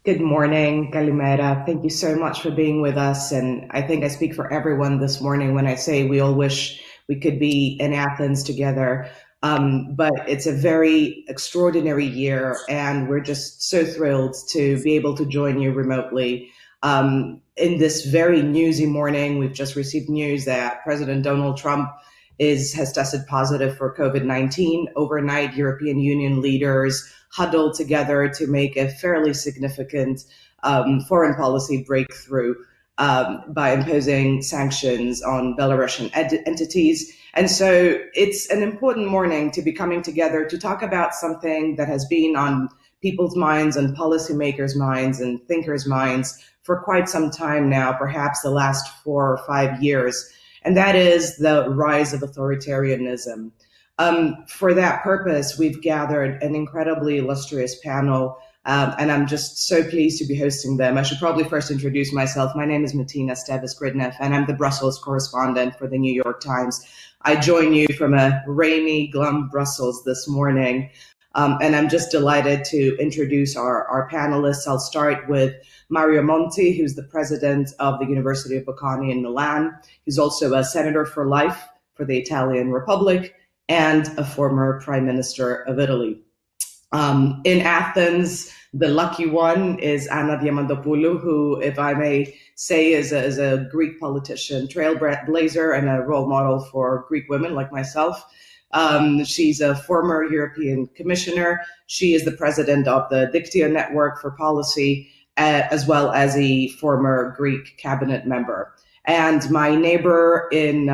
Good morning, Kalimera. Thank you so much for being with us. And I think I speak for everyone this morning when I say we all wish we could be in Athens together. But it's a very extraordinary year, and we're just so thrilled to be able to join you remotely. In this very newsy morning, we've just received news that President Donald Trump has tested positive for COVID-19. Overnight, European Union leaders huddled together to make a fairly significant foreign policy breakthrough by imposing sanctions on Belarusian entities. And so it's an important morning to be coming together to talk about something that has been on people's minds and policymakers' minds and thinkers' minds for quite some time now, perhaps the last 4 or 5 years, and that is the rise of authoritarianism. For that purpose, we've gathered an incredibly illustrious panel, and I'm just so pleased to be hosting them. I should probably first introduce myself. My name is Martina Stevis-Gridneff, and I'm the Brussels correspondent for the New York Times. I join you from a rainy, glum Brussels this morning, and I'm just delighted to introduce our panelists. I'll start with Mario Monti, who's the president of the University of Bocconi in Milan. He's also a senator for life for the Italian Republic and a former prime minister of Italy. In Athens, the lucky one is Anna Diamantopoulou, who, if I may say, is a Greek politician, trailblazer, and a role model for Greek women like myself. She's a former European commissioner. She is the president of the Diktio Network for Policy, as well as a former Greek cabinet member. And my neighbor in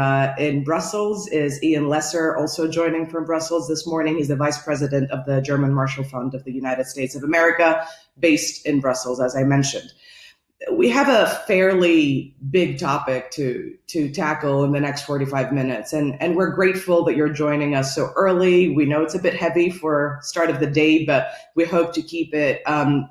Brussels is Ian Lesser, also joining from Brussels this morning. He's the vice president of the German Marshall Fund of the United States of America, based in Brussels, as I mentioned. We have a fairly big topic to tackle in the next 45 minutes, and we're grateful that you're joining us so early. We know it's a bit heavy for start of the day, but we hope to keep it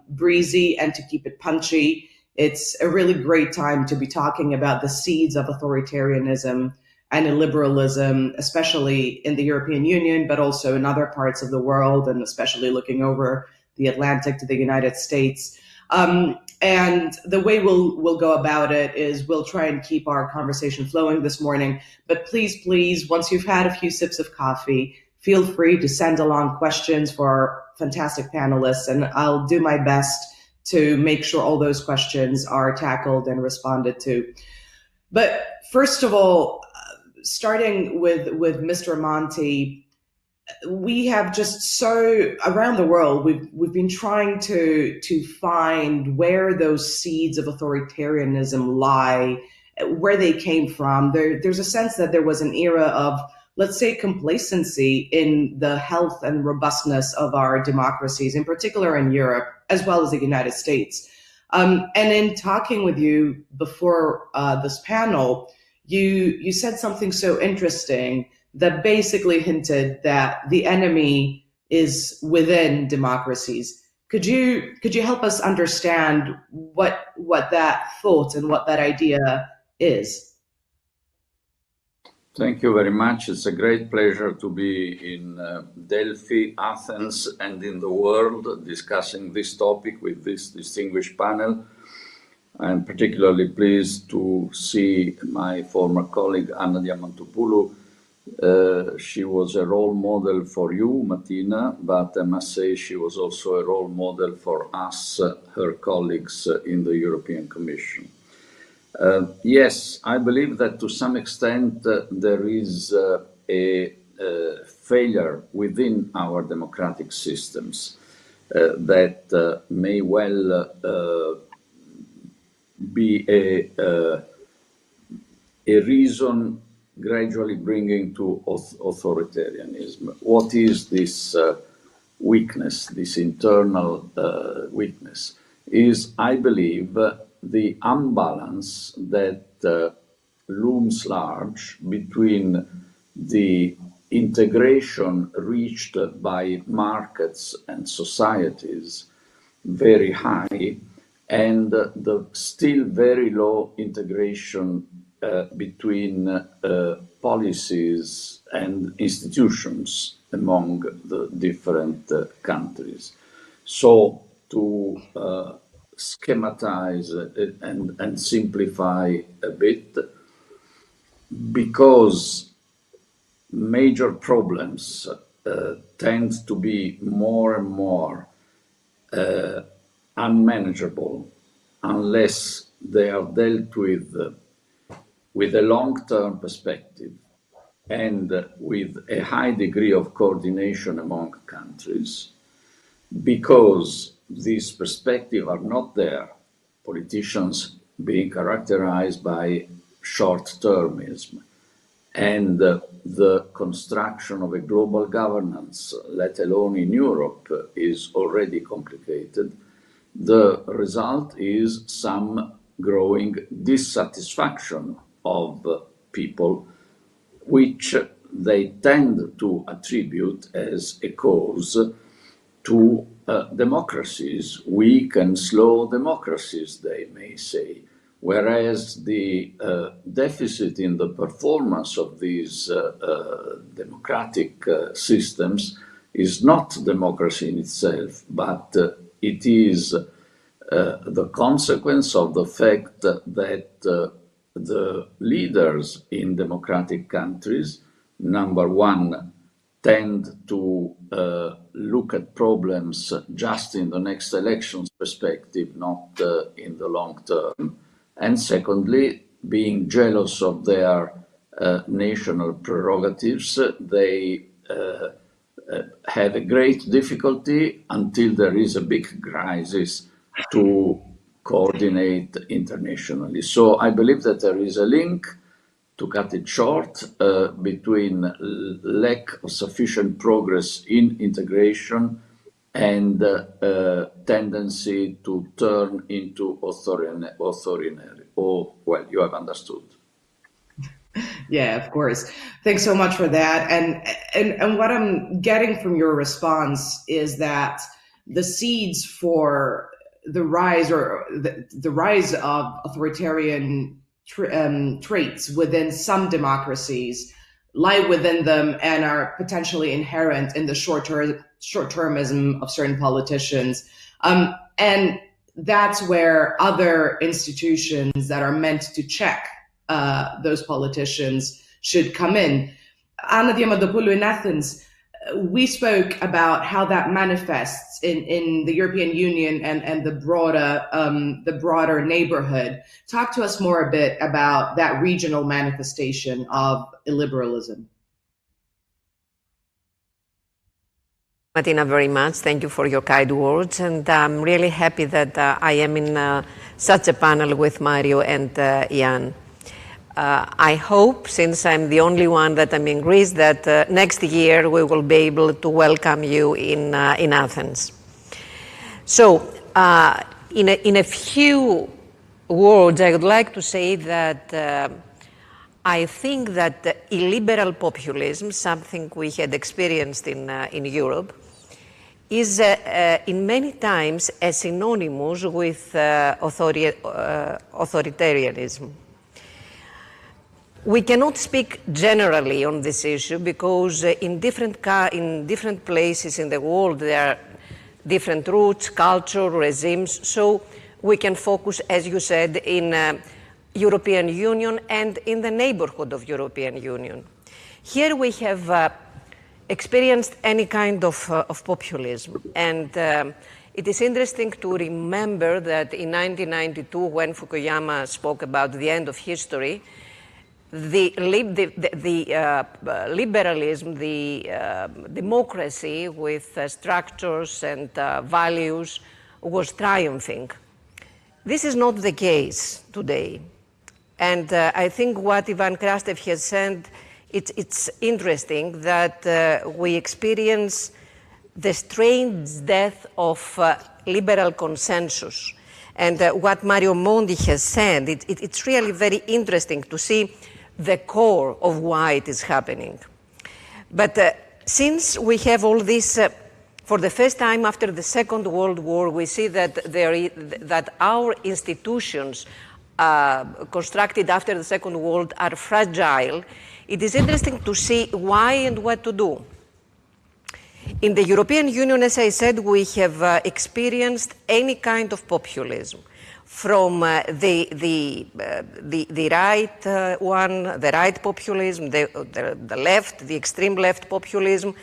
breezy and to keep it punchy. It's a really great time to be talking about the seeds of authoritarianism and illiberalism, especially in the European Union, but also in other parts of the world, and especially looking over the Atlantic to the United States. And the way we'll go about it is we'll try and keep our conversation flowing this morning. But please, once you've had a few sips of coffee, feel free to send along questions for our fantastic panelists, and I'll do my best to make sure all those questions are tackled and responded to. But first of all, starting with Mr. Monti, we have just so around the world, we've been trying to find where those seeds of authoritarianism lie, where they came from. There's a sense that there was an era of, let's say, complacency in the health and robustness of our democracies, in particular in Europe, as well as the United States. And in talking with you before this panel, you said something so interesting that basically hinted that the enemy is within democracies. Could you help us understand what that thought and what that idea is? Thank you very much. It's a great pleasure to be in Delphi, Athens, and in the world discussing this topic with this distinguished panel. I'm particularly pleased to see my former colleague, Anna Diamantopoulou. She was a role model for you, Martina, but I must say she was also a role model for us, her colleagues in the European Commission. Yes, I believe that to some extent there is a failure within our democratic systems that may well be a reason gradually bringing to authoritarianism. What is this weakness, this internal weakness? Is, I believe, the imbalance that looms large between the integration reached by markets and societies, very high, and the still very low integration between policies and institutions among the different countries. So to schematize and simplify a bit, because major problems tend to be more and more unmanageable unless they are dealt with a long-term perspective and with a high degree of coordination among countries, because these perspectives are not there, politicians being characterized by short-termism, and the construction of a global governance, let alone in Europe, is already complicated. The result is some growing dissatisfaction of people, which they tend to attribute as a cause to democracies, weak and slow democracies, they may say. Whereas the deficit in the performance of these democratic systems is not democracy in itself, but it is the consequence of the fact that the leaders in democratic countries, number one, tend to look at problems just in the next elections perspective, not in the long term. And secondly, being jealous of their national prerogatives, they have a great difficulty until there is a big crisis to coordinate internationally. So I believe that there is a link, to cut it short, between lack of sufficient progress in integration and tendency to turn into authoritarian. Oh, well, you have understood. Yeah, of course. Thanks so much for that. And what I'm getting from your response is that the seeds for the rise the rise of authoritarian traits within some democracies lie within them and are potentially inherent in the short-termism of certain politicians. And that's where other institutions that are meant to check those politicians should come in. Anna Diamantopoulou, in Athens, we spoke about how that manifests in the European Union and the broader neighborhood. Talk to us more a bit about that regional manifestation of illiberalism. Martina, very much. Thank you for your kind words. And I'm really happy that I am in such a panel with Mario and Jan. I hope, since I'm the only one that I'm in Greece, that next year we will be able to welcome you in Athens. So, in a few words, I would like to say that I think that illiberal populism, something we had experienced in Europe, is in many times synonymous with authoritarianism. We cannot speak generally on this issue because in different places in the world there are different roots, culture, regimes, so we can focus, as you said, in European Union and in the neighborhood of European Union. Here we have experienced any kind of populism, and it is interesting to remember that in 1992, when Fukuyama spoke about the end of history, the liberalism, the democracy with structures and values was triumphing. This is not the case today. And I think what Ivan Krastev has said, it's interesting that we experience the strange death of liberal consensus. And what Mario Monti has said, it's really very interesting to see the core of why it is happening. But since we have all this, for the first time after the Second World War, we see that that our institutions constructed after the Second World are fragile. It is interesting to see why and what to do. In the European Union, as I said, we have experienced any kind of populism, from the right one, the right populism, the left, the extreme left populism.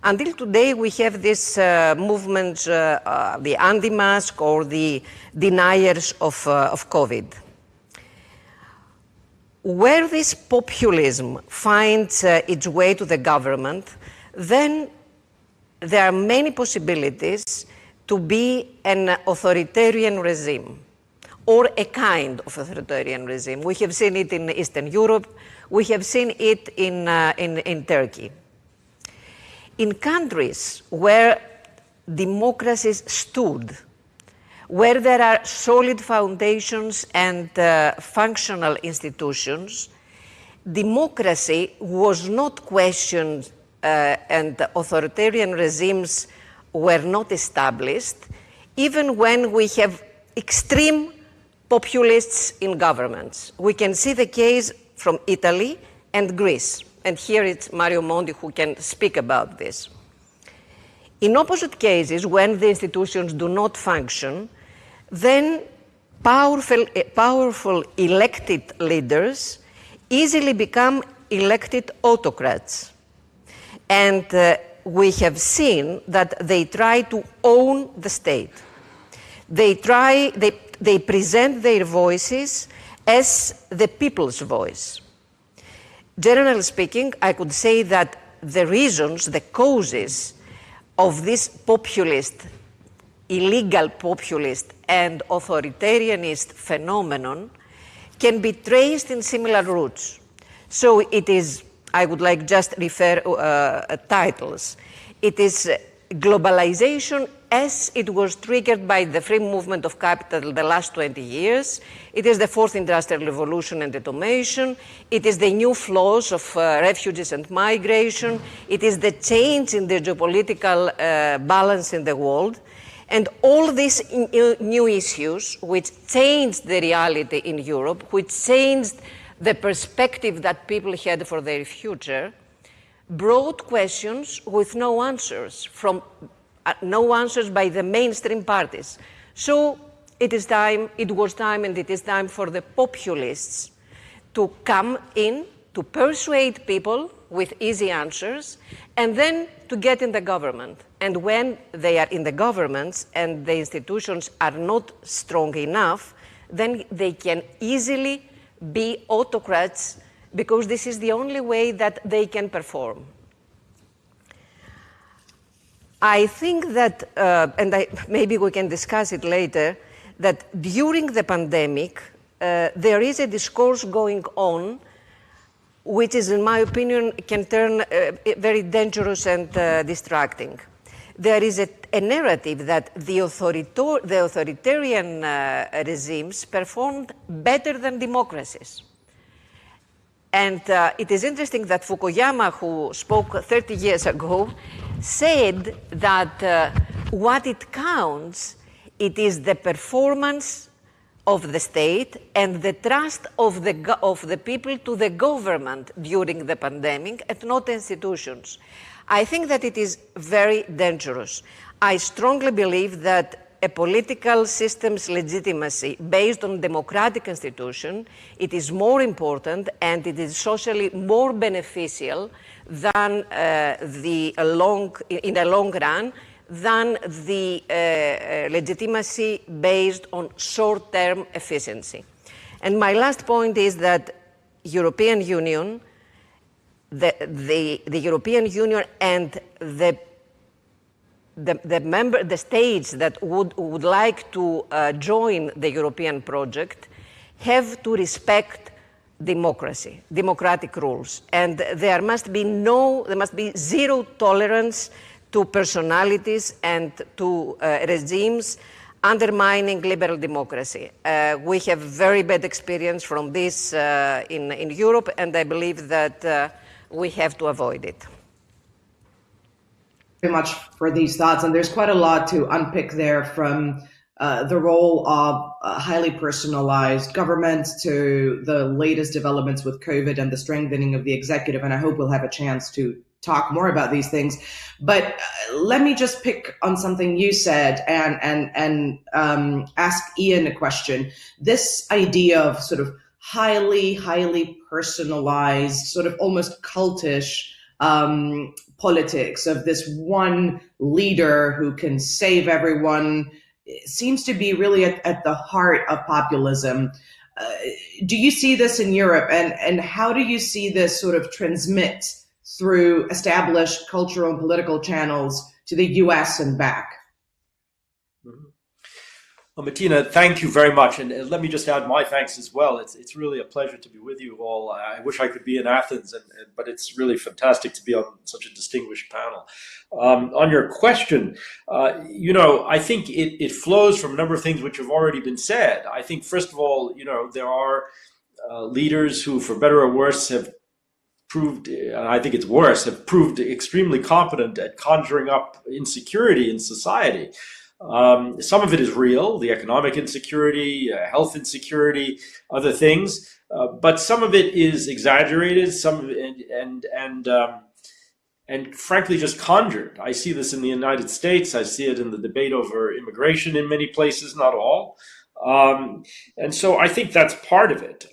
Until today, we have this movement, the anti-mask or the deniers of COVID. Where this populism finds its way to the government, then there are many possibilities to be an authoritarian regime or a kind of authoritarian regime. We have seen it in Eastern Europe. We have seen it in Turkey. In countries where democracies stood, where there are solid foundations and functional institutions, democracy was not questioned and authoritarian regimes were not established, even when we have extreme populists in governments. We can see the case from Italy and Greece. And here it's Mario Monti who can speak about this. In opposite cases, when the institutions do not function, then powerful elected leaders easily become elected autocrats. And we have seen that they try to own the state. They present their voices as the people's voice. Generally speaking, I could say that the reasons, the causes of this populist, illegal populist and authoritarianist phenomenon can be traced in similar roots. So it is, I would like just refer titles. It is globalization as it was triggered by the free movement of capital the last 20 years. It is the fourth industrial revolution and automation. It is the new flows of refugees and migration. It is the change in the geopolitical balance in the world. And all these new issues, which changed the reality in Europe, which changed the perspective that people had for their future, brought questions with no answers no answers by the mainstream parties. So it was time and it is time for the populists to come in, to persuade people with easy answers, and then to get in the government. And when they are in the governments and the institutions are not strong enough, then they can easily be autocrats, because this is the only way that they can perform. I think that, maybe we can discuss it later, that during the pandemic, there is a discourse going on which is, in my opinion, can turn very dangerous and distracting. There is a narrative that the authoritarian regimes performed better than democracies. And it is interesting that Fukuyama, who spoke 30 years ago, said that what it counts, it is the performance of the state and the trust of the people to the government during the pandemic and not institutions. I think that it is very dangerous. I strongly believe that a political system's legitimacy based on democratic institution, it is more important and it is socially more beneficial than in the long run than the legitimacy based on short-term efficiency. And my last point is that European Union, the European Union and the states that would like to join the European project have to respect democracy, democratic rules. And there must be zero tolerance to personalities and to regimes undermining liberal democracy. We have very bad experience from this in Europe, and I believe that we have to avoid it. Very much for these thoughts, and there's quite a lot to unpick there, from the role of highly personalized governments to the latest developments with COVID and the strengthening of the executive, and I hope we'll have a chance to talk more about these things. But let me just pick on something you said and ask Ian a question. This idea of sort of highly personalized, sort of almost cultish politics of this one leader who can save everyone seems to be really at the heart of populism. Do you see this in Europe, and how do you see this sort of transmit through established cultural and political channels to the US and back? Mm-hmm. Well, Martina, thank you very much. And let me just add my thanks as well. It's really a pleasure to be with you all. I wish I could be in Athens, but it's really fantastic to be on such a distinguished panel. On your question, I think it flows from a number of things which have already been said. I think, first of all, there are leaders who, for better or worse, have proved, and I think it's worse, have proved extremely competent at conjuring up insecurity in society. Some of it is real, the economic insecurity, health insecurity, other things, but some of it is exaggerated, some of it, and frankly just conjured. I see this in the United States. I see it in the debate over immigration in many places, not all. And so I think that's part of it.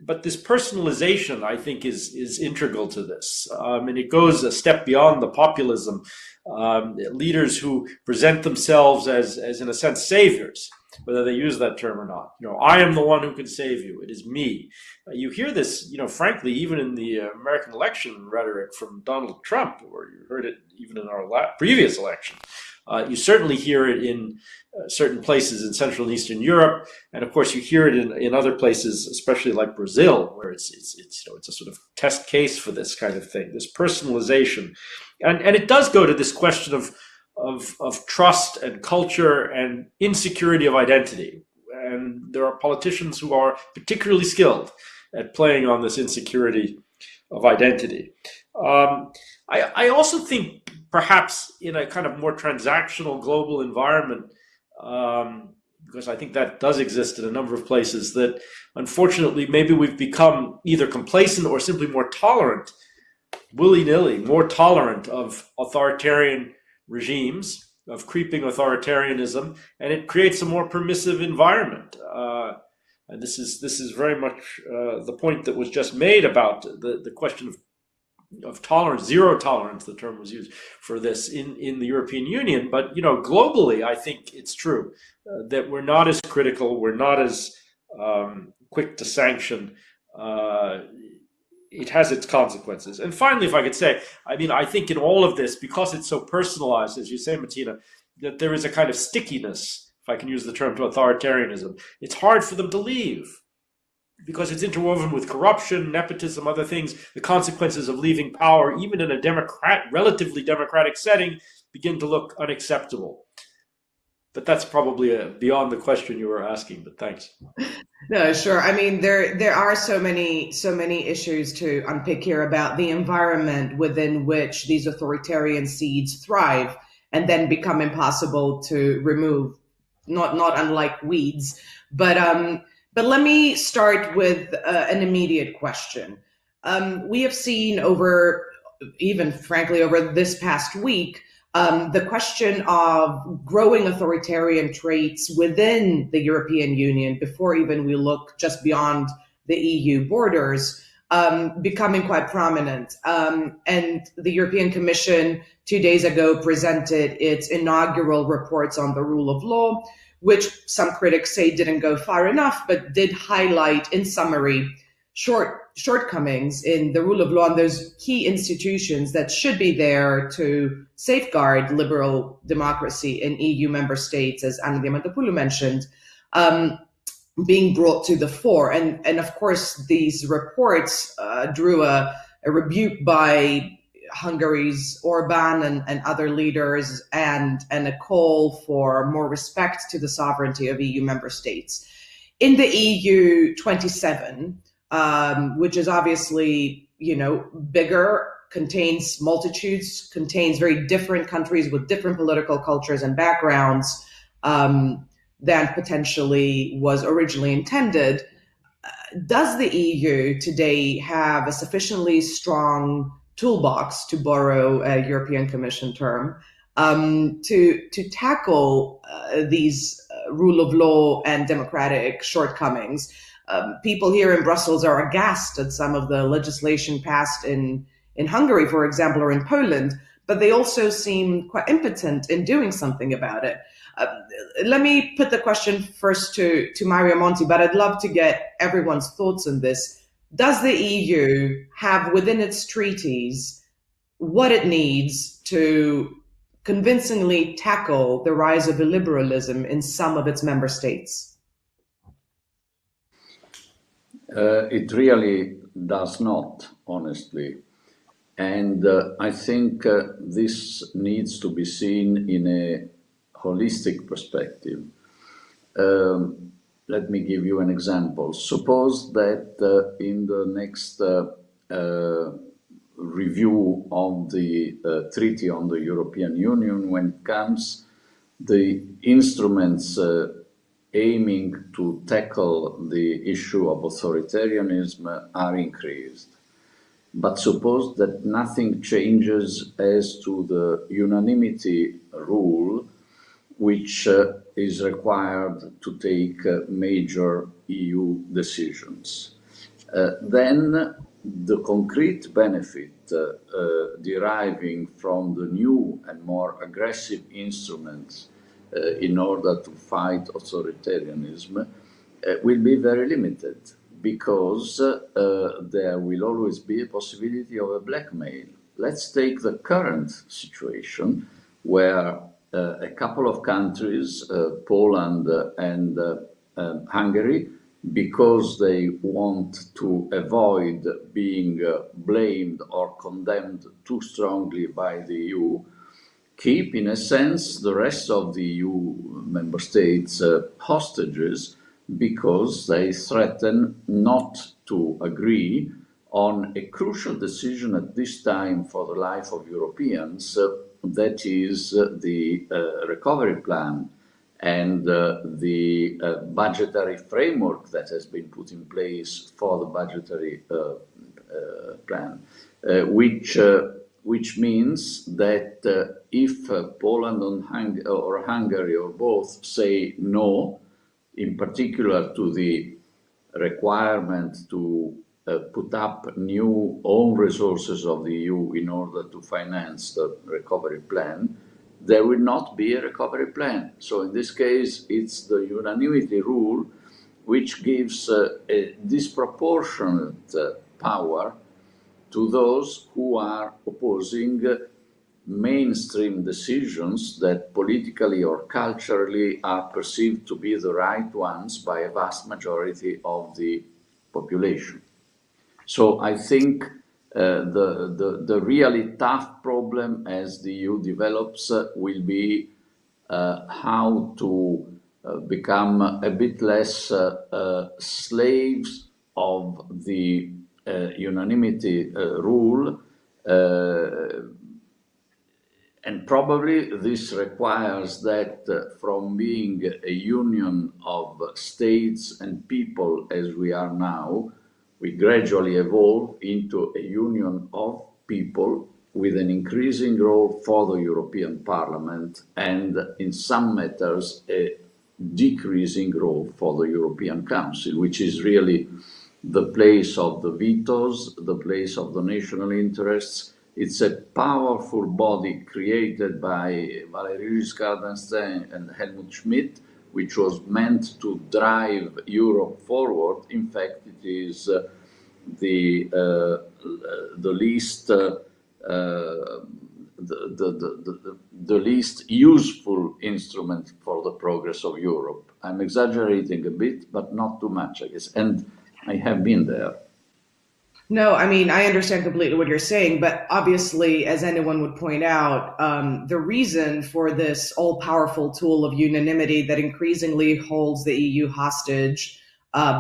But this personalization, I think, is integral to this. And it goes a step beyond the populism. Leaders who present themselves as, in a sense, saviors, whether they use that term or not. I am the one who can save you. It is me. You hear this, frankly, even in the American election rhetoric from Donald Trump, or you heard it even in our previous election. You certainly hear it in certain places in Central and Eastern Europe, and of course you hear it in other places, especially like Brazil, where it's a sort of test case for this kind of thing, this personalization, and it does go to this question of trust and culture and insecurity of identity, and there are politicians who are particularly skilled at playing on this insecurity of identity. I also think perhaps in a kind of more transactional global environment, because I think that does exist in a number of places, that unfortunately maybe we've become either complacent or simply more tolerant, willy-nilly, more tolerant of authoritarian regimes, of creeping authoritarianism, and it creates a more permissive environment. And this is very much the point that was just made about the question of tolerance, zero tolerance, the term was used for this in the European Union. But, globally, I think it's true that we're not as critical, we're not as quick to sanction. It has its consequences. And finally, if I could say, I think in all of this, because it's so personalized, as you say, Martina, that there is a kind of stickiness, if I can use the term, to authoritarianism. It's hard for them to leave, because it's interwoven with corruption, nepotism, other things. The consequences of leaving power, even in a relatively democratic setting, begin to look unacceptable. But that's probably beyond the question you were asking, but thanks. No, sure. There are so many issues to unpick here about the environment within which these authoritarian seeds thrive and then become impossible to remove, not unlike weeds. But let me start with an immediate question. We have seen over this past week, the question of growing authoritarian traits within the European Union, before even we look just beyond the EU borders, becoming quite prominent. And the European Commission 2 days ago presented its inaugural reports on the rule of law, which some critics say didn't go far enough, but did highlight, in summary, shortcomings in the rule of law and those key institutions that should be there to safeguard liberal democracy in EU member states, as Anna Diamantopoulou mentioned, being brought to the fore. And of course, these reports drew a rebuke by Hungary's Orban and other leaders, and a call for more respect to the sovereignty of EU member states. In the EU 27, which is obviously, bigger, contains multitudes, contains very different countries with different political cultures and backgrounds than potentially was originally intended. Does the EU today have a sufficiently strong toolbox, to borrow a European Commission term, to tackle these rule of law and democratic shortcomings. People here in Brussels are aghast at some of the legislation passed in Hungary, for example, or in Poland, but they also seem quite impotent in doing something about it. Let me put the question first to Mario Monti, but I'd love to get everyone's thoughts on this. Does the EU have within its treaties what it needs to convincingly tackle the rise of illiberalism in some of its member states? It really does not, honestly. And I think this needs to be seen in a holistic perspective. Let me give you an example. Suppose that in the next review of the Treaty on the European Union, when it comes, the instruments aiming to tackle the issue of authoritarianism are increased. But suppose that nothing changes as to the unanimity rule, which is required to take major EU decisions. Then the concrete benefit deriving from the new and more aggressive instruments in order to fight authoritarianism will be very limited, because there will always be a possibility of a blackmail. Let's take the current situation where a couple of countries, Poland and Hungary, because they want to avoid being blamed or condemned too strongly by the EU, keep, in a sense, the rest of the EU member states hostages, because they threaten not to agree on a crucial decision at this time for the life of Europeans, that is the recovery plan and the budgetary framework that has been put in place for the budgetary plan, which means that if Poland or Hungary or both say no, in particular to the requirement to put up new own resources of the EU in order to finance the recovery plan, there will not be a recovery plan. So in this case, it's the unanimity rule which gives a disproportionate power to those who are opposing mainstream decisions that politically or culturally are perceived to be the right ones by a vast majority of the population. So I think the really tough problem as the EU develops will be how to become a bit less slaves of the unanimity rule, and probably this requires that from being a union of states and people as we are now, we gradually evolve into a union of people with an increasing role for the European Parliament, and in some matters a decreasing role for the European Council, which is really the place of the vetoes, the place of the national interests. It's a powerful body created by Valéry Giscard d'Estaing and Helmut Schmidt, which was meant to drive Europe forward. In fact, it is the least useful instrument for the progress of Europe. I'm exaggerating a bit, but not too much, I guess. And I have been there. No, I mean, I understand completely what you're saying, but obviously, as anyone would point out, the reason for this all-powerful tool of unanimity that increasingly holds the EU hostage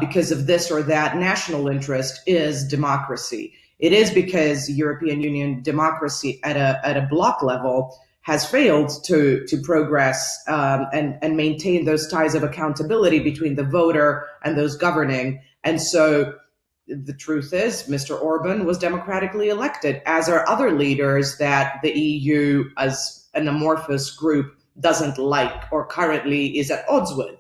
because of this or that national interest is democracy. It is because European Union democracy at a bloc level has failed to progress and maintain those ties of accountability between the voter and those governing. And so the truth is, Mr. Orban was democratically elected, as are other leaders that the EU as an amorphous group doesn't like or currently is at odds with.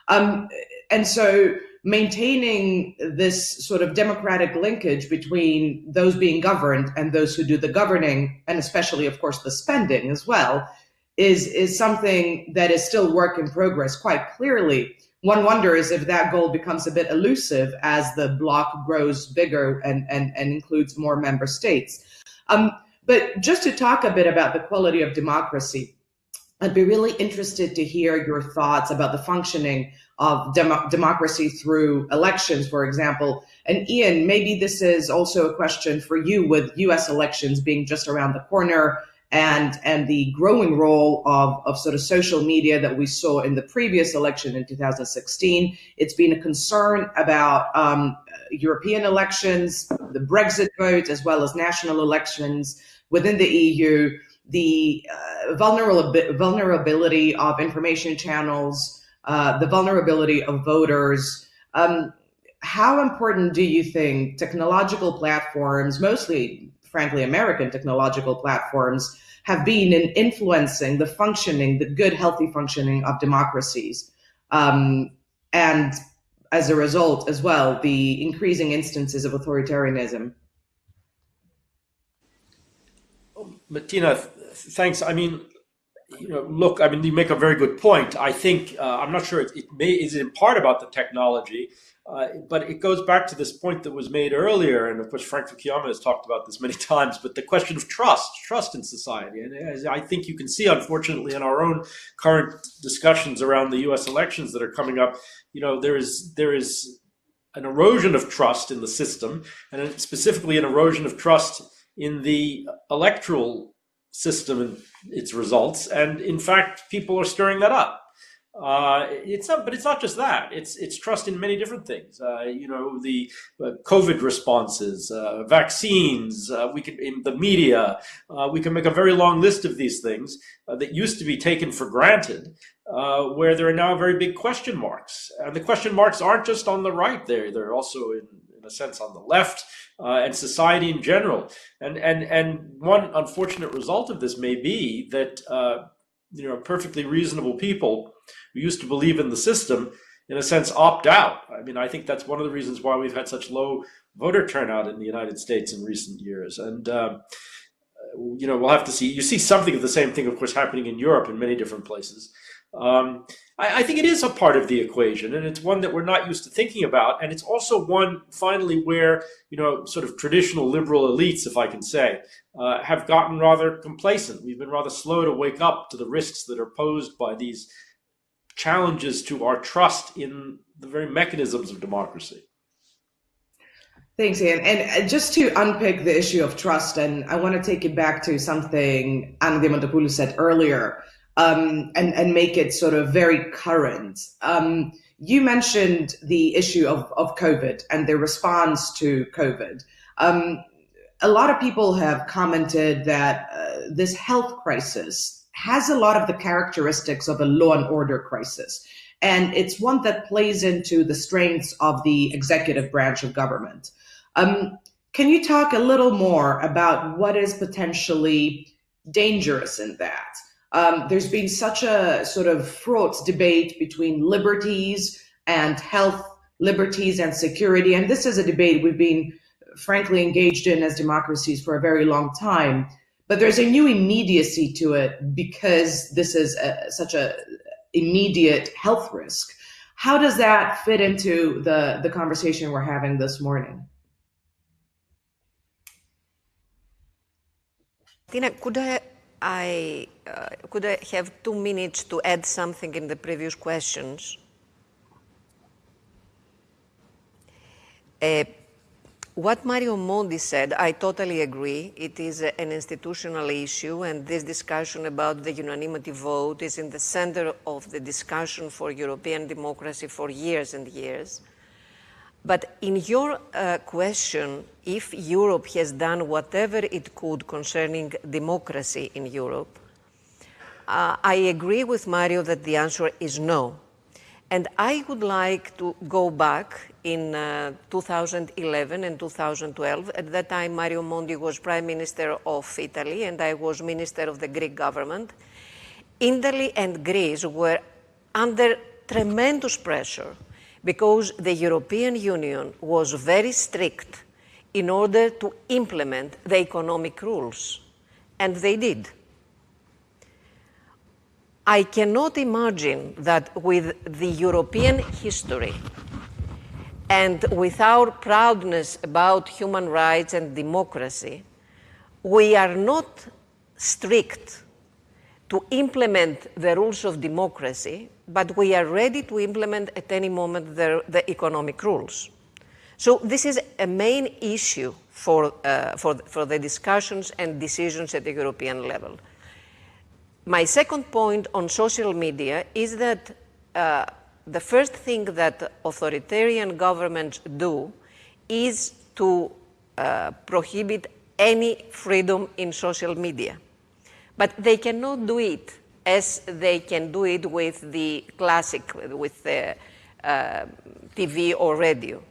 And so maintaining this sort of democratic linkage between those being governed and those who do the governing, and especially, of course, the spending as well, is something that is still work in progress quite clearly. One wonders if that goal becomes a bit elusive as the bloc grows bigger and includes more member states. But just to talk a bit about the quality of democracy, I'd be really interested to hear your thoughts about the functioning of democracy through elections, for example. And Ian, maybe this is also a question for you, with US elections being just around the corner and the growing role of sort of social media that we saw in the previous election in 2016. It's been a concern about European elections, the Brexit vote, as well as national elections within the EU, the vulnerability of information channels, the vulnerability of voters. How important do you think technological platforms, mostly, frankly, American technological platforms, have been in influencing the functioning, the good, healthy functioning of democracies? And as a result, as well, the increasing instances of authoritarianism? Martina, thanks. I mean, look, I mean, you make a very good point. I think, I'm not sure it is in part about the technology, but it goes back to this point that was made earlier. And of course, Frank Fukuyama has talked about this many times, but the question of trust in society. And as I think you can see, unfortunately, in our own current discussions around the US elections that are coming up, there is an erosion of trust in the system, and specifically an erosion of trust in the electoral system and its results. And in fact, people are stirring that up. But it's not just that. It's trust in many different things. The COVID responses, vaccines. We can, in the media. We can make a very long list of these things that used to be taken for granted, where there are now very big question marks. And the question marks aren't just on the right. They're also in a sense on the left, and society in general. And one unfortunate result of this may be that perfectly reasonable people who used to believe in the system, in a sense, opt out. I mean, I think that's one of the reasons why we've had such low voter turnout in the United States in recent years. And we'll have to see. You see something of the same thing, of course, happening in Europe in many different places. I think it is a part of the equation, and it's one that we're not used to thinking about. And it's also one, finally, where, sort of traditional liberal elites, if I can say, have gotten rather complacent. We've been rather slow to wake up to the risks that are posed by these challenges to our trust in the very mechanisms of democracy. Thanks, Ian. And just to unpick the issue of trust, and I want to take it back to something Anna Diamantopoulou said earlier, and make it sort of very current. You mentioned the issue of COVID and the response to COVID. A lot of people have commented that this health crisis has a lot of the characteristics of a law and order crisis. And it's one that plays into the strengths of the executive branch of government. Can you talk a little more about what is potentially dangerous in that? There's been such a sort of fraught debate between liberties and health, liberties and security. And this is a debate we've been frankly engaged in as democracies for a very long time. But there's a new immediacy to it because this is such a immediate health risk. How does that fit into the conversation we're having this morning? Tina, could I have 2 minutes to add something in the previous questions? What Mario Monti said, I totally agree. It is an institutional issue, and this discussion about the unanimity vote is in the center of the discussion for European democracy for years and years. But in your question, if Europe has done whatever it could concerning democracy in Europe, I agree with Mario that the answer is no. And I would like to go back in 2011 and 2012. At that time, Mario Monti was Prime Minister of Italy, and I was Minister of the Greek government. Italy and Greece were under tremendous pressure because the European Union was very strict in order to implement the economic rules, and they did. I cannot imagine that with the European history and with our proudness about human rights and democracy, we are not strict to implement the rules of democracy, but we are ready to implement at any moment the economic rules. So this is a main issue for the discussions and decisions at the European level. My second point on social media is that the first thing that authoritarian governments do is to prohibit any freedom in social media. But they cannot do it as they can do it with the classic, with the TV or radio.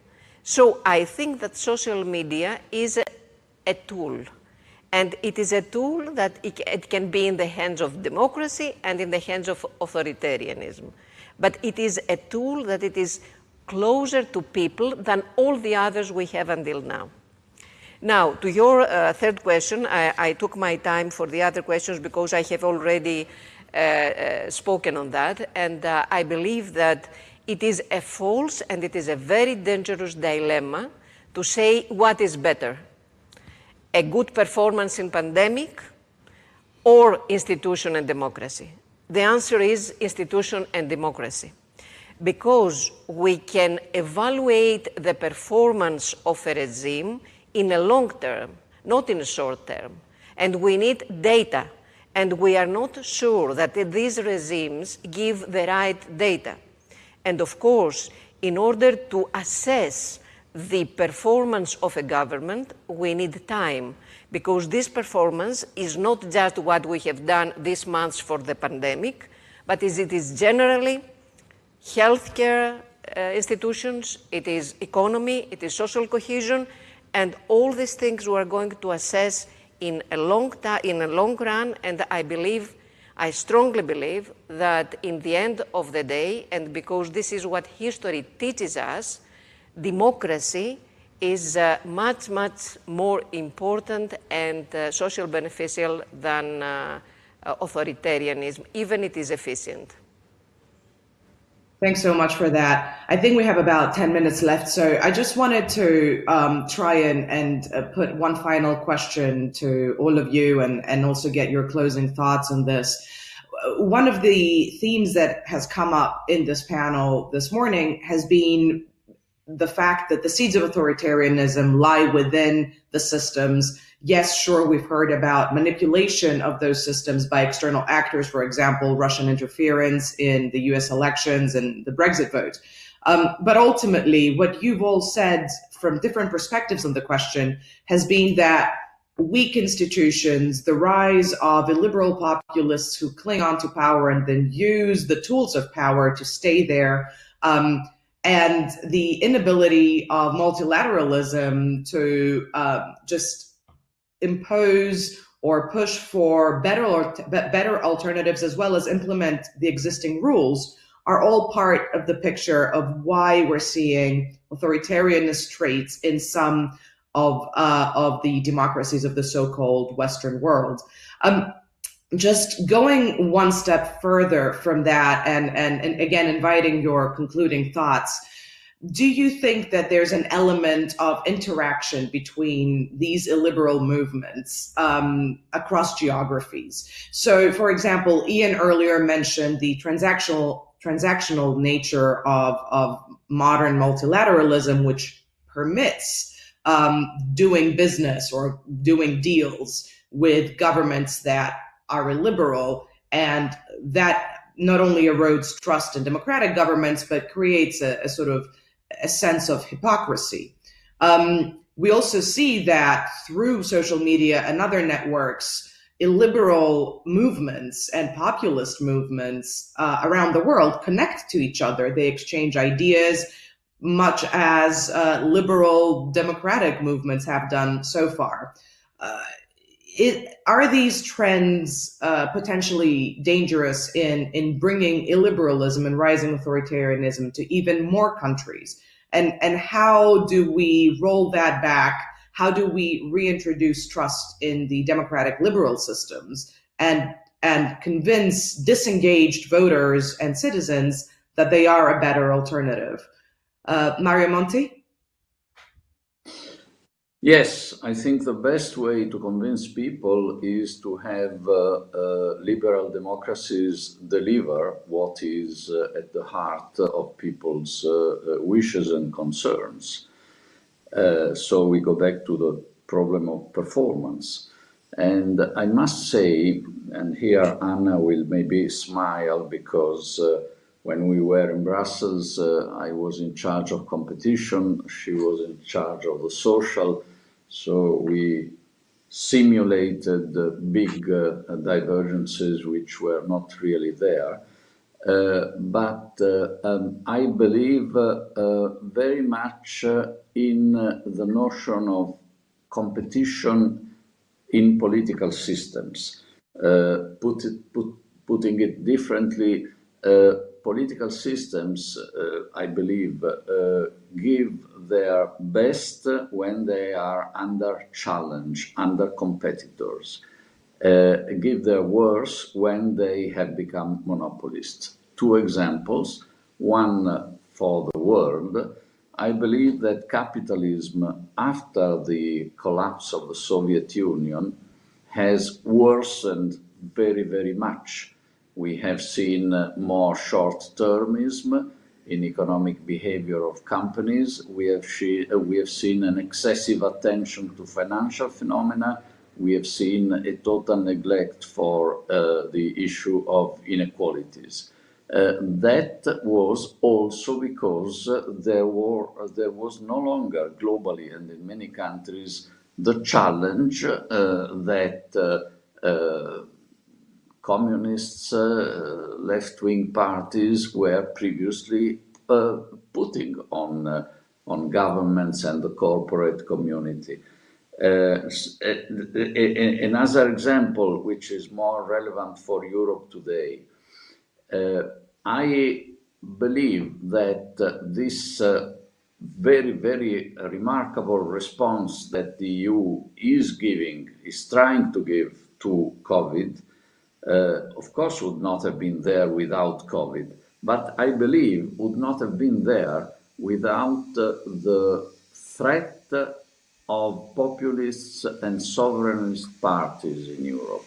So I think that social media is a tool. And it is a tool that it can be in the hands of democracy and in the hands of authoritarianism. But it is a tool that it is closer to people than all the others we have until now. Now, to your third question, I took my time for the other questions because I have already spoken on that. And I believe that it is a false and it is a very dangerous dilemma to say what is better. A good performance in pandemic or institution and democracy? The answer is institution and democracy. Because we can evaluate the performance of a regime in a long term, not in a short term. And we need data. And we are not sure that these regimes give the right data. And of course, in order to assess the performance of a government, we need time, because this performance is not just what we have done this month for the pandemic, but it is generally healthcare institutions, it is economy, it is social cohesion, and all these things we are going to assess in a long run, and I strongly believe that in the end of the day, and because this is what history teaches us, democracy is much, much more important and social beneficial than authoritarianism, even it is efficient. Thanks so much for that. I think we have about 10 minutes left, so I just wanted to try and put one final question to all of you and also get your closing thoughts on this. One of the themes that has come up in this panel this morning has been the fact that the seeds of authoritarianism lie within the systems. Yes, sure, we've heard about manipulation of those systems by external actors, for example, Russian interference in the US elections and the Brexit vote. But ultimately, what you've all said from different perspectives on the question has been that weak institutions, the rise of illiberal populists who cling on to power and then use the tools of power to stay there, and the inability of multilateralism to just impose or push for better alternatives as well as implement the existing rules are all part of the picture of why we're seeing authoritarianist traits in some of the democracies of the so-called Western world. Just going one step further from that and again, inviting your concluding thoughts, do you think that there's an element of interaction between these illiberal movements across geographies? So, for example, Ian earlier mentioned the transactional nature of modern multilateralism, which permits doing business or doing deals with governments that are illiberal, and that not only erodes trust in democratic governments, but creates a sort of a sense of hypocrisy. We also see that through social media and other networks, illiberal movements and populist movements around the world connect to each other. They exchange ideas, much as liberal democratic movements have done so far. Are these trends potentially dangerous in bringing illiberalism and rising authoritarianism to even more countries? And how do we roll that back? How do we reintroduce trust in the democratic liberal systems and convince disengaged voters and citizens that they are a better alternative? Mario Monti? Yes, I think the best way to convince people is to have liberal democracies deliver what is at the heart of people's wishes and concerns. So we go back to the problem of performance. And I must say, and here Anna will maybe smile because when we were in Brussels, I was in charge of competition, she was in charge of the social. So we simulated big divergences which were not really there. But I believe very much in the notion of competition in political systems. Putting it differently, political systems, I believe, give their best when they are under challenge, under competitors. Give their worst when they have become monopolists. Two examples, one for the world. I believe that capitalism, after the collapse of the Soviet Union, has worsened very, very much. We have seen more short-termism in economic behavior of companies. We have seen an excessive attention to financial phenomena. We have seen a total neglect for the issue of inequalities. That was also because there was no longer globally and in many countries the challenge that communists, left-wing parties were previously putting on governments and the corporate community. Another example, which is more relevant for Europe today, I believe that this very, very remarkable response that the EU is trying to give to COVID, of course, would not have been there without COVID, but I believe would not have been there without the threat of populists and sovereignist parties in Europe.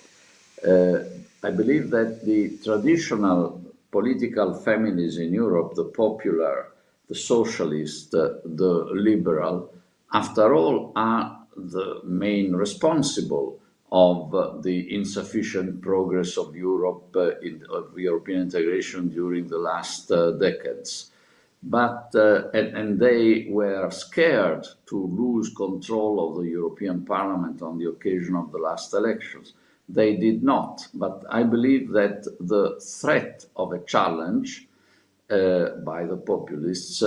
I believe that the traditional political families in Europe, the popular, the socialist, the liberal, after all, are the main responsible of the insufficient progress of Europe, of European integration during the last decades. But, and they were scared to lose control of the European Parliament on the occasion of the last elections. They did not, but I believe that the threat of a challenge by the populists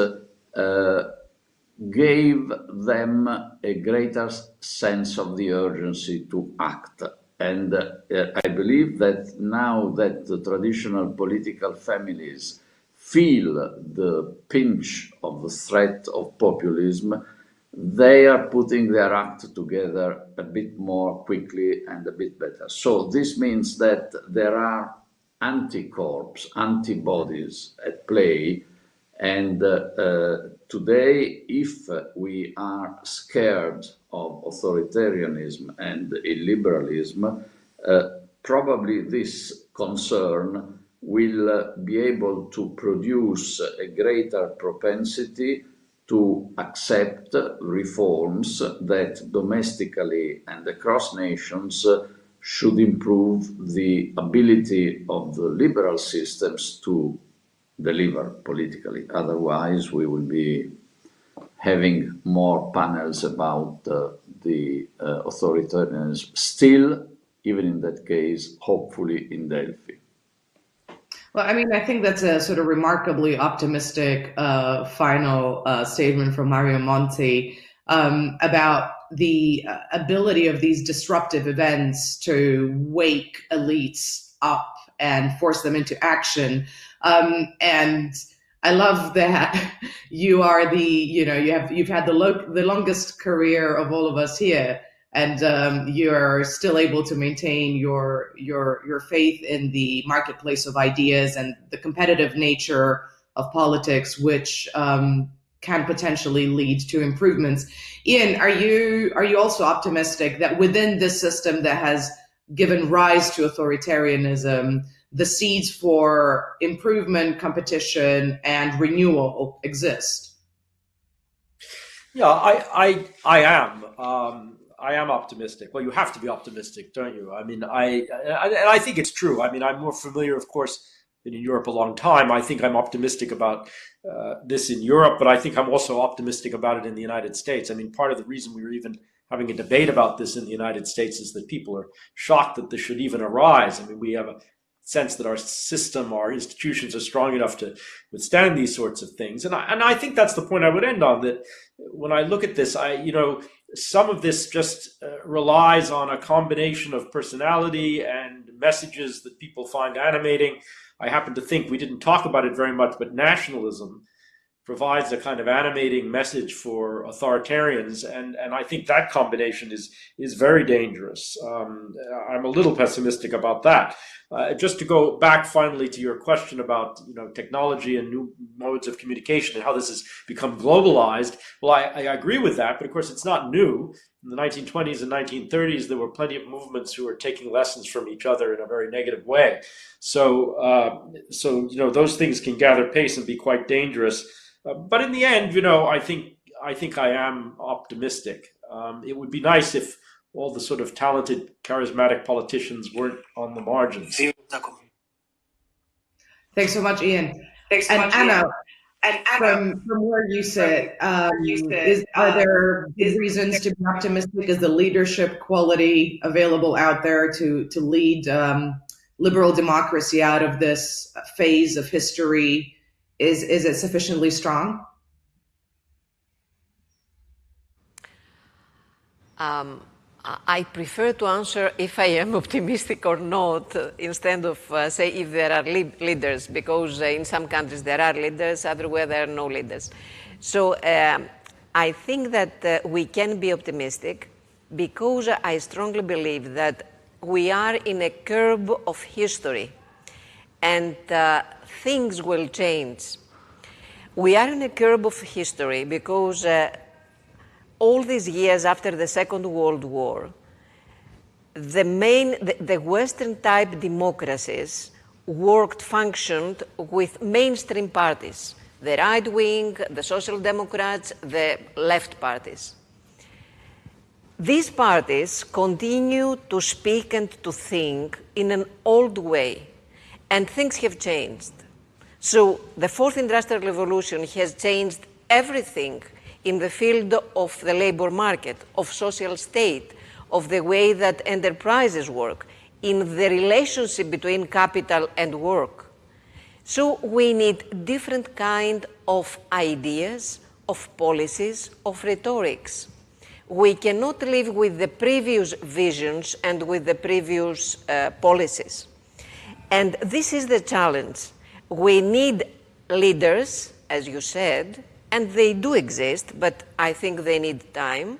gave them a greater sense of the urgency to act. And I believe that now that the traditional political families feel the pinch of the threat of populism, they are putting their act together a bit more quickly and a bit better. So this means that there are anticorps, antibodies at play. And today, if we are scared of authoritarianism and illiberalism, probably this concern will be able to produce a greater propensity to accept reforms that domestically and across nations should improve the ability of the liberal systems to deliver politically. Otherwise, we will be having more panels about the authoritarianism. Still, even in that case, hopefully in Delphi. Well, I mean, I think that's a sort of remarkably optimistic final statement from Mario Monti about the ability of these disruptive events to wake elites up and force them into action. And I love that you are you've had the longest career of all of us here, and you're still able to maintain your faith in the marketplace of ideas and the competitive nature of politics, which can potentially lead to improvements. Ian, are you also optimistic that within this system that has given rise to authoritarianism, the seeds for improvement, competition, and renewal exist? Yeah, I am. I am optimistic. Well, you have to be optimistic, don't you? I mean, I think it's true. I mean, I'm more familiar, of course, been in Europe a long time. I think I'm optimistic about this in Europe, but I think I'm also optimistic about it in the United States. I mean, part of the reason we were even having a debate about this in the United States is that people are shocked that this should even arise. I mean, we have a sense that our system, our institutions are strong enough to withstand these sorts of things. And I think that's the point I would end on, that when I look at this, some of this just relies on a combination of personality and messages that people find animating. I happen to think, we didn't talk about it very much, but nationalism provides a kind of animating message for authoritarians, and I think that combination is very dangerous. I'm a little pessimistic about that. Just to go back finally to your question about technology and new modes of communication and how this has become globalized. Well, I agree with that, but of course it's not new. In the 1920s and 1930s, there were plenty of movements who were taking lessons from each other in a very negative way. So those things can gather pace and be quite dangerous. But in the end, I think I am optimistic. It would be nice if all the sort of talented, charismatic politicians weren't on the margins. Thanks so much, Ian. And Anna, from where you sit, are there reasons to be optimistic? Is the leadership quality available out there to lead liberal democracy out of this phase of history? Is it sufficiently strong? I prefer to answer if I am optimistic or not, instead of say if there are leaders, because in some countries there are leaders, otherwhere there are no leaders. So I think that we can be optimistic because I strongly believe that we are in a curve of history, and things will change. We are in a curve of history because all these years after the Second World War, the Western-type democracies functioned with mainstream parties, the right wing, the Social Democrats, the left parties. These parties continue to speak and to think in an old way, and things have changed. So the Fourth Industrial Revolution has changed everything in the field of the labor market, of social state, of the way that enterprises work, in the relationship between capital and work. So we need different kind of ideas, of policies, of rhetorics. We cannot live with the previous visions and with the previous policies. And this is the challenge. We need leaders, as you said, and they do exist, but I think they need time,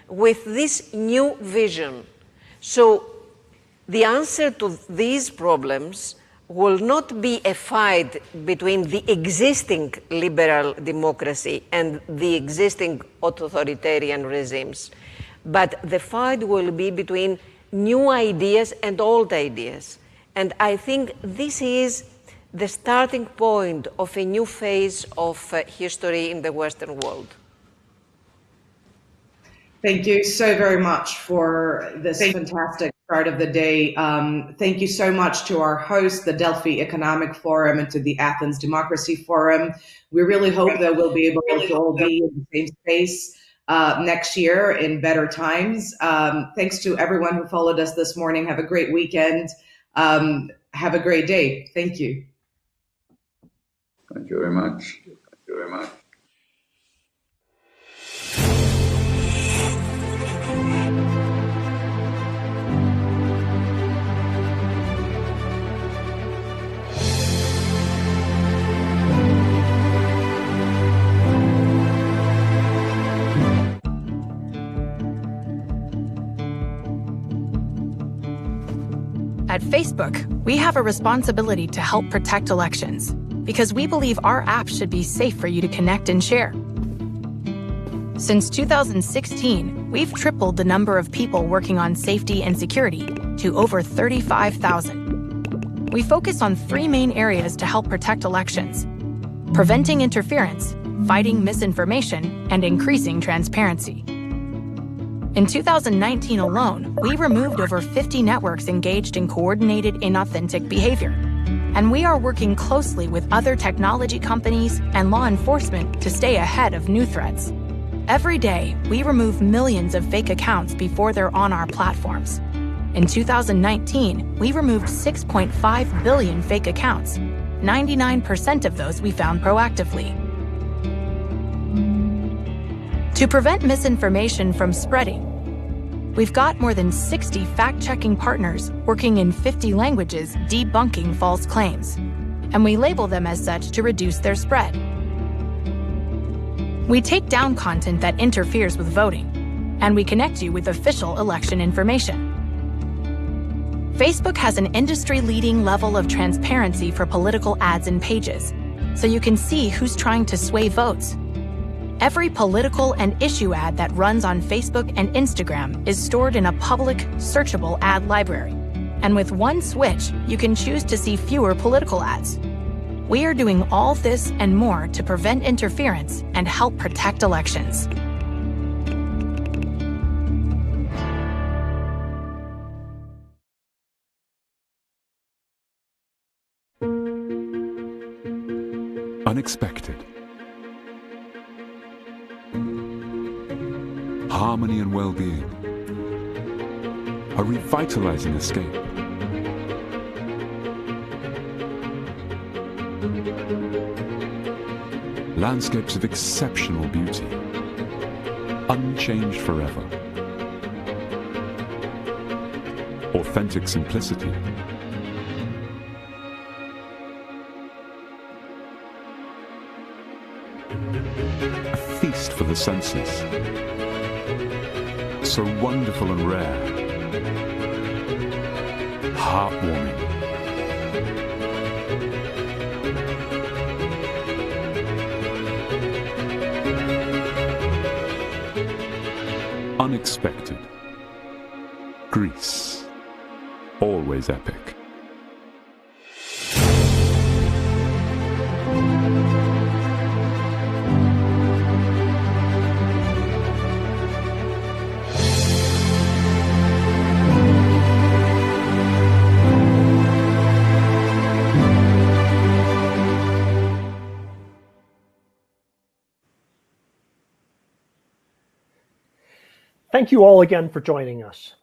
with this new vision. So the answer to these problems will not be a fight between the existing liberal democracy and the existing authoritarian regimes, but the fight will be between new ideas and old ideas. And I think this is the starting point of a new phase of history in the Western world. Thank you so very much for this fantastic start of the day. Thank you so much to our hosts, the Delphi Economic Forum, and to the Athens Democracy Forum. We really hope that we'll be able to all be in the same space next year in better times. Thanks to everyone who followed us this morning. Have a great weekend. Have a great day. Thank you. Thank you very much. Thank you very much. At Facebook, we have a responsibility to help protect elections because we believe our app should be safe for you to connect and share. Since 2016, we've tripled the number of people working on safety and security to over 35,000. We focus on three main areas to help protect elections: preventing interference, fighting misinformation, and increasing transparency. In 2019 alone, we removed over 50 networks engaged in coordinated inauthentic behavior. And we are working closely with other technology companies and law enforcement to stay ahead of new threats. Every day, we remove millions of fake accounts before they're on our platforms. In 2019, we removed 6.5 billion fake accounts. 99% of those we found proactively. To prevent misinformation from spreading, we've got more than 60 fact-checking partners working in 50 languages debunking false claims, and we label them as such to reduce their spread. We take down content that interferes with voting, and we connect you with official election information. Facebook has an industry-leading level of transparency for political ads and pages, so you can see who's trying to sway votes. Every political and issue ad that runs on Facebook and Instagram is stored in a public, searchable ad library. And with one switch, you can choose to see fewer political ads. We are doing all this and more to prevent interference and help protect elections. Unexpected. Harmony and well-being. A revitalizing escape. Landscapes of exceptional beauty. Unchanged forever. Authentic simplicity. A feast for the senses. So wonderful and rare. Heartwarming. Unexpected. Greece. Always epic. Thank you all again for joining us.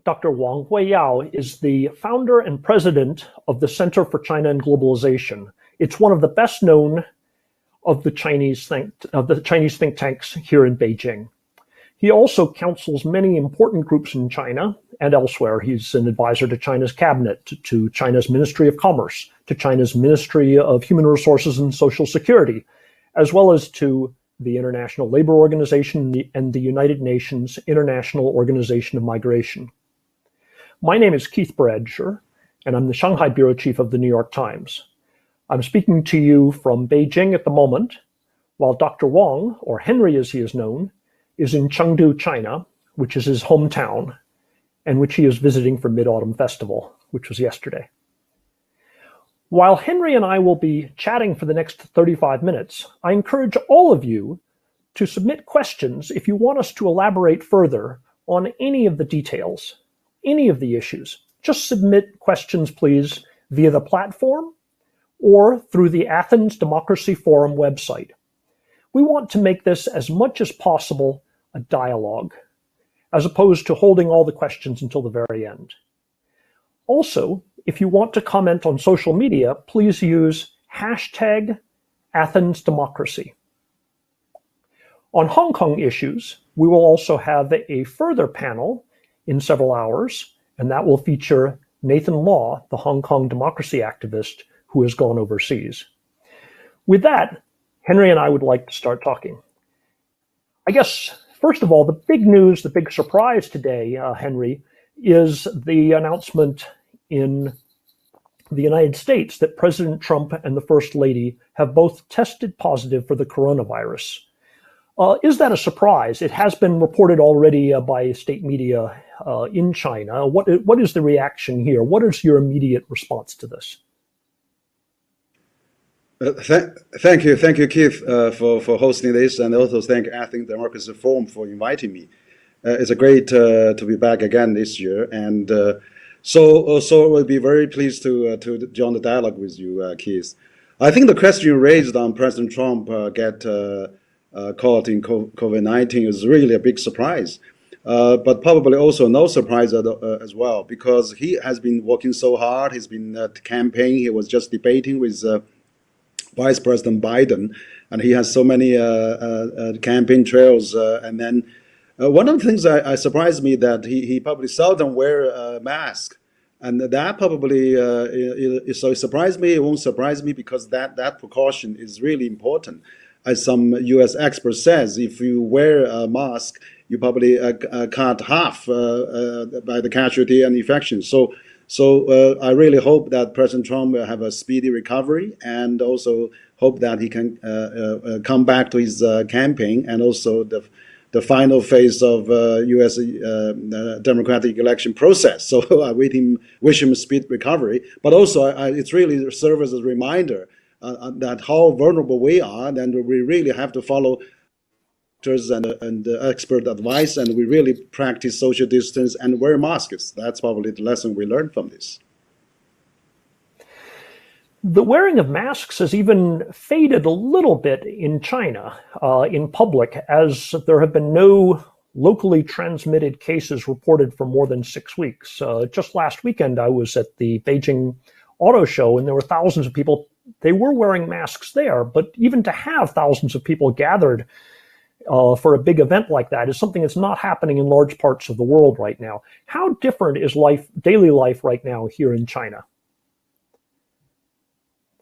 Dr. Wang Huiyao is the founder and president of the Center for China and Globalization. It's one of the best known of the Chinese think tanks here in Beijing. He also counsels many important groups in China and elsewhere. He's an advisor to China's cabinet, to China's Ministry of Commerce, to China's Ministry of Human Resources and Social Security, as well as to the International Labor Organization and the United Nations International Organization of Migration. My name is Keith Bradger, and I'm the Shanghai Bureau Chief of the New York Times. I'm speaking to you from Beijing at the moment, while Dr. Wang, or Henry as he is known, is in Chengdu, China, which is his hometown, and which he is visiting for Mid-Autumn Festival, which was yesterday. While Henry and I will be chatting for the next 35 minutes, I encourage all of you to submit questions if you want us to elaborate further on any of the details, any of the issues. Just submit questions, please, via the platform or through the Athens Democracy Forum website. We want to make this as much as possible a dialogue, as opposed to holding all the questions until the very end. Also, if you want to comment on social media, please use #AthensDemocracy. On Hong Kong issues, we will also have a further panel in several hours, and that will feature Nathan Law, the Hong Kong democracy activist who has gone overseas. With that, Henry and I would like to start talking. I guess, first of all, the big news, the big surprise today, Henry, is the announcement in the United States that President Trump and the First Lady have both tested positive for the coronavirus. Is that a surprise? It has been reported already by state media in China. What is the reaction here? What is your immediate response to this? Thank you, Keith, for hosting this, and also thank Athens Democracy Forum for inviting me. It's a great to be back again this year, and so we'll be very pleased to join the dialogue with you, Keith. I think the question you raised on President Trump get caught in COVID-19 is really a big surprise, but probably also no surprise as well, because he has been working so hard. He's been campaigning. He was just debating with Vice President Biden, and he has so many campaign trails. And then one of the things I surprised me that he probably seldom wear a mask, and that probably so it surprised me. It won't surprise me because that precaution is really important. As some U.S. expert says, if you wear a mask, you probably cut half by the casualty and infection. So I really hope that President Trump will have a speedy recovery, and also hope that he can come back to his campaign, and also the final phase of U.S. democratic election process. So I wish him a speedy recovery. But also, it's really serves as a reminder that how vulnerable we are, and we really have to follow and expert advice, and we really practice social distance and wear masks. That's probably the lesson we learned from this. The wearing of masks has even faded a little bit in China in public, as there have been no locally transmitted cases reported for more than 6 weeks. Just last weekend, I was at the Beijing Auto Show, and there were thousands of people. They were wearing masks there, but even to have thousands of people gathered for a big event like that is something that's not happening in large parts of the world right now. How different is daily life right now here in China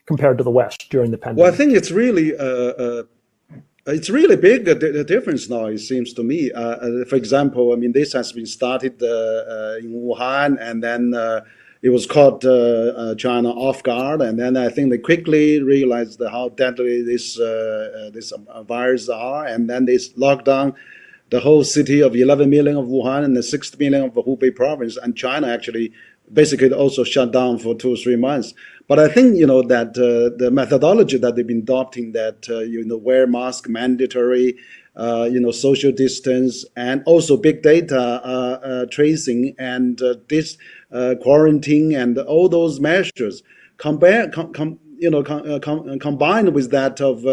compared to the West during the pandemic? Well, I think it's really big the difference now. It seems to me. For example, I mean, this has been started in Wuhan, and then it was caught China off guard, and then I think they quickly realized how deadly this virus are, and then they locked down the whole city of 11 million of Wuhan and the 6 million of the Hubei province, and China actually basically also shut down for 2 or 3 months. But I think that the methodology that they've been adopting, that wear mask mandatory, social distance, and also big data tracing, and this quarantine, and all those measures combined with that of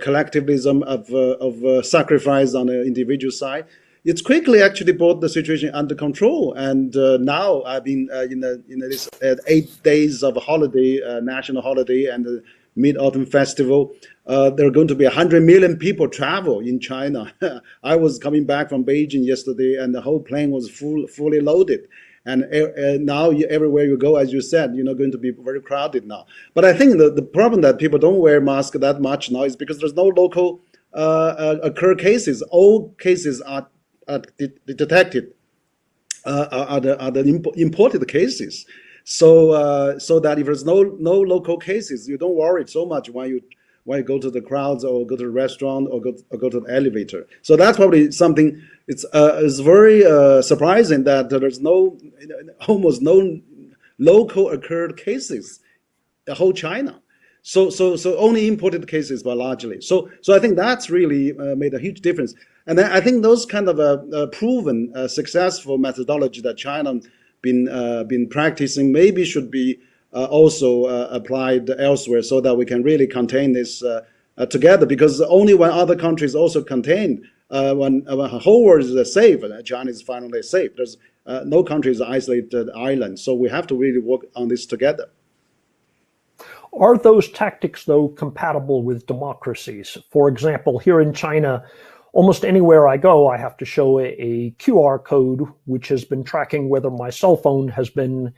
collectivism, of sacrifice on the individual side, it's quickly actually brought the situation under control. And now I've been in this 8 days of holiday, national holiday, and the Mid-Autumn Festival. There are going to be 100 million people travel in China. I was coming back from Beijing yesterday, and the whole plane was fully loaded. And now everywhere you go, as you said, going to be very crowded now. But I think the problem that people don't wear masks that much now is because there's no local occur cases. All cases are detected, are the imported cases. So that if there's no local cases, you don't worry so much when you go to the crowds, or go to the restaurant, or go to the elevator. So that's probably something. It's very surprising that there's almost no local occurred cases in whole China. So only imported cases, but largely. So I think that's really made a huge difference. And I think those kind of proven successful methodology that China been practicing maybe should be also applied elsewhere, so that we can really contain this together, because only when other countries also contain, when the whole world is safe, China is finally safe. There's no country is an isolated island, so we have to really work on this together. Are those tactics, though, compatible with democracies? For example, here in China, almost anywhere I go, I have to show a QR code, which has been tracking whether my cell phone has been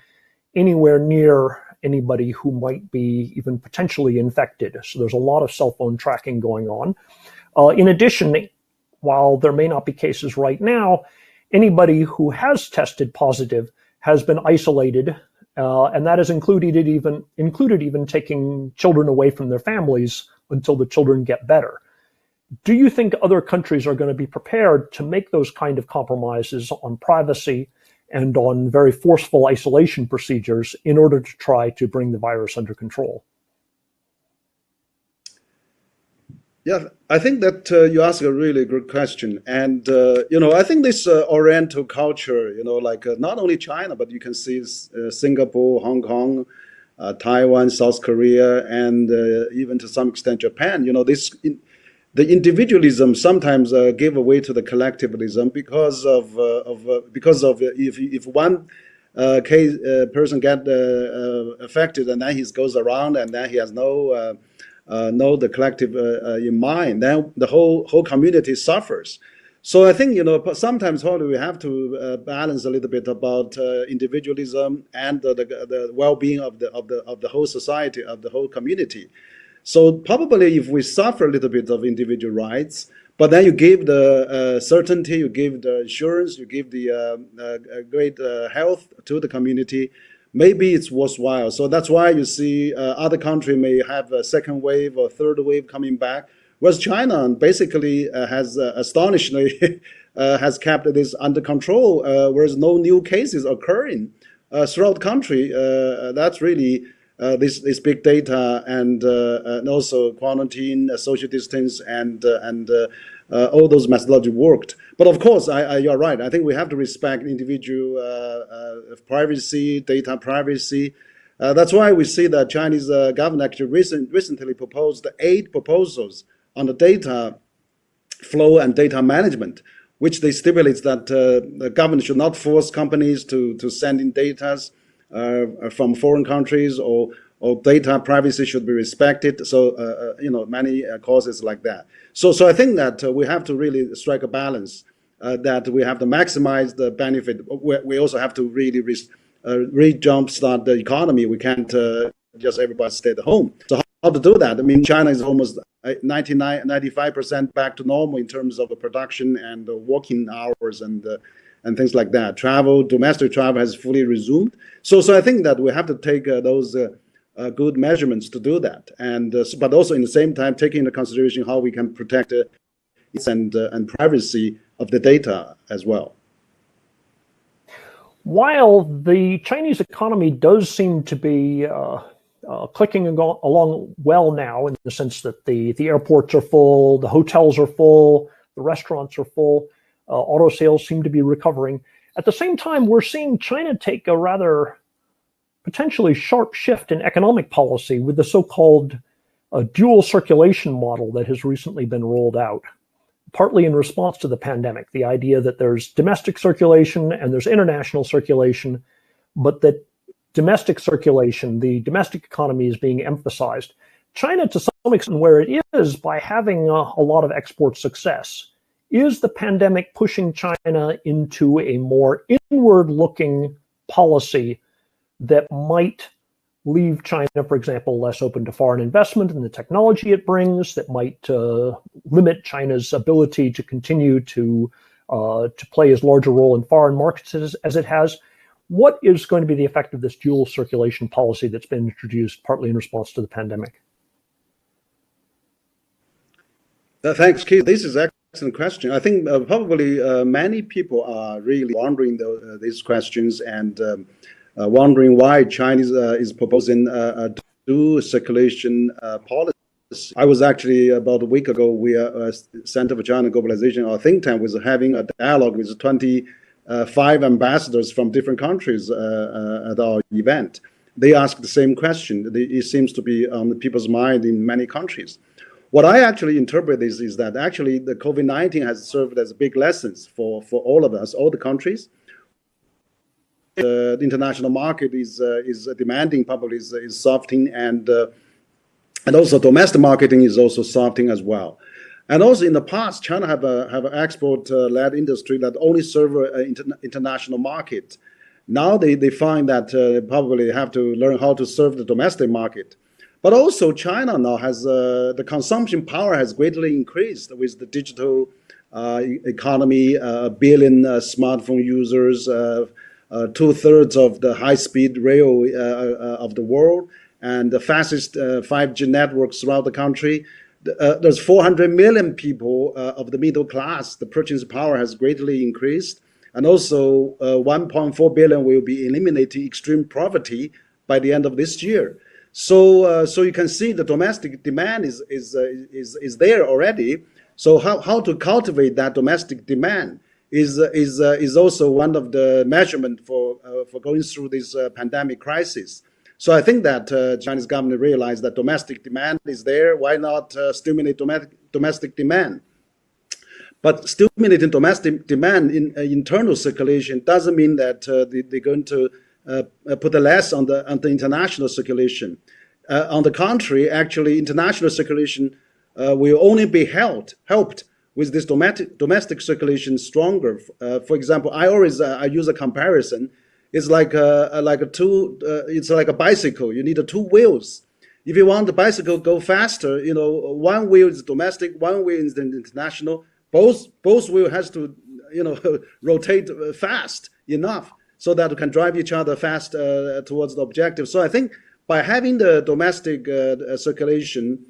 anywhere near anybody who might be even potentially infected. So there's a lot of cell phone tracking going on. In addition, while there may not be cases right now, anybody who has tested positive has been isolated, and that has included even taking children away from their families until the children get better. Do you think other countries are going to be prepared to make those kind of compromises on privacy and on very forceful isolation procedures in order to try to bring the virus under control? Yeah, I think that you ask a really good question. And, I think this Oriental culture, like not only China, but you can see Singapore, Hong Kong, Taiwan, South Korea, and even to some extent Japan, the individualism sometimes give way to the collectivism because of if one person get affected and then he goes around and then he has no the collective in mind, then the whole community suffers. So I think sometimes probably we have to balance a little bit about individualism and the well-being of the whole society, of the whole community. So probably if we suffer a little bit of individual rights, but then you give the certainty, you give the assurance, you give the great health to the community, maybe it's worthwhile. So that's why you see other countries may have a second wave or third wave coming back, whereas China basically has astonishingly has kept this under control, whereas no new cases occurring throughout the country. That's really this big data and also quarantine, social distance, and all those methodology worked. But of course, you're right. I think we have to respect individual privacy, data privacy. That's why we see that Chinese government actually recently proposed 8 proposals on the data flow and data management, which they stipulates that the government should not force companies to send in data from foreign countries, or data privacy should be respected. So many causes like that. So I think that we have to really strike a balance. That we have to maximize the benefit. We also have to really jumpstart the economy. We can't just everybody stay at home. So how to do that? I mean, China is almost 95% back to normal in terms of the production and the working hours and things like that. Domestic travel has fully resumed. So I think that we have to take those good measurements to do that, and but also in the same time taking into consideration how we can protect and privacy of the data as well. While the Chinese economy does seem to be clicking along well now, in the sense that the airports are full, the hotels are full, the restaurants are full, auto sales seem to be recovering. At the same time, we're seeing China take a rather potentially sharp shift in economic policy with the so-called dual circulation model that has recently been rolled out, partly in response to the pandemic. The idea that there's domestic circulation and there's international circulation, but that domestic circulation, the domestic economy, is being emphasized. China, to some extent, where it is by having a lot of export success. Is the pandemic pushing China into a more inward-looking policy that might leave China, for example, less open to foreign investment in the technology it brings, that might limit China's ability to continue to play as large a role in foreign markets as it has? What is going to be the effect of this dual circulation policy that's been introduced partly in response to the pandemic? Thanks, Keith. This is an excellent question. I think probably many people are really wondering these questions and wondering why China is proposing a dual circulation policy. I was actually about a week ago, we Center for China Globalization, our think tank, was having a dialogue with 25 ambassadors from different countries at our event. They asked the same question. It seems to be on people's mind in many countries. what I actually interpret this is that actually the COVID-19 has served as big lessons for all of us, all the countries. The international market is demanding, probably is softening, and also domestic marketing is also softening as well. And also in the past, China have an export-led industry that only serve an international market. Now they find that they probably have to learn how to serve the domestic market. But also China now has the consumption power has greatly increased with the digital economy, a billion smartphone users, 2/3 of the high-speed rail of the world, and the fastest 5G networks throughout the country. There's 400 million people of the middle class. The purchasing power has greatly increased. And also 1.4 billion will be eliminating extreme poverty by the end of this year. So you can see the domestic demand is there already. So how to cultivate that domestic demand is also one of the measurement for going through this pandemic crisis. So I think that Chinese government realized that domestic demand is there. Why not stimulate domestic demand? But stimulating domestic demand in internal circulation doesn't mean that they're going to put the less on the international circulation. On the contrary, actually, international circulation will only be helped with this domestic circulation stronger. For example, I use a comparison. It's like it's like a bicycle. You need two wheels. If you want the bicycle to go faster, one wheel is domestic, one wheel is international. Both wheel has to rotate fast enough so that we can drive each other fast towards the objective. So I think by having the domestic circulation,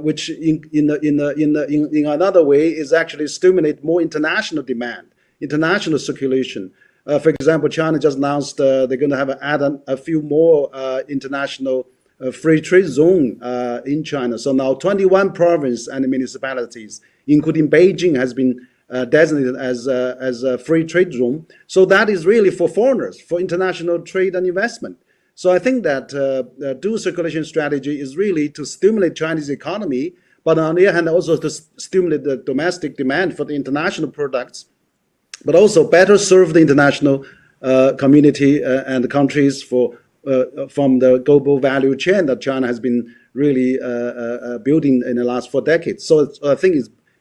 which in another way is actually stimulate more international demand, international circulation. For example, China just announced they're going to add a few more international free trade zone in China. So now 21 provinces and municipalities, including Beijing, has been designated as a free trade zone. So that is really for foreigners, for international trade and investment. So I think that the dual circulation strategy is really to stimulate Chinese economy, but on the other hand, also to stimulate the domestic demand for the international products, but also better serve the international community and the countries from the global value chain that China has been really building in the last 4 decades. So I think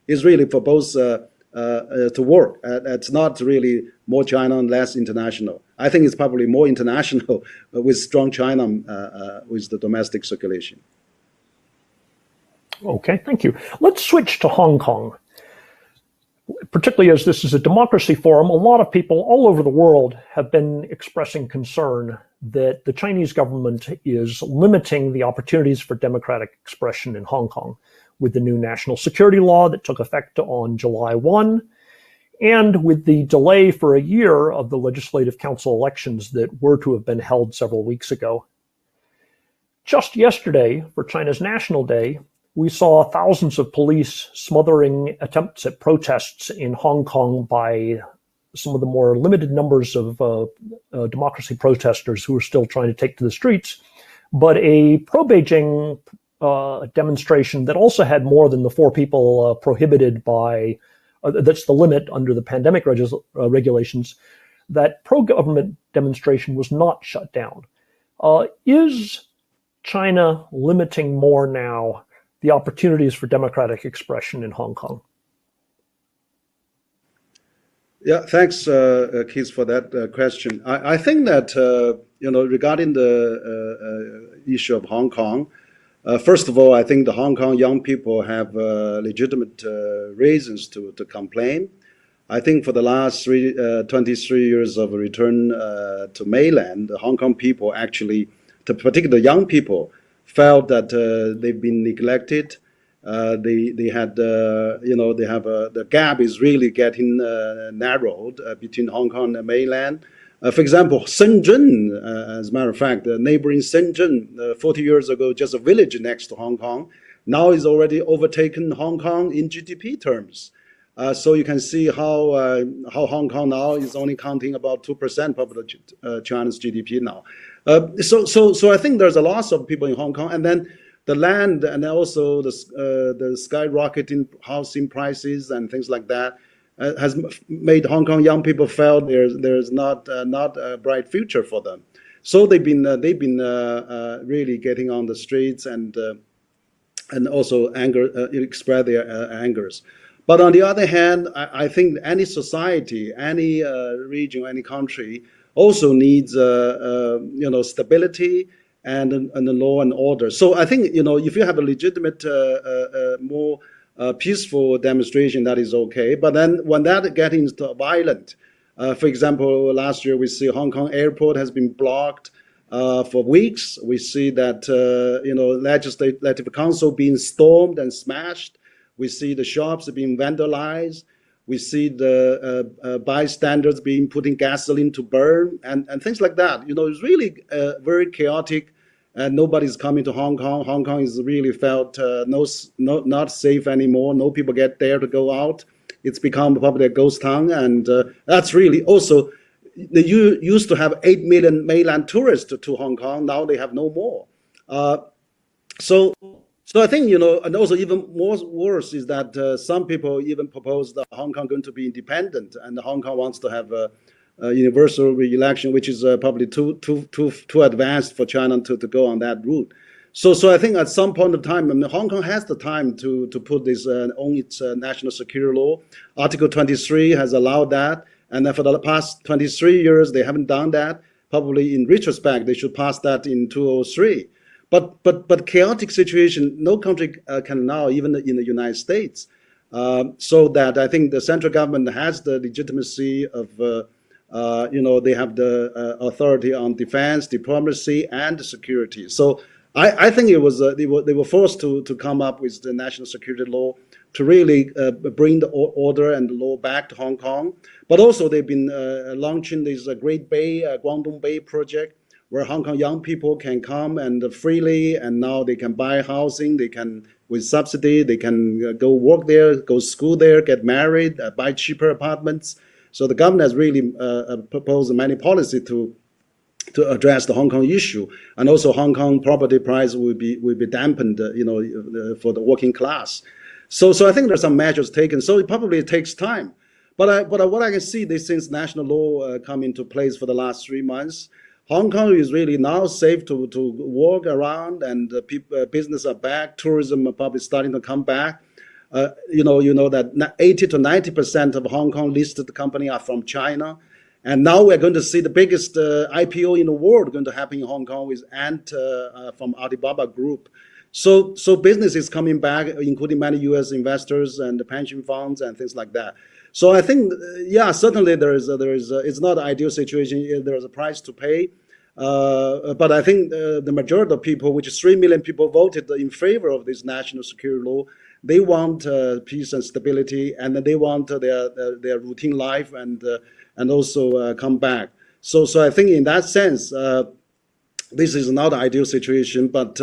it's really for both to work. It's not really more China and less international. I think it's probably more international with strong China with the domestic circulation. Okay, thank you. Let's switch to Hong Kong. Particularly as this is a democracy forum, a lot of people all over the world have been expressing concern that the Chinese government is limiting the opportunities for democratic expression in Hong Kong with the new national security law that took effect on July 1, and with the delay for a year of the Legislative Council elections that were to have been held several weeks ago. Just yesterday, for China's National Day, we saw thousands of police smothering attempts at protests in Hong Kong by some of the more limited numbers of democracy protesters who are still trying to take to the streets, but a pro-Beijing demonstration that also had more than the 4 people prohibited by, that's the limit under the pandemic regulations, that pro-government demonstration was not shut down. Is China limiting more now the opportunities for democratic expression in Hong Kong? Yeah, thanks, Keith, for that question. I think that regarding the issue of Hong Kong, first of all, I think the Hong Kong young people have legitimate reasons to complain. I think for the last 23 years of return to mainland, the Hong Kong people actually, particularly young people, felt that they've been neglected. They had, the gap is really getting narrowed between Hong Kong and mainland. For example, Shenzhen, as a matter of fact, neighboring Shenzhen 40 years ago, just a village next to Hong Kong, now is already overtaken Hong Kong in GDP terms. So you can see how Hong Kong now is only counting about 2% of China's GDP now. So I think there's a loss of people in Hong Kong, and then the land and also the skyrocketing housing prices and things like that has made Hong Kong young people feel there's not a bright future for them. So they've been really getting on the streets and also express their angers. But on the other hand, I think any society, any region, any country also needs stability and the law and order. So I think if you have a legitimate, more peaceful demonstration, that is okay. But then when that gets into violent, for example, last year we see Hong Kong airport has been blocked for weeks. We see that legislative council being stormed and smashed. We see the shops being vandalized. We see the bystanders being putting gasoline to burn and things like that. It's really very chaotic, and nobody's coming to Hong Kong. Hong Kong is really felt not safe anymore. No people get there to go out. It's become probably a ghost town, and that's really also. They used to have 8 million mainland tourists to Hong Kong. Now they have no more. So I think, and also even worse is that some people even propose that Hong Kong going to be independent, and Hong Kong wants to have a universal re-election, which is probably too advanced for China to go on that route. So I think at some point of time, Hong Kong has the time to put this on its national security law. Article 23 has allowed that. And for the past 23 years, they haven't done that. Probably in retrospect, they should pass that in 2003. But chaotic situation, no country can now, even in the United States. So that I think the central government has the legitimacy of, they have the authority on defense, diplomacy, and security. So I think it was they were forced to come up with the national security law to really bring the order and the law back to Hong Kong. But also they've been launching this Great Bay, Guangdong Bay project, where Hong Kong young people can come and freely, and now they can buy housing, they can, with subsidy, they can go work there, go school there, get married, buy cheaper apartments. So the government has really proposed many policies to address the Hong Kong issue, and also Hong Kong property price will be dampened, for the working class. So I think there's some measures taken. So it probably takes time, but what I can see this since national law come into place for the last 3 months, Hong Kong is really now safe to walk around, and business are back. Tourism are probably starting to come back. You know that 80 to 90% of Hong Kong listed companies are from China. And now we're going to see the biggest IPO in the world going to happen in Hong Kong with Ant from Alibaba Group. So business is coming back, including many U.S. investors and the pension funds and things like that. So I think, certainly it's not an ideal situation. There is a price to pay. But I think the majority of people, which is 3 million people, voted in favor of this national security law. They want peace and stability, and they want their routine life and also come back. So I think in that sense, this is not an ideal situation. But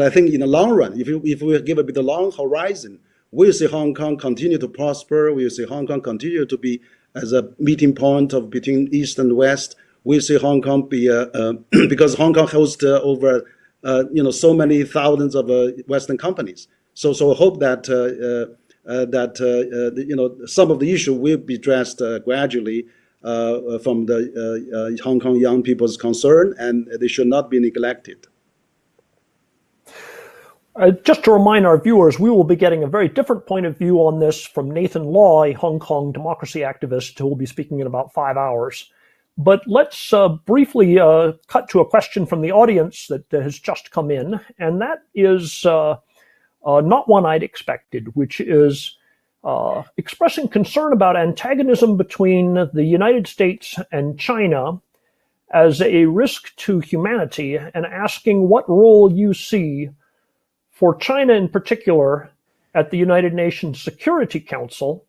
I think in the long run, if we give a bit of long horizon, we'll see Hong Kong continue to prosper. We'll see Hong Kong continue to be as a meeting point between East and West. We'll see Hong Kong be because Hong Kong hosts over so many thousands of Western companies. So I hope that some of the issue will be addressed gradually from the Hong Kong young people's concern, and they should not be neglected. Just to remind our viewers, we will be getting a very different point of view on this from Nathan Law, a Hong Kong democracy activist who will be speaking in about 5 hours. But let's briefly cut to a question from the audience that has just come in, and that is not one I'd expected, which is expressing concern about antagonism between the United States and China as a risk to humanity, and asking what role you see for China in particular at the United Nations Security Council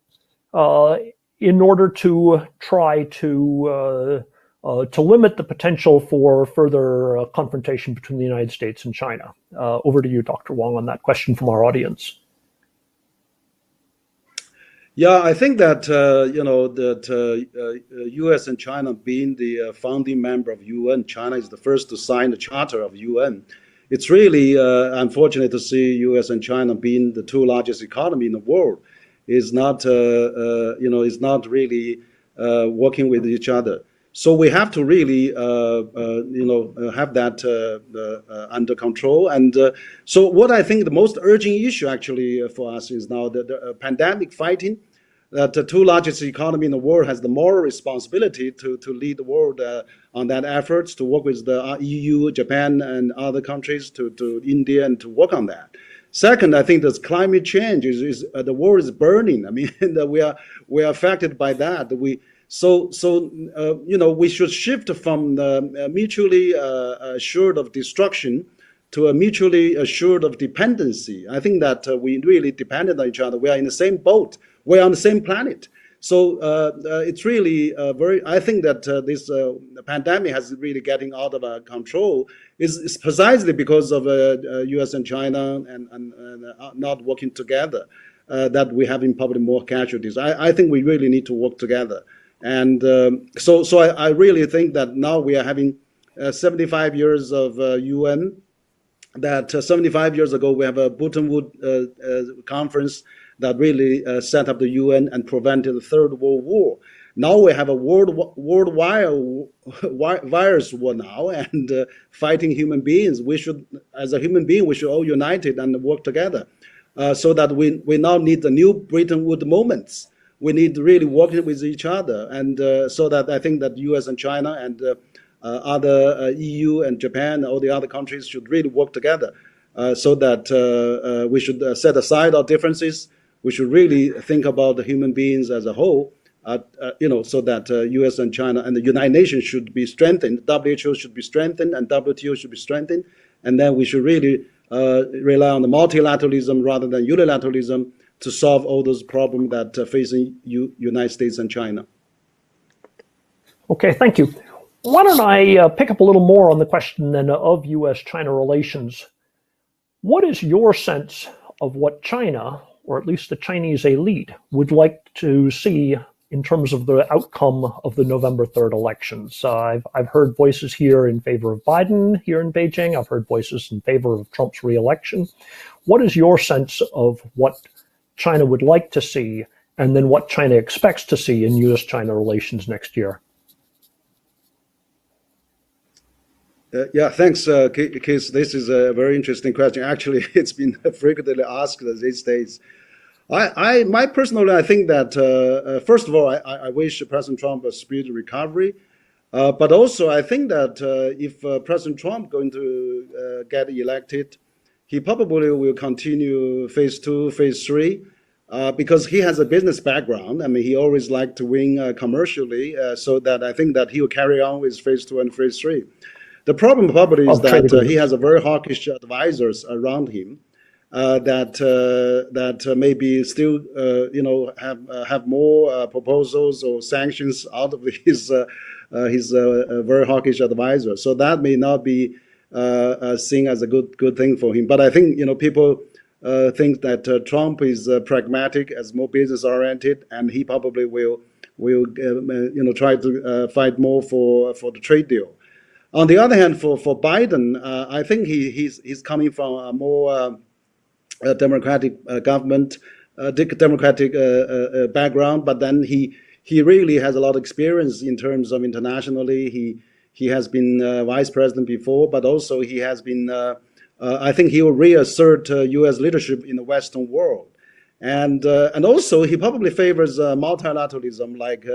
in order to try to limit the potential for further confrontation between the United States and China. Over to you, Dr. Wang, on that question from our audience. Yeah, I think that U.S. and China being the founding member of UN, China is the first to sign the Charter of UN. it's really unfortunate to see U.S. and China being the two largest economy in the world is not is not really working with each other. So we have to really have that under control. And so what I think the most urgent issue actually for us is now the pandemic fighting. That the two largest economy in the world has the moral responsibility to lead the world on that efforts to work with the EU, Japan, and other countries to India and to work on that. Second, I think that climate change is the world is burning. I mean, we are affected by that. We should shift from the mutually assured of destruction to a mutually assured of dependency. I think that we really dependent on each other. We are in the same boat. We are on the same planet. So it's really I think that this pandemic has really getting out of control is precisely because of U.S. and China and not working together that we having probably more casualties. I think we really need to work together. And so I really think that now we are having 75 years of UN. That 75 years ago we have a Bretton Woods conference that really set up the UN and prevented the Third World War. Now we have a worldwide virus war now, and fighting human beings. We should, as a human being, we should all united and work together, so that we now need the new Bretton Woods moments. We need really working with each other, and so that I think that U.S. and China and other EU and Japan, all the other countries should really work together, so that we should set aside our differences. We should really think about the human beings as a whole, so that U.S. and China and the United Nations should be strengthened, WHO should be strengthened, and WTO should be strengthened, and then we should really rely on the multilateralism rather than unilateralism to solve all those problems that facing United States and China. Okay, thank you. Why don't I pick up a little more on the question then of U.S.-China relations? What is your sense of what China, or at least the Chinese elite, would like to see in terms of the outcome of the November 3rd elections? I've heard voices here in favor of Biden here in Beijing. I've heard voices in favor of Trump's re-election. What is your sense of what China would like to see, and then what China expects to see in U.S.-China relations next year? Yeah, thanks, Keith. This is a very interesting question. Actually, it's been frequently asked these days. Personally, I think that, first of all, I wish President Trump a speedy recovery. But also, I think that if President Trump going to get elected, he probably will continue phase 2, phase 3, because he has a business background. I mean, he always liked to win commercially, so that I think that he will carry on with phase 2 and phase 3. The problem probably is that he has a very hawkish advisors around him that maybe still have more proposals or sanctions out of his very hawkish advisor. So that may not be seen as a good thing for him. But I think people think that Trump is pragmatic, as more business oriented, and he probably will try to fight more for the trade deal. On the other hand, for Biden, I think he's coming from a more democratic government, democratic background, but then he really has a lot of experience in terms of internationally. He has been vice president before, but also he has been. I think he will reassert U.S. leadership in the Western world, and also he probably favors multilateralism. Like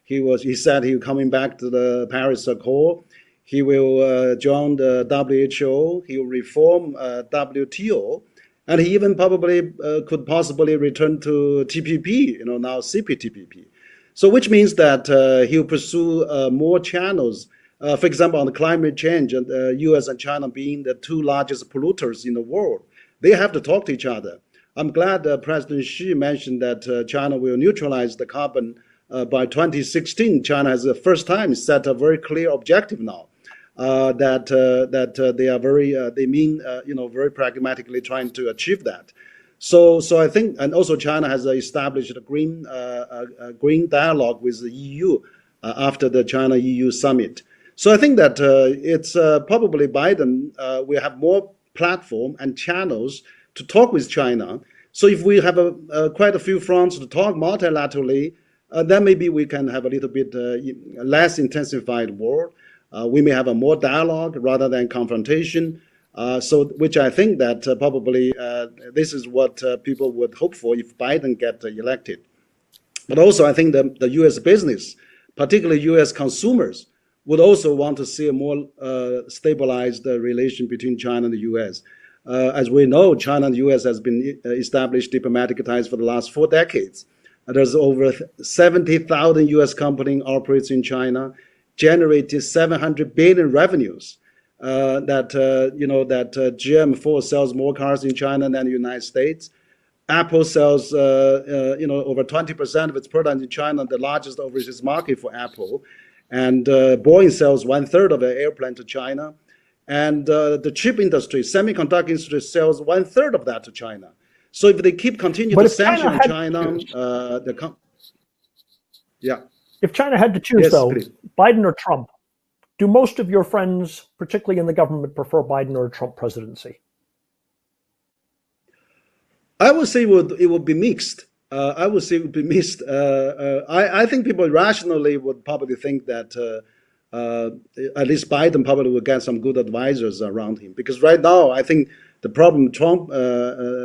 he said he will coming back to the Paris Accord. He will join the WHO. He will reform WTO, and he even probably could possibly return to TPP. Now CPTPP. So, which means that he will pursue more channels. For example, on the climate change, and U.S. and China being the two largest polluters in the world, they have to talk to each other. I'm glad President Xi mentioned that China will neutralize the carbon by 2016. China has the first time set a very clear objective now. That they are very pragmatically trying to achieve that. So I think, and also China has established a green dialogue with the EU after the China-EU summit. So I think that it's probably Biden will have more platform and channels to talk with China. So if we have quite a few fronts to talk multilaterally, then maybe we can have a little bit less intensified war. We may have a more dialogue rather than confrontation. So which I think that probably this is what people would hope for if Biden get elected. But also I think the U.S. business, particularly U.S. consumers, would also want to see a more stabilized relation between China and the U.S. As we know, China and the U.S. has been established diplomatic ties for the last 4 decades. There's over 70,000 U.S. companies operates in China, generated 700 billion revenues. That GM Ford sells more cars in China than the United States. Apple sells over 20% of its products in China, the largest overseas market for Apple. And Boeing sells 1/3 of the airplane to China. And the chip industry, semiconductor industry sells 1/3 of that to China. So if they continue to sanction China, yeah. If China had to choose, yes, though, please. Biden or Trump, do most of your friends, particularly in the government, prefer Biden or Trump presidency? I would say it would be mixed. I would say it would be mixed. I think people rationally would probably think that at least Biden probably will get some good advisors around him. Because right now, I think the problem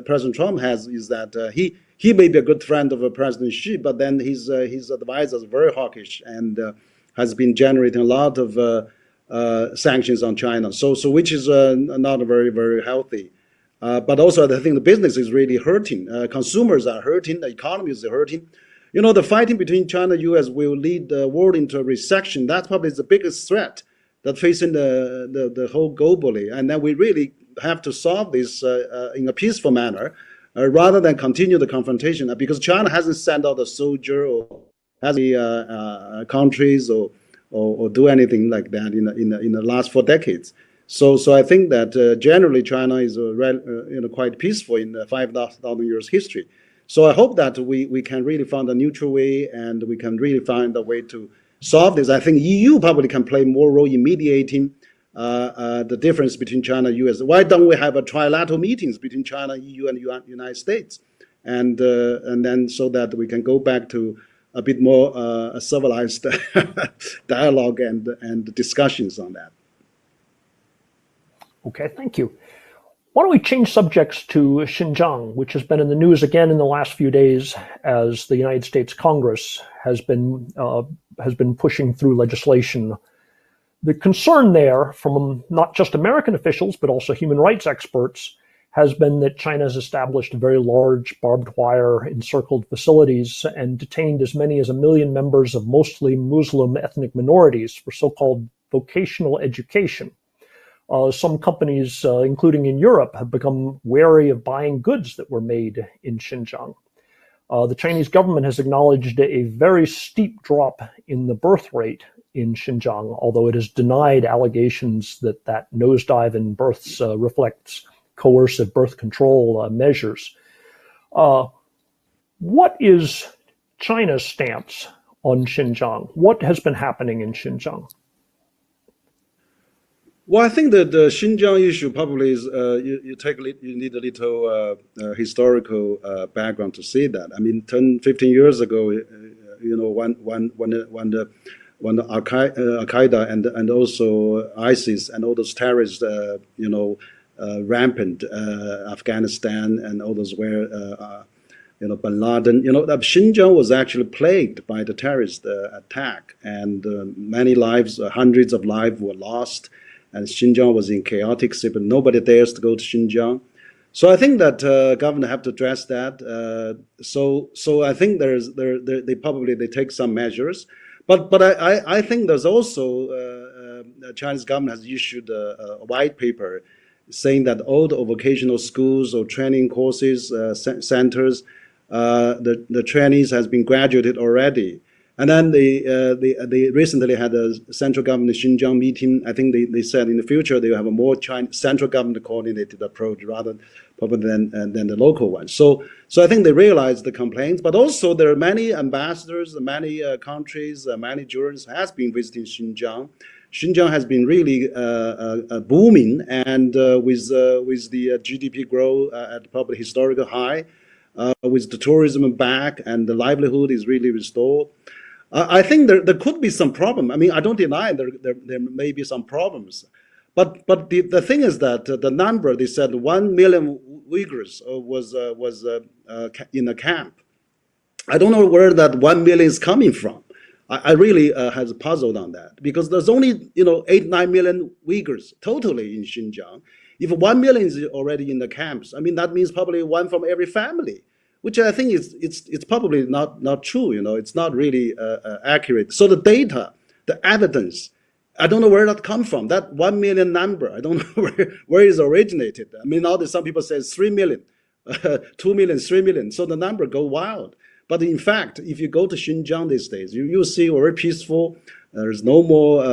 President Trump has is that he may be a good friend of President Xi, but then his advisors are very hawkish and has been generating a lot of sanctions on China. So which is not very, very healthy. But also, I think the business is really hurting. Consumers are hurting. The economy is hurting. The fighting between China and U.S. will lead the world into a recession. That probably is the biggest threat that facing the whole globally. And then we really have to solve this in a peaceful manner rather than continue the confrontation. Because China hasn't sent out a soldier or has any countries or do anything like that in the last 4 decades. So I think that generally China is quite peaceful in 5,000 years history. So I hope that we can really find a neutral way and we can really find a way to solve this. I think EU probably can play more role in mediating the difference between China and US. Why don't we have a trilateral meetings between China, EU, and United States, and then so that we can go back to a bit more civilized dialogue and discussions on that. Okay, thank you. Why don't we change subjects to Xinjiang, which has been in the news again in the last few days as the United States Congress has been pushing through legislation. The concern there from not just American officials, but also human rights experts, has been that China has established very large barbed wire encircled facilities and detained as many as 1 million members of mostly Muslim ethnic minorities for so-called vocational education. Some companies, including in Europe, have become wary of buying goods that were made in Xinjiang. The Chinese government has acknowledged a very steep drop in the birth rate in Xinjiang, although it has denied allegations that nosedive in births reflects coercive birth control measures. What is China's stance on Xinjiang? What has been happening in Xinjiang? Well, I think that the Xinjiang issue probably is you need a little historical background to see that. I mean, 10, 15 years ago, when the Al-Qaeda and also ISIS and all those terrorists, rampant Afghanistan and all those where Bin Laden, Xinjiang was actually plagued by the terrorist attack, and many lives, hundreds of lives were lost. And Xinjiang was in chaotic state, but nobody dares to go to Xinjiang. So I think that government have to address that. So I think they probably take some measures, but I think there's also the Chinese government has issued a white paper saying that all the vocational schools or training courses centers, the trainees has been graduated already. And then they recently had a central government Xinjiang meeting. I think they said in the future they will have a more central government coordinated approach rather probably than the local one. So I think they realized the complaints, but also there are many ambassadors, many countries, many journalists has been visiting Xinjiang, Xinjiang has been really booming, and with the GDP growth at probably historical high, with the tourism back and the livelihood is really restored. I think there could be some problem. I mean, I don't deny there may be some problems, but the thing is that the number they said 1 million Uyghurs was in a camp. I don't know where that 1 million is coming from. I really has puzzled on that, because there's only 8-9 million Uyghurs totally in Xinjiang. If 1 million is already in the camps, I mean that means probably one from every family, which I think it's probably not true. It's not really accurate. So the data, the evidence, I don't know where that come from. That 1 million number, I don't know where it's originated. I mean, now some people say 3 million, 2 million, 3 million. So the number go wild. But in fact, if you go to Xinjiang these days, you see very peaceful. There's no more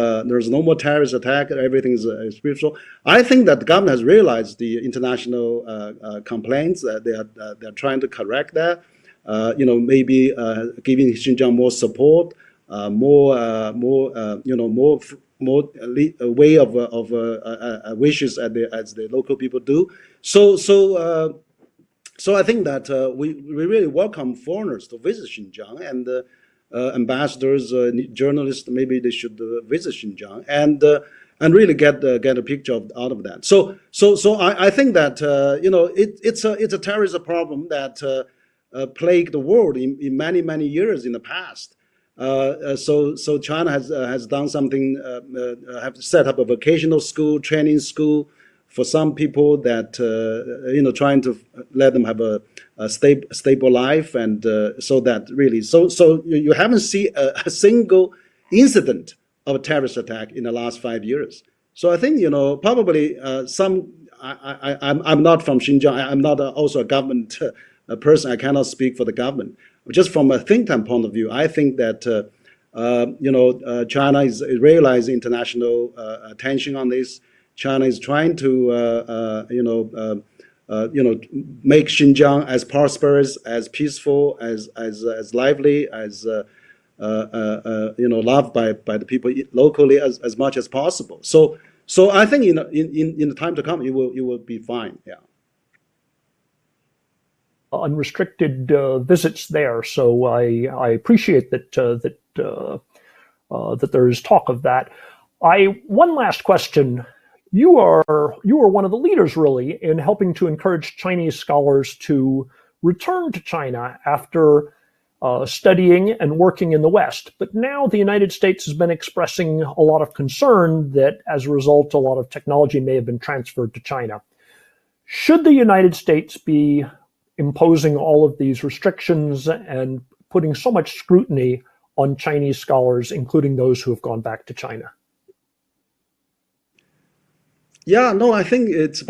terrorist attack. Everything is peaceful. I think that the government has realized the international complaints. They're trying to correct that. Maybe giving Xinjiang more support, more way of wishes as the local people do. So I think that we really welcome foreigners to visit Xinjiang, and ambassadors, journalists, maybe they should visit Xinjiang and really get a picture out of that. So I think that it's a terrorist problem that plagued the world in many years in the past. So China has done something, have set up a vocational school, training school for some people that trying to let them have a stable life, and so that really so you haven't seen a single incident of a terrorist attack in the last 5 years. So I think probably I'm not from Xinjiang. I'm not also a government person. I cannot speak for the government. Just from a think tank point of view, I think that China is realizing international attention on this. China is trying to, make Xinjiang as prosperous, as peaceful, as lively, as loved by the people locally as much as possible. So I think in the time to come, it will be fine. Yeah. Unrestricted visits there, so I appreciate that that there is talk of that. One last question. You are one of the leaders, really, in helping to encourage Chinese scholars to return to China after studying and working in the West. But now the United States has been expressing a lot of concern that as a result, a lot of technology may have been transferred to China. Should the United States be imposing all of these restrictions and putting so much scrutiny on Chinese scholars, including those who have gone back to China? Yeah, no, I think it's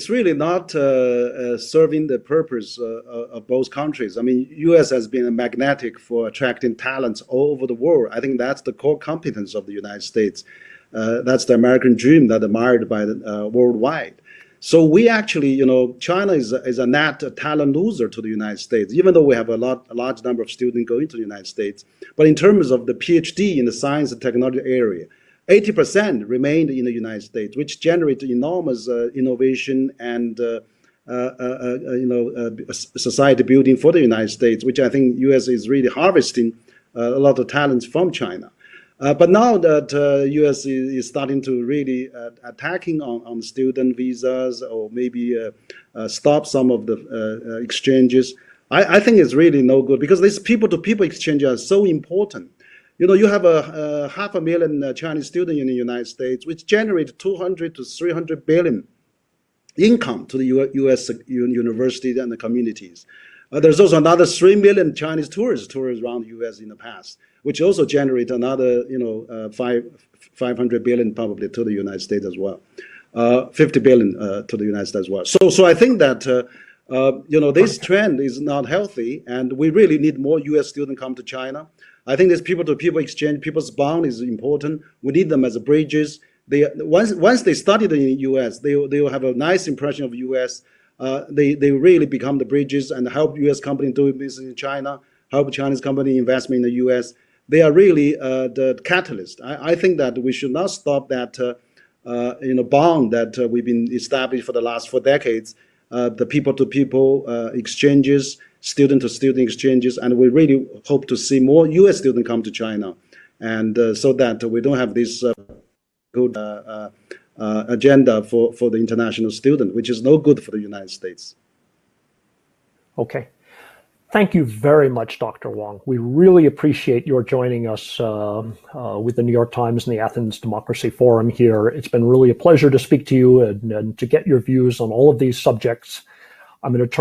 really not serving the purpose of both countries. I mean, U.S. has been a magnetic for attracting talents all over the world. I think that's the core competence of the United States. That's the American dream that admired by worldwide. So we actually, China is a net talent loser to the United States, even though we have a large number of students going to the United States. But in terms of the PhD in the science and technology area, 80% remained in the United States, which generated enormous innovation and society building for the United States, which I think U.S. is really harvesting a lot of talents from China. But now that U.S. is starting to really attacking on student visas, or maybe stop some of the exchanges, I think it's really no good, because these people-to-people exchanges are so important. You have a 500,000 Chinese students in the United States, which generate 200 to 300 billion income to the U.S. universities and the communities. There's also another 3 million Chinese tourists around the U.S. in the past, which also generate another 500 billion probably to the United States as well, 50 billion to the United States as well. So I think that this trend is not healthy, and we really need more U.S. students come to China. I think this people-to-people exchange, people's bond is important. We need them as bridges. Once they study in the U.S., they will have a nice impression of the U.S. They really become the bridges and help U.S. company do business in China, help Chinese company investment in the U.S. they are really the catalyst. I think that we should not stop that bond that we've been established for the last 4 decades, the people-to-people exchanges, student-to-student exchanges, and we really hope to see more U.S. students come to China, and so that we don't have this good agenda for the international student, which is no good for the United States. Okay. Thank you very much, Dr. Wang. We really appreciate your joining us with the New York Times and the Athens Democracy Forum here. It's been really a pleasure to speak to you and to get your views on all of these subjects. I'm going to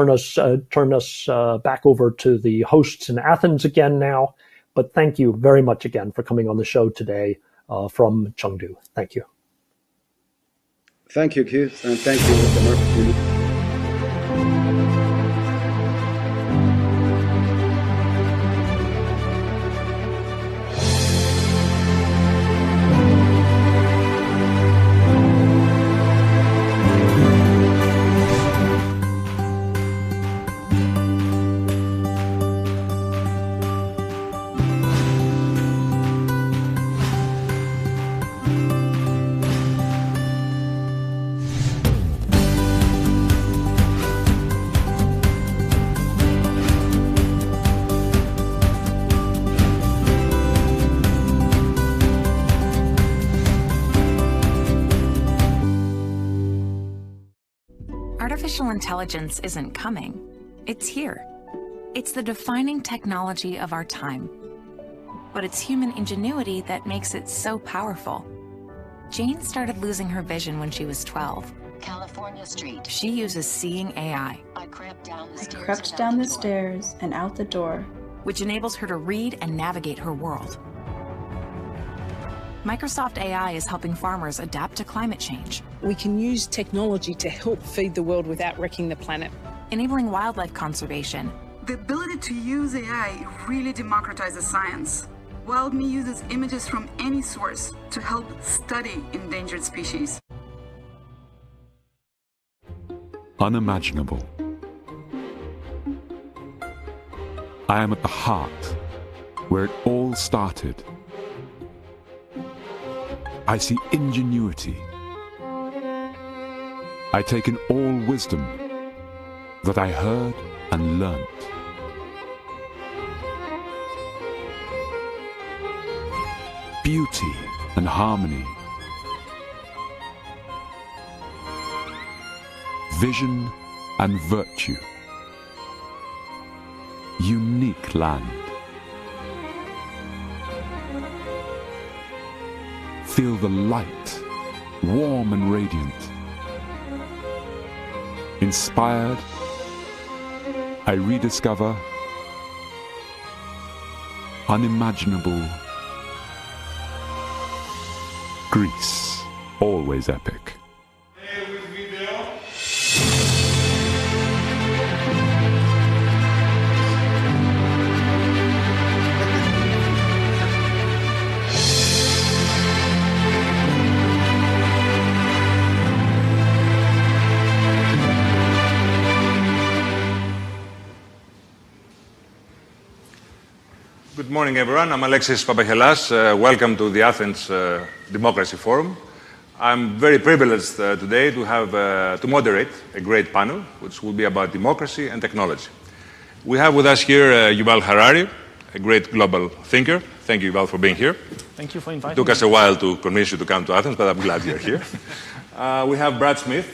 turn us back over to the hosts in Athens again now. But thank you very much again for coming on the show today from Chengdu. Thank you. Thank you, Keith, and thank you, Mr. Murphy. Artificial intelligence isn't coming, it's here. It's the defining technology of our time. But it's human ingenuity that makes it so powerful. Jane started losing her vision when she was 12. California Street. She uses Seeing AI. I crept down the stairs and out the door, which enables her to read and navigate her world. Microsoft AI is helping farmers adapt to climate change. We can use technology to help feed the world without wrecking the planet. Enabling wildlife conservation. The ability to use AI really democratizes science. WildMe uses images from any source to help study endangered species. Unimaginable. I am at the heart, where it all started. I see ingenuity. I take in all wisdom that I heard and learnt. Beauty and harmony. Vision and virtue. Unique land. Feel the light, warm and radiant. Inspired, I rediscover unimaginable Greece, always epic. Good morning, everyone. I'm Alexis Papachelas. Welcome to the Athens Democracy Forum. I'm very privileged today to moderate a great panel, which will be about democracy and technology. We have with us here Yuval Harari, a great global thinker. Thank you, Yuval, for being here. Thank you for inviting me. It took us a while to convince you to come to Athens, but I'm glad you're here. We have Brad Smith,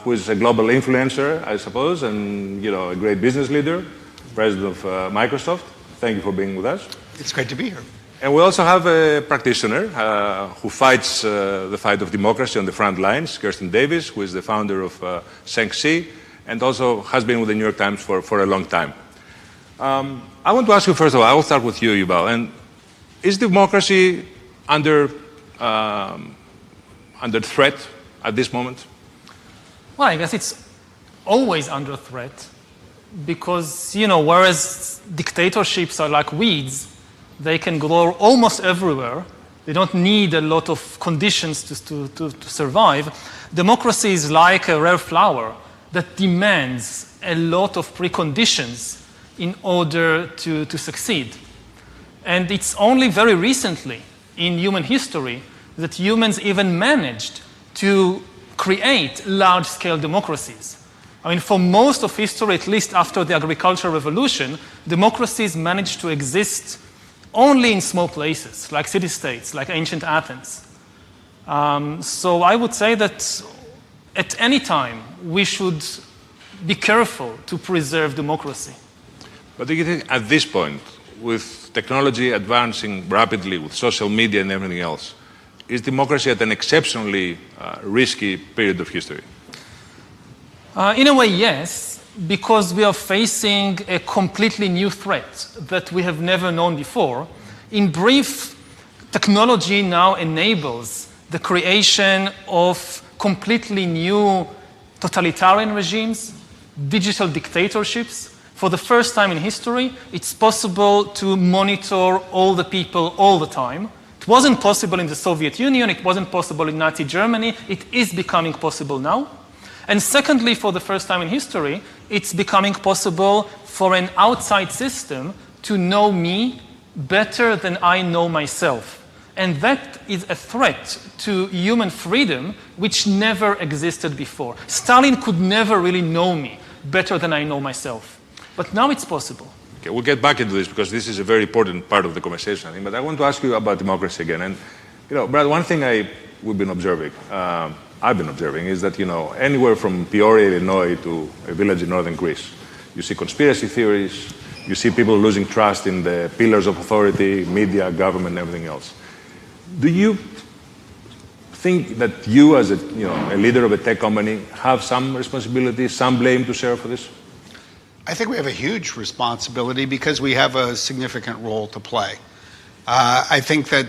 who is a global influencer, I suppose, and a great business leader, president of Microsoft. Thank you for being with us. It's great to be here. And we also have a practitioner who fights the fight of democracy on the front lines, Kirsten Davis, who is the founder of Shengxi, and also has been with the New York Times for a long time. I want to ask you, first of all, I will start with you, Yuval. And is democracy under threat at this moment? Well, I guess it's always under threat. Because, whereas dictatorships are like weeds, they can grow almost everywhere. They don't need a lot of conditions to survive. Democracy is like a rare flower that demands a lot of preconditions in order to succeed. And it's only very recently in human history that humans even managed to create large-scale democracies. I mean, for most of history, at least after the agricultural revolution, democracies managed to exist only in small places, like city-states, like ancient Athens. So I would say that at any time, we should be careful to preserve democracy. But do you think at this point, with technology advancing rapidly, with social media and everything else, is democracy at an exceptionally risky period of history? In a way, yes, because we are facing a completely new threat that we have never known before. In brief, technology now enables the creation of completely new totalitarian regimes, digital dictatorships. For the first time in history, it's possible to monitor all the people all the time. It wasn't possible in the Soviet Union, it wasn't possible in Nazi Germany, it is becoming possible now. And secondly, for the first time in history, it's becoming possible for an outside system to know me better than I know myself. And that is a threat to human freedom which never existed before. Stalin could never really know me better than I know myself. But now it's possible. Okay, we'll get back into this because this is a very important part of the conversation, I think. But I want to ask you about democracy again. And, Brad, one thing we've been observing, I've been observing, is that, anywhere from Peoria, Illinois, to a village in northern Greece, you see conspiracy theories, you see people losing trust in the pillars of authority, media, government, and everything else. Do you think that you, as a leader of a tech company, have some responsibility, some blame to share for this? I think we have a huge responsibility because we have a significant role to play. I think that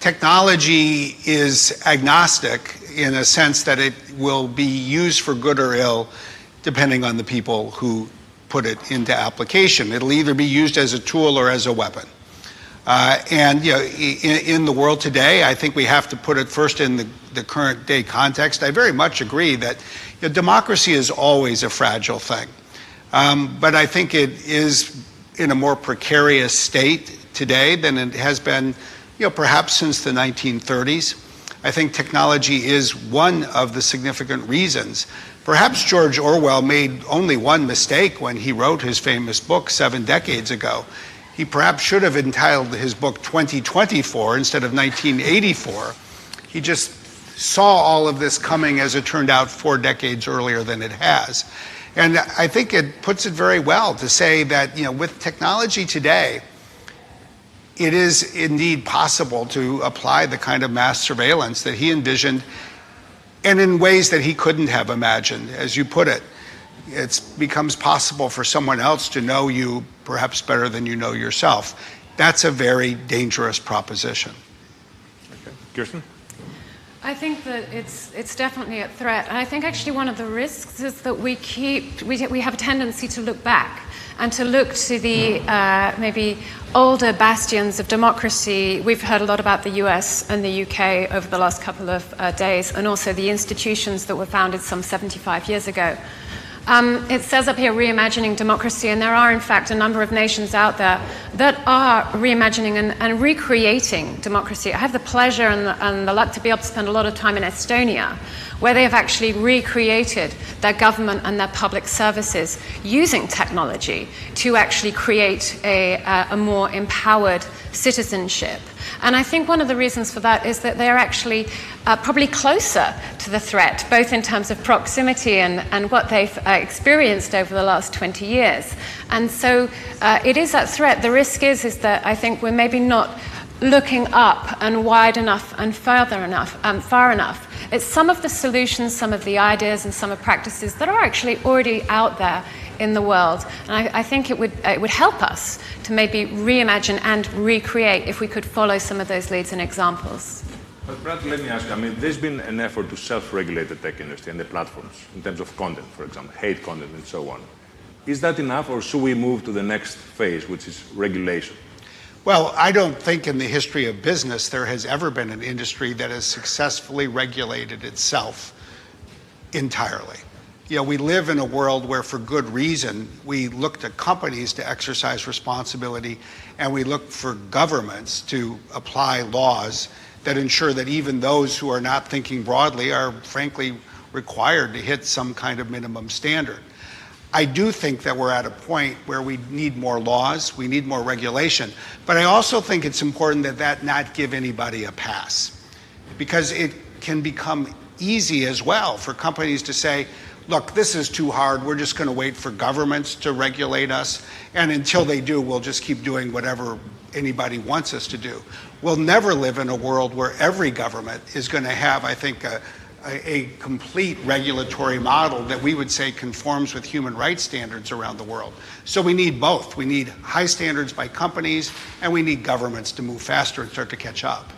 technology is agnostic in a sense that it will be used for good or ill depending on the people who put it into application. It'll either be used as a tool or as a weapon. In the world today, I think we have to put it first in the current day context. I very much agree that democracy is always a fragile thing. But I think it is in a more precarious state today than it has been, perhaps since the 1930s. I think technology is one of the significant reasons. Perhaps George Orwell made only one mistake when he wrote his famous book 7 decades ago. He perhaps should have entitled his book 2024 instead of 1984. He just saw all of this coming, as it turned out, 4 decades earlier than it has. And I think it puts it very well to say that, with technology today, it is indeed possible to apply the kind of mass surveillance that he envisioned, and in ways that he couldn't have imagined. As you put it, it becomes possible for someone else to know you perhaps better than you know yourself. That's a very dangerous proposition. Okay. Kirsten? I think that it's definitely a threat. And I think actually one of the risks is that we have a tendency to look back and to look to the maybe older bastions of democracy. We've heard a lot about the US and the UK over the last couple of days, and also the institutions that were founded some 75 years ago. It says up here, reimagining democracy, and there are, in fact, a number of nations out there that are reimagining and recreating democracy. I have the pleasure and the luck to be able to spend a lot of time in Estonia, where they have actually recreated their government and their public services using technology to actually create a more empowered citizenship. And I think one of the reasons for that is that they're actually probably closer to the threat, both in terms of proximity and what they've experienced over the last 20 years. And so it is that threat. The risk is that I think we're maybe not looking up and wide enough and far enough. It's some of the solutions, some of the ideas, and some of practices that are actually already out there in the world. And I think it would help us to maybe reimagine and recreate if we could follow some of those leads and examples. But Brad, let me ask you, there's been an effort to self-regulate the tech industry and the platforms in terms of content, for example, hate content and so on. Is that enough, or should we move to the next phase, which is regulation? Well, I don't think in the history of business there has ever been an industry that has successfully regulated itself entirely. we live in a world where, for good reason, we look to companies to exercise responsibility, and we look for governments to apply laws that ensure that even those who are not thinking broadly are, frankly, required to hit some kind of minimum standard. I do think that we're at a point where we need more laws, we need more regulation, but I also think it's important that not give anybody a pass, because it can become easy as well for companies to say, look, this is too hard, we're just going to wait for governments to regulate us, and until they do, we'll just keep doing whatever anybody wants us to do. We'll never live in a world where every government is going to have, I think, a complete regulatory model that we would say conforms with human rights standards around the world. So we need both. We need high standards by companies, and we need governments to move faster and start to catch up.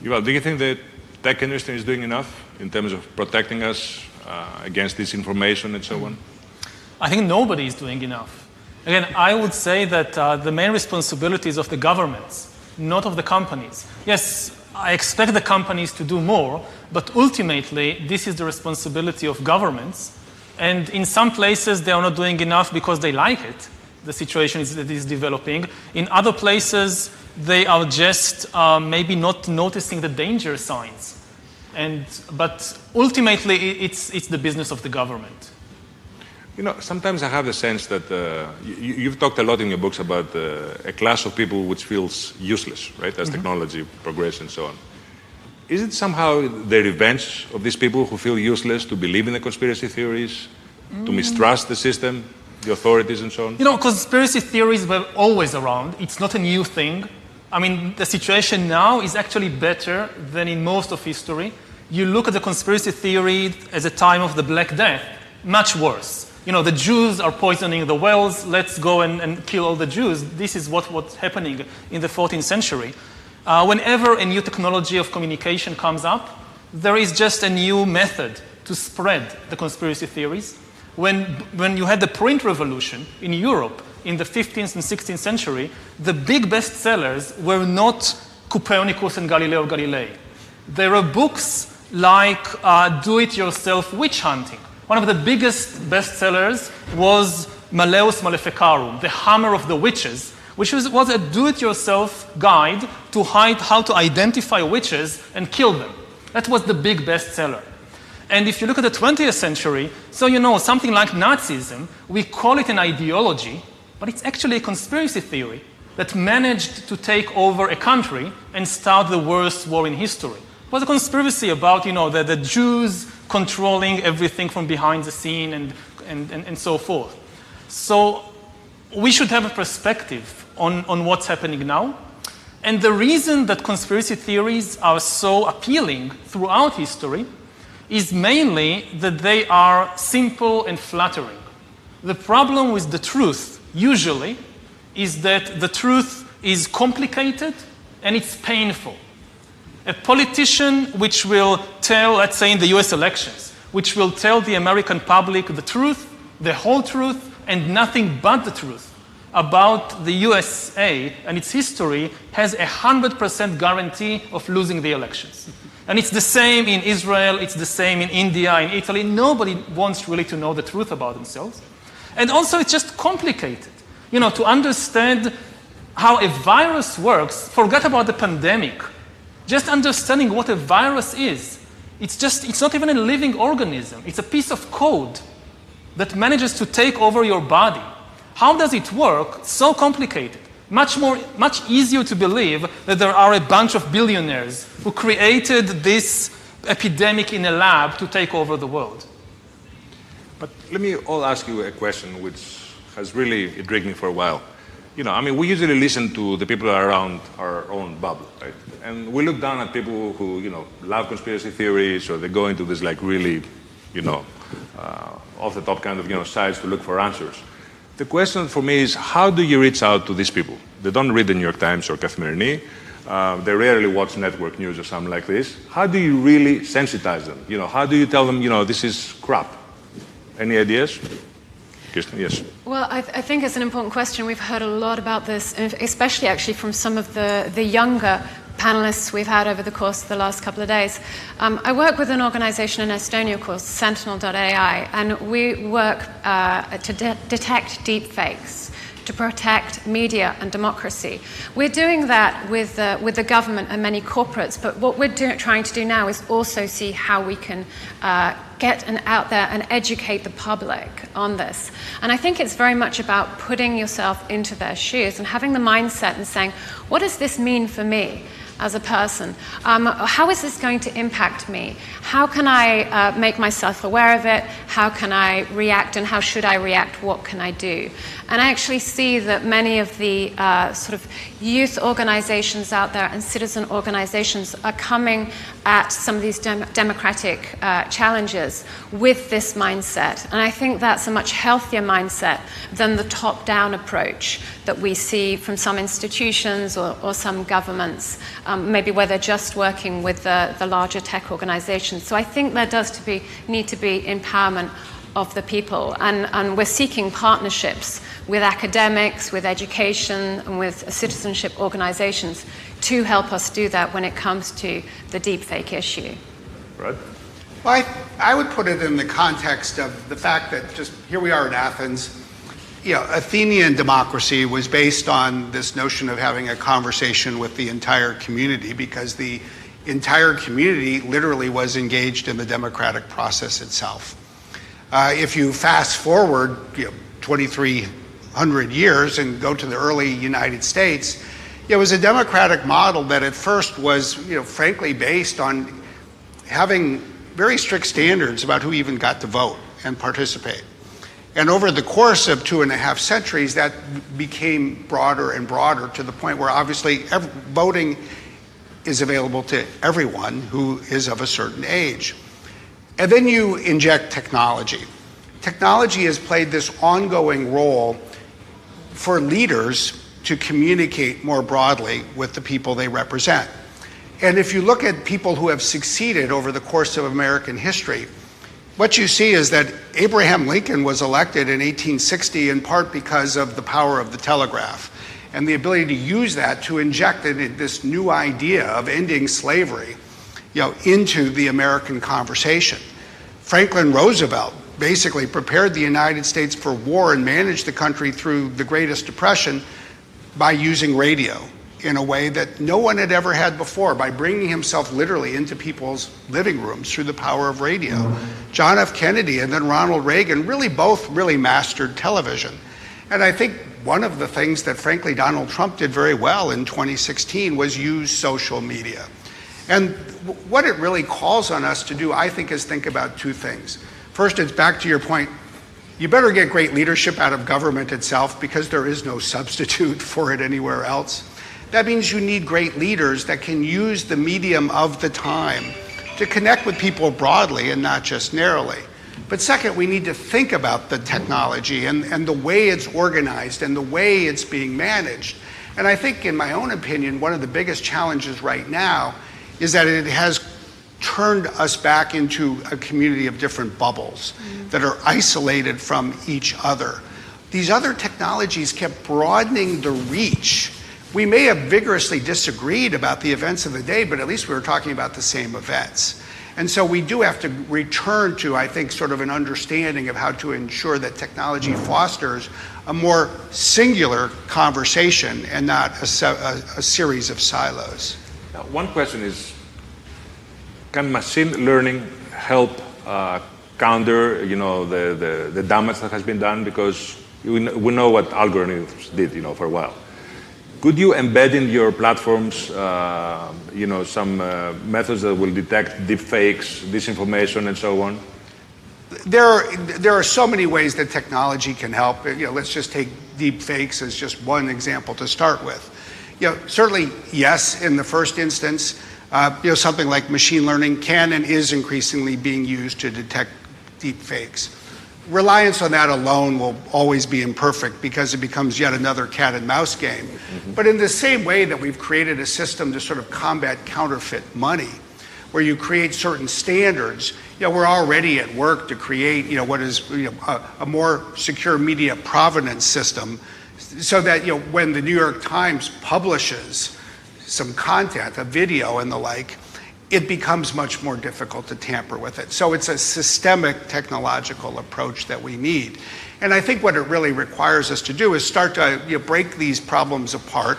Yuval, do you think the tech industry is doing enough in terms of protecting us against disinformation and so on? I think nobody is doing enough. Again, I would say that the main responsibility is of the governments, not of the companies. Yes, I expect the companies to do more, but ultimately, this is the responsibility of governments. And in some places, they are not doing enough because they like it. The situation that is developing. In other places, they are just maybe not noticing the danger signs. But ultimately, it's the business of the government. Sometimes I have the sense that you've talked a lot in your books about a class of people which feels useless, right, as technology progresses and so on. Is it somehow the revenge of these people who feel useless to believe in the conspiracy theories, to mistrust the system, the authorities and so on? Conspiracy theories were always around. It's not a new thing. I mean, the situation now is actually better than in most of history. You look at the conspiracy theory as a time of the Black Death, much worse. The Jews are poisoning the wells, let's go and kill all the Jews. This is what's happening in the 14th century. Whenever a new technology of communication comes up, there is just a new method to spread the conspiracy theories. When you had the print revolution in Europe in the 15th and 16th century, the big bestsellers were not Copernicus and Galileo Galilei. There were books like Do-It-Yourself Witch Hunting. One of the biggest bestsellers was Malleus Maleficarum, The Hammer of the Witches, which was a do-it-yourself guide to how to identify witches and kill them. That was the big bestseller. And if you look at the 20th century, something like Nazism, we call it an ideology, but it's actually a conspiracy theory that managed to take over a country and start the worst war in history. It was a conspiracy about, the Jews controlling everything from behind the scene and so forth. So we should have a perspective on what's happening now. And the reason that conspiracy theories are so appealing throughout history is mainly that they are simple and flattering. The problem with the truth, usually, is that the truth is complicated and it's painful. A politician which will tell, let's say in the US elections, which will tell the American public the truth, the whole truth, and nothing but the truth about the USA and its history has 100% guarantee of losing the elections. And it's the same in Israel, it's the same in India, in Italy. Nobody wants really to know the truth about themselves. And also it's just complicated. To understand how a virus works, forget about the pandemic. Just understanding what a virus is. It's not even a living organism. It's a piece of code that manages to take over your body. How does it work? So complicated. Much easier to believe that there are a bunch of billionaires who created this epidemic in a lab to take over the world. But let me ask you a question which has really intrigued me for a while. We usually listen to the people around our own bubble, right? And we look down at people who, love conspiracy theories, or they go into this really, off-the-top kind of, sites to look for answers. The question for me is, how do you reach out to these people? They don't read the New York Times or Καθημερινή. They rarely watch network news or something like this. How do you really sensitize them? How do you tell them, this is crap? Any ideas? Kirsten, yes. Well, I think it's an important question. We've heard a lot about this, especially actually from some of the younger panelists we've had over the course of the last couple of days. I work with an organization in Estonia called Sentinel.ai, and we work to detect deepfakes, to protect media and democracy. We're doing that with the government and many corporates, but what we're trying to do now is also see how we can get out there and educate the public on this. And I think it's very much about putting yourself into their shoes and having the mindset and saying, what does this mean for me as a person? How is this going to impact me? How can I make myself aware of it? How can I react, and how should I react? What can I do? And I actually see that many of the sort of youth organizations out there and citizen organizations are coming at some of these democratic challenges with this mindset. And I think that's a much healthier mindset than the top-down approach that we see from some institutions or some governments, maybe where they're just working with the larger tech organizations. So I think there does need to be empowerment of the people, and we're seeking partnerships with academics, with education, and with citizenship organizations to help us do that when it comes to the deepfake issue. Right. Well, I would put it in the context of the fact that just here we are in Athens. You know, Athenian democracy was based on this notion of having a conversation with the entire community, because the entire community literally was engaged in the democratic process itself. If you fast forward 2,300 years and go to the early United States, it was a democratic model that at first was, frankly, based on having very strict standards about who even got to vote and participate. And over the course of 2.5 centuries, that became broader and broader to the point where obviously voting is available to everyone who is of a certain age. And then you inject technology. Technology has played this ongoing role for leaders to communicate more broadly with the people they represent. And if you look at people who have succeeded over the course of American history, what you see is that Abraham Lincoln was elected in 1860 in part because of the power of the telegraph and the ability to use that to inject this new idea of ending slavery, into the American conversation. Franklin Roosevelt basically prepared the United States for war and managed the country through the Greatest Depression by using radio in a way that no one had ever had before, by bringing himself literally into people's living rooms through the power of radio. John F. Kennedy and then Ronald Reagan both mastered television. And I think one of the things that, frankly, Donald Trump did very well in 2016 was use social media. And what it really calls on us to do, I think, is think about two things. First, it's back to your point. You better get great leadership out of government itself, because there is no substitute for it anywhere else. That means you need great leaders that can use the medium of the time to connect with people broadly and not just narrowly. But second, we need to think about the technology and the way it's organized and the way it's being managed. And I think, in my own opinion, one of the biggest challenges right now is that it has turned us back into a community of different bubbles that are isolated from each other. These other technologies kept broadening the reach. We may have vigorously disagreed about the events of the day, but at least we were talking about the same events. And so we do have to return to, I think, sort of an understanding of how to ensure that technology fosters a more singular conversation and not a series of silos. Now, one question is, can machine learning help counter, the damage that has been done? Because we know what algorithms did, for a while. Could you embed in your platforms, some methods that will detect deepfakes, disinformation, and so on? There are so many ways that technology can help. Let's just take deepfakes as just one example to start with. Certainly, yes, in the first instance, something like machine learning can and is increasingly being used to detect deepfakes. Reliance on that alone will always be imperfect, because it becomes yet another cat and mouse game. But in the same way that we've created a system to sort of combat counterfeit money, where you create certain standards, we're already at work to create, what is a more secure media provenance system, so that when the New York Times publishes some content, a video and the like, it becomes much more difficult to tamper with it. So it's a systemic technological approach that we need. And I think what it really requires us to do is start to break these problems apart,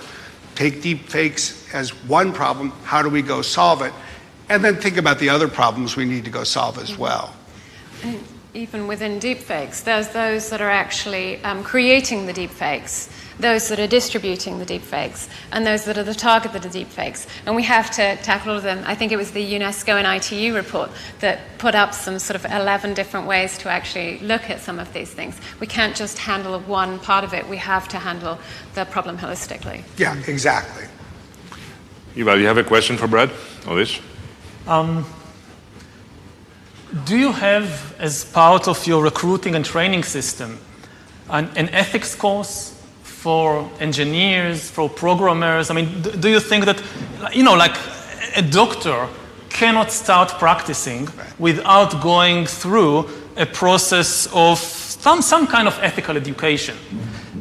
take deepfakes as one problem, how do we go solve it, and then think about the other problems we need to go solve as well. And even within deepfakes, there's those that are actually creating the deepfakes, those that are distributing the deepfakes, and those that are the target of the deepfakes. And we have to tackle all of them. I think it was the UNESCO and ITU report that put up some sort of 11 different ways to actually look at some of these things. We can't just handle one part of it. We have to handle the problem holistically. Yeah, exactly. Eva, you have a question for Brad on this? Do you have, as part of your recruiting and training system, an ethics course for engineers, for programmers? I mean, do you think that, like a doctor cannot start practicing without going through a process of some kind of ethical education?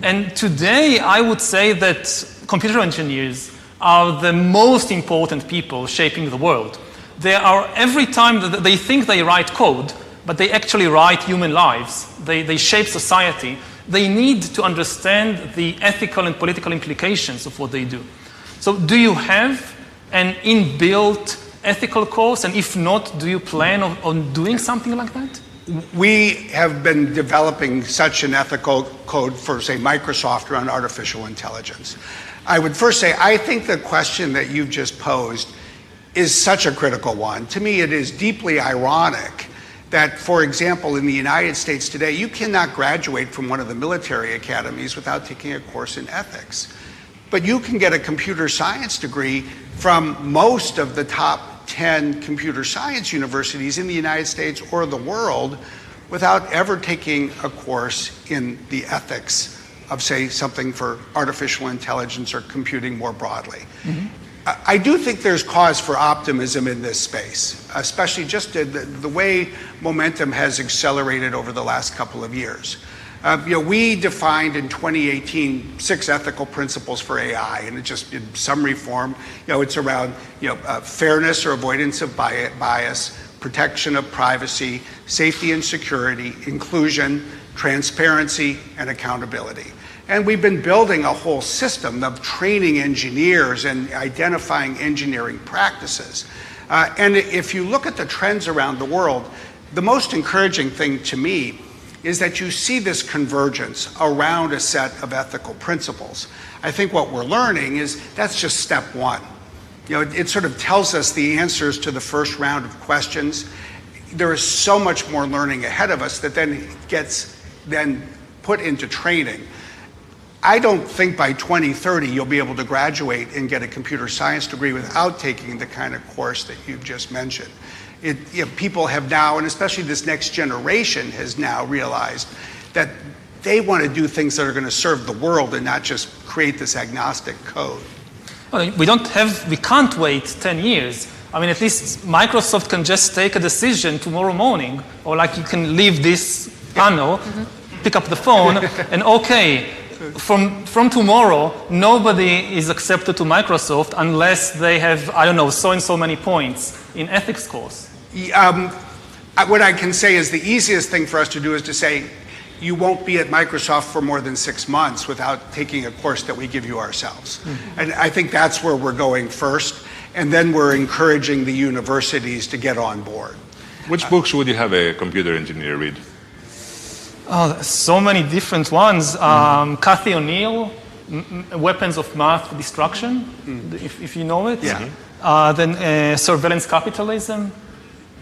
And today, I would say that computer engineers are the most important people shaping the world. They are, every time that they think they write code, but they actually write human lives. They shape society. They need to understand the ethical and political implications of what they do. So do you have an inbuilt ethical course? And if not, do you plan on doing something like that? We have been developing such an ethical code for, say, Microsoft around artificial intelligence. I would first say, I think the question that you've just posed is such a critical one. To me, it is deeply ironic that, for example, in the United States today, you cannot graduate from one of the military academies without taking a course in ethics. But you can get a computer science degree from most of the top 10 computer science universities in the United States or the world without ever taking a course in the ethics of, say, something for artificial intelligence or computing more broadly. Mm-hmm. I do think there's cause for optimism in this space, especially just the way momentum has accelerated over the last couple of years. We defined in 2018 6 ethical principles for AI, and it just in summary form, it's around fairness or avoidance of bias, protection of privacy, safety and security, inclusion, transparency, and accountability. And we've been building a whole system of training engineers and identifying engineering practices. And if you look at the trends around the world, the most encouraging thing to me is that you see this convergence around a set of ethical principles. I think what we're learning is that's just step one. It sort of tells us the answers to the first round of questions. There is so much more learning ahead of us that then gets put into training. I don't think by 2030 you'll be able to graduate and get a computer science degree without taking the kind of course that you've just mentioned. People have now, and especially this next generation has now realized that they want to do things that are going to serve the world and not just create this agnostic code. Well, we can't wait 10 years. I mean, at least Microsoft can just take a decision tomorrow morning, or like you can leave this panel, pick up the phone, and okay, from tomorrow, nobody is accepted to Microsoft unless they have, I don't know, so and so many points in ethics course. What I can say is the easiest thing for us to do is to say, you won't be at Microsoft for more than 6 months without taking a course that we give you ourselves. Mm-hmm. And I think that's where we're going first. And then we're encouraging the universities to get on board. Which books would you have a computer engineer read? Oh, so many different ones. Cathy O'Neill, Weapons of Mass Destruction, if you know it. Yeah. Then Surveillance Capitalism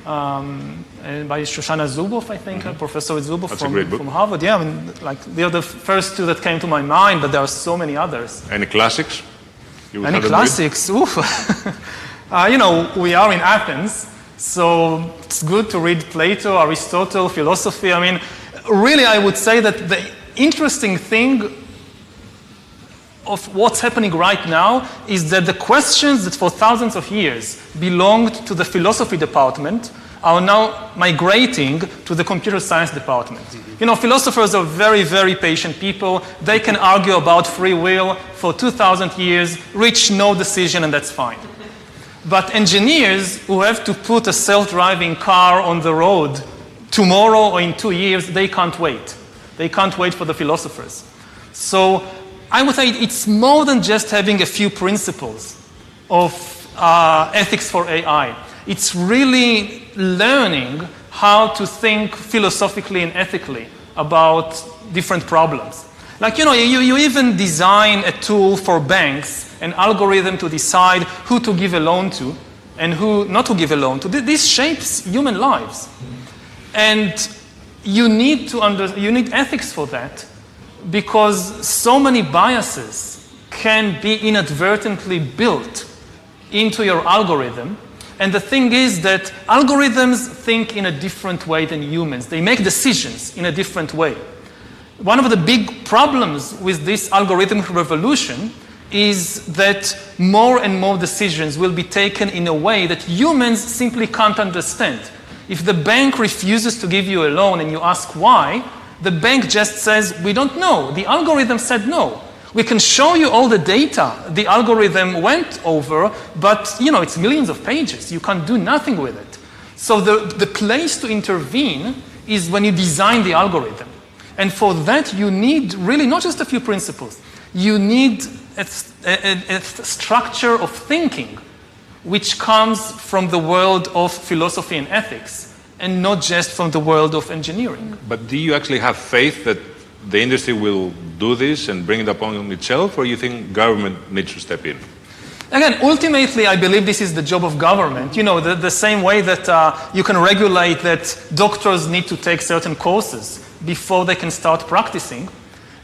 by Shoshana Zuboff, I think, Professor Zuboff from Harvard. Yeah, I mean, they're the first 2 that came to my mind, but there are so many others. Any classics? Any classics? Oof. We are in Athens, so it's good to read Plato, Aristotle, philosophy. I mean, really, I would say that the interesting thing of what's happening right now is that the questions that for thousands of years belonged to the philosophy department are now migrating to the computer science department. You know, philosophers are very, very patient people. They can argue about free will for 2,000 years, reach no decision, and that's fine. But engineers who have to put a self-driving car on the road tomorrow or in 2 years, they can't wait. They can't wait for the philosophers. So I would say it's more than just having a few principles of ethics for AI. It's really learning how to think philosophically and ethically about different problems. Like, you know, you even design a tool for banks, an algorithm to decide who to give a loan to and who not to give a loan to. This shapes human lives. And you need ethics for that, because so many biases can be inadvertently built into your algorithm. And the thing is that algorithms think in a different way than humans. They make decisions in a different way. One of the big problems with this algorithmic revolution is that more and more decisions will be taken in a way that humans simply can't understand. If the bank refuses to give you a loan and you ask why, the bank just says, we don't know. The algorithm said no. We can show you all the data the algorithm went over, but you know, it's millions of pages. You can't do nothing with it. So the place to intervene is when you design the algorithm. And for that, you need really not just a few principles. You need a structure of thinking which comes from the world of philosophy and ethics, and not just from the world of engineering. But do you actually have faith that the industry will do this and bring it upon itself, or you think government needs to step in? Again, ultimately, I believe this is the job of government. You know, the same way that you can regulate that doctors need to take certain courses before they can start practicing,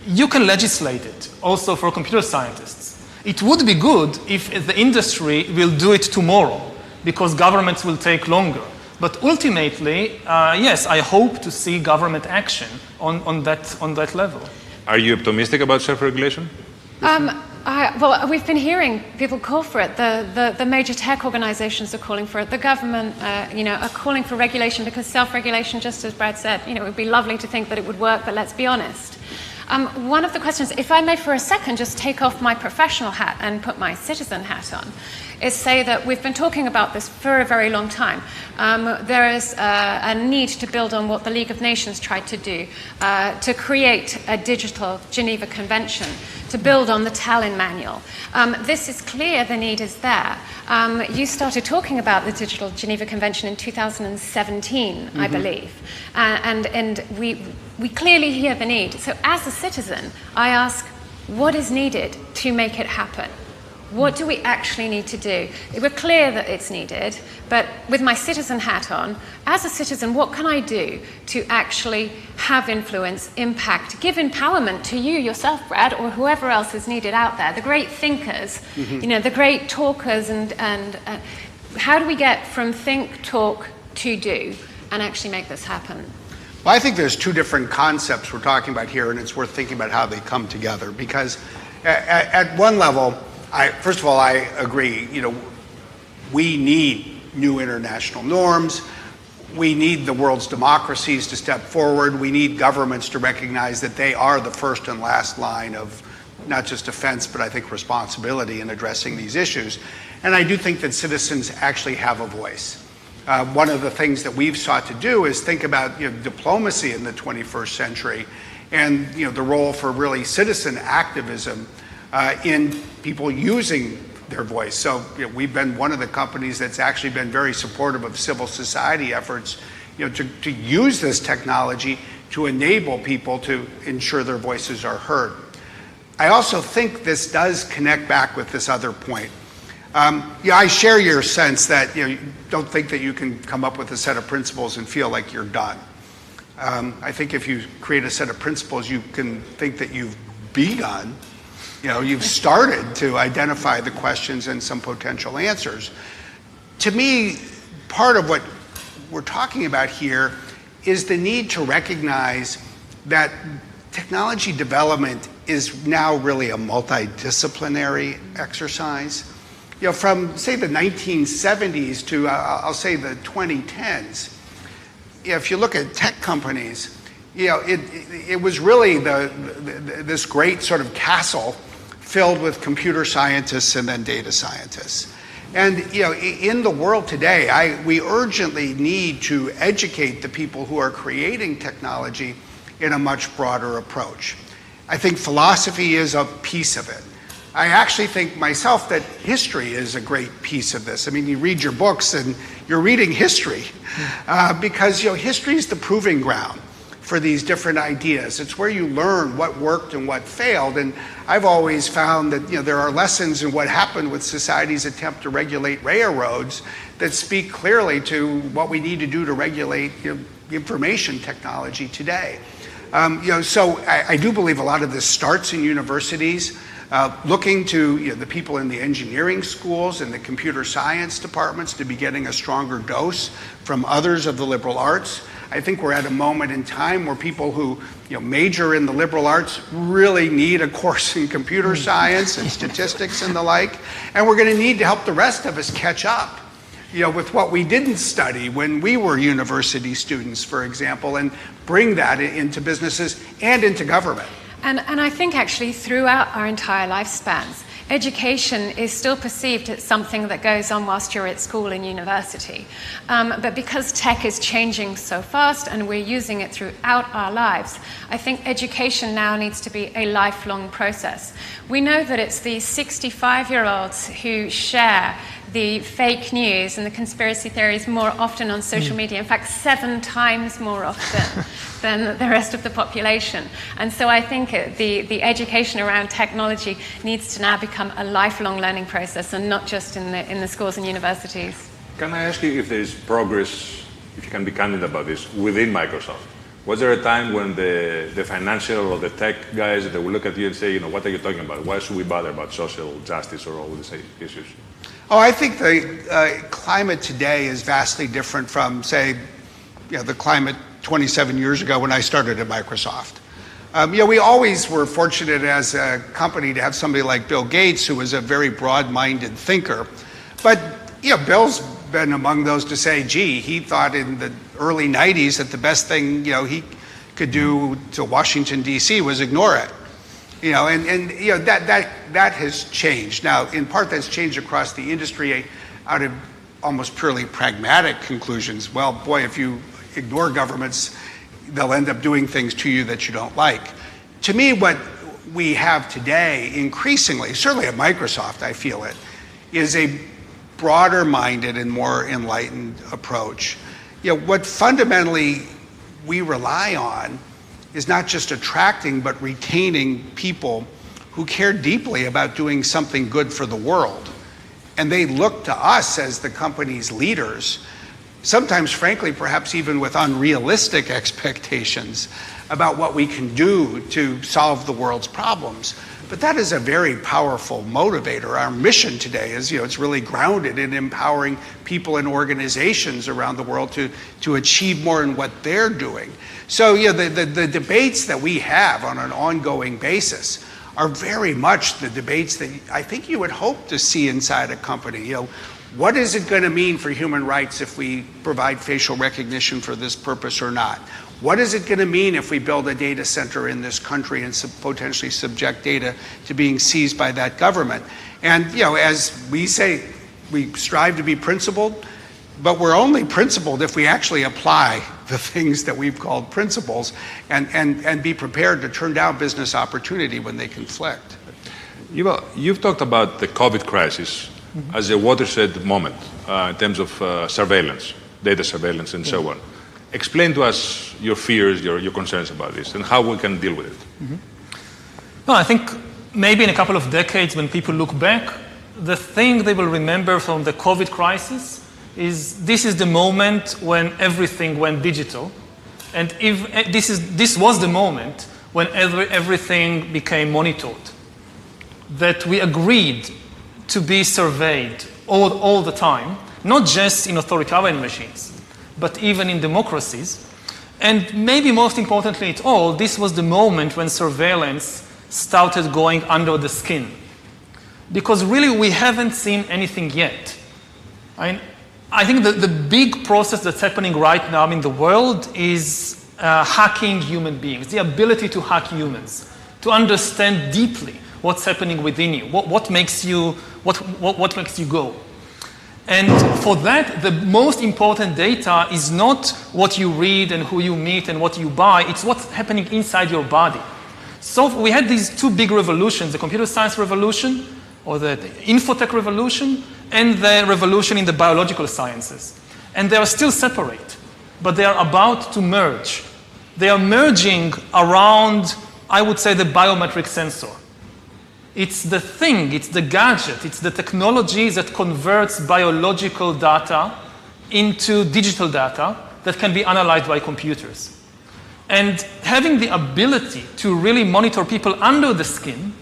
you can legislate it also for computer scientists. It would be good if the industry will do it tomorrow, because governments will take longer. But ultimately, yes, I hope to see government action on that level. Are you optimistic about self-regulation? Well, we've been hearing people call for it. The major tech organizations are calling for it. The government, are calling for regulation, because self-regulation, just as Brad said, it would be lovely to think that it would work, but let's be honest. One of the questions, if I may for a second just take off my professional hat and put my citizen hat on, is say that we've been talking about this for a very long time. There is a need to build on what the League of Nations tried to do, to create a digital Geneva Convention, to build on the Tallinn Manual. This is clear, the need is there. You started talking about the Digital Geneva Convention in 2017, I believe, and we clearly hear the need. So as a citizen, I ask, what is needed to make it happen? What do we actually need to do? We're clear that it's needed, but with my citizen hat on, as a citizen, what can I do to actually have influence, impact, give empowerment to you yourself, Brad, or whoever else is needed out there, the great thinkers, the great talkers, and how do we get from think, talk to do and actually make this happen? Well, I think there's two different concepts we're talking about here, and it's worth thinking about how they come together, because at one level, first of all, I agree, we need new international norms. We need the world's democracies to step forward. We need governments to recognize that they are the first and last line of not just defense, but I think responsibility in addressing these issues. And I do think that citizens actually have a voice. One of the things that we've sought to do is think about diplomacy in the 21st century, and the role for really citizen activism in people using their voice. So we've been one of the companies that's actually been very supportive of civil society efforts to use this technology to enable people to ensure their voices are heard. I also think this does connect back with this other point. I share your sense that you don't think that you can come up with a set of principles and feel like you're done. I think if you create a set of principles, you can think that you've begun. You've started to identify the questions and some potential answers. To me, part of what we're talking about here is the need to recognize that technology development is now really a multidisciplinary exercise. from say the 1970s to I'll say the 2010s, if you look at tech companies, it was really this great sort of castle filled with computer scientists and then data scientists. And in the world today, we urgently need to educate the people who are creating technology in a much broader approach. I think philosophy is a piece of it. I actually think myself that history is a great piece of this. I mean, you read your books and you're reading history because history is the proving ground for these different ideas. It's where you learn what worked and what failed. And I've always found that there are lessons in what happened with society's attempt to regulate railroads that speak clearly to what we need to do to regulate information technology today. So I do believe a lot of this starts in universities. Looking to the people in the engineering schools and the computer science departments to be getting a stronger dose from others of the liberal arts. I think we're at a moment in time where people who major in the liberal arts really need a course in computer science and statistics and the like. And we're going to need to help the rest of us catch up with what we didn't study when we were university students, for example, and bring that into businesses and into government. And I think actually throughout our entire lifespans, education is still perceived as something that goes on whilst you're at school and university. But because tech is changing so fast and we're using it throughout our lives, I think education now needs to be a lifelong process. We know that it's the 65-year-olds who share the fake news and the conspiracy theories more often on social media, in fact 7 times more often than the rest of the population. And so I think the education around technology needs to now become a lifelong learning process and not just in the schools and universities. Can I ask you if there is progress, if you can be candid about this, within Microsoft? Was there a time when the financial or the tech guys, they will look at you and say, what are you talking about? Why should we bother about social justice or all these issues? Oh, I think the climate today is vastly different from, say, the climate 27 years ago when I started at Microsoft. We always were fortunate as a company to have somebody like Bill Gates, who was a very broad-minded thinker. But Bill's been among those to say, gee, he thought in the early 90s that the best thing he could do to Washington, D.C. was ignore it. That has changed. Now, in part, that's changed across the industry out of almost purely pragmatic conclusions. Well, boy, if you ignore governments, they'll end up doing things to you that you don't like. To me, what we have today, increasingly, certainly at Microsoft, I feel it, is a broader-minded and more enlightened approach. What fundamentally we rely on is not just attracting, but retaining people who care deeply about doing something good for the world. And they look to us as the company's leaders, sometimes, frankly, perhaps even with unrealistic expectations about what we can do to solve the world's problems. But that is a very powerful motivator. Our mission today is, it's really grounded in empowering people and organizations around the world to achieve more in what they're doing. So, the debates that we have on an ongoing basis are very much the debates that I think you would hope to see inside a company. What is it going to mean for human rights if we provide facial recognition for this purpose or not? What is it going to mean if we build a data center in this country and potentially subject data to being seized by that government? And, as we say, we strive to be principled, but we're only principled if we actually apply the things that we've called principles and be prepared to turn down business opportunity when they conflict. You've talked about the COVID crisis as a watershed moment in terms of surveillance, data surveillance, and so on. Explain to us your fears, your concerns about this, and how we can deal with it. Well, I think maybe in a couple of decades, when people look back, the thing they will remember from the COVID crisis is this is the moment when everything went digital. And if this was the moment when everything became monitored, that we agreed to be surveyed all the time, not just in authoritarian machines, but even in democracies. And maybe most importantly at all, this was the moment when surveillance started going under the skin. because really we haven't seen anything yet. I think that the big process that's happening right now in the world is hacking human beings, the ability to hack humans, to understand deeply what's happening within you, what makes you go. And for that, the most important data is not what you read and who you meet and what you buy, it's what's happening inside your body. So we had these two big revolutions, the computer science revolution, or the infotech revolution, and the revolution in the biological sciences. And they are still separate, but they are about to merge. They are merging around, I would say, the biometric sensor. It's the thing, it's the gadget, it's the technology that converts biological data into digital data that can be analyzed by computers. And having the ability to really monitor people under the skin,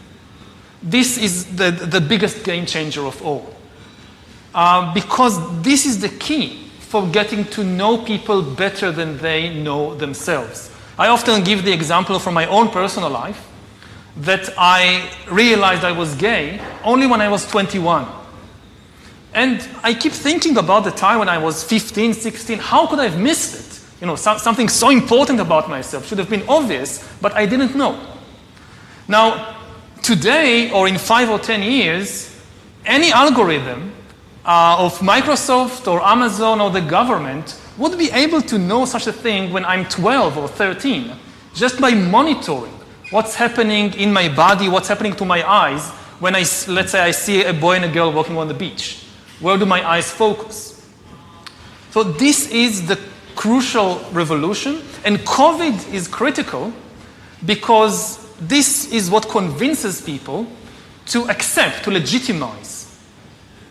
this is the biggest game changer of all. Because this is the key for getting to know people better than they know themselves. I often give the example from my own personal life that I realized I was gay only when I was 21. And I keep thinking about the time when I was 15, 16, how could I have missed it? You know, something so important about myself should have been obvious, but I didn't know. Now, today, or in 5 or 10 years, any algorithm of Microsoft or Amazon or the government would be able to know such a thing when I'm 12 or 13, just by monitoring what's happening in my body, what's happening to my eyes when let's say I see a boy and a girl walking on the beach. Where do my eyes focus? So this is the crucial revolution, and COVID is critical because this is what convinces people to accept, to legitimize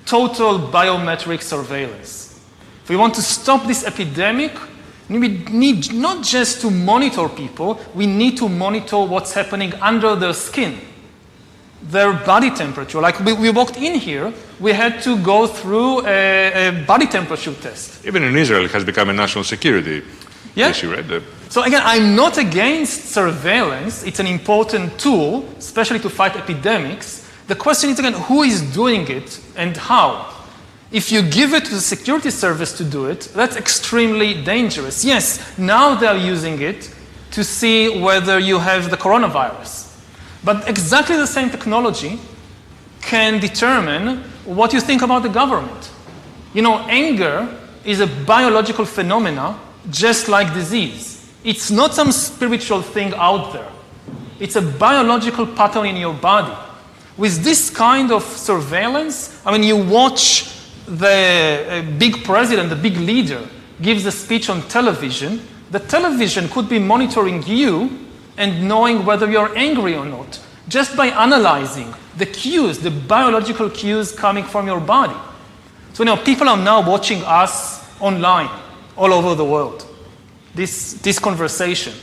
total biometric surveillance. If we want to stop this epidemic, we need not just to monitor people, we need to monitor what's happening under their skin, their body temperature. Like we walked in here, we had to go through a body temperature test. Even in Israel, it has become a national security issue, right? So again, I'm not against surveillance. It's an important tool, especially to fight epidemics. The question is, again, who is doing it and how? If you give it to the security service to do it, that's extremely dangerous. Yes, now they're using it to see whether you have the coronavirus. But exactly the same technology can determine what you think about the government. You know, anger is a biological phenomena just like disease. It's not some spiritual thing out there. It's a biological pattern in your body. With this kind of surveillance, I mean, you watch the big president, the big leader, gives a speech on television. The television could be monitoring you and knowing whether you're angry or not, just by analyzing the cues, the biological cues coming from your body. So, you know, people are now watching us online, all over the world, this conversation.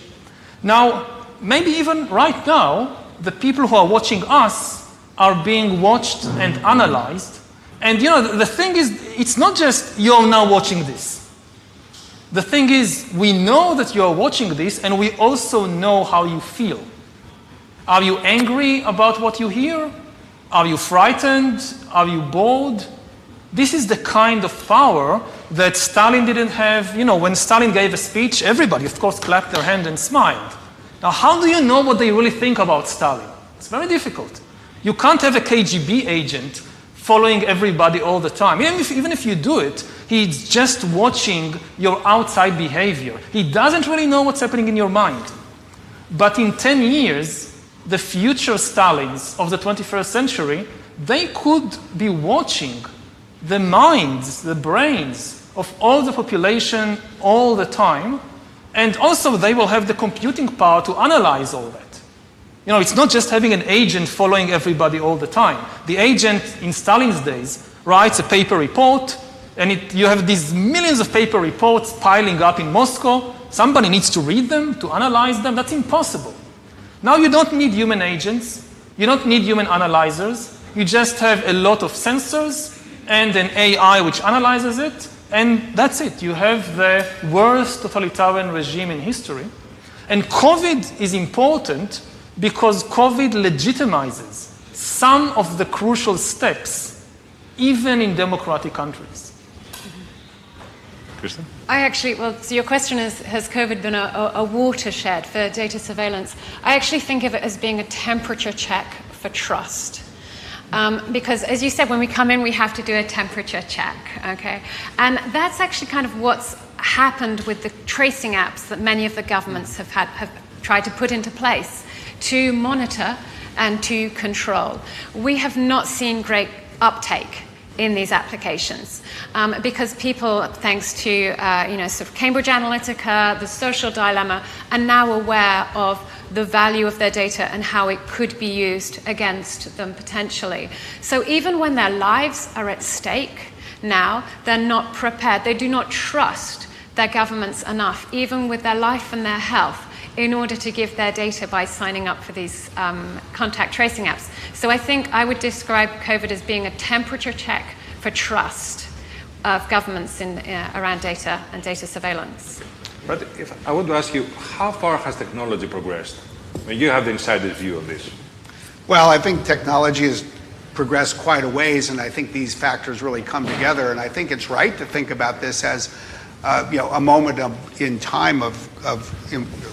Now, maybe even right now, the people who are watching us are being watched and analyzed. And, you know, the thing is, it's not just you're now watching this. The thing is, we know that you're watching this, and we also know how you feel. Are you angry about what you hear? Are you frightened? Are you bored? This is the kind of power that Stalin didn't have. You know, when Stalin gave a speech, everybody, of course, clapped their hand and smiled. Now, how do you know what they really think about Stalin? It's very difficult. You can't have a KGB agent following everybody all the time. Even if you do it, he's just watching your outside behavior. He doesn't really know what's happening in your mind. But in 10 years, the future Stalins of the 21st century, they could be watching the minds, the brains of all the population all the time. And also they will have the computing power to analyze all that. You know, it's not just having an agent following everybody all the time. The agent in Stalin's days writes a paper report, and you have these millions of paper reports piling up in Moscow. Somebody needs to read them, to analyze them. That's impossible. Now you don't need human agents. You don't need human analyzers. You just have a lot of sensors and an AI which analyzes it, and that's it. You have the worst totalitarian regime in history. And COVID is important because COVID legitimizes some of the crucial steps, even in democratic countries. Kristen? So your question is, has COVID been a watershed for data surveillance? I actually think of it as being a temperature check for trust. Because as you said, when we come in, we have to do a temperature check, okay? And that's actually kind of what's happened with the tracing apps that many of the governments have tried to put into place to monitor and to control. We have not seen great uptake in these applications because people, thanks to sort of Cambridge Analytica, the social dilemma, are now aware of the value of their data and how it could be used against them potentially. So even when their lives are at stake now, they're not prepared. They do not trust their governments enough, even with their life and their health, in order to give their data by signing up for these contact tracing apps. So I think I would describe COVID as being a temperature check for trust of governments around data and data surveillance. But if I want to ask you, how far has technology progressed? I mean, you have the insider's view on this. Well, I think technology has progressed quite a ways, and I think these factors really come together. And I think it's right to think about this as a moment in time of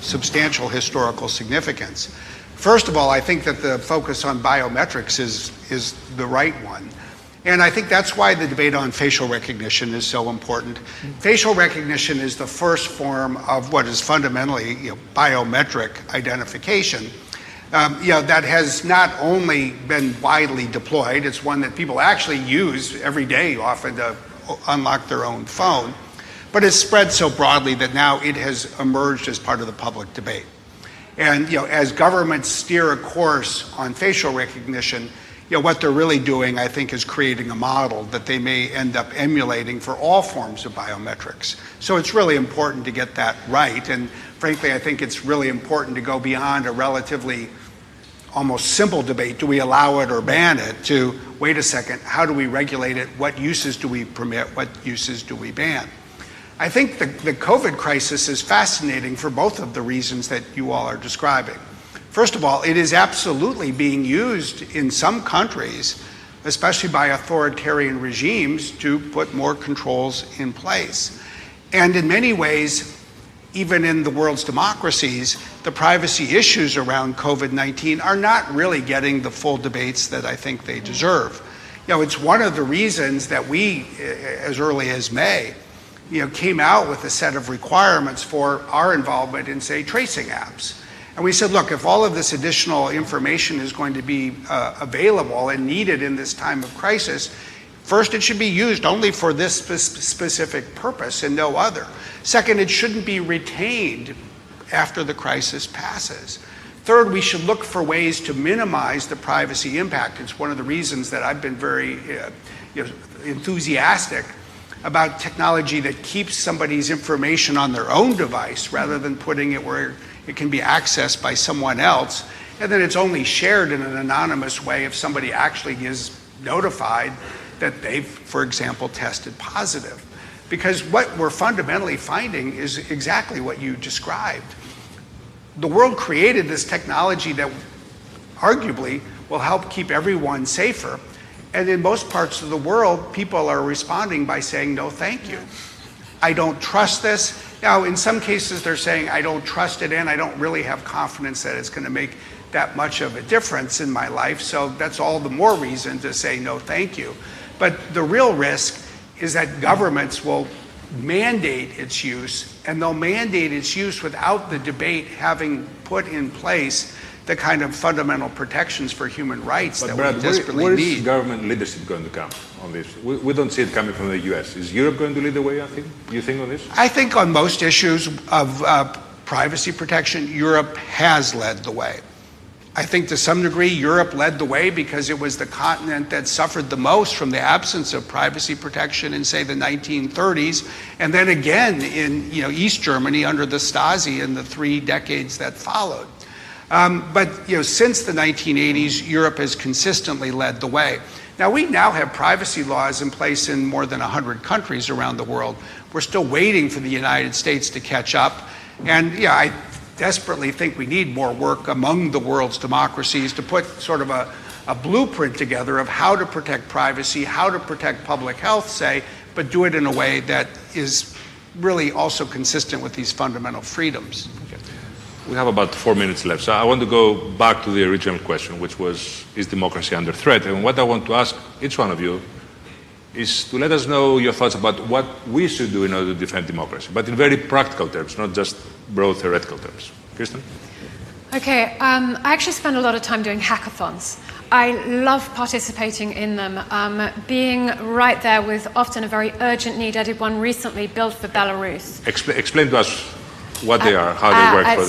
substantial historical significance. First of all, I think that the focus on biometrics is the right one. And I think that's why the debate on facial recognition is so important. Facial recognition is the first form of what is fundamentally biometric identification. That has not only been widely deployed, it's one that people actually use every day often to unlock their own phone, but it's spread so broadly that now it has emerged as part of the public debate. And as governments steer a course on facial recognition, what they're really doing, I think, is creating a model that they may end up emulating for all forms of biometrics. So it's really important to get that right. And frankly, I think it's really important to go beyond a relatively almost simple debate, do we allow it or ban it, to wait a second, how do we regulate it? What uses do we permit? What uses do we ban? I think the COVID crisis is fascinating for both of the reasons that you all are describing. First of all, it is absolutely being used in some countries, especially by authoritarian regimes, to put more controls in place. And in many ways, even in the world's democracies, the privacy issues around COVID-19 are not really getting the full debates that I think they deserve. It's one of the reasons that we, as early as May, came out with a set of requirements for our involvement in, say, tracing apps. And we said, look, if all of this additional information is going to be available and needed in this time of crisis, first, it should be used only for this specific purpose and no other. Second, it shouldn't be retained after the crisis passes. Third, we should look for ways to minimize the privacy impact. It's one of the reasons that I've been very enthusiastic about technology that keeps somebody's information on their own device rather than putting it where it can be accessed by someone else, and then it's only shared in an anonymous way if somebody actually is notified that they've, for example, tested positive. Because what we're fundamentally finding is exactly what you described. The world created this technology that arguably will help keep everyone safer, and in most parts of the world, people are responding by saying, no, thank you. I don't trust this. Now, in some cases, they're saying, I don't trust it, and I don't really have confidence that it's going to make that much of a difference in my life, so that's all the more reason to say no thank you. But the real risk is that governments will mandate its use, and they'll mandate its use without the debate having put in place the kind of fundamental protections for human rights that we desperately need. Where is government leadership going to come on this? We don't see it coming from the US. Is Europe going to lead the way, I think? You think on this? I think on most issues of privacy protection, Europe has led the way. I think to some degree, Europe led the way because it was the continent that suffered the most from the absence of privacy protection in, say, the 1930s, and then again in East Germany under the Stasi in the 3 decades that followed. But since the 1980s, Europe has consistently led the way. Now, we now have privacy laws in place in more than 100 countries around the world. We're still waiting for the United States to catch up. And I desperately think we need more work among the world's democracies to put sort of a blueprint together of how to protect privacy, how to protect public health, say, but do it in a way that is really also consistent with these fundamental freedoms. Okay. We have about 4 minutes left, so I want to go back to the original question, which was, is democracy under threat? And what I want to ask each one of you is to let us know your thoughts about what we should do in order to defend democracy, but in very practical terms, not just broad theoretical terms. Kristen? Okay, I actually spend a lot of time doing hackathons. I love participating in them, being right there with often a very urgent need. I did one recently built for Belarus. Explain to us what they are, how they work for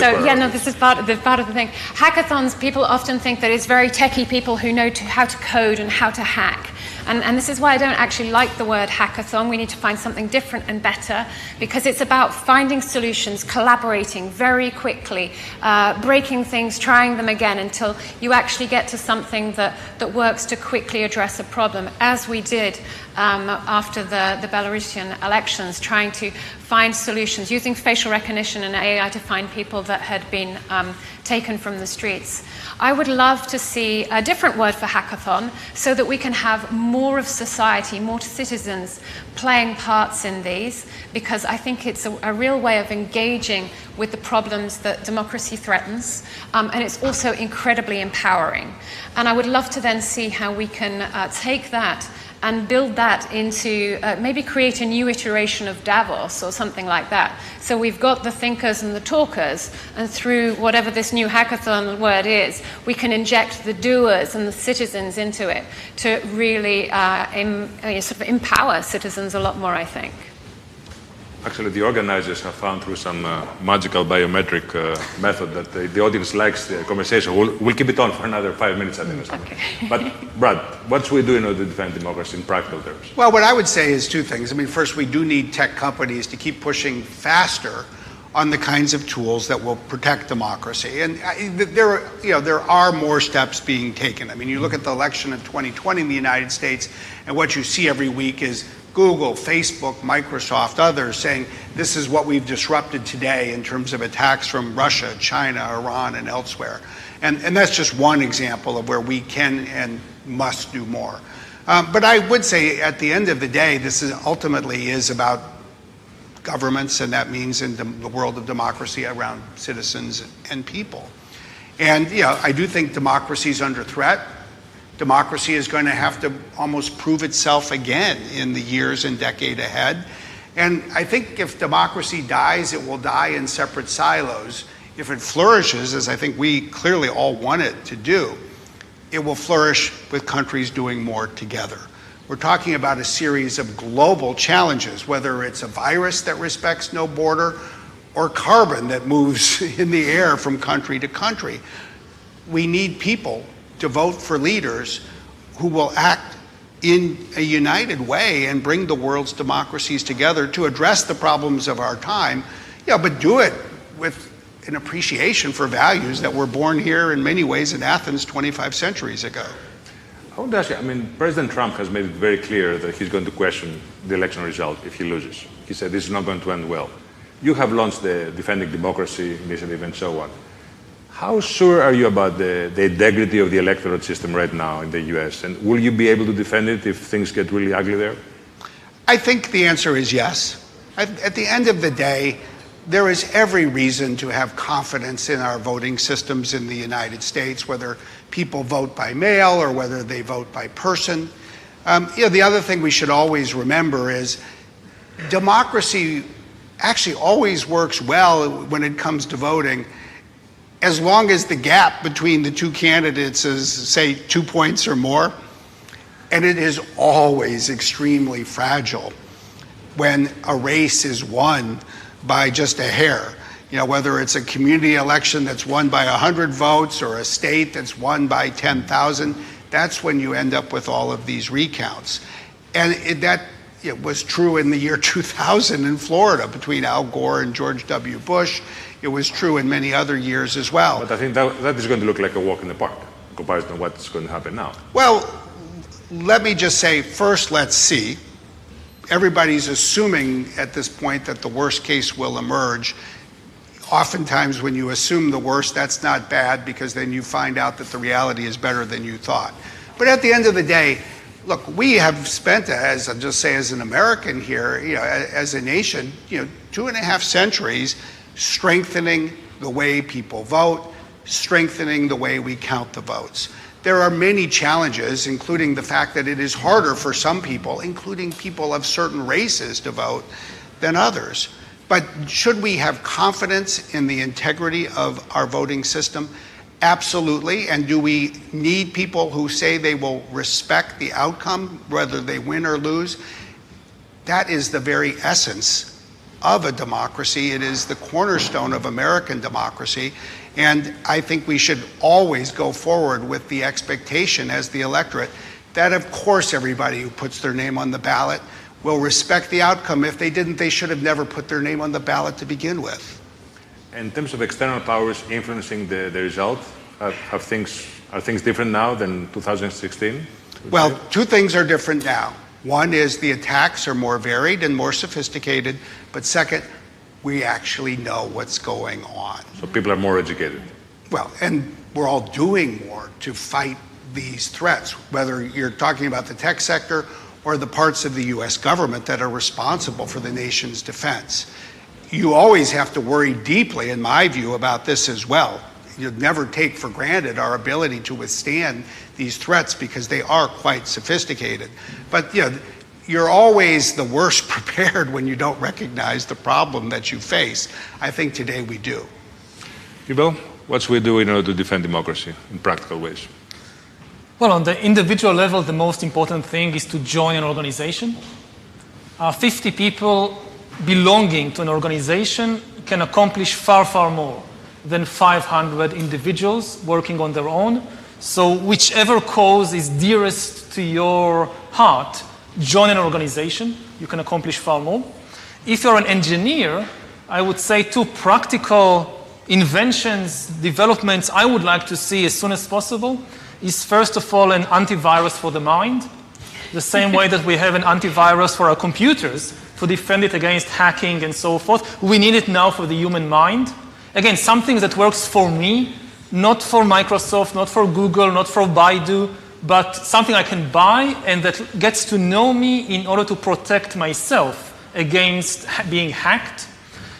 this is part of the thing. Hackathons, people often think that it's very techie people who know how to code and how to hack. And this is why I don't actually like the word hackathon. We need to find something different and better, because it's about finding solutions, collaborating very quickly, breaking things, trying them again until you actually get to something that works to quickly address a problem, as we did after the Belarusian elections, trying to find solutions, using facial recognition and AI to find people that had been taken from the streets. I would love to see a different word for hackathon so that we can have more of society, more citizens playing parts in these, because I think it's a real way of engaging with the problems that democracy threatens, and it's also incredibly empowering. And I would love to then see how we can take that and build that into, maybe create a new iteration of Davos or something like that. So we've got the thinkers and the talkers, and through whatever this new hackathon word is, we can inject the doers and the citizens into it to really sort of empower citizens a lot more, I think. Actually, the organizers have found through some magical biometric method that the audience likes the conversation. We'll keep it on for another 5 minutes, I think. Okay. But, Brad, what should we do in order to defend democracy in practical terms? Well, what I would say is two things. I mean, first, we do need tech companies to keep pushing faster on the kinds of tools that will protect democracy. And there are more steps being taken. I mean, you look at the election in 2020 in the United States, and what you see every week is Google, Facebook, Microsoft, others saying this is what we've disrupted today in terms of attacks from Russia, China, Iran, and elsewhere. And that's just one example of where we can and must do more. But I would say at the end of the day, this ultimately is about governments, and that means in the world of democracy around citizens and people. And I do think democracy is under threat. Democracy is going to have to almost prove itself again in the years and decade ahead. And I think if democracy dies, it will die in separate silos. If it flourishes, as I think we clearly all want it to do, it will flourish with countries doing more together. We're talking about a series of global challenges, whether it's a virus that respects no border or carbon that moves in the air from country to country. We need people to vote for leaders who will act in a united way and bring the world's democracies together to address the problems of our time, but do it with an appreciation for values that were born here in many ways in Athens 25 centuries ago. I want to ask you, I mean, President Trump has made it very clear that he's going to question the election result if he loses. He said this is not going to end well. You have launched the Defending Democracy initiative and so on. How sure are you about the integrity of the electoral system right now in the US? And will you be able to defend it if things get really ugly there? I think the answer is yes. At the end of the day, there is every reason to have confidence in our voting systems in the United States, whether people vote by mail or whether they vote by person. The other thing we should always remember is democracy actually always works well when it comes to voting, as long as the gap between the two candidates is, say, 2 points or more. And it is always extremely fragile when a race is won by just a hair. Whether it's a community election that's won by 100 votes or a state that's won by 10,000, that's when you end up with all of these recounts. And that was true in the year 2000 in Florida between Al Gore and George W. Bush. It was true in many other years as well. But I think that is going to look like a walk in the park in comparison to what's going to happen now. Well, let me just say, first, let's see. Everybody's assuming at this point that the worst case will emerge. oftentimes when you assume the worst, that's not bad because then you find out that the reality is better than you thought. But at the end of the day, look, we have spent, as I'll just say as an American here, as a nation, 2.5 centuries strengthening the way people vote, strengthening the way we count the votes. There are many challenges, including the fact that it is harder for some people, including people of certain races, to vote than others. But should we have confidence in the integrity of our voting system? Absolutely. And do we need people who say they will respect the outcome, whether they win or lose? That is the very essence of a democracy. It is the cornerstone of American democracy. And I think we should always go forward with the expectation as the electorate that, of course, everybody who puts their name on the ballot will respect the outcome. If they didn't, they should have never put their name on the ballot to begin with. In terms of external powers influencing the result, are things different now than 2016? Well, two things are different now. One is the attacks are more varied and more sophisticated, but second, we actually know what's going on. So people are more educated. Well, and we're all doing more to fight these threats, whether you're talking about the tech sector or the parts of the US government that are responsible for the nation's defense. You always have to worry deeply, in my view, about this as well. You'd never take for granted our ability to withstand these threats because they are quite sophisticated. But you're always the worst prepared when you don't recognize the problem that you face. I think today we do. Ivo, what should we do in order to defend democracy in practical ways? Well, on the individual level, the most important thing is to join an organization. 50 people belonging to an organization can accomplish far, far more than 500 individuals working on their own. So whichever cause is dearest to your heart, join an organization. You can accomplish far more. If you're an engineer, I would say 2 practical inventions, developments I would like to see as soon as possible is, first of all, an antivirus for the mind, the same way that we have an antivirus for our computers to defend it against hacking and so forth. We need it now for the human mind. Again, something that works for me, not for Microsoft, not for Google, not for Baidu, but something I can buy and that gets to know me in order to protect myself against being hacked.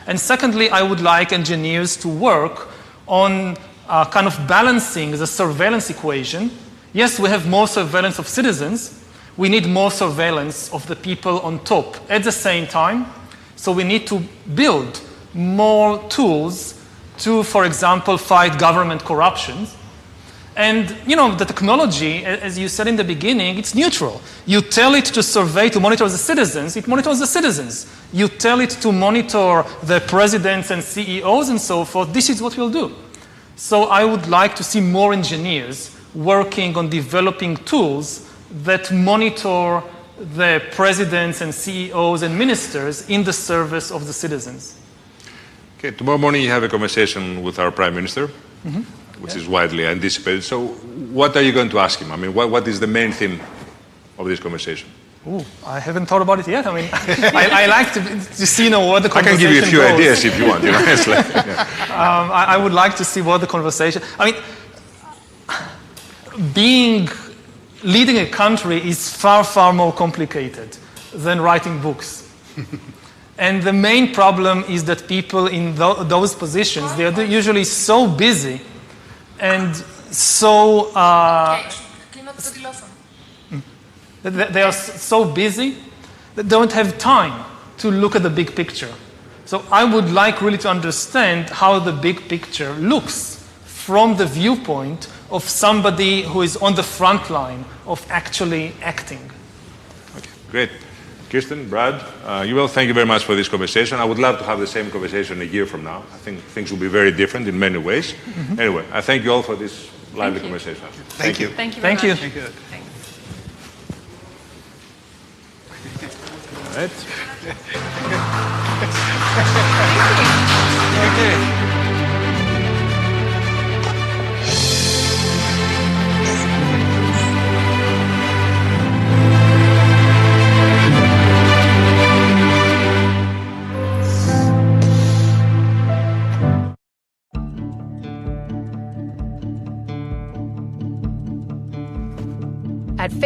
And secondly, I would like engineers to work on kind of balancing the surveillance equation. Yes, we have more surveillance of citizens. We need more surveillance of the people on top at the same time. So we need to build more tools to, for example, fight government corruption. And, the technology, as you said in the beginning, it's neutral. You tell it to survey, to monitor the citizens, it monitors the citizens. You tell it to monitor the presidents and CEOs and so forth, this is what we'll do. So I would like to see more engineers working on developing tools that monitor the presidents and CEOs and ministers in the service of the citizens. Okay, tomorrow morning you have a conversation with our Prime Minister, which is widely anticipated. So what are you going to ask him? I mean, what is the main theme of this conversation? Ooh, I haven't thought about it yet. I mean, I like to see what the conversation goes. I can give you a few ideas if you want. It's like, I would like to see what the conversation. I mean, leading a country is far, far more complicated than writing books. And the main problem is that people in those positions, they are usually so busy and so they are so busy that they don't have time to look at the big picture. So I would like really to understand how the big picture looks from the viewpoint of somebody who is on the front line of actually acting. Okay, great. Kirsten, Brad, Yuval, thank you very much for this conversation. I would love to have the same conversation a year from now. I think things will be very different in many ways. Anyway, I thank you all for this lively conversation. Thank you. Thank you very much. Thank you. All right. Okay.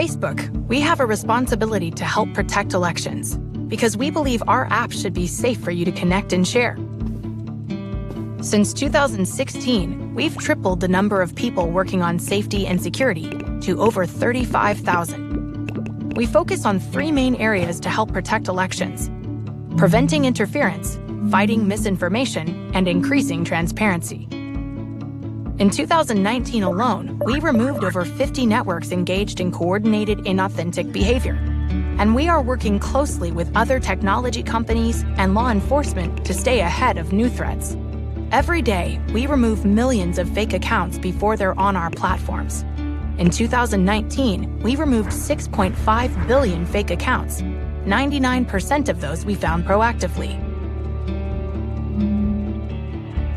Facebook, we have a responsibility to help protect elections because we believe our app should be safe for you to connect and share. Since 2016, we've tripled the number of people working on safety and security to over 35,000. We focus on three main areas to help protect elections: preventing interference, fighting misinformation, and increasing transparency. In 2019 alone, we removed over 50 networks engaged in coordinated inauthentic behavior. And we are working closely with other technology companies and law enforcement to stay ahead of new threats. Every day, we remove millions of fake accounts before they're on our platforms. In 2019, we removed 6.5 billion fake accounts. 99% of those we found proactively.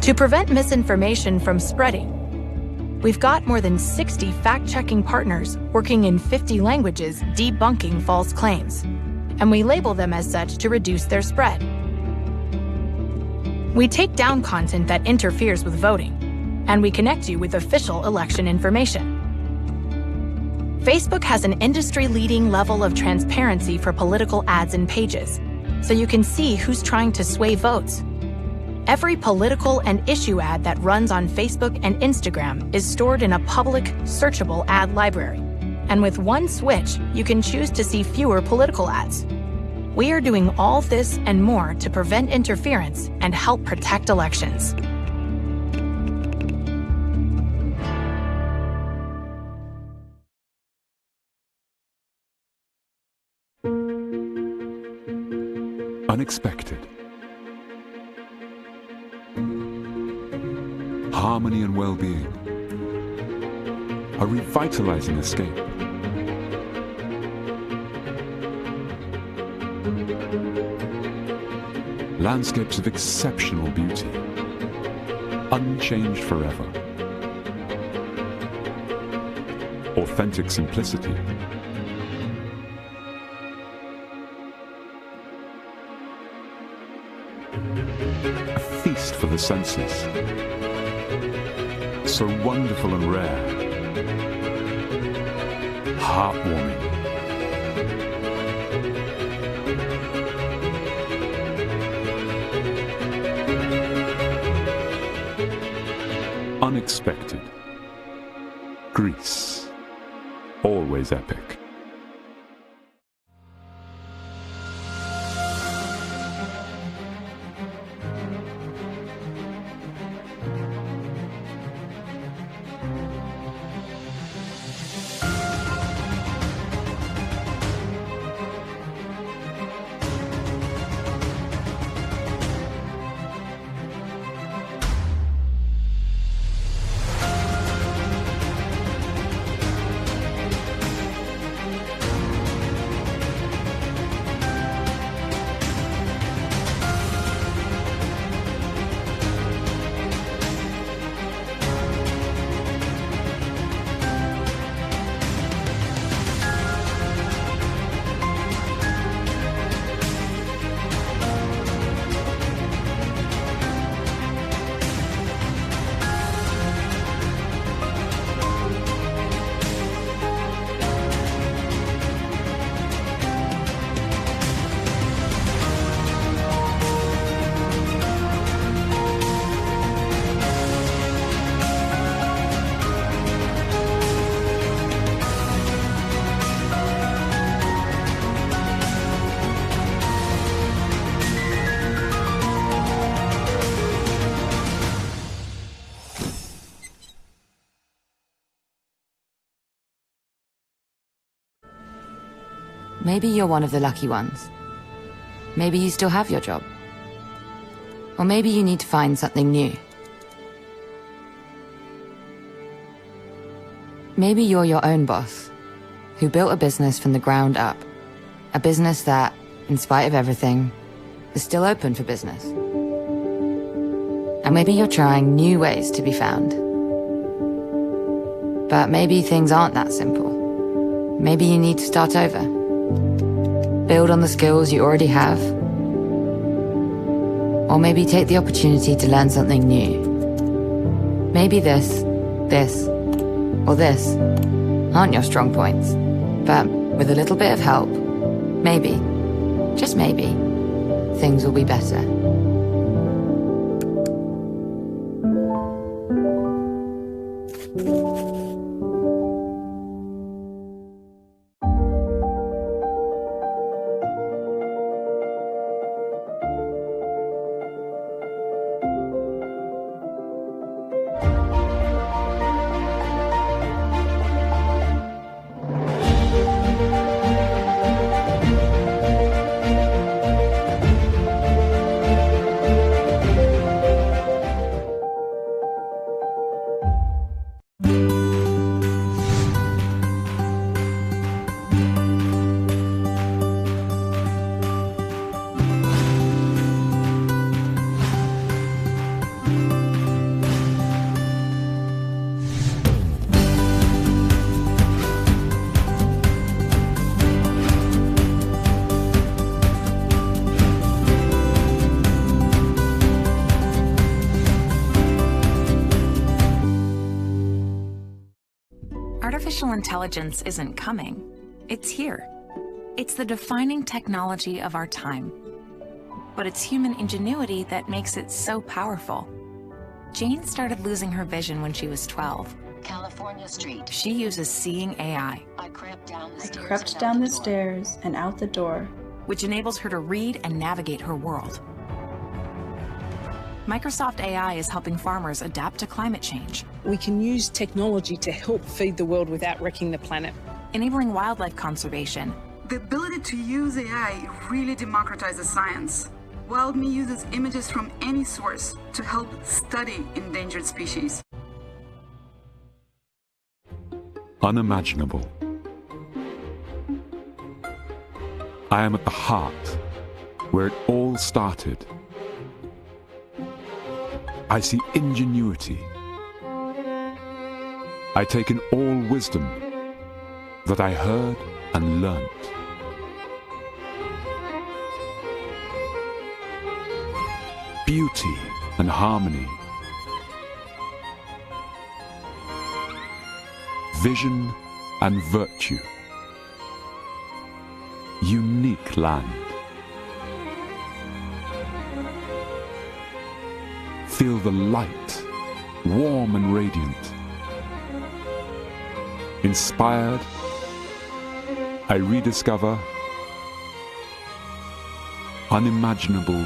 To prevent misinformation from spreading, we've got more than 60 fact-checking partners working in 50 languages debunking false claims, and we label them as such to reduce their spread. We take down content that interferes with voting, and we connect you with official election information. Facebook has an industry-leading level of transparency for political ads and pages, so you can see who's trying to sway votes. Every political and issue ad that runs on Facebook and Instagram is stored in a public, searchable ad library. And with one switch, you can choose to see fewer political ads. We are doing all this and more to prevent interference and help protect elections. Unexpected. Harmony and well-being. A revitalizing escape. Landscapes of exceptional beauty. Unchanged forever. Authentic simplicity. A feast for the senses. So wonderful and rare. Heartwarming. Unexpected. Greece. Always epic. Maybe you're one of the lucky ones. Maybe you still have your job. Or maybe you need to find something new. Maybe you're your own boss, who built a business from the ground up. A business that, in spite of everything, is still open for business. And maybe you're trying new ways to be found. But maybe things aren't that simple. Maybe you need to start over. Build on the skills you already have. Or maybe take the opportunity to learn something new. Maybe this, or this aren't your strong points. But with a little bit of help, maybe, just maybe, things will be better. Artificial intelligence isn't coming, it's here. It's the defining technology of our time. But it's human ingenuity that makes it so powerful. Jane started losing her vision when she was 12. California Street. She uses Seeing AI. I crept down the stairs and out the door, which enables her to read and navigate her world. Microsoft AI is helping farmers adapt to climate change. We can use technology to help feed the world without wrecking the planet. Enabling wildlife conservation. The ability to use AI really democratizes science. WildMe uses images from any source to help study endangered species. Unimaginable. I am at the heart, where it all started. I see ingenuity. I take in all wisdom that I heard and learnt. Beauty and harmony. Vision and virtue. Unique land. Feel the light, warm and radiant. Inspired, I rediscover unimaginable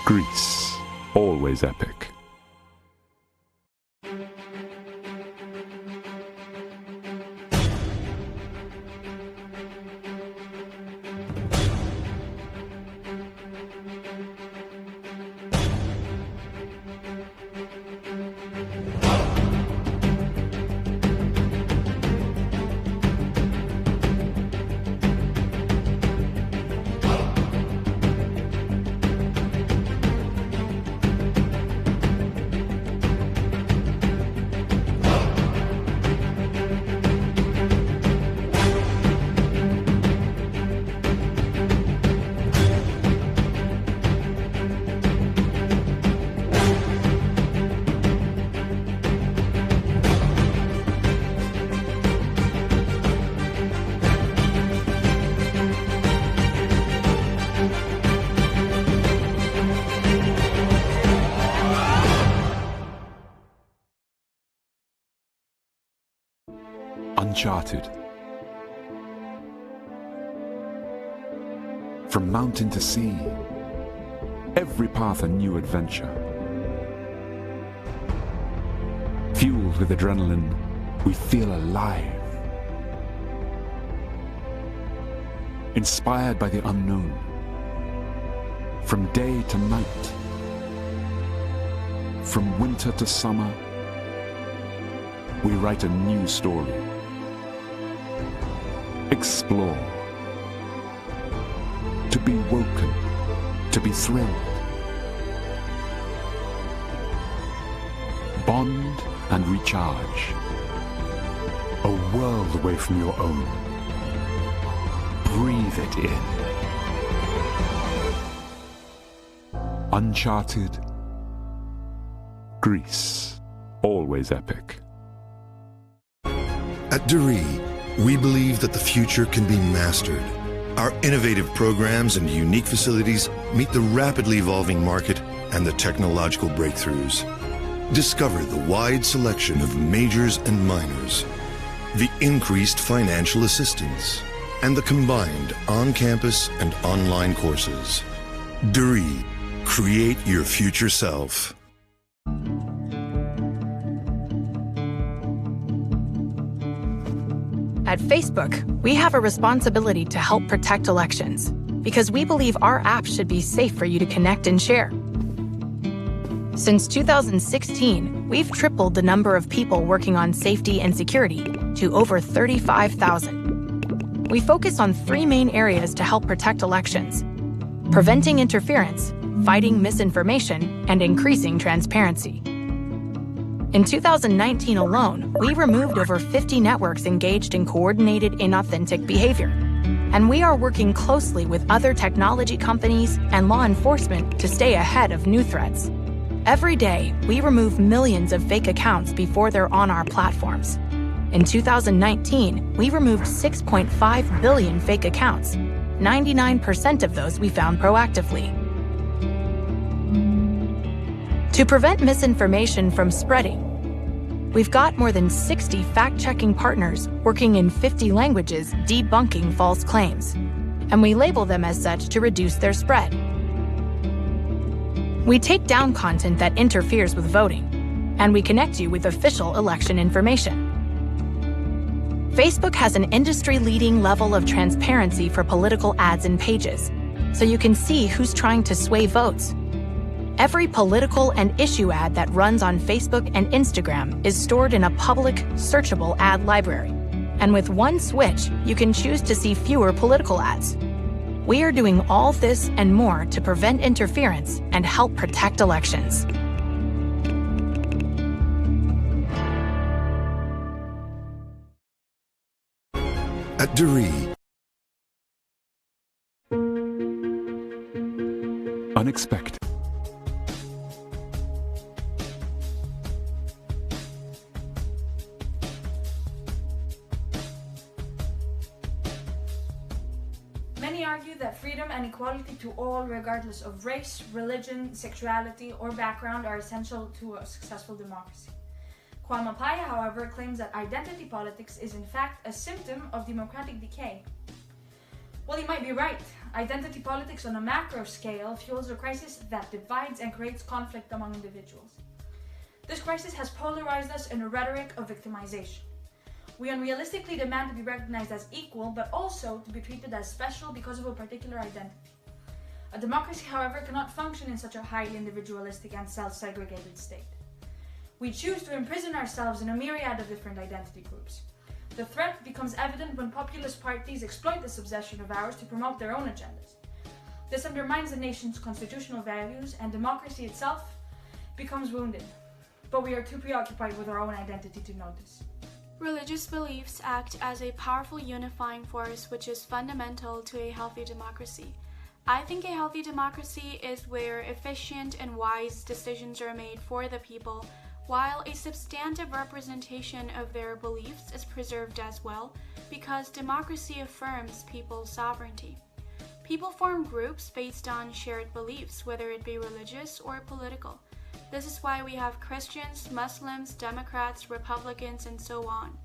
Greece, always epic. Uncharted. From mountain to sea, every path a new adventure. Fueled with adrenaline, we feel alive. Inspired by the unknown. From day to night. From winter to summer, we write a new story. Explore. To be woken. To be thrilled. Bond and recharge. A world away from your own. Breathe it in. Uncharted. Greece. Always epic. At DERE, we believe that the future can be mastered. Our innovative programs and unique facilities meet the rapidly evolving market and the technological breakthroughs. Discover the wide selection of majors and minors, the increased financial assistance, and the combined on-campus and online courses. DERE, create your future self. At Facebook, we have a responsibility to help protect elections because we believe our app should be safe for you to connect and share. Since 2016, we've tripled the number of people working on safety and security to over 35,000. We focus on three main areas to help protect elections: preventing interference, fighting misinformation, and increasing transparency. In 2019 alone, we removed over 50 networks engaged in coordinated inauthentic behavior. And we are working closely with other technology companies and law enforcement to stay ahead of new threats. Every day, we remove millions of fake accounts before they're on our platforms. In 2019, we removed 6.5 billion fake accounts. 99% of those we found proactively. To prevent misinformation from spreading, we've got more than 60 fact-checking partners working in 50 languages debunking false claims, and we label them as such to reduce their spread. We take down content that interferes with voting, and we connect you with official election information. Facebook has an industry-leading level of transparency for political ads and pages, so you can see who's trying to sway votes. Every political and issue ad that runs on Facebook and Instagram is stored in a public, searchable ad library. And with one switch, you can choose to see fewer political ads. We are doing all this and more to prevent interference and help protect elections. At DERE, unexpected. Many argue that freedom and equality to all, regardless of race, religion, sexuality, or background, are essential to a successful democracy. Kwame Paya, however, claims that identity politics is in fact a symptom of democratic decay. Well, he might be right. Identity politics on a macro scale fuels a crisis that divides and creates conflict among individuals. This crisis has polarized us in a rhetoric of victimization. We unrealistically demand to be recognized as equal, but also to be treated as special because of a particular identity. A democracy, however, cannot function in such a highly individualistic and self-segregated state. We choose to imprison ourselves in a myriad of different identity groups. The threat becomes evident when populist parties exploit this obsession of ours to promote their own agendas. This undermines the nation's constitutional values, and democracy itself becomes wounded. But we are too preoccupied with our own identity to notice. Religious beliefs act as a powerful unifying force which is fundamental to a healthy democracy. I think a healthy democracy is where efficient and wise decisions are made for the people, while a substantive representation of their beliefs is preserved as well, because democracy affirms people's sovereignty. People form groups based on shared beliefs, whether it be religious or political. This is why we have Christians, Muslims, Democrats, Republicans, and so on.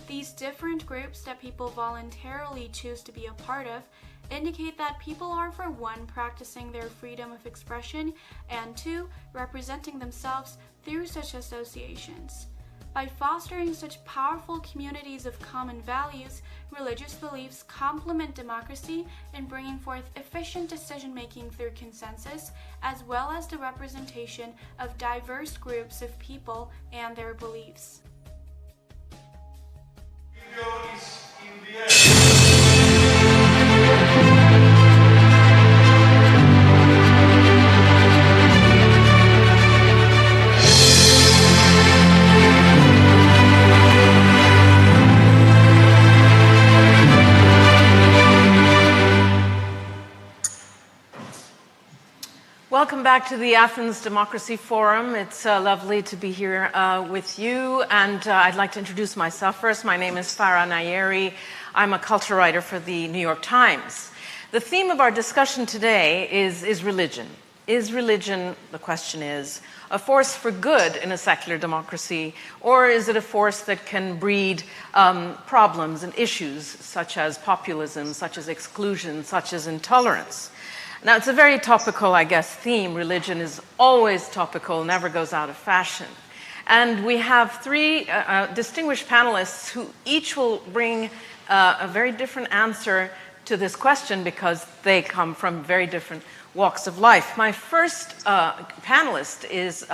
These different groups that people voluntarily choose to be a part of indicate that people are, for one, practicing their freedom of expression, and two, representing themselves through such associations. By fostering such powerful communities of common values, religious beliefs complement democracy in bringing forth efficient decision-making through consensus, as well as the representation of diverse groups of people and their beliefs. Welcome back to the Athens Democracy Forum. It's lovely to be here with you, and I'd like to introduce myself first. My name is Farah Nayeri. I'm a culture writer for the New York Times. The theme of our discussion today is religion. Is religion, the question is, a force for good in a secular democracy, or is it a force that can breed problems and issues such as populism, such as exclusion, such as intolerance? Now, it's a very topical, I guess, theme. Religion is always topical, never goes out of fashion. And we have three distinguished panelists who each will bring a very different answer to this question because they come from very different walks of life. My first panelist is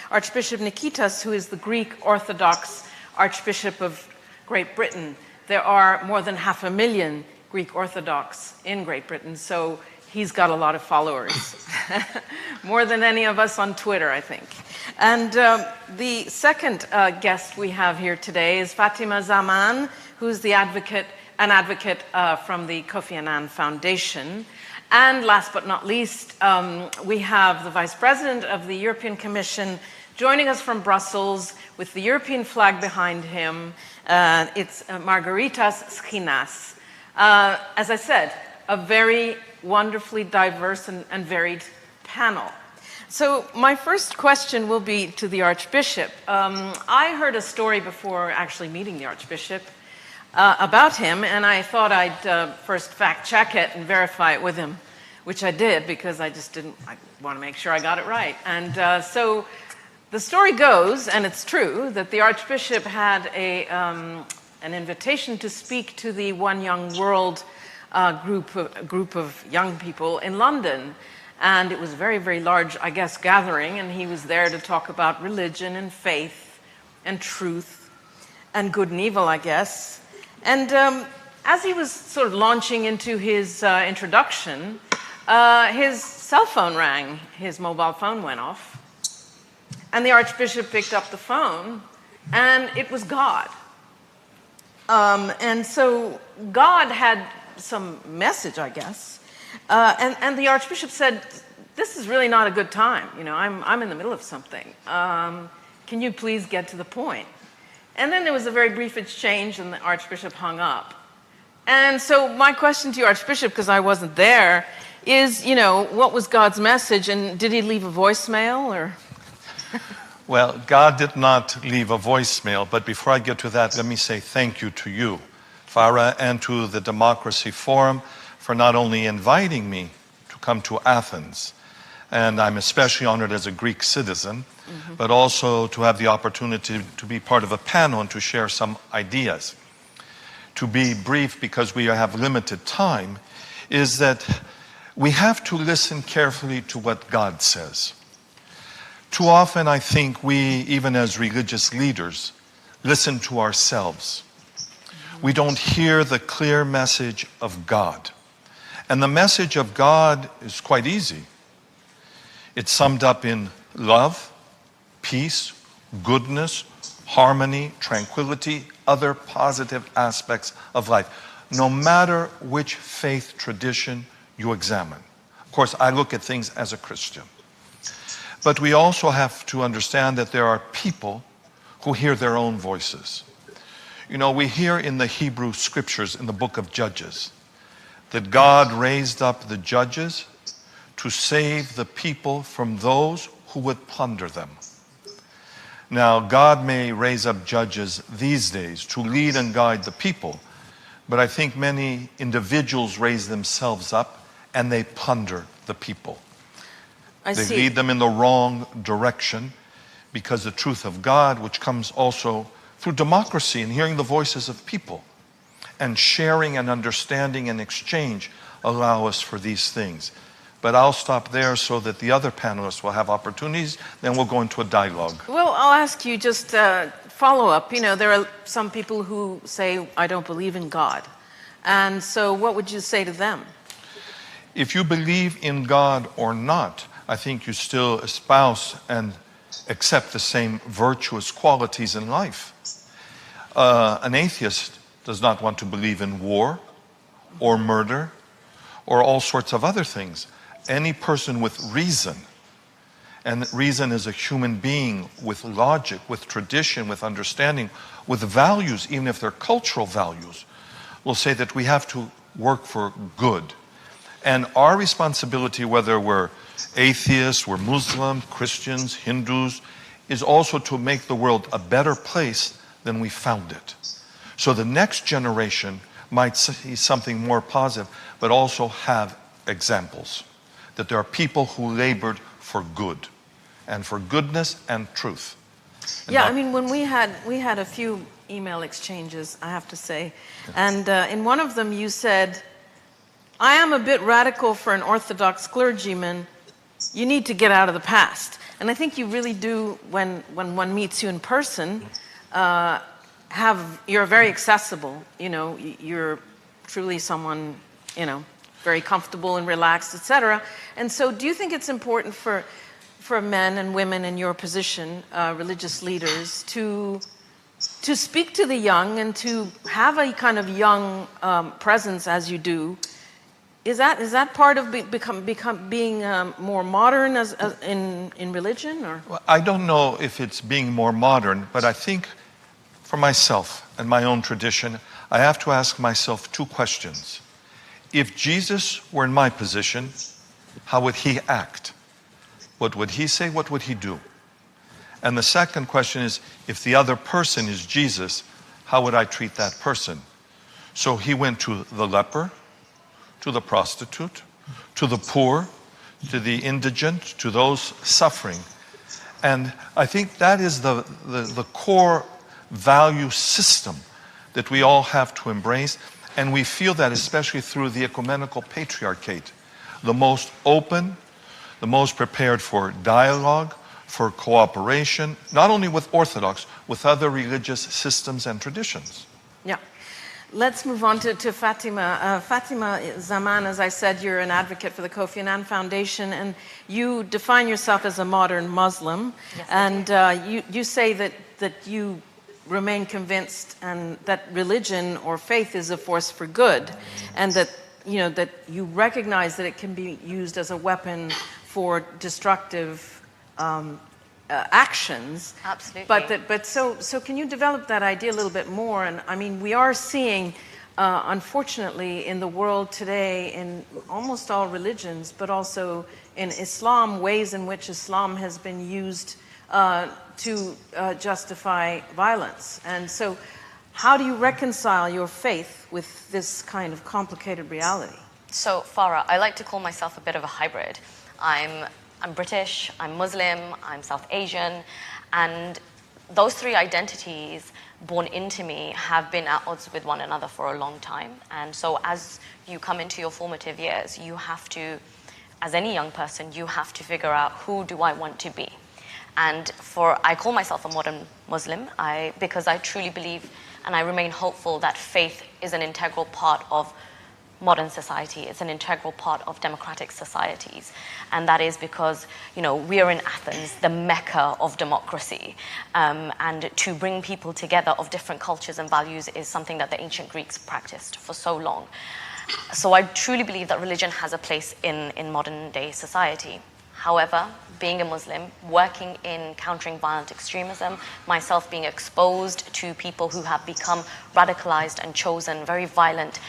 Archbishop Nikitas, who is the Greek Orthodox Archbishop of Great Britain. There are more than 500,000 Greek Orthodox in Great Britain, so he's got a lot of followers, more than any of us on Twitter, I think. And the second guest we have here today is Fatima Zaman, who's an advocate from the Kofi Annan Foundation. And last but not least, we have the Vice President of the European Commission joining us from Brussels with the European flag behind him. It's Margaritas Schinas. As I said, a very wonderfully diverse and varied panel. So my first question will be to the Archbishop. I heard a story before actually meeting the Archbishop about him, and I thought I'd first fact-check it and verify it with him, which I did because I want to make sure I got it right. And so the story goes, and it's true, that the Archbishop had an invitation to speak to the One Young World group of young people in London. And it was a very, very large, I guess, gathering, and he was there to talk about religion and faith and truth and good and evil, I guess. And as he was sort of launching into his introduction, his cell phone rang, his mobile phone went off, and the Archbishop picked up the phone, and it was God. And so God had some message, I guess, and the Archbishop said, "This is really not a good time. You know, I'm in the middle of something. Can you please get to the point?" And then there was a very brief exchange, and the Archbishop hung up. And so my question to you, Archbishop, because I wasn't there, is, you know, what was God's message, and did he leave a voicemail, or? Well, God did not leave a voicemail, but before I get to that, let me say thank you to you, Farah, and to the Democracy Forum for not only inviting me to come to Athens, and I'm especially honored as a Greek citizen, but also to have the opportunity to be part of a panel and to share some ideas. To be brief, because we have limited time, is that we have to listen carefully to what God says. Too often, I think we, even as religious leaders, listen to ourselves. We don't hear the clear message of God. And the message of God is quite easy. It's summed up in love, peace, goodness, harmony, tranquility, other positive aspects of life, no matter which faith tradition you examine. Of course, I look at things as a Christian. But we also have to understand that there are people who hear their own voices. You know, we hear in the Hebrew scriptures, in the book of Judges, that God raised up the judges to save the people from those who would plunder them. Now, God may raise up judges these days to lead and guide the people, but I think many individuals raise themselves up and they plunder the people. They lead them in the wrong direction, because the truth of God, which comes also through democracy and hearing the voices of people and sharing and understanding and exchange, allow us for these things. But I'll stop there so that the other panelists will have opportunities, then we'll go into a dialogue. Well, I'll ask you just follow up. You know, there are some people who say, I don't believe in God. And so what would you say to them? If you believe in God or not, I think you still espouse and accept the same virtuous qualities in life. An atheist does not want to believe in war or murder or all sorts of other things. Any person with reason And reason is a human being with logic, with tradition, with understanding, with values, even if they're cultural values, will say that we have to work for good. And our responsibility, whether we're atheists, we're Muslim, Christians, Hindus, is also to make the world a better place than we found it. So the next generation might see something more positive, but also have examples. That there are people who labored for good, and for goodness and truth. And yeah, I mean, when we had a few email exchanges, I have to say, and in one of them you said, I am a bit radical for an Orthodox clergyman. You need to get out of the past. And I think you really do, when one meets you in person, you're very accessible. You know, you're truly someone, you know, very comfortable and relaxed, etc. And so do you think it's important for men and women in your position, religious leaders, to speak to the young and to have a kind of young presence as you do? Is that part of being more modern as in religion, or? Well, I don't know if it's being more modern, but I think for myself and my own tradition, I have to ask myself two questions. If Jesus were in my position, how would he act? What would he say? What would he do? And the second question is, if the other person is Jesus, how would I treat that person? So he went to the leper, to the prostitute, to the poor, to the indigent, to those suffering. And I think that is the core value system that we all have to embrace. And we feel that especially through the ecumenical patriarchate, the most open, the most prepared for dialogue, for cooperation, not only with Orthodox, with other religious systems and traditions. Yeah. Let's move on to Fatima. Fatima Zaman, as I said, you're an advocate for the Kofi Annan Foundation, and you define yourself as a modern Muslim. Yes, and you say that you remain convinced and that religion or faith is a force for good, and that you recognize that it can be used as a weapon for destructive actions. Absolutely. But so can you develop that idea a little bit more? And I mean, we are seeing, unfortunately, in the world today, in almost all religions, but also in Islam, ways in which Islam has been used to justify violence. And so how do you reconcile your faith with this kind of complicated reality? So, Farah, I like to call myself a bit of a hybrid. I'm British, I'm Muslim, I'm South Asian, and those three identities born into me have been at odds with one another for a long time. And so as you come into your formative years, you have to, as any young person, you have to figure out, who do I want to be? And I call myself a modern Muslim because I truly believe and I remain hopeful that faith is an integral part of modern society. It's an integral part of democratic societies. And that is because, we are in Athens, the mecca of democracy. And to bring people together of different cultures and values is something that the ancient Greeks practiced for so long. So I truly believe that religion has a place in modern day society. However, being a Muslim, working in countering violent extremism, myself being exposed to people who have become radicalized and chosen very violent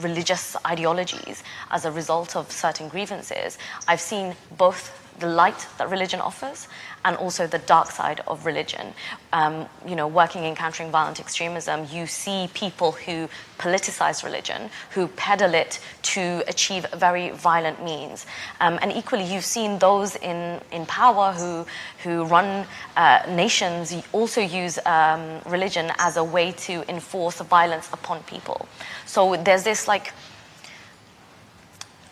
religious ideologies as a result of certain grievances, I've seen both the light that religion offers and also the dark side of religion. Working in countering violent extremism, you see people who politicize religion, who peddle it to achieve very violent means. And equally, you've seen those in power who run nations also use religion as a way to enforce violence upon people. So there's this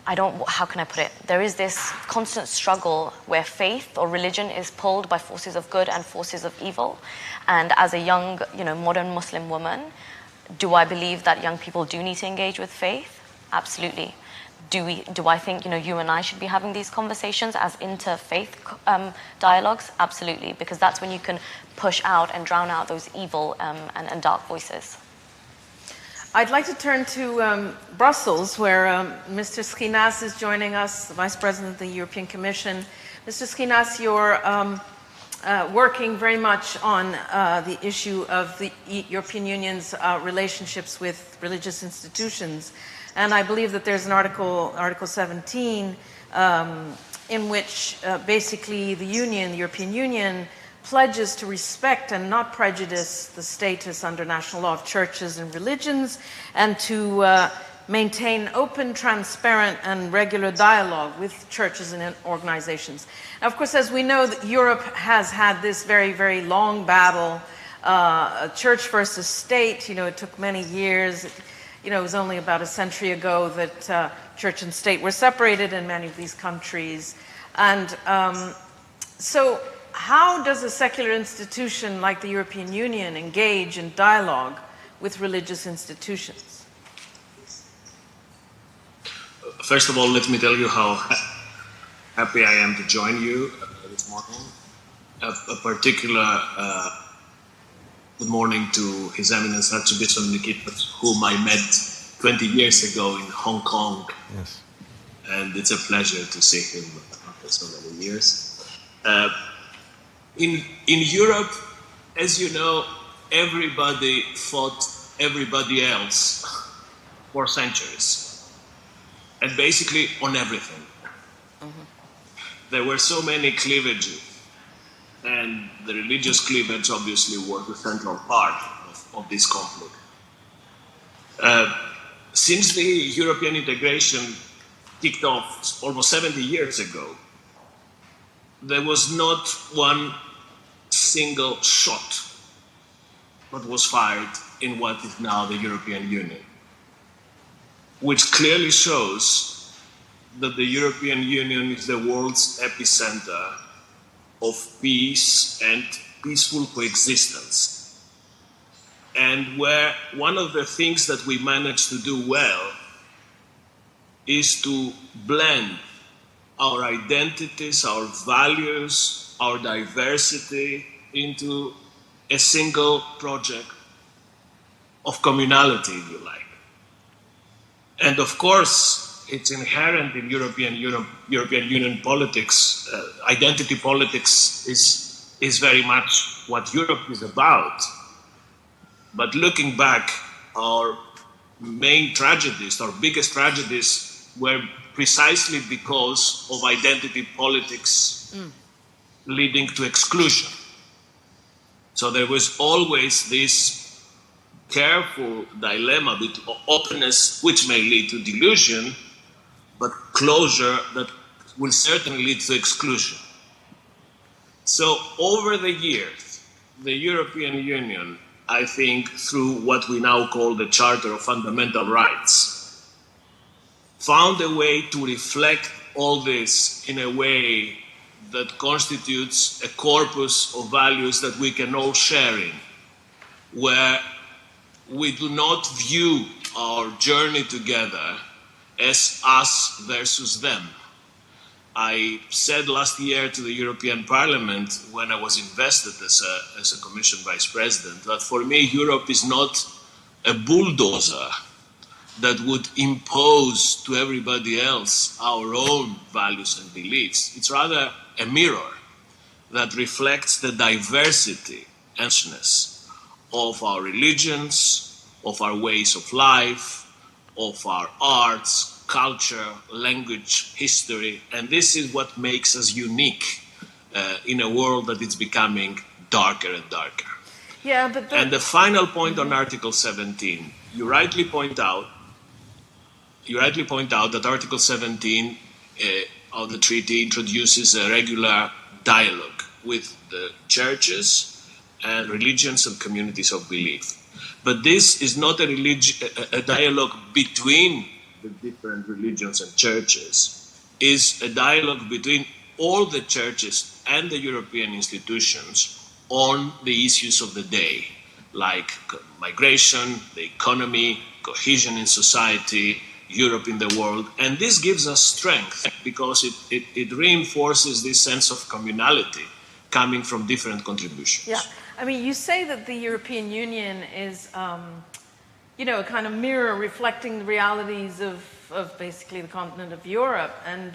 how can I put it? There is this constant struggle where faith or religion is pulled by forces of good and forces of evil. And as a young, modern Muslim woman, do I believe that young people do need to engage with faith? Absolutely. Do I think, you and I should be having these conversations as interfaith dialogues? Absolutely, because that's when you can push out and drown out those evil and dark voices. I'd like to turn to Brussels, where Mr. Schinas is joining us, the Vice President of the European Commission. Mr. Skinas, you're working very much on the issue of the European Union's relationships with religious institutions. And I believe that there's an Article 17, in which basically the European Union, pledges to respect and not prejudice the status under national law of churches and religions, and to maintain open, transparent, and regular dialogue with churches and organizations. Now, of course, as we know, that Europe has had this very, very long battle, church versus state. You know, it took many years. You know, it was only about a century ago that church and state were separated in many of these countries. And so how does a secular institution like the European Union engage in dialogue with religious institutions? First of all, let me tell you how happy I am to join you this morning. A particular good morning to His Eminence Archbishop Nikitas, whom I met 20 years ago in Hong Kong. Yes. And it's a pleasure to see him after so many years. In Europe, as you know, everybody fought everybody else for centuries, and basically on everything. There were so many cleavages, and the religious cleavage obviously was the central part of this conflict. Since the European integration kicked off almost 70 years ago, there was not one single shot that was fired in what is now the European Union, which clearly shows that the European Union is the world's epicenter of peace and peaceful coexistence. And where one of the things that we managed to do well is to blend our identities, our values, our diversity into a single project of communality, if you like. And of course, it's inherent in European Union politics. Identity politics is very much what Europe is about. But looking back, our main tragedies, our biggest tragedies, were precisely because of identity politics leading to exclusion. So there was always this careful dilemma between openness, which may lead to delusion, but closure that will certainly lead to exclusion. So over the years, the European Union, I think through what we now call the Charter of Fundamental Rights, found a way to reflect all this in a way that constitutes a corpus of values that we can all share in, where we do not view our journey together as us versus them. I said last year to the European Parliament, when I was invested as a Commission Vice President, that for me Europe is not a bulldozer that would impose to everybody else our own values and beliefs. It's rather a mirror that reflects the diversity and richness of our religions, of our ways of life, of our arts, culture, language, history, and this is what makes us unique in a world that is becoming darker and darker. Yeah, but and the final point on Article 17, you rightly point out that Article 17 of the treaty introduces a regular dialogue with the churches and religions and communities of belief. But this is not a dialogue between the different religions and churches. It's a dialogue between all the churches and the European institutions on the issues of the day, like migration, the economy, cohesion in society, Europe in the world. And this gives us strength because it reinforces this sense of communality coming from different contributions. Yeah, I mean, you say that the European Union is, you know, a kind of mirror reflecting the realities of basically the continent of Europe. And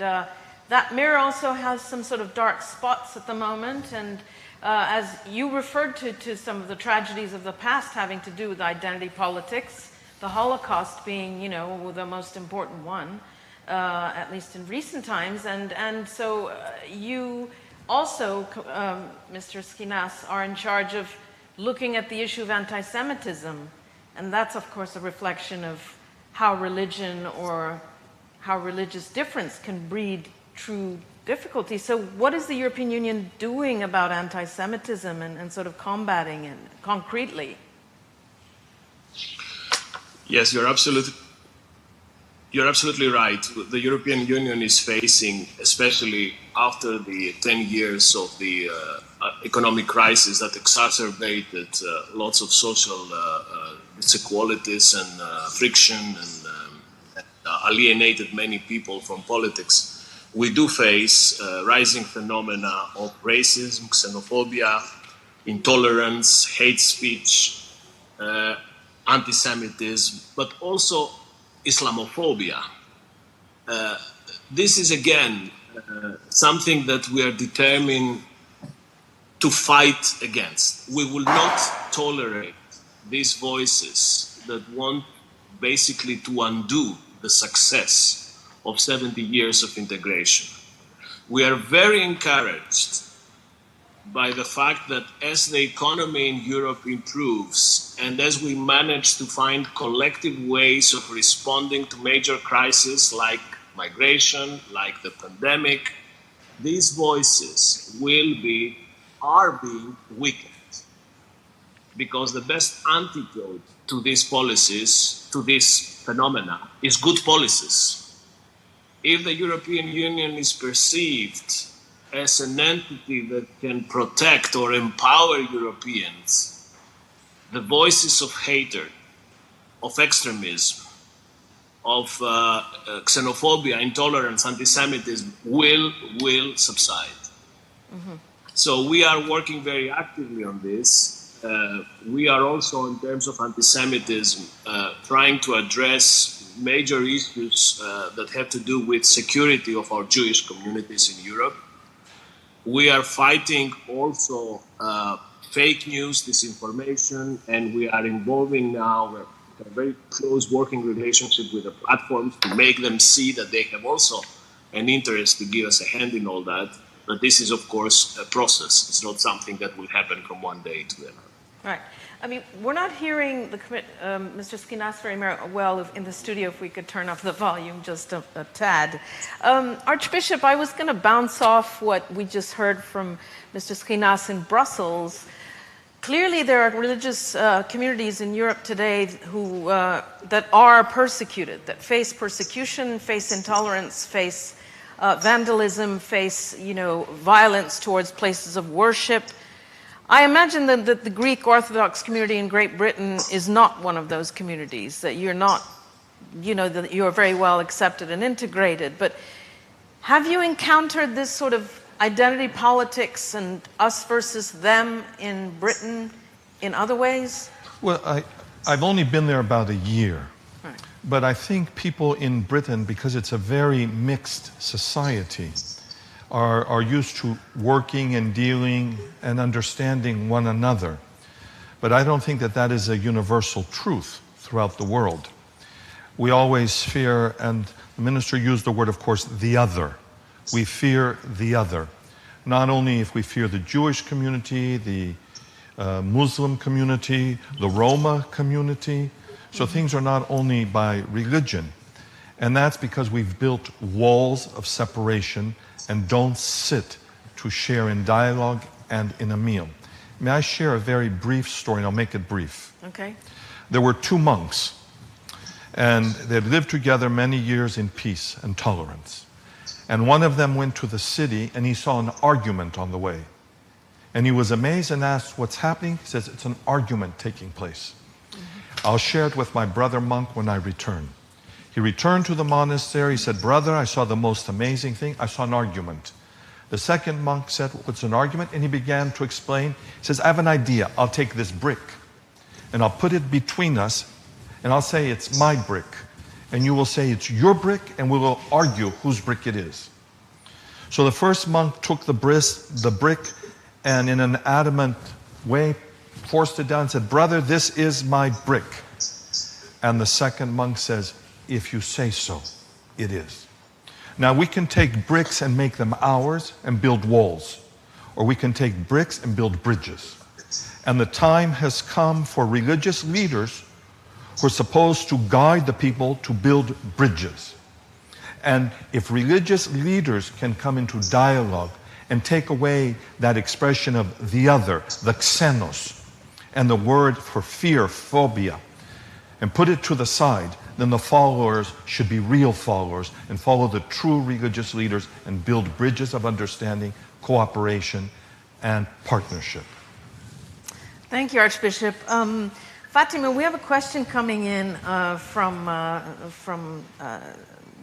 that mirror also has some sort of dark spots at the moment, and as you referred to some of the tragedies of the past having to do with identity politics, the Holocaust being, the most important one, at least in recent times, and so you also, Mr. Skinas, are in charge of looking at the issue of anti-Semitism, and that's, of course, a reflection of how religion or how religious difference can breed true difficulty. So what is the European Union doing about anti-Semitism and sort of combating it concretely? Yes, you're absolutely right. The European Union is facing, especially after the 10 years of the economic crisis that exacerbated lots of social disequalities and friction and alienated many people from politics. We do face rising phenomena of racism, xenophobia, intolerance, hate speech, anti-Semitism, but also Islamophobia. This is again something that we are determined to fight against. We will not tolerate these voices that want basically to undo the success of 70 years of integration. We are very encouraged by the fact that as the economy in Europe improves and as we manage to find collective ways of responding to major crises like migration, like the pandemic, these voices are being weakened. Because the best antidote to these policies, to this phenomena, is good policies. If the European Union is perceived as an entity that can protect or empower Europeans, the voices of hatred, of extremism, of xenophobia, intolerance, anti-Semitism will subside. Mm-hmm. So we are working very actively on this. We are also, in terms of anti-Semitism, trying to address major issues that have to do with security of our Jewish communities in Europe. We are fighting also fake news, disinformation, and we are involving now a very close working relationship with the platforms to make them see that they have also an interest to give us a hand in all that. But this is, of course, a process. It's not something that will happen from one day to another. Right. I mean, we're not hearing Mr. Skinas very well in the studio. If we could turn up the volume just a tad. Archbishop, I was going to bounce off what we just heard from Mr. Skinas in Brussels. Clearly, there are religious communities in Europe today who that are persecuted, that face persecution, face intolerance, face vandalism, face violence towards places of worship. I imagine that the Greek Orthodox community in Great Britain is not one of those communities, that you're not, that you're very well accepted and integrated. But have you encountered this sort of identity politics and us versus them in Britain in other ways? Well, I've only been there about a year. Right. But I think people in Britain, because it's a very mixed society, are used to working and dealing and understanding one another. But I don't think that is a universal truth throughout the world. We always fear, and the minister used the word, of course, the other. We fear the other. Not only if we fear the Jewish community, the Muslim community, the Roma community. So things are not only by religion. And that's because we've built walls of separation and don't sit to share in dialogue and in a meal. May I share a very brief story, and I'll make it brief. Okay. There were two monks, and they'd lived together many years in peace and tolerance. And one of them went to the city, and he saw an argument on the way. And he was amazed and asked, what's happening? He says, it's an argument taking place. Mm-hmm. I'll share it with my brother monk when I return. He returned to the monastery. He said, brother, I saw the most amazing thing. I saw an argument. The second monk said, what's an argument? And he began to explain. He says, I have an idea. I'll take this brick and I'll put it between us and I'll say it's my brick. And you will say it's your brick and we will argue whose brick it is. So the first monk took the brick and in an adamant way forced it down and said, "Brother, this is my brick." And the second monk says, "If you say so, it is." Now we can take bricks and make them ours and build walls, or we can take bricks and build bridges. And the time has come for religious leaders who are supposed to guide the people to build bridges. And if religious leaders can come into dialogue and take away that expression of the other, the xenos, and the word for fear, phobia, and put it to the side, then the followers should be real followers and follow the true religious leaders and build bridges of understanding, cooperation, and partnership. Thank you, Archbishop. Fatima, we have a question coming in from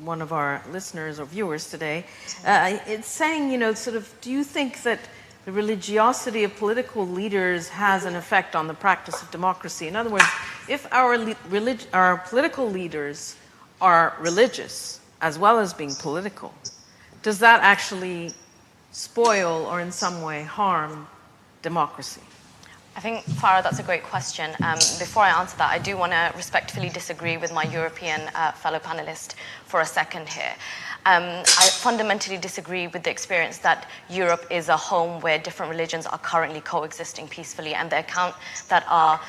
one of our listeners or viewers today. It's saying, do you think that the religiosity of political leaders has an effect on the practice of democracy? In other words, if our political leaders are religious as well as being political, does that actually spoil or in some way harm democracy? I think, Farah, that's a great question. Before I answer that, I do want to respectfully disagree with my European fellow panelist for a second here. I fundamentally disagree with the experience that Europe is a home where different religions are currently coexisting peacefully, and the account that our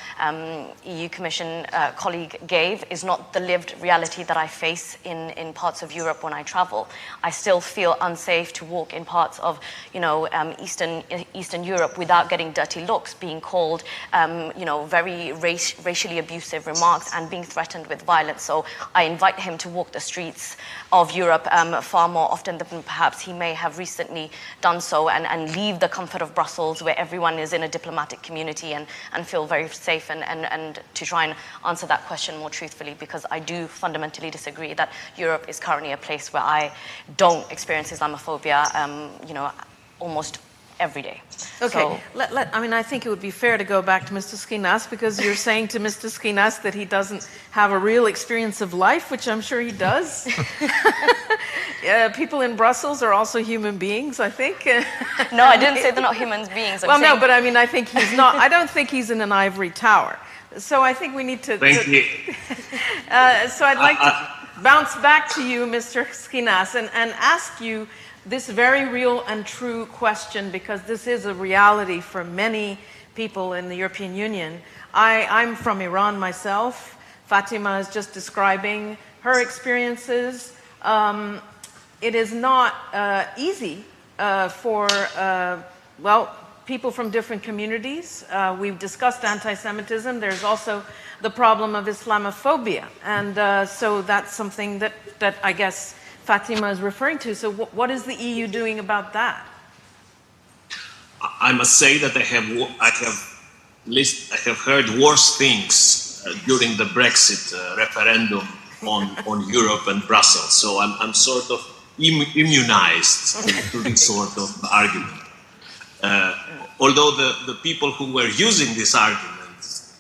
EU Commission colleague gave is not the lived reality that I face in parts of Europe when I travel. I still feel unsafe to walk in parts of, Eastern Europe without getting dirty looks, being called, very racially abusive remarks, and being threatened with violence. So I invite him to walk the streets of Europe far more often than perhaps he may have recently done so, and leave the comfort of Brussels where everyone is in a diplomatic community and feel very safe, and to try and answer that question more truthfully, because I do fundamentally disagree that Europe is currently a place where I don't experience Islamophobia, almost every day. Okay, So, I think it would be fair to go back to Mr. Skinas, because you're saying to Mr. Skinas that he doesn't have a real experience of life, which I'm sure he does. People in Brussels are also human beings, I think. No, I didn't say they're not human beings. No, but I think he's not. I don't think he's in an ivory tower. So I think we need to. Thank you. So I'd like to bounce back to you, Mr. Skinas, and ask you this very real and true question, because this is a reality for many people in the European Union. I'm from Iran myself. Fatima is just describing her experiences. It is not easy for, people from different communities. We've discussed anti-Semitism. There's also the problem of Islamophobia. And so that's something that I guess Fatima is referring to. So what is the EU doing about that? I must say that I have heard worse things during the Brexit referendum on Europe and Brussels. So I'm sort of immunized to this sort of argument. Although the people who were using this argument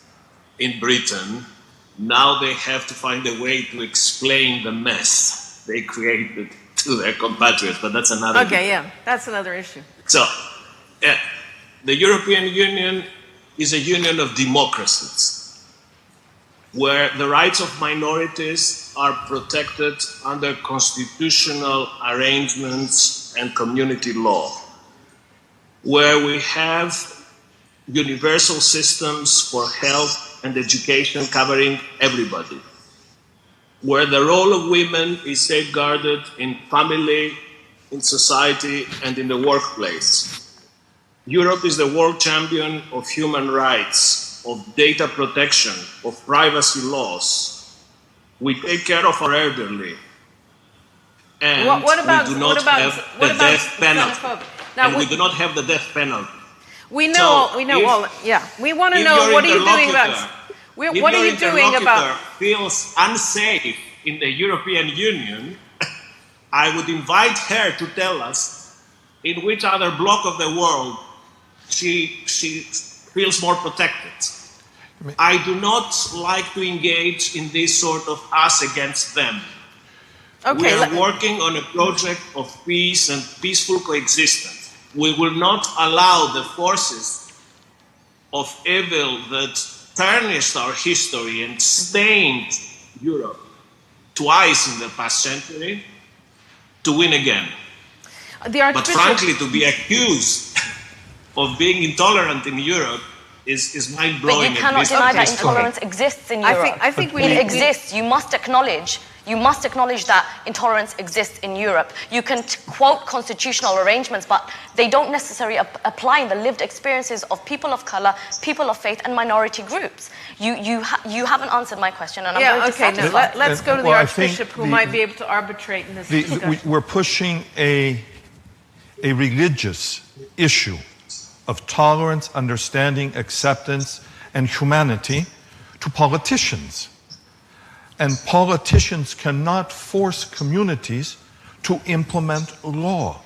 in Britain, now they have to find a way to explain the mess they created to their compatriots, but that's another that's another issue. So, the European Union is a union of democracies, where the rights of minorities are protected under constitutional arrangements and community law, where we have universal systems for health and education covering everybody, where the role of women is safeguarded in family, in society, and in the workplace. Europe is the world champion of human rights, of data protection, of privacy laws. We take care of our elderly. And we do not have the death penalty. And we do not have the death penalty. We know, we want to know, what are you doing about it? What are you doing about? Feels unsafe in the European Union, I would invite her to tell us in which other block of the world she feels more protected. I do not like to engage in this sort of us against them. We are working on a project of peace and peaceful coexistence. We will not allow the forces of evil that tarnished our history and stained Europe twice in the past century to win again. But frankly, to be accused of being intolerant in Europe is mind-blowing. But you cannot deny that intolerance exists in Europe. I think it exists. You must acknowledge that intolerance exists in Europe. You can quote constitutional arrangements, but they don't necessarily apply in the lived experiences of people of color, people of faith, and minority groups. You haven't answered my question, and I'm going to satisfy. Let's go to the Archbishop, who might be able to arbitrate in this discussion. We're pushing a religious issue of tolerance, understanding, acceptance, and humanity to politicians. And politicians cannot force communities to implement law.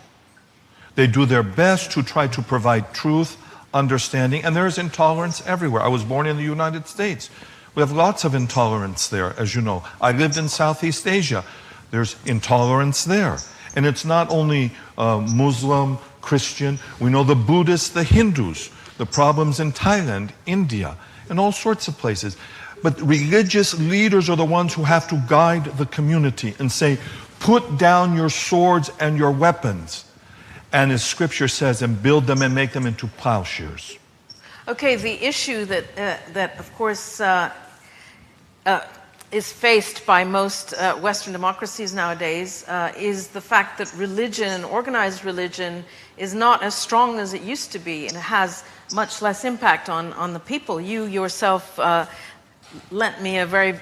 They do their best to try to provide truth, understanding, and there is intolerance everywhere. I was born in the United States. We have lots of intolerance there, as you know. I lived in Southeast Asia. There's intolerance there. And it's not only Muslim, Christian. We know the Buddhists, the Hindus, the problems in Thailand, India, and all sorts of places. But religious leaders are the ones who have to guide the community and say, put down your swords and your weapons. And as Scripture says, and build them and make them into plowshares. Okay, the issue that of course, is faced by most Western democracies nowadays is the fact that religion, organized religion, is not as strong as it used to be, and it has much less impact on the people. You yourself lent me a very,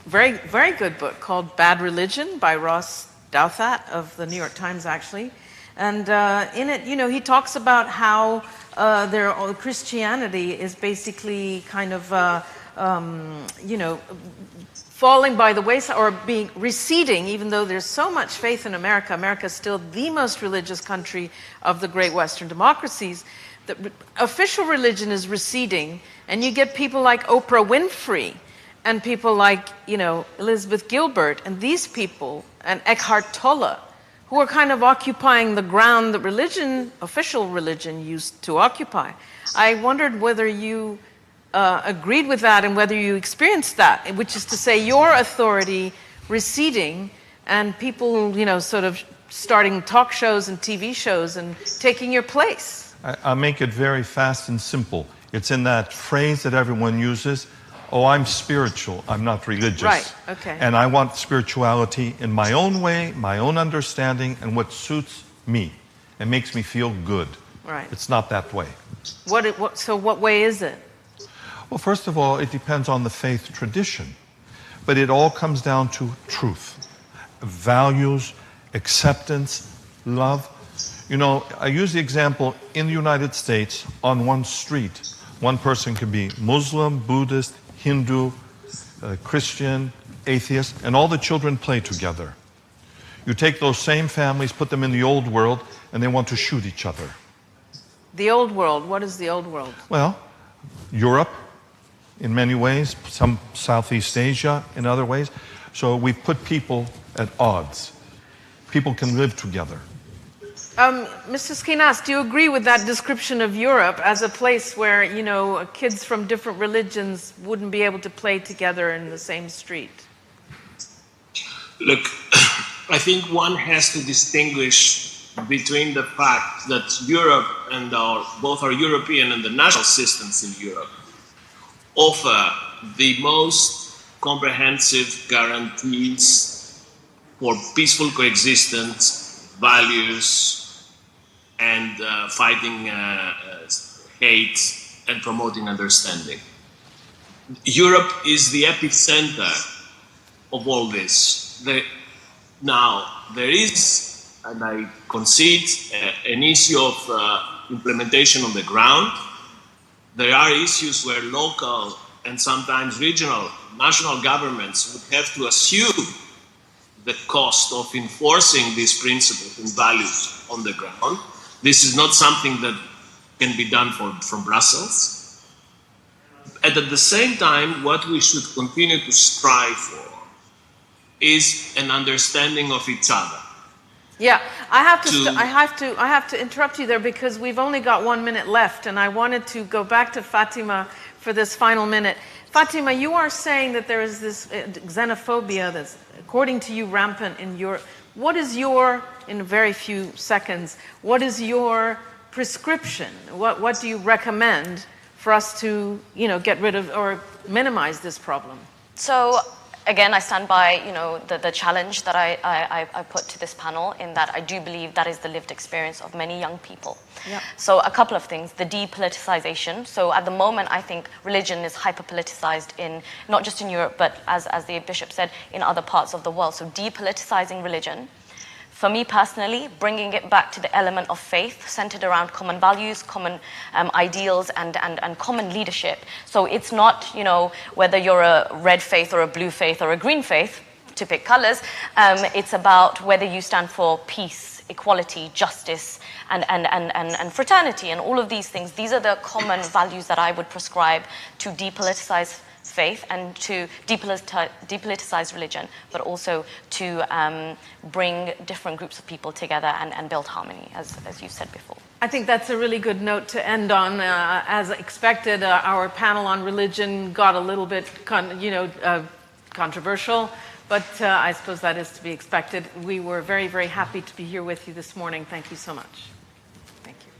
very, very good book called Bad Religion by Ross Douthat of the New York Times, actually. And in it, he talks about how Christianity is basically kind of, falling by the wayside or being receding, even though there's so much faith in America. America is still the most religious country of the great Western democracies. The official religion is receding, and you get people like Oprah Winfrey and people like, Elizabeth Gilbert and these people and Eckhart Tolle, who are kind of occupying the ground that official religion used to occupy. I wondered whether you agreed with that and whether you experienced that, which is to say your authority receding and people, sort of starting talk shows and TV shows and taking your place. I'll make it very fast and simple. It's in that phrase that everyone uses, oh, I'm spiritual, I'm not religious. Right, okay. And I want spirituality in my own way, my own understanding, and what suits me and makes me feel good. Right. It's not that way. So what way is it? Well, first of all, it depends on the faith tradition. But it all comes down to truth, values, acceptance, love. I use the example in the United States, on one street, one person could be Muslim, Buddhist, Hindu, Christian, atheist, and all the children play together. You take those same families, put them in the old world, and they want to shoot each other. The old world, what is the old world? Well, Europe, in many ways, some Southeast Asia in other ways. So we put people at odds. People can live together. Mr. Skinas, do you agree with that description of Europe as a place where, kids from different religions wouldn't be able to play together in the same street? Look, I think one has to distinguish between the fact that Europe and both our European and the national systems in Europe offer the most comprehensive guarantees for peaceful coexistence, values, and fighting hate and promoting understanding. Europe is the epicenter of all this. Now, there is, and I concede, an issue of implementation on the ground. There are issues where local and sometimes regional, national governments would have to assume the cost of enforcing these principles and values on the ground. This is not something that can be done from Brussels. And at the same time, what we should continue to strive for is an understanding of each other. Yeah, I have to interrupt you there because we've only got 1 minute left, and I wanted to go back to Fatima for this final minute. Fatima, you are saying that there is this xenophobia that's, according to you, rampant in Europe. What is your, in a very few seconds, what is your prescription? What do you recommend for us to, get rid of or minimize this problem? So, again, I stand by, the challenge that I put to this panel, in that I do believe that is the lived experience of many young people. Yep. So a couple of things. The depoliticization. So at the moment, I think religion is hyper-politicized in, not just in Europe, but as the Bishop said, in other parts of the world. So depoliticizing religion. For me personally, bringing it back to the element of faith, centered around common values, common ideals, and common leadership. So it's not, whether you're a red faith or a blue faith or a green faith, to pick colors. It's about whether you stand for peace, equality, justice, and fraternity, and all of these things. These are the common values that I would prescribe to depoliticize faith and to depoliticize religion, but also to bring different groups of people together and build harmony, as you said before. I think that's a really good note to end on. As expected, our panel on religion got a little bit controversial, but I suppose that is to be expected. We were very, very happy to be here with you this morning. Thank you so much. Thank you.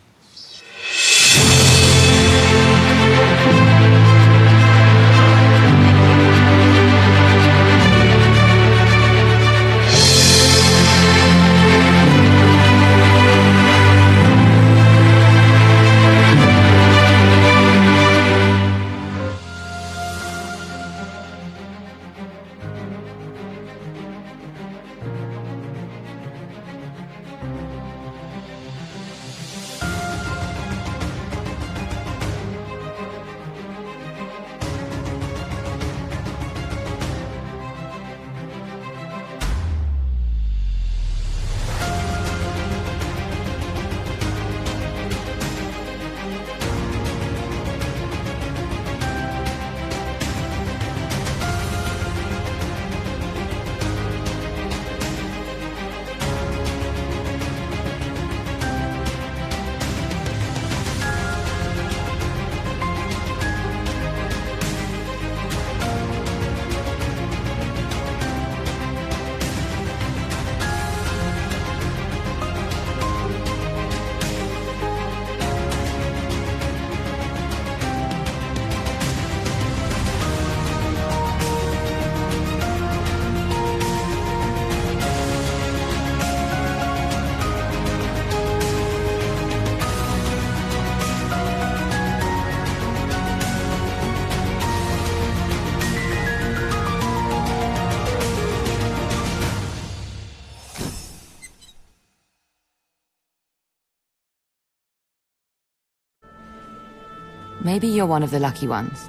Maybe you're one of the lucky ones.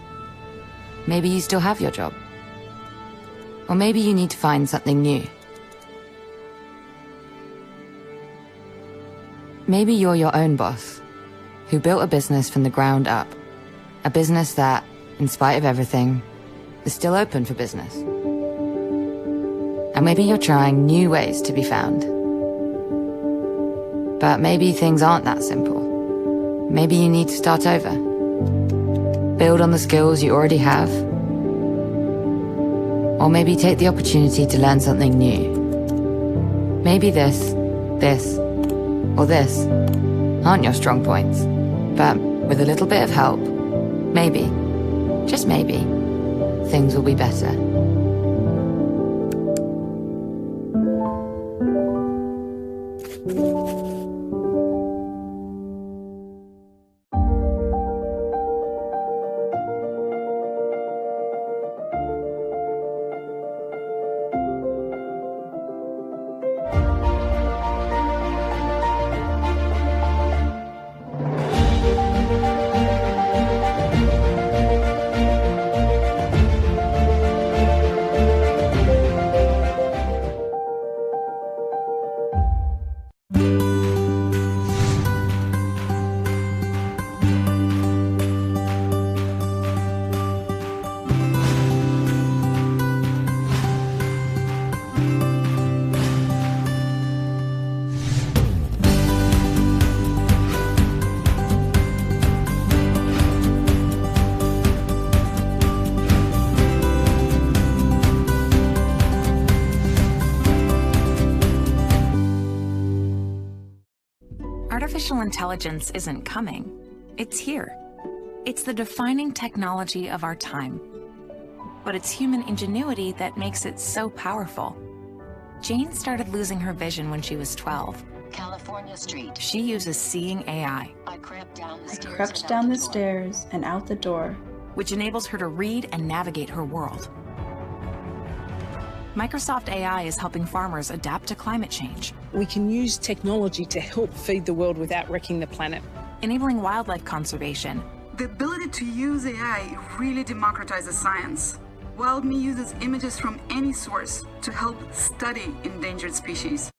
Maybe you still have your job. Or maybe you need to find something new. Maybe you're your own boss, who built a business from the ground up. A business that, in spite of everything, is still open for business. And maybe you're trying new ways to be found. But maybe things aren't that simple. Maybe you need to start over. Build on the skills you already have. Or maybe take the opportunity to learn something new. Maybe this, or this aren't your strong points. But with a little bit of help, maybe, just maybe, things will be better. Artificial intelligence isn't coming, it's here. It's the defining technology of our time. But it's human ingenuity that makes it so powerful. Jane started losing her vision when she was 12. California Street. She uses Seeing AI. I crept down the stairs and out the door, which enables her to read and navigate her world. Microsoft AI is helping farmers adapt to climate change. We can use technology to help feed the world without wrecking the planet. Enabling wildlife conservation. The ability to use AI really democratizes science. WildMe uses images from any source to help study endangered species.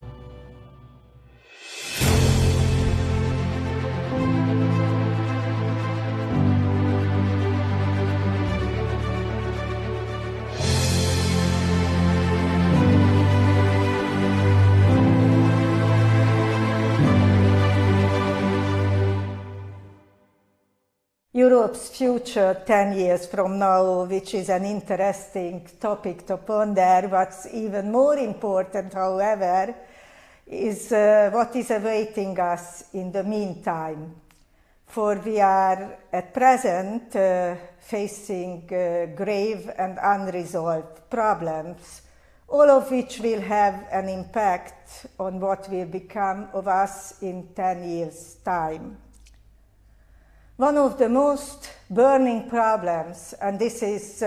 Europe's future 10 years from now, which is an interesting topic to ponder. What's even more important, however, is what is awaiting us in the meantime. For we are at present facing grave and unresolved problems, all of which will have an impact on what will become of us in 10 years' time. One of the most burning problems, and this is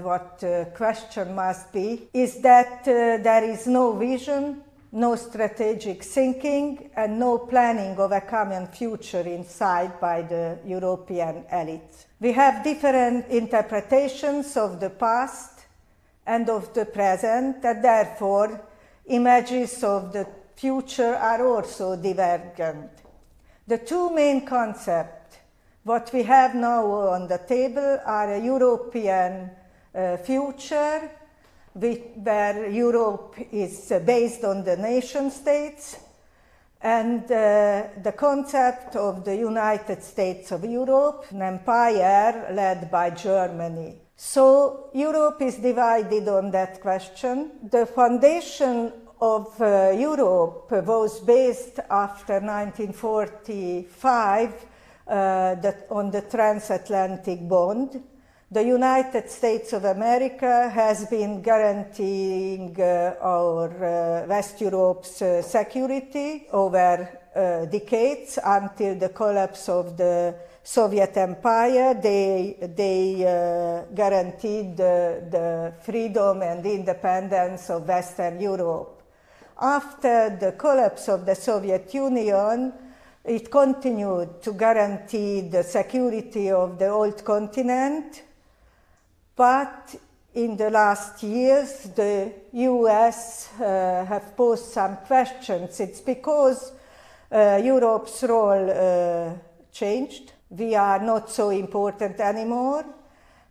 what the question must be, is that there is no vision, no strategic thinking, and no planning of a common future in sight by the European elite. We have different interpretations of the past and of the present, and therefore images of the future are also divergent. The two main concepts what we have now on the table are a European future, where Europe is based on the nation states, and the concept of the United States of Europe, an empire led by Germany. So Europe is divided on that question. The foundation of Europe was based after 1945 on the transatlantic bond. The United States of America has been guaranteeing our West Europe's security over decades until the collapse of the Soviet Empire. They guaranteed the freedom and independence of Western Europe. After the collapse of the Soviet Union, it continued to guarantee the security of the old continent, but in the last years the US have posed some questions. It's because Europe's role changed. We are not so important anymore.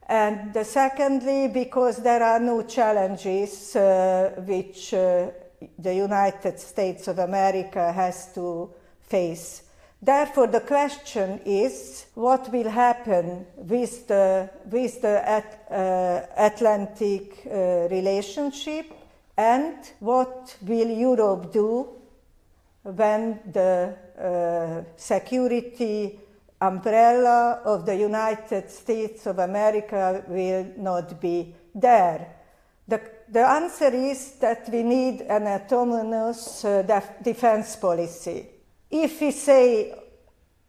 And secondly, because there are no challenges which the United States of America has to face. Therefore, the question is, what will happen with the Atlantic relationship, and what will Europe do when the security umbrella of the United States of America will not be there? The answer is that we need an autonomous defense policy. If we say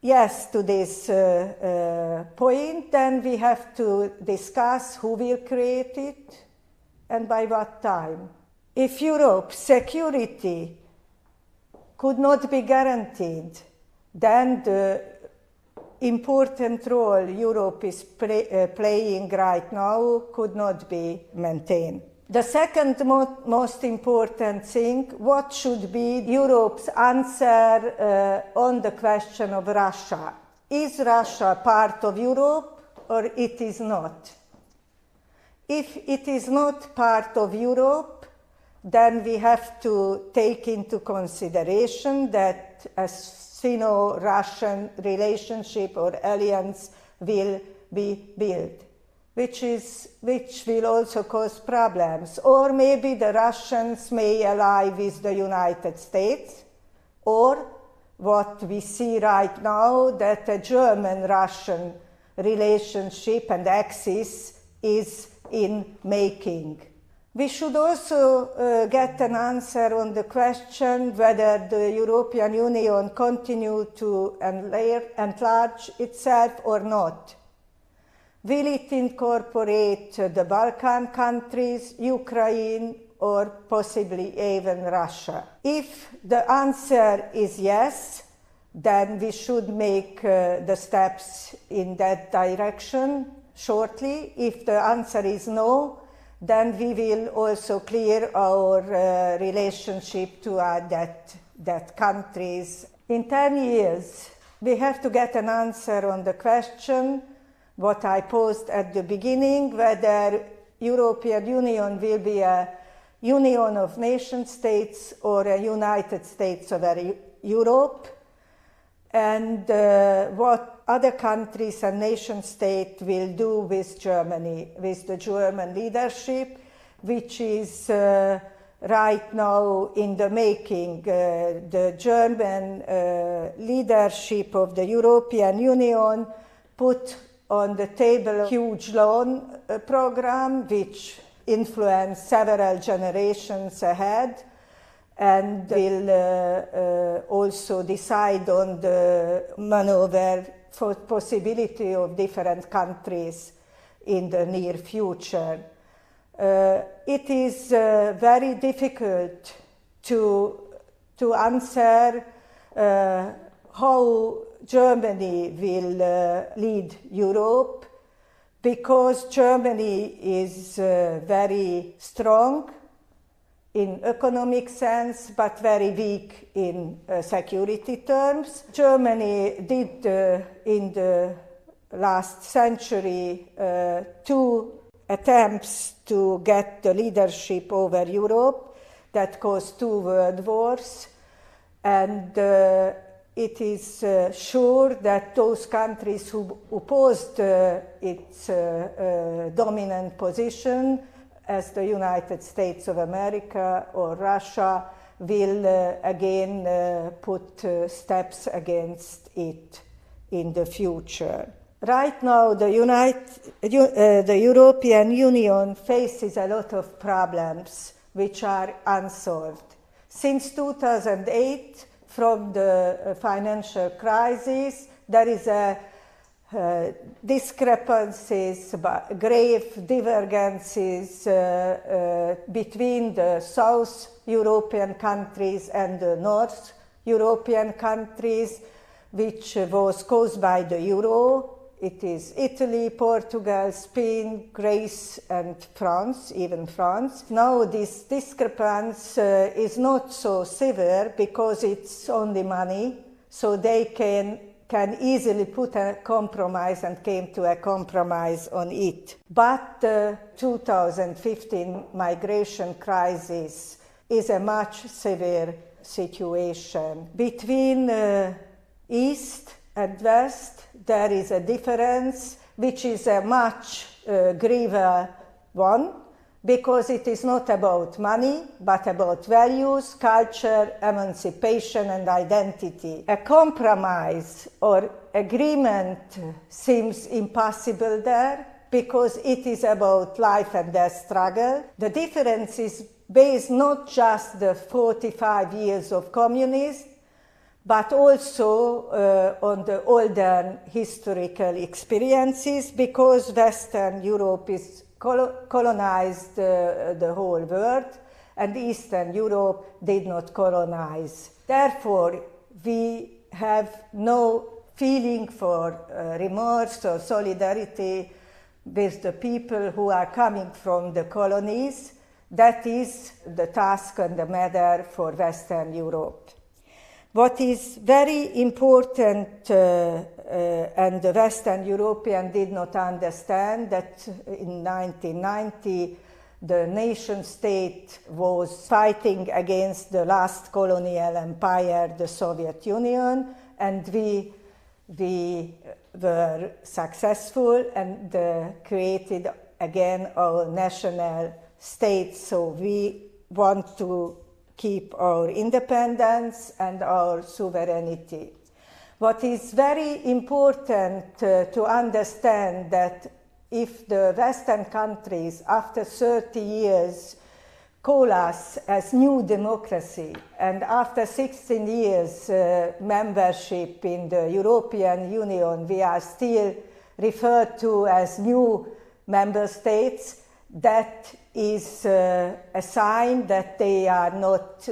yes to this point, then we have to discuss who will create it and by what time. If Europe's security could not be guaranteed, then the important role Europe is playing right now could not be maintained. The second most important thing, what should be Europe's answer on the question of Russia? Is Russia part of Europe or it is not? If it is not part of Europe, then we have to take into consideration that a Sino-Russian relationship or alliance will be built, which will also cause problems. Or maybe the Russians may ally with the United States, or what we see right now, that the German-Russian relationship and axis is in making. We should also get an answer on the question whether the European Union continue to enlarge itself or not. Will it incorporate the Balkan countries, Ukraine, or possibly even Russia? If the answer is yes, then we should make the steps in that direction shortly. If the answer is no, then we will also clear our relationship to that countries. In 10 years, we have to get an answer on the question, what I posed at the beginning, whether European Union will be a union of nation states or a United States of Europe, and what other countries and nation states will do with Germany, with the German leadership, which is right now in the making. The German leadership of the European Union put on the table a huge loan program which influence several generations ahead, and will also decide on the maneuver for possibility of different countries in the near future. It is very difficult to answer how Germany will lead Europe, because Germany is very strong in economic sense, but very weak in security terms. Germany did in the last century 2 attempts to get the leadership over Europe that caused 2 world wars, and it is sure that those countries who opposed its dominant position, as the United States of America or Russia, will again put steps against it in the future. Right now, the European Union faces a lot of problems which are unsolved. Since 2008, from the financial crisis, there is discrepancies, grave divergences between the South European countries and the North European countries, which was caused by the euro. It is Italy, Portugal, Spain, Greece, and France, even France. Now this discrepancy is not so severe because it's only money, so they can easily put a compromise and came to a compromise on it. But the 2015 migration crisis is a much severe situation. Between East and West, there is a difference, which is a much graver one, because it is not about money, but about values, culture, emancipation, and identity. A compromise or agreement seems impossible there, because it is about life and death struggle. The difference is based not just the 45 years of communism, but also on the older historical experiences, because Western Europe is colonized the whole world, and Eastern Europe did not colonize. Therefore, we have no feeling for remorse or solidarity with the people who are coming from the colonies. That is the task and the matter for Western Europe. What is very important, and the Western European did not understand, that in 1990 the nation state was fighting against the last colonial empire, the Soviet Union, and we were successful and created again our national state. So we want to keep our independence and our sovereignty. What is very important to understand that if the Western countries, after 30 years, call us as new democracy, and after 16 years membership in the European Union, we are still referred to as new member states, that is a sign that they are not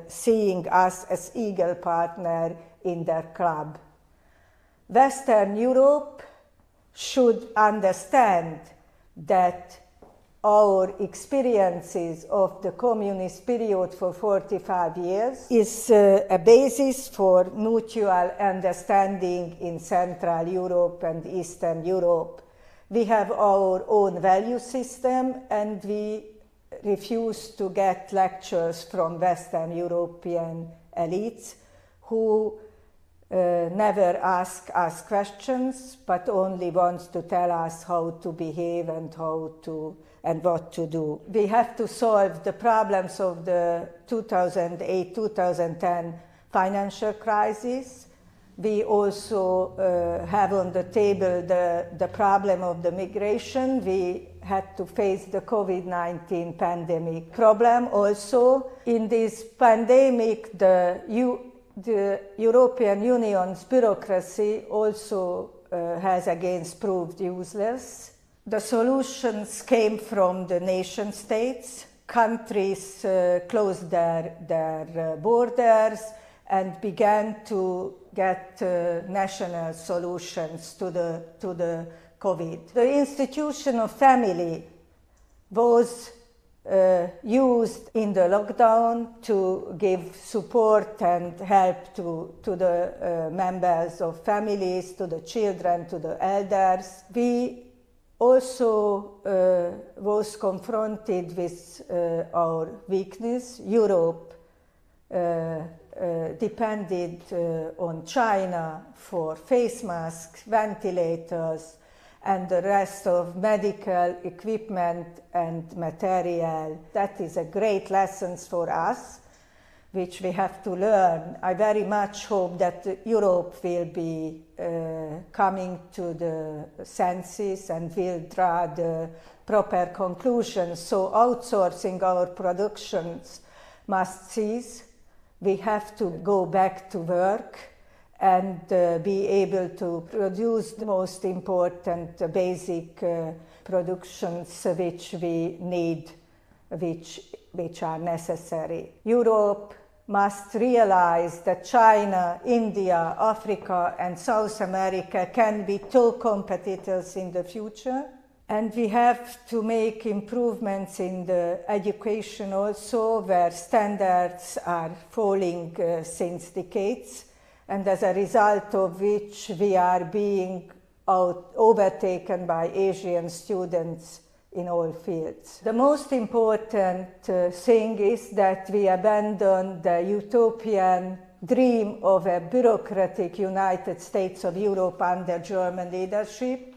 seeing us as equal partner in their club. Western Europe should understand that our experiences of the communist period for 45 years is a basis for mutual understanding in Central Europe and Eastern Europe. We have our own value system, and we refuse to get lectures from Western European elites who never ask us questions, but only wants to tell us how to behave and what to do. We have to solve the problems of the 2008-2010 financial crisis. We also have on the table the problem of the migration. We had to face the COVID-19 pandemic problem also. In this pandemic, the European Union's bureaucracy also has again proved useless. The solutions came from the nation states. Countries closed their borders and began to get national solutions to the COVID. The institution of family was used in the lockdown to give support and help to the members of families, to the children, to the elders. We also was confronted with our weakness. Europe depended on China for face masks, ventilators, and the rest of medical equipment and material. That is a great lesson for us, which we have to learn. I very much hope that Europe will be coming to the senses and will draw the proper conclusions. So outsourcing our productions must cease. We have to go back to work and be able to produce the most important basic productions which we need, which are necessary. Europe must realize that China, India, Africa, and South America can be top competitors in the future. And we have to make improvements in the education also, where standards are falling since decades, and as a result of which we are being overtaken by Asian students in all fields. The most important thing is that we abandon the utopian dream of a bureaucratic United States of Europe under German leadership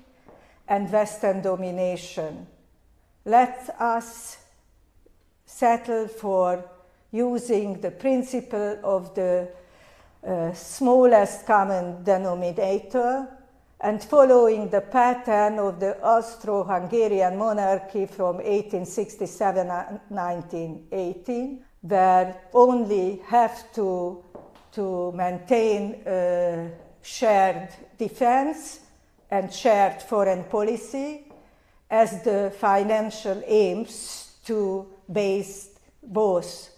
and Western domination. Let us settle for using the principle of the smallest common denominator and following the pattern of the Austro-Hungarian monarchy from 1867-1918, where only have to maintain shared defense and shared foreign policy as the financial aims to base both.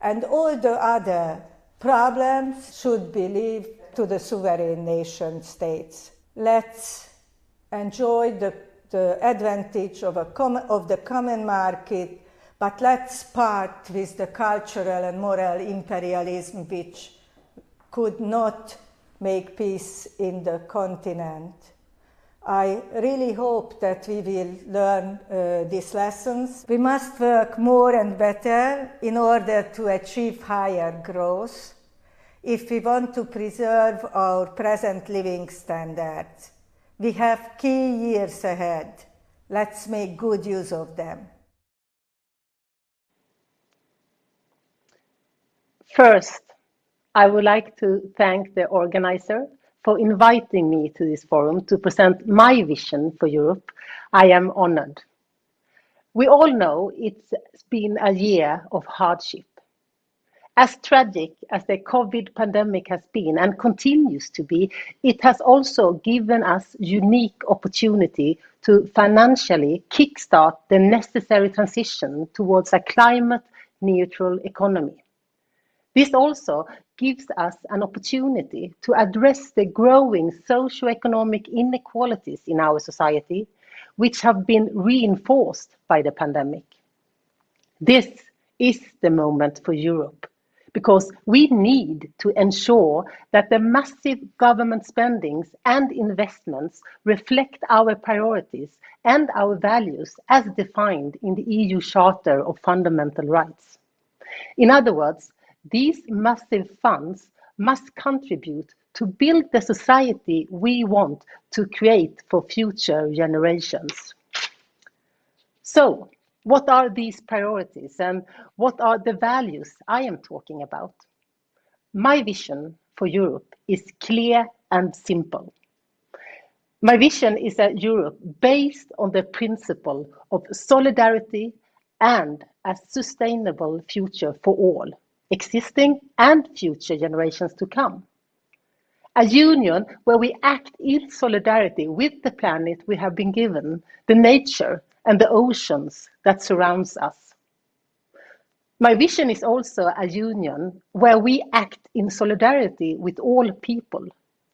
And all the other problems should be left to the sovereign nation states. Let's enjoy the advantage of the common market, but let's part with the cultural and moral imperialism which could not make peace in the continent. I really hope that we will learn these lessons. We must work more and better in order to achieve higher growth if we want to preserve our present living standards. We have key years ahead. Let's make good use of them. First, I would like to thank the organizer for inviting me to this forum to present my vision for Europe. I am honored. We all know it's been a year of hardship. As tragic as the COVID pandemic has been and continues to be, it has also given us unique opportunity to financially kickstart the necessary transition towards a climate neutral economy. This also gives us an opportunity to address the growing socioeconomic inequalities in our society, which have been reinforced by the pandemic. This is the moment for Europe, because we need to ensure that the massive government spendings and investments reflect our priorities and our values as defined in the EU Charter of Fundamental Rights. In other words, these massive funds must contribute to build the society we want to create for future generations. So, what are these priorities and what are the values I am talking about? My vision for Europe is clear and simple. My vision is a Europe based on the principle of solidarity and a sustainable future for all, existing and future generations to come. A union where we act in solidarity with the planet we have been given, the nature and the oceans that surrounds us. My vision is also a union where we act in solidarity with all people,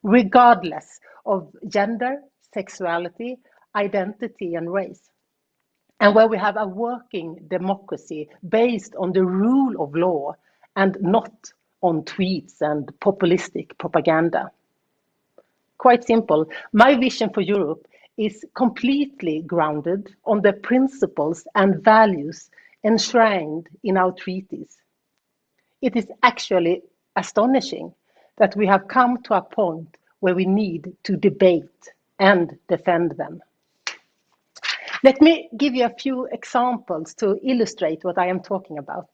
regardless of gender, sexuality, identity and race, and where we have a working democracy based on the rule of law and not on tweets and populistic propaganda. Quite simple, my vision for Europe is completely grounded on the principles and values enshrined in our treaties. It is actually astonishing that we have come to a point where we need to debate and defend them. Let me give you a few examples to illustrate what I am talking about.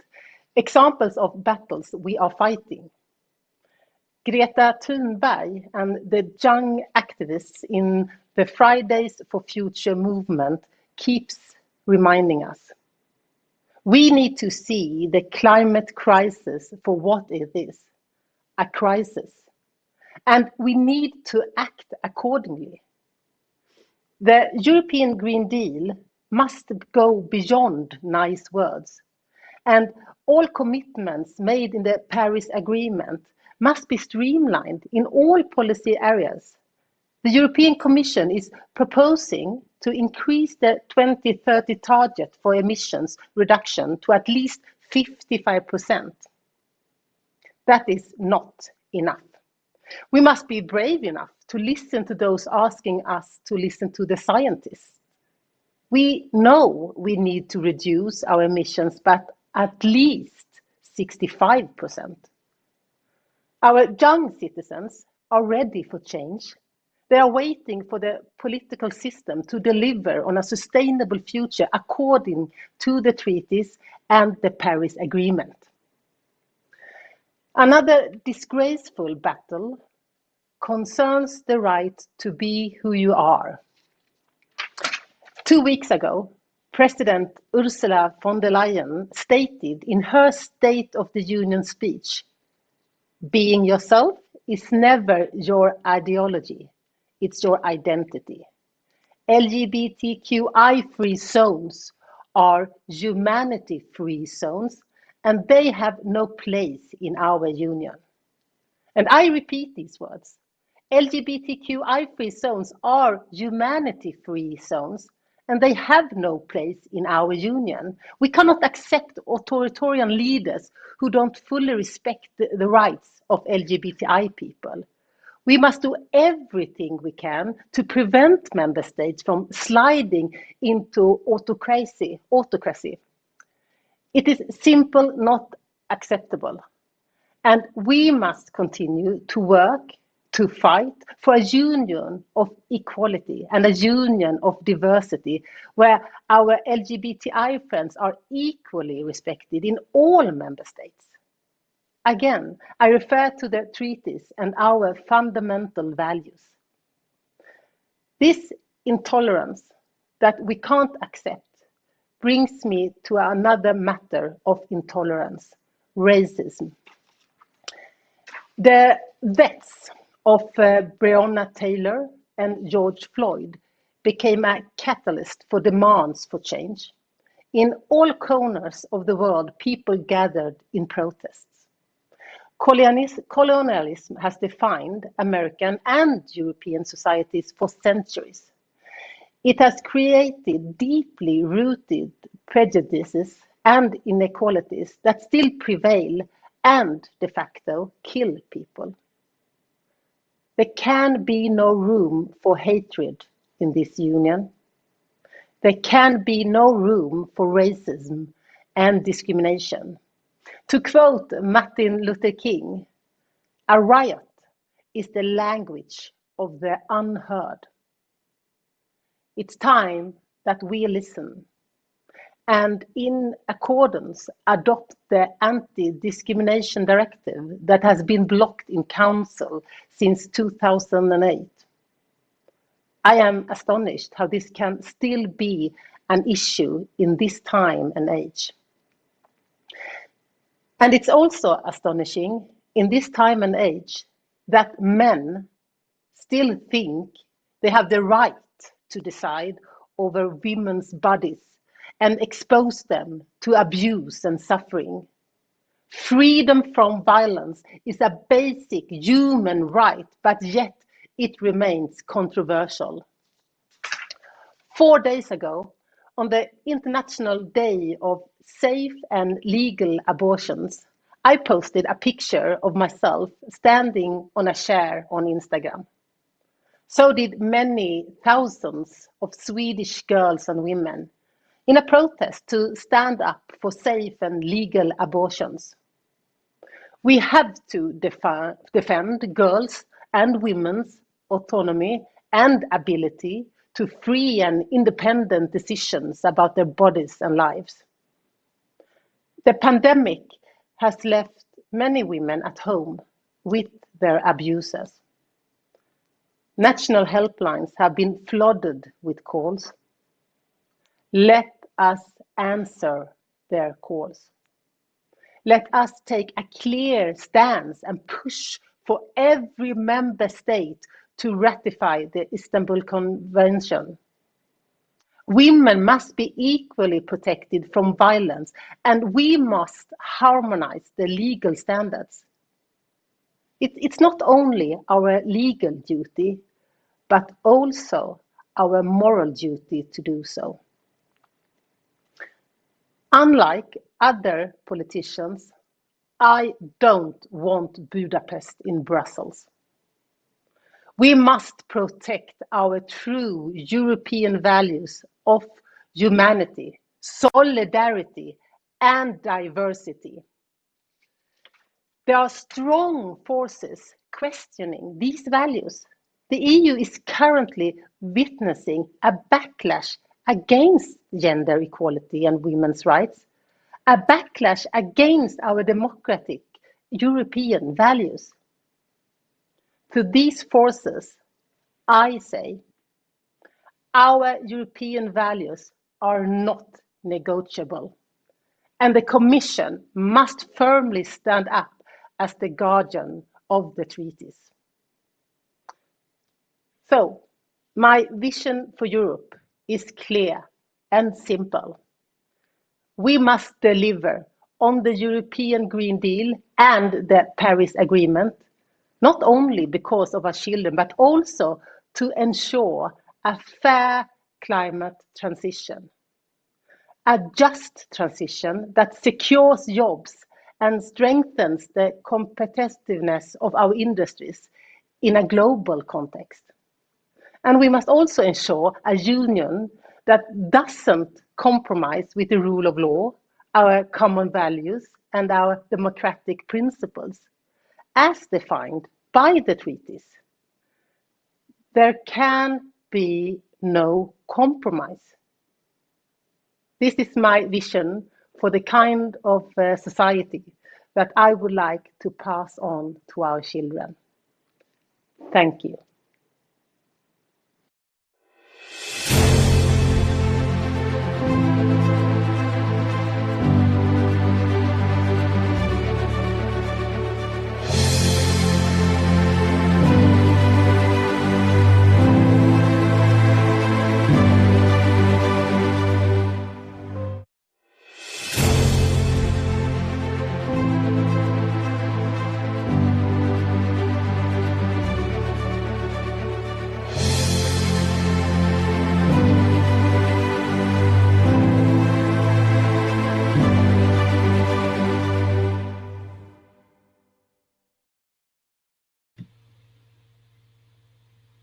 Examples of battles we are fighting. Greta Thunberg and the young activists in the Fridays for Future movement keeps reminding us. We need to see the climate crisis for what it is, a crisis. And we need to act accordingly. The European Green Deal must go beyond nice words. And all commitments made in the Paris Agreement must be streamlined in all policy areas. The European Commission is proposing to increase the 2030 target for emissions reduction to at least 55%. That is not enough. We must be brave enough to listen to those asking us to listen to the scientists. We know we need to reduce our emissions, but at least 65%. Our young citizens are ready for change. They are waiting for the political system to deliver on a sustainable future according to the treaties and the Paris Agreement. Another disgraceful battle concerns the right to be who you are. 2 weeks ago, President Ursula von der Leyen stated in her State of the Union speech, "Being yourself is never your ideology, it's your identity. LGBTQI-free zones are humanity-free zones, and they have no place in our union." And I repeat these words. LGBTQI-free zones are humanity-free zones, and they have no place in our union. We cannot accept authoritarian leaders who don't fully respect the rights of LGBTI people. We must do everything we can to prevent member states from sliding into autocracy. It is simply not acceptable. And we must continue to work, to fight for a union of equality and a union of diversity where our LGBTI friends are equally respected in all member states. Again, I refer to the treaties and our fundamental values. This intolerance that we can't accept brings me to another matter of intolerance, racism. The deaths of Breonna Taylor and George Floyd became a catalyst for demands for change. In all corners of the world, people gathered in protests. Colonialism has defined American and European societies for centuries. It has created deeply rooted prejudices and inequalities that still prevail and de facto kill people. There can be no room for hatred in this union. There can be no room for racism and discrimination. To quote Martin Luther King, a riot is the language of the unheard. It's time that we listen and in accordance adopt the anti-discrimination directive that has been blocked in Council since 2008. I am astonished how this can still be an issue in this time and age. And it's also astonishing in this time and age that men still think they have the right to decide over women's bodies and expose them to abuse and suffering. Freedom from violence is a basic human right, but yet it remains controversial. 4 days ago, on the International Day of Safe and Legal Abortions, I posted a picture of myself standing on a chair on Instagram. So did many thousands of Swedish girls and women in a protest to stand up for safe and legal abortions. We have to defend girls' and women's autonomy and ability to free and independent decisions about their bodies and lives. The pandemic has left many women at home with their abusers. National helplines have been flooded with calls. Let us answer their calls. Let us take a clear stance and push for every member state to ratify the Istanbul Convention. Women must be equally protected from violence, and we must harmonize the legal standards. It's not only our legal duty, but also our moral duty to do so. Unlike other politicians, I don't want Budapest in Brussels. We must protect our true European values of humanity, solidarity, and diversity. There are strong forces questioning these values. The EU is currently witnessing a backlash against gender equality and women's rights, a backlash against our democratic European values. To these forces, I say, our European values are not negotiable, and the Commission must firmly stand up as the guardian of the treaties. So, my vision for Europe is clear and simple. We must deliver on the European Green Deal and the Paris Agreement, not only because of our children, but also to ensure a fair climate transition, a just transition that secures jobs and strengthens the competitiveness of our industries in a global context. And we must also ensure a union that doesn't compromise with the rule of law, our common values, and our democratic principles, as defined by the treaties. There can be no compromise. This is my vision for the kind of society that I would like to pass on to our children. Thank you.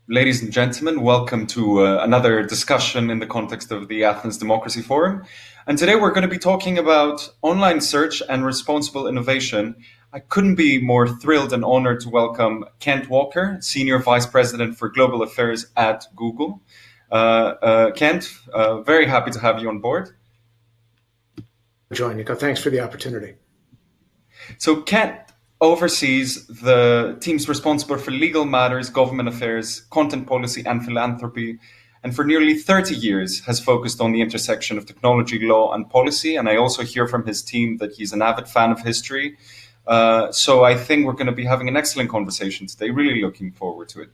Ladies and gentlemen, welcome to another discussion in the context of the Athens Democracy Forum. And today we're going to be talking about online search and responsible innovation. I couldn't be more thrilled and honored to welcome Kent Walker, Senior Vice President for Global Affairs at Google. Kent, very happy to have you on board. Join, Nico. Thanks for the opportunity. So Kent oversees the teams responsible for legal matters, government affairs, content policy, and philanthropy, and for nearly 30 years has focused on the intersection of technology, law, and policy. And I also hear from his team that he's an avid fan of history. So I think we're going to be having an excellent conversation today. Really looking forward to it.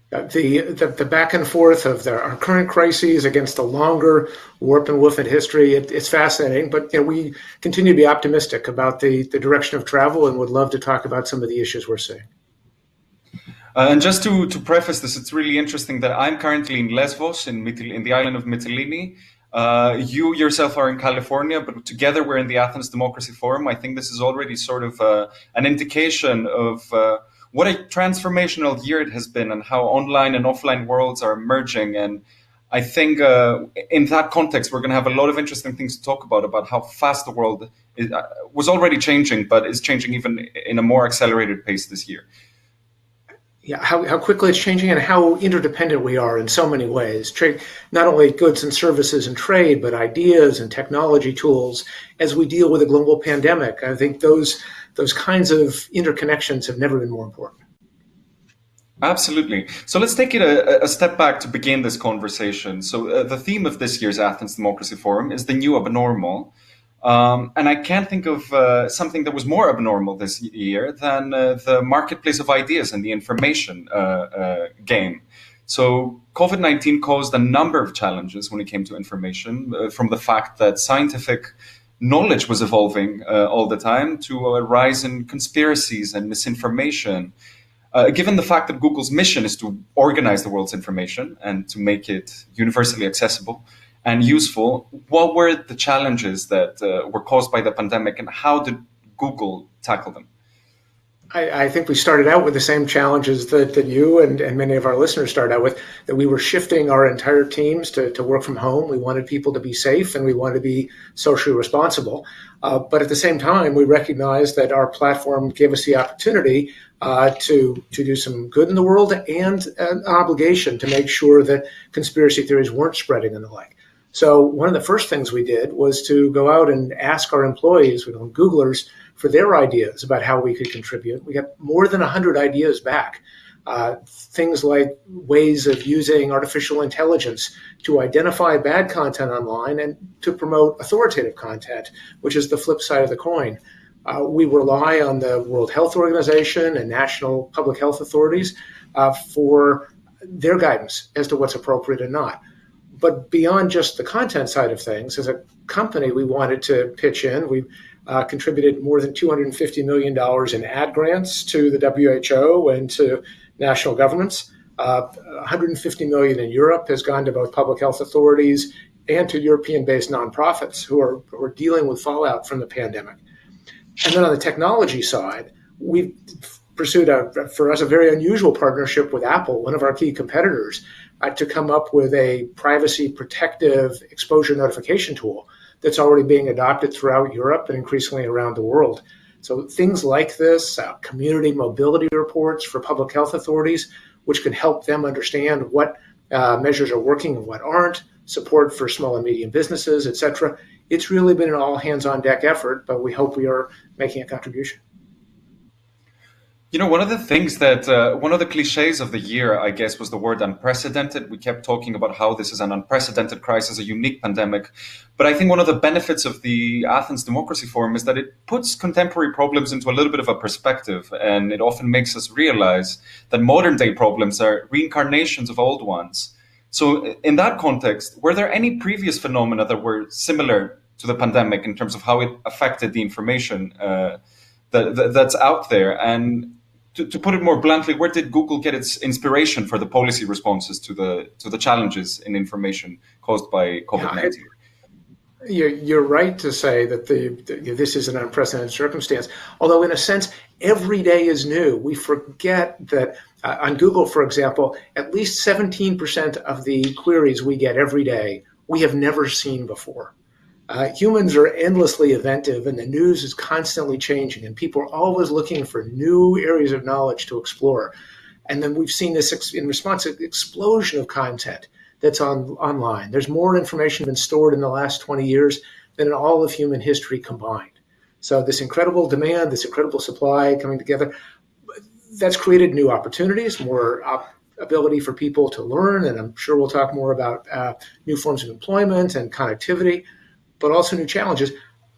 The back and forth of our current crises against the longer warp and woof in history, it's fascinating, but we continue to be optimistic about the direction of travel and would love to talk about some of the issues we're seeing. And just to preface this, it's really interesting that I'm currently in Lesbos, in the island of Mytilene. You yourself are in California, but together we're in the Athens Democracy Forum. I think this is already sort of an indication of what a transformational year it has been and how online and offline worlds are merging. And I think in that context, we're going to have a lot of interesting things to talk about how fast the world was already changing, but is changing even in a more accelerated pace this year. Yeah, how quickly it's changing and how interdependent we are in so many ways. Trade, not only goods and services and trade, but ideas and technology tools as we deal with a global pandemic. I think those kinds of interconnections have never been more important. Absolutely. So let's take it a step back to begin this conversation. So the theme of this year's Athens Democracy Forum is the new abnormal. And I can't think of something that was more abnormal this year than the marketplace of ideas and the information game. So COVID-19 caused a number of challenges when it came to information, from the fact that scientific knowledge was evolving all the time to a rise in conspiracies and misinformation. Given the fact that Google's mission is to organize the world's information and to make it universally accessible and useful, what were the challenges that were caused by the pandemic and how did Google tackle them? I think we started out with the same challenges that you and many of our listeners started out with, that we were shifting our entire teams to work from home. We wanted people to be safe and we wanted to be socially responsible. But at the same time, we recognized that our platform gave us the opportunity to do some good in the world and an obligation to make sure that conspiracy theories weren't spreading and the like. So one of the first things we did was to go out and ask our employees, Googlers, for their ideas about how we could contribute. We got more than 100 ideas back. Things like ways of using artificial intelligence to identify bad content online and to promote authoritative content, which is the flip side of the coin. We rely on the World Health Organization and national public health authorities for their guidance as to what's appropriate and not. But beyond just the content side of things, as a company, we wanted to pitch in. We contributed more than $250 million in ad grants to the WHO and to national governments. $150 million in Europe has gone to both public health authorities and to European-based nonprofits who are dealing with fallout from the pandemic. And then on the technology side, we've pursued, for us, a very unusual partnership with Apple, one of our key competitors, to come up with a privacy-protective exposure notification tool that's already being adopted throughout Europe and increasingly around the world. So things like this, community mobility reports for public health authorities, which can help them understand what measures are working and what aren't, support for small and medium businesses, et cetera, it's really been an all hands on deck effort, but we hope we are making a contribution. You know, one of the things that, one of the cliches of the year, I guess, was the word unprecedented. We kept talking about how this is an unprecedented crisis, a unique pandemic. But I think one of the benefits of the Athens Democracy Forum is that it puts contemporary problems into a little bit of a perspective. And it often makes us realize that modern day problems are reincarnations of old ones. So in that context, were there any previous phenomena that were similar to the pandemic in terms of how it affected the information that's out there? And to put it more bluntly, where did Google get its inspiration for the policy responses to the challenges in information caused by COVID-19? You're right to say that this is an unprecedented circumstance, although in a sense, every day is new. We forget that on Google, for example, at least 17% of the queries we get every day we have never seen before. Humans are endlessly inventive, and the news is constantly changing, and people are always looking for new areas of knowledge to explore. And then we've seen this in response to an explosion of content that's online. There's more information been stored in the last 20 years than in all of human history combined. So this incredible demand, this incredible supply coming together, that's created new opportunities, more ability for people to learn, and I'm sure we'll talk more about new forms of employment and connectivity, but also new challenges.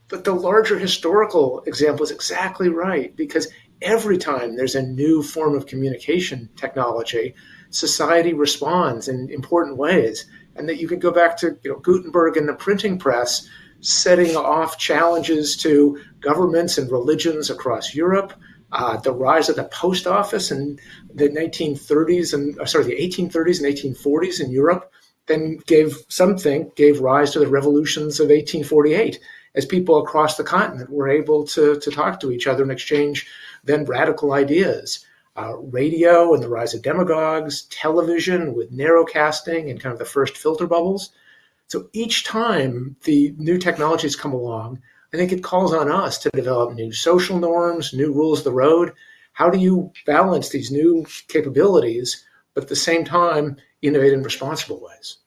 But the larger historical example is exactly right, because every time there's a new form of communication technology, society responds in important ways. And that you can go back to Gutenberg and the printing press, setting off challenges to governments and religions across Europe, the rise of the post office in the 1830s and 1840s in Europe, then gave rise to the revolutions of 1848, as people across the continent were able to talk to each other and exchange then radical ideas. Radio and the rise of demagogues, television with narrowcasting and kind of the first filter bubbles. So each time the new technologies come along, I think it calls on us to develop new social norms, new rules of the road. How do you balance these new capabilities, but at the same time, innovate in responsible ways?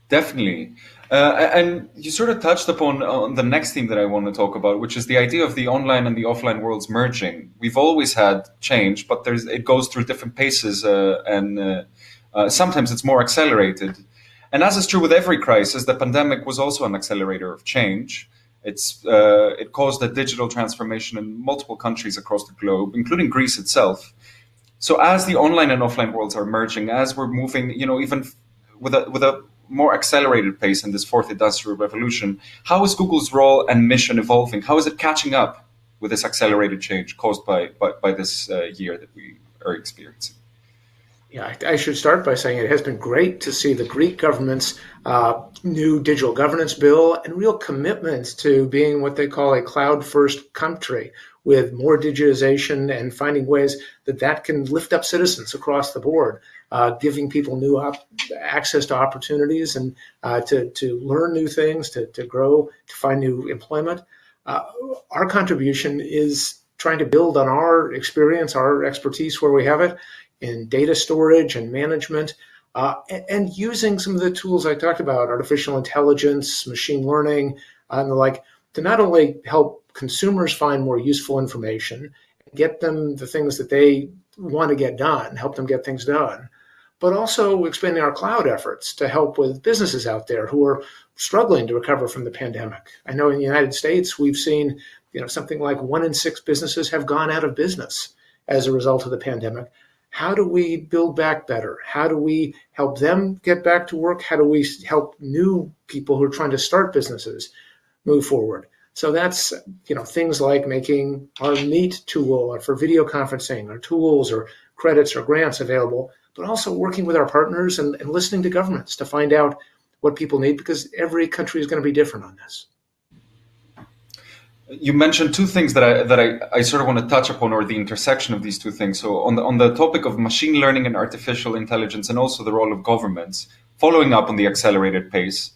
Definitely. And you sort of touched upon the next theme that I want to talk about, which is the idea of the online and the offline worlds merging. We've always had change, but it goes through different paces, and sometimes it's more accelerated. And as is true with every crisis, the pandemic was also an accelerator of change. It caused a digital transformation in multiple countries across the globe, including Greece itself. So as the online and offline worlds are merging, as we're moving, even with a more accelerated pace in this fourth industrial revolution, how is Google's role and mission evolving? How is it catching up with this accelerated change caused by this year that we are experiencing? Yeah, I should start by saying it has been great to see the Greek government's new digital governance bill and real commitments to being what they call a cloud-first country, with more digitization and finding ways that can lift up citizens across the board, giving people new access to opportunities and to learn new things, to grow, to find new employment. Our contribution is trying to build on our experience, our expertise where we have it, in data storage and management, and using some of the tools I talked about, artificial intelligence, machine learning, and the like, to not only help consumers find more useful information, get them the things that they want to get done, help them get things done, but also expanding our cloud efforts to help with businesses out there who are struggling to recover from the pandemic. I know in the United States, we've seen something like 1 in 6 businesses have gone out of business as a result of the pandemic. How do we build back better? How do we help them get back to work? How do we help new people who are trying to start businesses move forward? So that's, things like making our Meet tool for video conferencing, or tools or credits or grants available, but also working with our partners and listening to governments to find out what people need, because every country is going to be different on this. You mentioned two things that I sort of want to touch upon, or the intersection of these two things. So on the topic of machine learning and artificial intelligence, and also the role of governments, following up on the accelerated pace,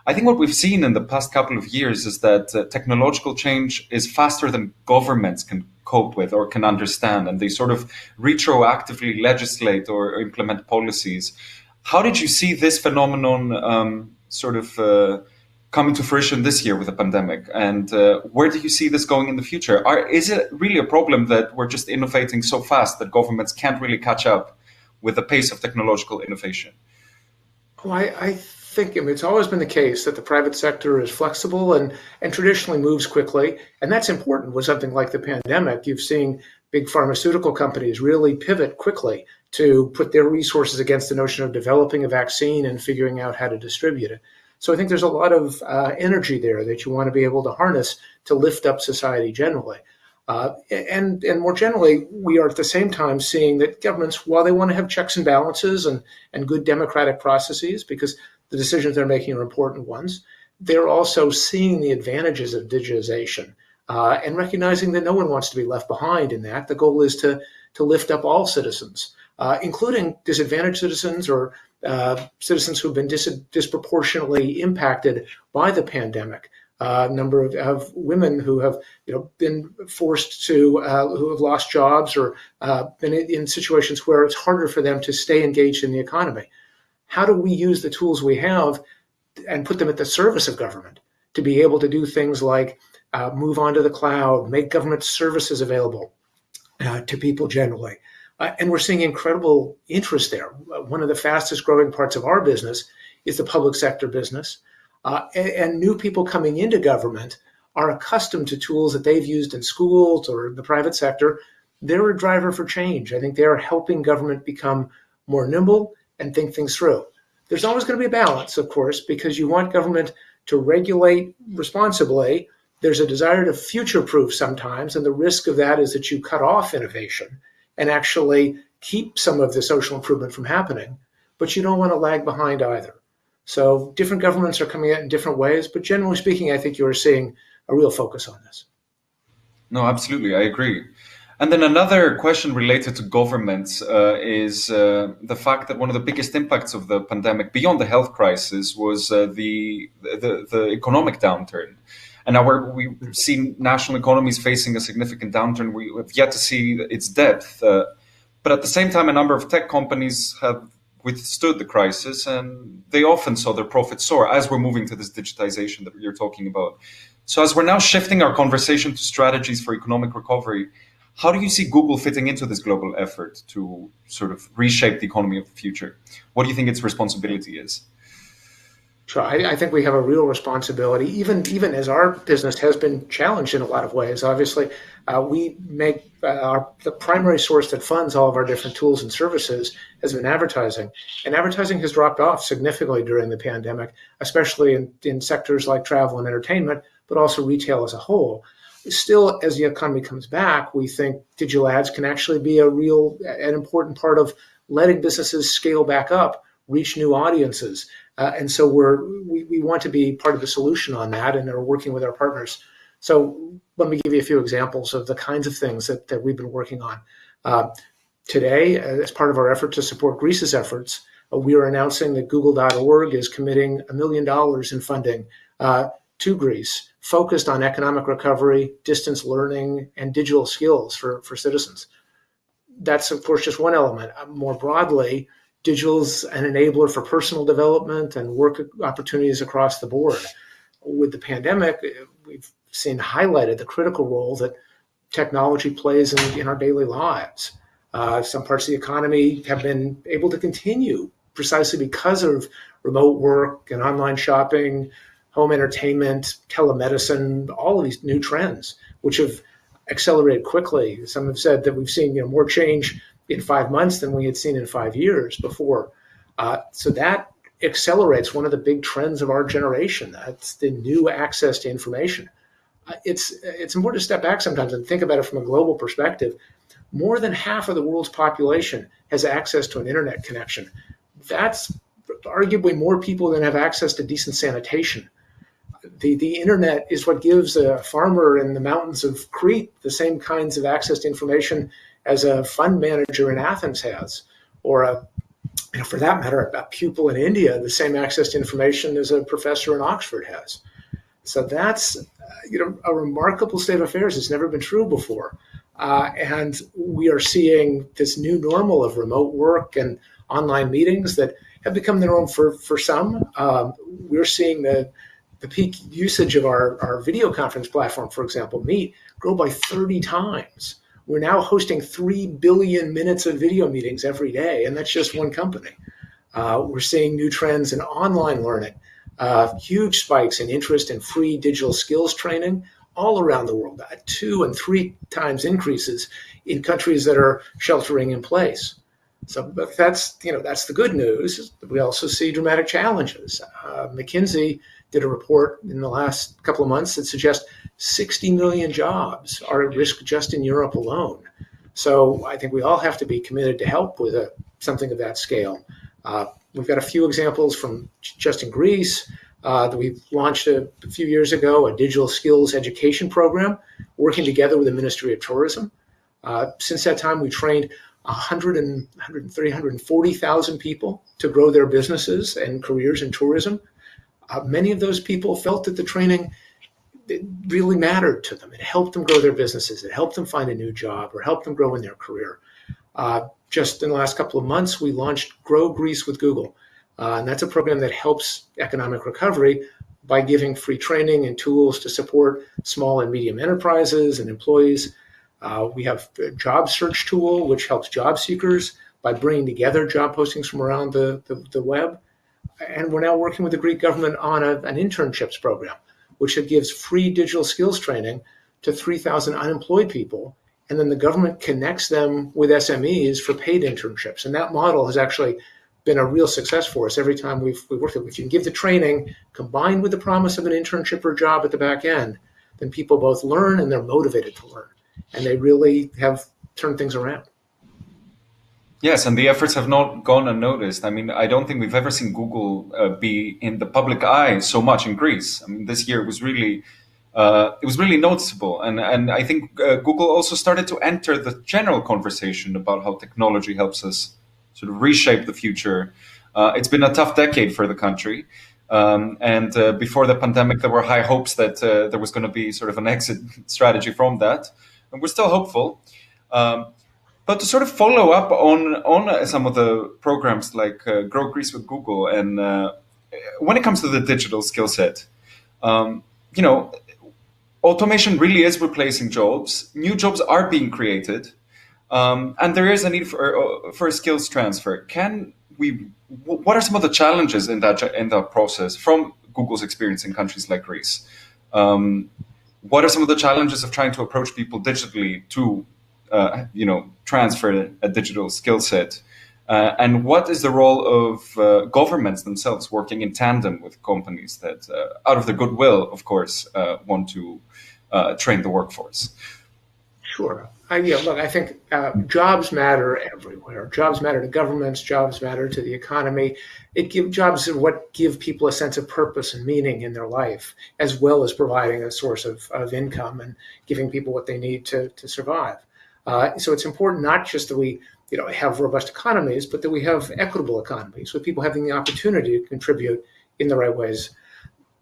I think what we've seen in the past couple of years is that technological change is faster than governments can cope with or can understand, and they sort of retroactively legislate or implement policies. How did you see this phenomenon coming to fruition this year with the pandemic? And where do you see this going in the future? Is it really a problem that we're just innovating so fast that governments can't really catch up with the pace of technological innovation? Well, I think it's always been the case that the private sector is flexible and traditionally moves quickly. And that's important with something like the pandemic. You've seen big pharmaceutical companies really pivot quickly to put their resources against the notion of developing a vaccine and figuring out how to distribute it. So I think there's a lot of energy there that you want to be able to harness to lift up society generally. And more generally, we are at the same time seeing that governments, while they want to have checks and balances and good democratic processes, because the decisions they're making are important ones, they're also seeing the advantages of digitization and recognizing that no one wants to be left behind in that. The goal is to lift up all citizens, including disadvantaged citizens or citizens who've been disproportionately impacted by the pandemic. Number of women who have been forced to, who have lost jobs or been in situations where it's harder for them to stay engaged in the economy. How do we use the tools we have and put them at the service of government to be able to do things like move onto the cloud, make government services available to people generally? And we're seeing incredible interest there. One of the fastest growing parts of our business is the public sector business. And new people coming into government are accustomed to tools that they've used in schools or the private sector. They're a driver for change. I think they're helping government become more nimble and think things through. There's always going to be a balance, of course, because you want government to regulate responsibly. There's a desire to future-proof sometimes, and the risk of that is that you cut off innovation and actually keep some of the social improvement from happening, but you don't want to lag behind either. So different governments are coming at it in different ways, but generally speaking, I think you're seeing a real focus on this. No, absolutely, I agree. And then another question related to governments is the fact that one of the biggest impacts of the pandemic, beyond the health crisis, was the economic downturn. And now we've seen national economies facing a significant downturn. We have yet to see its depth. But at the same time, a number of tech companies have withstood the crisis, and they often saw their profits soar as we're moving to this digitization that you're talking about. So as we're now shifting our conversation to strategies for economic recovery, how do you see Google fitting into this global effort to sort of reshape the economy of the future? What do you think its responsibility is? Sure, I think we have a real responsibility, even as our business has been challenged in a lot of ways. Obviously, we make the primary source that funds all of our different tools and services has been advertising. And advertising has dropped off significantly during the pandemic, especially in sectors like travel and entertainment, but also retail as a whole. Still, as the economy comes back, we think digital ads can actually be an important part of letting businesses scale back up, reach new audiences. And so we want to be part of the solution on that and are working with our partners. So let me give you a few examples of the kinds of things that we've been working on. Today, as part of our effort to support Greece's efforts, we are announcing that Google.org is committing $1 million in funding to Greece, focused on economic recovery, distance learning, and digital skills for citizens. That's, of course, just one element. More broadly, digital's an enabler for personal development and work opportunities across the board. With the pandemic, we've seen highlighted the critical role that technology plays in our daily lives. Some parts of the economy have been able to continue precisely because of remote work and online shopping, home entertainment, telemedicine, all of these new trends, which have accelerated quickly. Some have said that we've seen more change in 5 months than we had seen in 5 years before. So that accelerates one of the big trends of our generation. That's the new access to information. It's important to step back sometimes and think about it from a global perspective. More than half of the world's population has access to an internet connection. That's arguably more people than have access to decent sanitation. The internet is what gives a farmer in the mountains of Crete the same kinds of access to information as a fund manager in Athens has, or for that matter, a pupil in India, the same access to information as a professor in Oxford has. So that's a remarkable state of affairs. It's never been true before. And we are seeing this new normal of remote work and online meetings that have become the norm for some. We're seeing the the peak usage of our video conference platform, for example, Meet, grow by 30 times. We're now hosting 3 billion minutes of video meetings every day, and that's just one company. We're seeing new trends in online learning, huge spikes in interest in free digital skills training all around the world, 2 and 3 times increases in countries that are sheltering in place. So but that's the good news. We also see dramatic challenges. McKinsey did a report in the last couple of months that suggests 60 million jobs are at risk just in Europe alone. So I think we all have to be committed to help with something of that scale. We've got a few examples from just in Greece that we launched a few years ago, a digital skills education program, working together with the Ministry of Tourism. Since that time, we trained 140,000 people to grow their businesses and careers in tourism. Many of those people felt that the training really mattered to them. It helped them grow their businesses. It helped them find a new job or helped them grow in their career. Just in the last couple of months, we launched Grow Greece with Google. And that's a program that helps economic recovery by giving free training and tools to support small and medium enterprises and employees. We have a job search tool, which helps job seekers by bringing together job postings from around the web. And we're now working with the Greek government on an internships program, which gives free digital skills training to 3,000 unemployed people. And then the government connects them with SMEs for paid internships. And that model has actually been a real success for us every time we've worked with it. If you can give the training combined with the promise of an internship or job at the back end, then people both learn and they're motivated to learn. And they really have turned things around. Yes, and the efforts have not gone unnoticed. I mean, I don't think we've ever seen Google be in the public eye so much in Greece. I mean, this year was really noticeable. And I think Google also started to enter the general conversation about how technology helps us sort of reshape the future. It's been a tough decade for the country. And before the pandemic, there were high hopes that there was going to be sort of an exit strategy from that. And we're still hopeful. But to sort of follow up on some of the programs like Grow Greece with Google, and when it comes to the digital skill set, automation really is replacing jobs. New jobs are being created, and there is a need for a skills transfer. What are some of the challenges in that process from Google's experience in countries like Greece? What are some of the challenges of trying to approach people digitally to transfer a digital skill set? And what is the role of governments themselves working in tandem with companies that, out of their goodwill, of course, want to train the workforce? Sure. I think jobs matter everywhere. Jobs matter to governments. Jobs matter to the economy. Jobs are what give people a sense of purpose and meaning in their life, as well as providing a source of income and giving people what they need to survive. So it's important not just that we have robust economies, but that we have equitable economies with people having the opportunity to contribute in the right ways.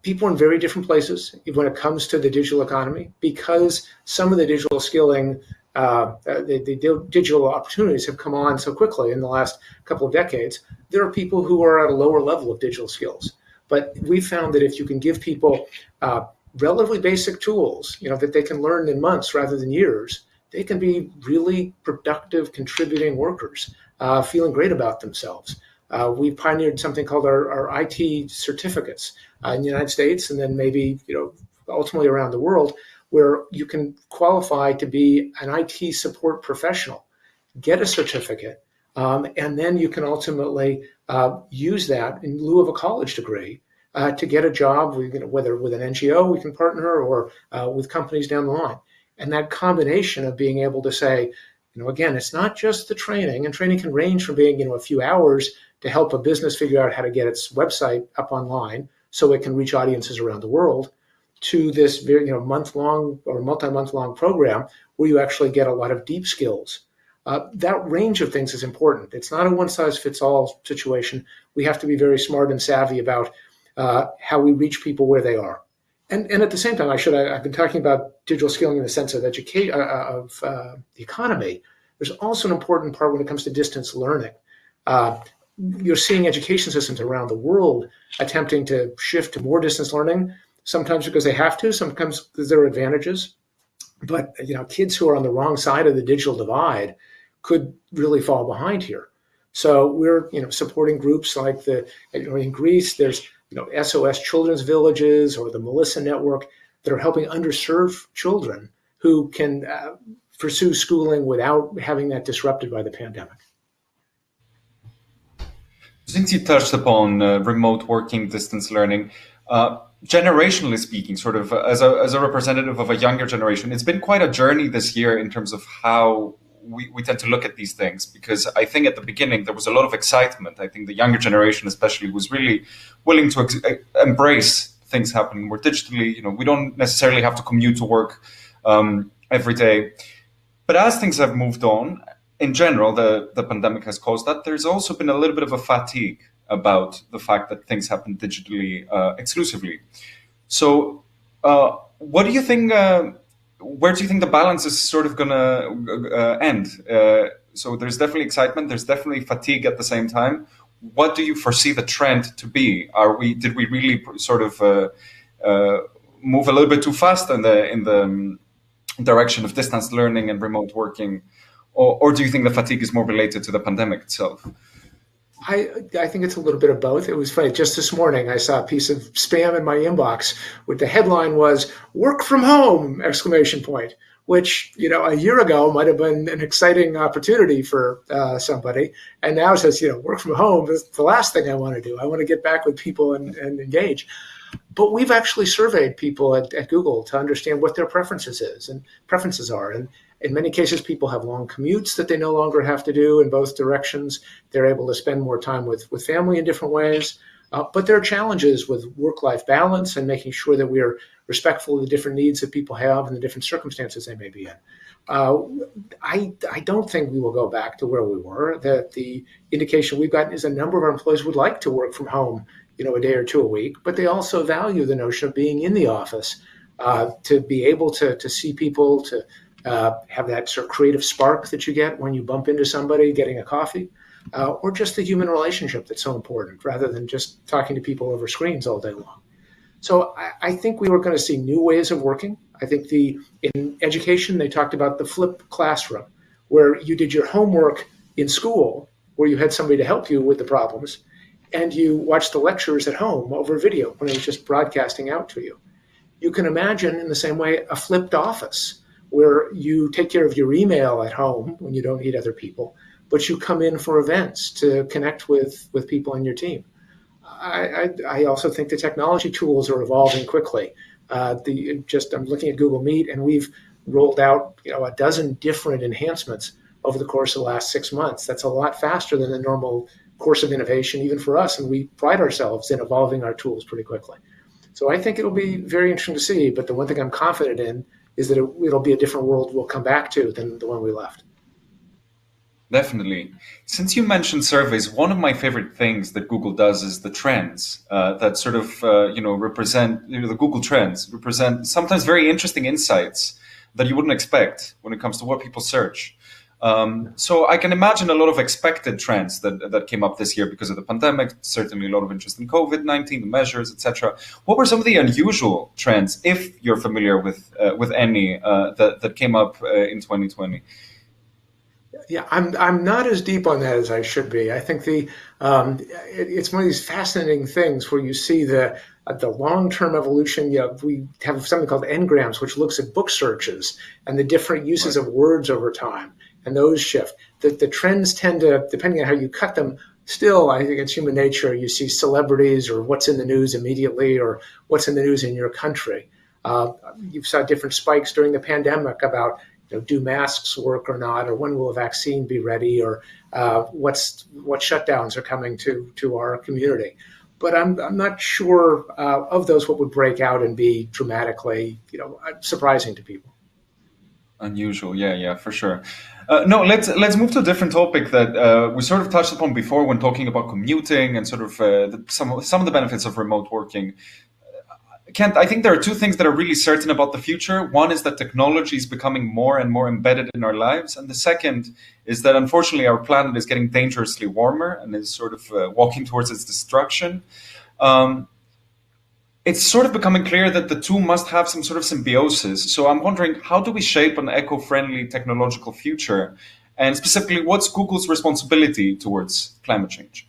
People are in very different places when it comes to the digital economy, because some of the digital skilling, the digital opportunities have come on so quickly in the last couple of decades. There are people who are at a lower level of digital skills. But we found that if you can give people relatively basic tools, that they can learn in months rather than years, they can be really productive, contributing workers, feeling great about themselves. We pioneered something called our IT certificates in the United States, and then maybe ultimately around the world, where you can qualify to be an IT support professional, get a certificate, and then you can ultimately use that in lieu of a college degree to get a job, whether with an NGO we can partner or with companies down the line. And that combination of being able to say, again, it's not just the training, and training can range from being, a few hours to help a business figure out how to get its website up online so it can reach audiences around the world, to this very, month-long or multi-month-long program where you actually get a lot of deep skills. That range of things is important. It's not a one-size-fits-all situation. We have to be very smart and savvy about how we reach people where they are. And at the same time, I've been talking about digital skilling in the sense of education, of the economy. There's also an important part when it comes to distance learning. You're seeing education systems around the world attempting to shift to more distance learning. sometimes because they have to, sometimes because there are advantages. But kids who are on the wrong side of the digital divide could really fall behind here. So we're supporting groups like in Greece there's SOS Children's Villages or the Melissa Network that are helping underserved children who can pursue schooling without having that disrupted by the pandemic. Since you touched upon remote working, distance learning, generationally speaking, sort of as a representative of a younger generation, it's been quite a journey this year in terms of how we tend to look at these things, because I think at the beginning there was a lot of excitement. I think the younger generation especially was really willing to embrace things happening more digitally. We don't necessarily have to commute to work every day. But as things have moved on, in general, the pandemic has caused that. There's also been a little bit of a fatigue about the fact that things happen digitally exclusively. So what do you think, where do you think the balance is sort of going to end? So there's definitely excitement, there's definitely fatigue at the same time. What do you foresee the trend to be? Did we really sort of move a little bit too fast in the direction of distance learning and remote working? Or do you think the fatigue is more related to the pandemic itself? I think it's a little bit of both. It was funny. Just this morning, I saw a piece of spam in my inbox with the headline was "Work from home!" ! Which, a year ago might have been an exciting opportunity for somebody. And now it says, work from home is the last thing I want to do. I want to get back with people and engage. But we've actually surveyed people at Google to understand what their preferences are. And in many cases, people have long commutes that they no longer have to do in both directions. They're able to spend more time with family in different ways. But there are challenges with work-life balance and making sure that we are respectful of the different needs that people have and the different circumstances they may be in. I don't think we will go back to where we were. The indication we've gotten is a number of our employees would like to work from home, a day or two a week, but they also value the notion of being in the office, to be able to see people, to have that sort of creative spark that you get when you bump into somebody getting a coffee, or just the human relationship that's so important, rather than just talking to people over screens all day long. So I think we were going to see new ways of working. I think in education, they talked about the flipped classroom, where you did your homework in school, where you had somebody to help you with the problems, and you watched the lectures at home over video when it was just broadcasting out to you. You can imagine in the same way a flipped office, where you take care of your email at home when you don't need other people, but you come in for events to connect with people in your team. I also think the technology tools are evolving quickly. I'm looking at Google Meet, and we've rolled out a dozen different enhancements over the course of the last 6 months. That's a lot faster than the normal course of innovation, even for us, and we pride ourselves in evolving our tools pretty quickly. So I think it'll be very interesting to see, but the one thing I'm confident in is that it'll be a different world we'll come back to than the one we left. Definitely. Since you mentioned surveys, one of my favorite things that Google does is the trends that sort of, represent, the Google trends represent sometimes very interesting insights that you wouldn't expect when it comes to what people search. So I can imagine a lot of expected trends that came up this year because of the pandemic, certainly a lot of interest in COVID-19, the measures, etc. What were some of the unusual trends, if you're familiar with any, that came up in 2020? Yeah, I'm not as deep on that as I should be. I think it's one of these fascinating things where you see the long-term evolution. We have something called Ngrams, which looks at book searches and the different uses of words over time, and those shift. The trends tend to, depending on how you cut them, still, I think it's human nature. You see celebrities or what's in the news immediately or what's in the news in your country. You saw different spikes during the pandemic about do masks work or not, or when will a vaccine be ready, or what shutdowns are coming to our community. But I'm not sure of those what would break out and be dramatically surprising to people. Unusual, yeah, for sure. No, let's move to a different topic that we sort of touched upon before when talking about commuting and sort of some of the benefits of remote working. Kent, I think there are two things that are really certain about the future. One is that technology is becoming more and more embedded in our lives. And the second is that, unfortunately, our planet is getting dangerously warmer and is sort of walking towards its destruction. it's sort of becoming clear that the two must have some sort of symbiosis. So I'm wondering, how do we shape an eco-friendly technological future? And specifically, what's Google's responsibility towards climate change?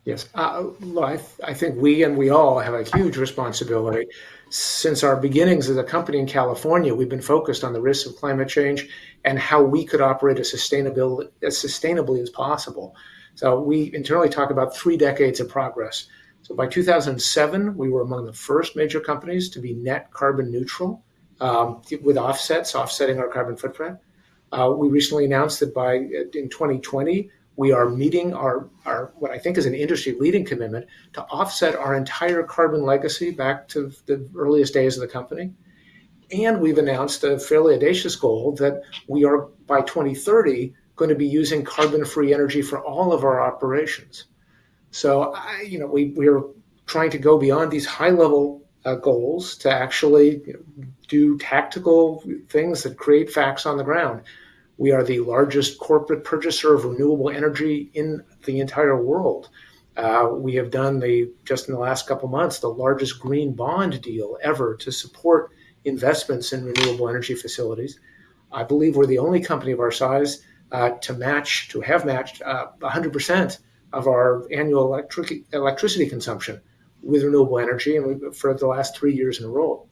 Yes, well, I think we all have a huge responsibility. Since our beginnings as a company in California, we've been focused on the risks of climate change and how we could operate as sustainably as possible. So we internally talk about 3 decades of progress. So by 2007, we were among the first major companies to be net carbon neutral with offsetting our carbon footprint. We recently announced that in 2020, we are meeting our what I think is an industry-leading commitment to offset our entire carbon legacy back to the earliest days of the company. And we've announced a fairly audacious goal that we are, by 2030, going to be using carbon-free energy for all of our operations. So, we are trying to go beyond these high-level goals to actually do tactical things that create facts on the ground. We are the largest corporate purchaser of renewable energy in the entire world. We have done just in the last couple months, the largest green bond deal ever to support investments in renewable energy facilities. I believe we're the only company of our size to have matched 100% of our annual electricity consumption with renewable energy, and for the last 3 years in a row.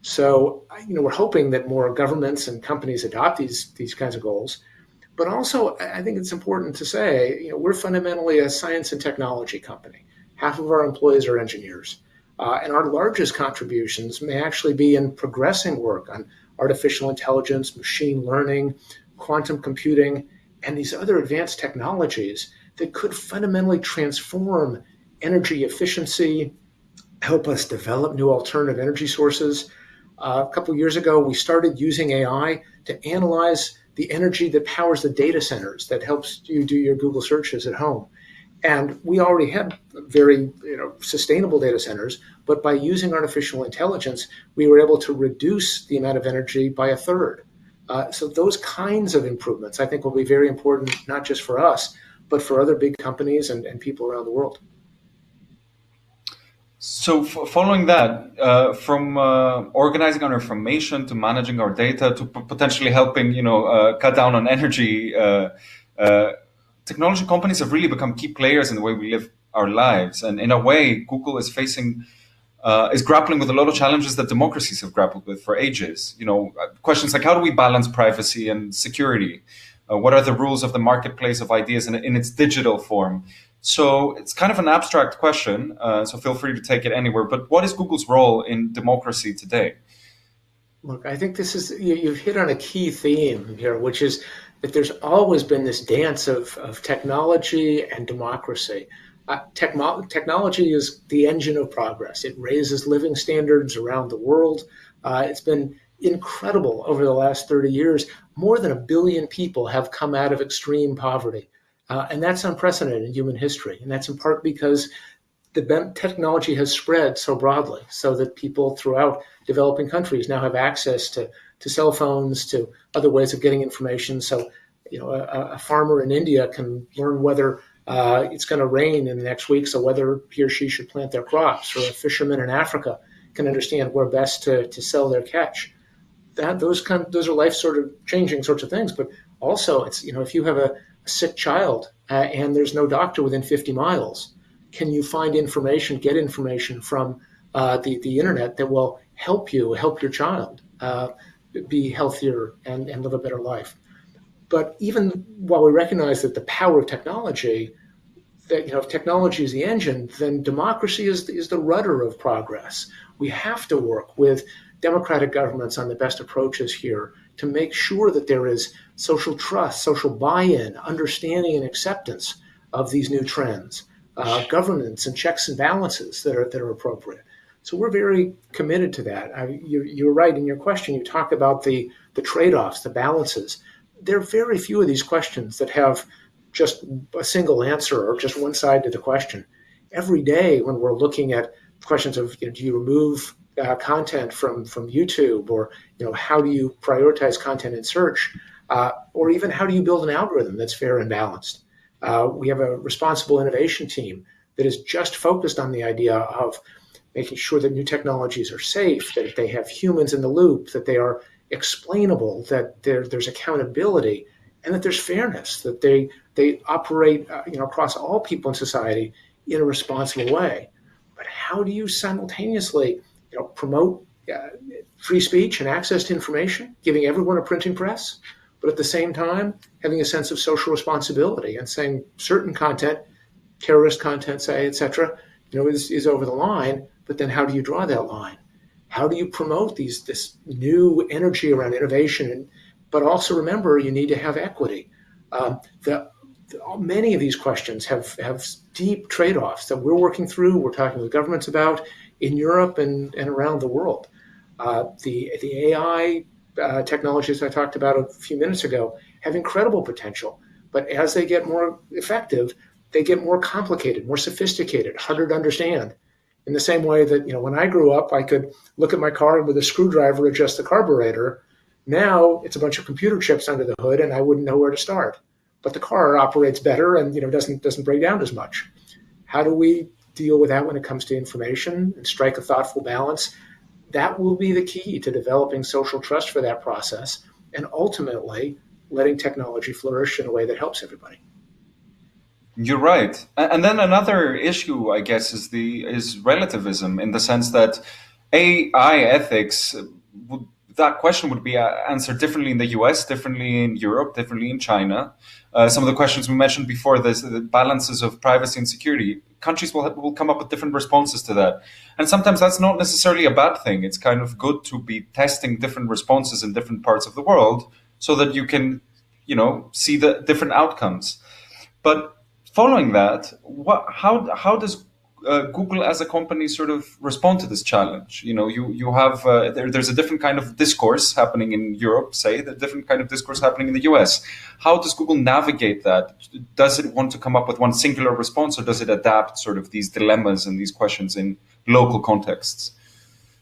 So, we're hoping that more governments and companies adopt these kinds of goals. But also, I think it's important to say, we're fundamentally a science and technology company. Half of our employees are engineers. And our largest contributions may actually be in progressing work on artificial intelligence, machine learning, quantum computing, and these other advanced technologies that could fundamentally transform energy efficiency, help us develop new alternative energy sources. A couple of years ago, we started using AI to analyze the energy that powers the data centers that helps you do your Google searches at home. And we already had very sustainable data centers, but by using artificial intelligence, we were able to reduce the amount of energy by a third. So those kinds of improvements, I think, will be very important, not just for us, but for other big companies and people around the world. So following that, from organizing our information to managing our data to potentially helping, cut down on energy, technology companies have really become key players in the way we live our lives. And in a way, Google is grappling with a lot of challenges that democracies have grappled with for ages. Questions like, how do we balance privacy and security? What are the rules of the marketplace of ideas in its digital form? So it's kind of an abstract question, so feel free to take it anywhere. But what is Google's role in democracy today? Look, I think you've hit on a key theme here, which is that there's always been this dance of technology and democracy. Technology is the engine of progress. It raises living standards around the world. It's been incredible over the last 30 years. More than 1 billion people have come out of extreme poverty. And that's unprecedented in human history. And that's in part because the technology has spread so broadly so that people throughout developing countries now have access to cell phones, to other ways of getting information. So, a farmer in India can learn whether it's going to rain in the next week, so whether he or she should plant their crops, or a fisherman in Africa can understand where best to sell their catch. Those are life sort of changing sorts of things. But also, it's if you have a sick child and there's no doctor within 50 miles, can you get information from the internet that will help your child be healthier and live a better life? But even while we recognize that the power of technology, that if technology is the engine, then democracy is the rudder of progress. We have to work with democratic governments on the best approaches here to make sure that there is social trust, social buy-in, understanding and acceptance of these new trends, governance and checks and balances that are appropriate. So we're very committed to that. You're right in your question. You talk about the trade-offs, the balances. There are very few of these questions that have just a single answer or just one side to the question. Every day when we're looking at questions of, do you remove content from YouTube, or how do you prioritize content in search, or even how do you build an algorithm that's fair and balanced? We have a responsible innovation team that is just focused on the idea of making sure that new technologies are safe, that they have humans in the loop, that they are explainable, that there's accountability, and that there's fairness, that they operate across all people in society in a responsible way. But how do you simultaneously promote free speech and access to information, giving everyone a printing press, but at the same time having a sense of social responsibility and saying certain content, terrorist content, say, etc., is over the line, but then how do you draw that line? How do you promote this new energy around innovation? But also remember, you need to have equity. Many of these questions have deep trade-offs that we're working through, we're talking with governments about in Europe and around the world. The AI technologies I talked about a few minutes ago have incredible potential, but as they get more effective, they get more complicated, more sophisticated, harder to understand. In the same way that, when I grew up, I could look at my car and with a screwdriver adjust the carburetor. Now it's a bunch of computer chips under the hood and I wouldn't know where to start. But the car operates better and doesn't break down as much. How do we deal with that when it comes to information and strike a thoughtful balance? That will be the key to developing social trust for that process and ultimately letting technology flourish in a way that helps everybody. You're right. And then another issue, I guess, is relativism, in the sense that AI ethics, that question would be answered differently in the US, differently in Europe, differently in China. Some of the questions we mentioned before, the balances of privacy and security, countries will come up with different responses to that. And sometimes that's not necessarily a bad thing. It's kind of good to be testing different responses in different parts of the world so that you can, see the different outcomes. But following that, how does Google as a company sort of respond to this challenge? You have there's a different kind of discourse happening in Europe, say, the different kind of discourse happening in the US. How does Google navigate that? Does it want to come up with one singular response, or does it adapt sort of these dilemmas and these questions in local contexts?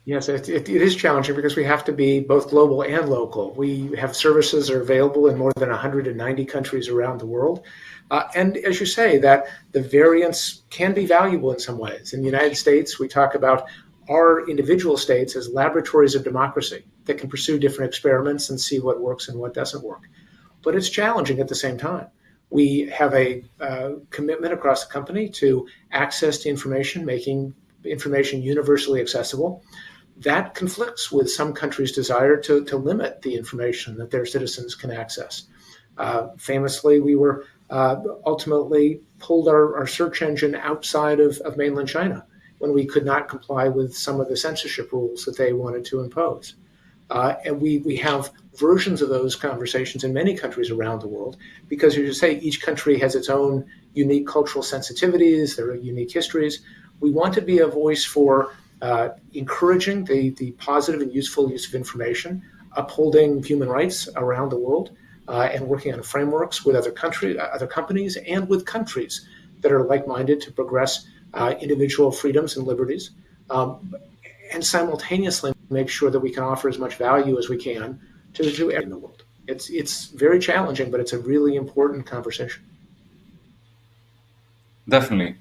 Yes, it is challenging because we have to be both global and local. We have services that are available in more than 190 countries around the world. And as you say, that the variance can be valuable in some ways. In the United States, we talk about our individual states as laboratories of democracy that can pursue different experiments and see what works and what doesn't work. But it's challenging at the same time. We have a commitment across the company to access to information, making information universally accessible. That conflicts with some countries' desire to limit the information that their citizens can access. Famously, we were ultimately pulled our search engine outside of mainland China when we could not comply with some of the censorship rules that they wanted to impose. And we have versions of those conversations in many countries around the world because, as you say, each country has its own unique cultural sensitivities, their unique histories. We want to be a voice for encouraging the positive and useful use of information, upholding human rights around the world, and working on frameworks with other companies, and with countries that are like-minded to progress individual freedoms and liberties, and simultaneously make sure that we can offer as much value as we can to everyone in the world. It's very challenging, but it's a really important conversation. Definitely.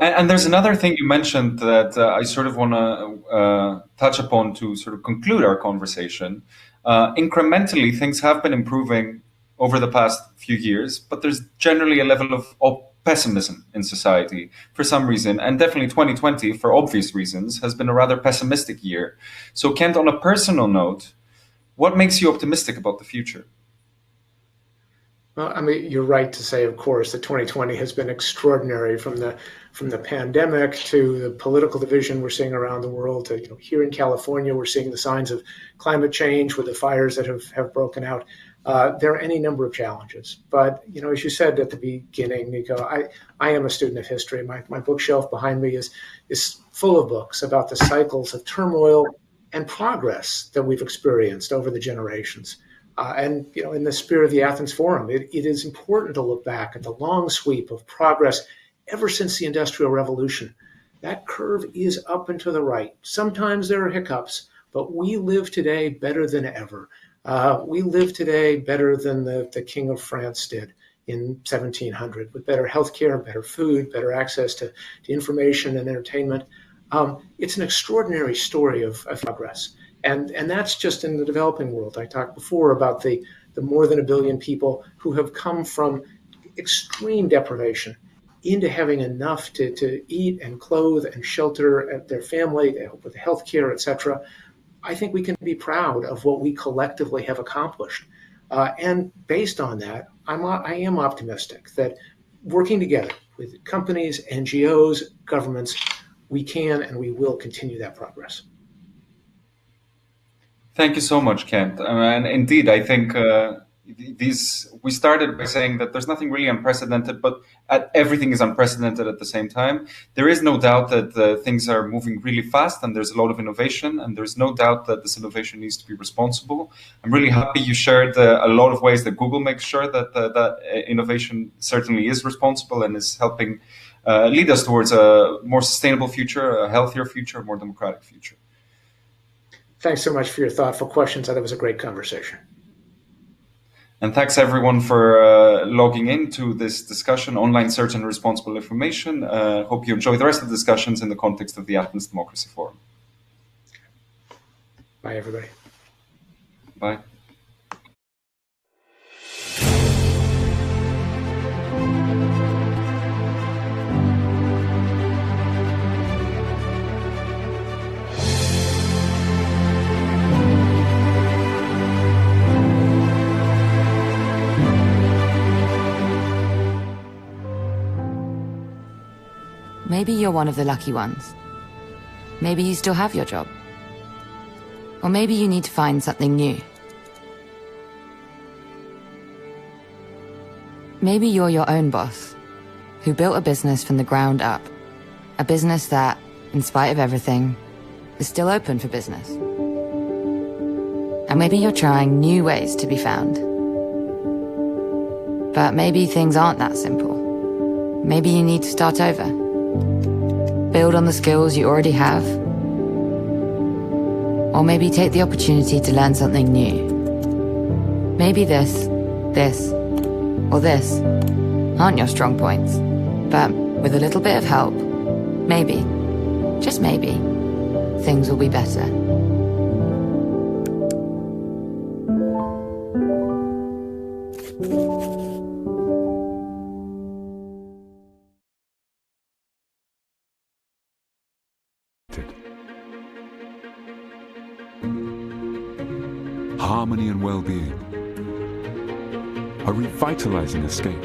And there's another thing you mentioned that I sort of want to touch upon to sort of conclude our conversation. Incrementally, things have been improving over the past few years, but there's generally a level of pessimism in society for some reason. And definitely 2020, for obvious reasons, has been a rather pessimistic year. So Kent, on a personal note, what makes you optimistic about the future? Well, I mean, you're right to say, of course, that 2020 has been extraordinary, from the pandemic to the political division we're seeing around the world to, here in California, we're seeing the signs of climate change with the fires that have broken out. There are any number of challenges. But, as you said at the beginning, Nico, I am a student of history. My bookshelf behind me is full of books about the cycles of turmoil and progress that we've experienced over the generations. And, in the spirit of the Athens Forum, it is important to look back at the long sweep of progress ever since the Industrial Revolution. That curve is up and to the right. Sometimes there are hiccups, but we live today better than ever. We live today better than the King of France did in 1700, with better healthcare, better food, better access to information and entertainment. It's an extraordinary story of progress. And that's just in the developing world. I talked before about the more than 1 billion people who have come from extreme deprivation into having enough to eat and clothe and shelter their family, with health care, etc. I think we can be proud of what we collectively have accomplished. And based on that, I am optimistic that working together with companies, NGOs, governments, we can and we will continue that progress. Thank you so much, Kent. And indeed, I think we started by saying that there's nothing really unprecedented, but everything is unprecedented at the same time. There is no doubt that things are moving really fast and there's a lot of innovation, and there's no doubt that this innovation needs to be responsible. I'm really happy you shared a lot of ways that Google makes sure that that innovation certainly is responsible and is helping lead us towards a more sustainable future, a healthier future, a more democratic future. Thanks so much for your thoughtful questions. I thought it was a great conversation. And thanks everyone for logging into this discussion, Online Search and Responsible Information. Hope you enjoy the rest of the discussions in the context of the Athens Democracy Forum. Bye, everybody. Bye. Maybe you're one of the lucky ones. Maybe you still have your job. Or maybe you need to find something new. Maybe you're your own boss, who built a business from the ground up. A business that, in spite of everything, is still open for business. And maybe you're trying new ways to be found. But maybe things aren't that simple. Maybe you need to start over. Build on the skills you already have. Or maybe take the opportunity to learn something new. Maybe this, or this aren't your strong points. But with a little bit of help, maybe, just maybe, things will be better. Harmony and well-being, a revitalizing escape.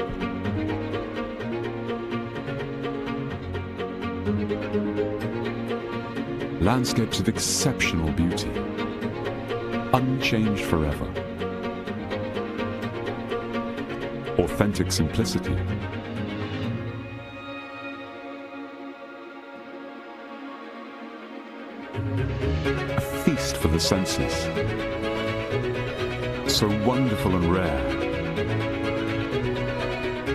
Landscapes of exceptional beauty, unchanged forever. Authentic simplicity. A feast for the senses. So wonderful and rare.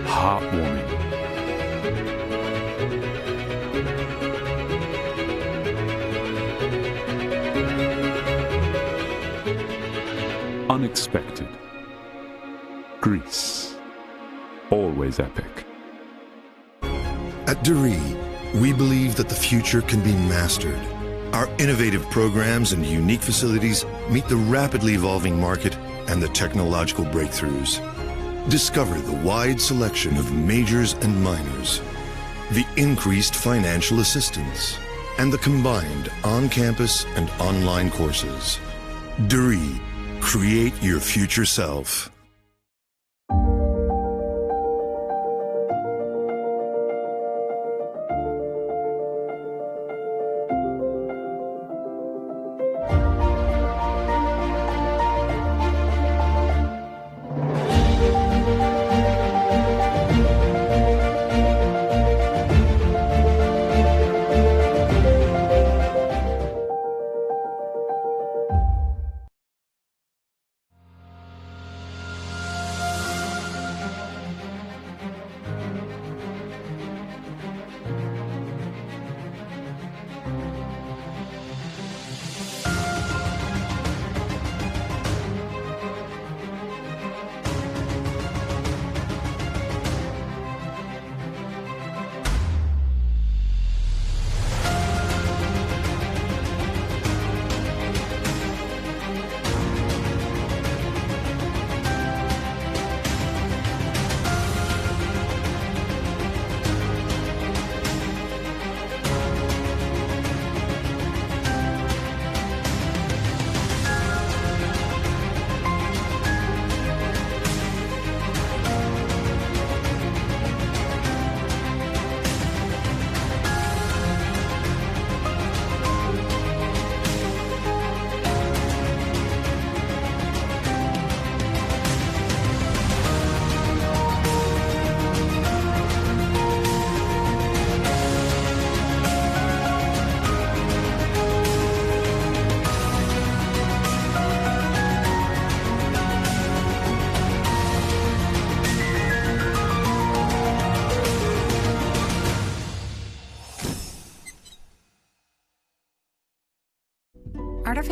Heartwarming. Unexpected. Greece. Always epic. At DERI, we believe that the future can be mastered. Our innovative programs and unique facilities meet the rapidly evolving market and the technological breakthroughs. Discover the wide selection of majors and minors, the increased financial assistance, and the combined on-campus and online courses. DERI, create your future self.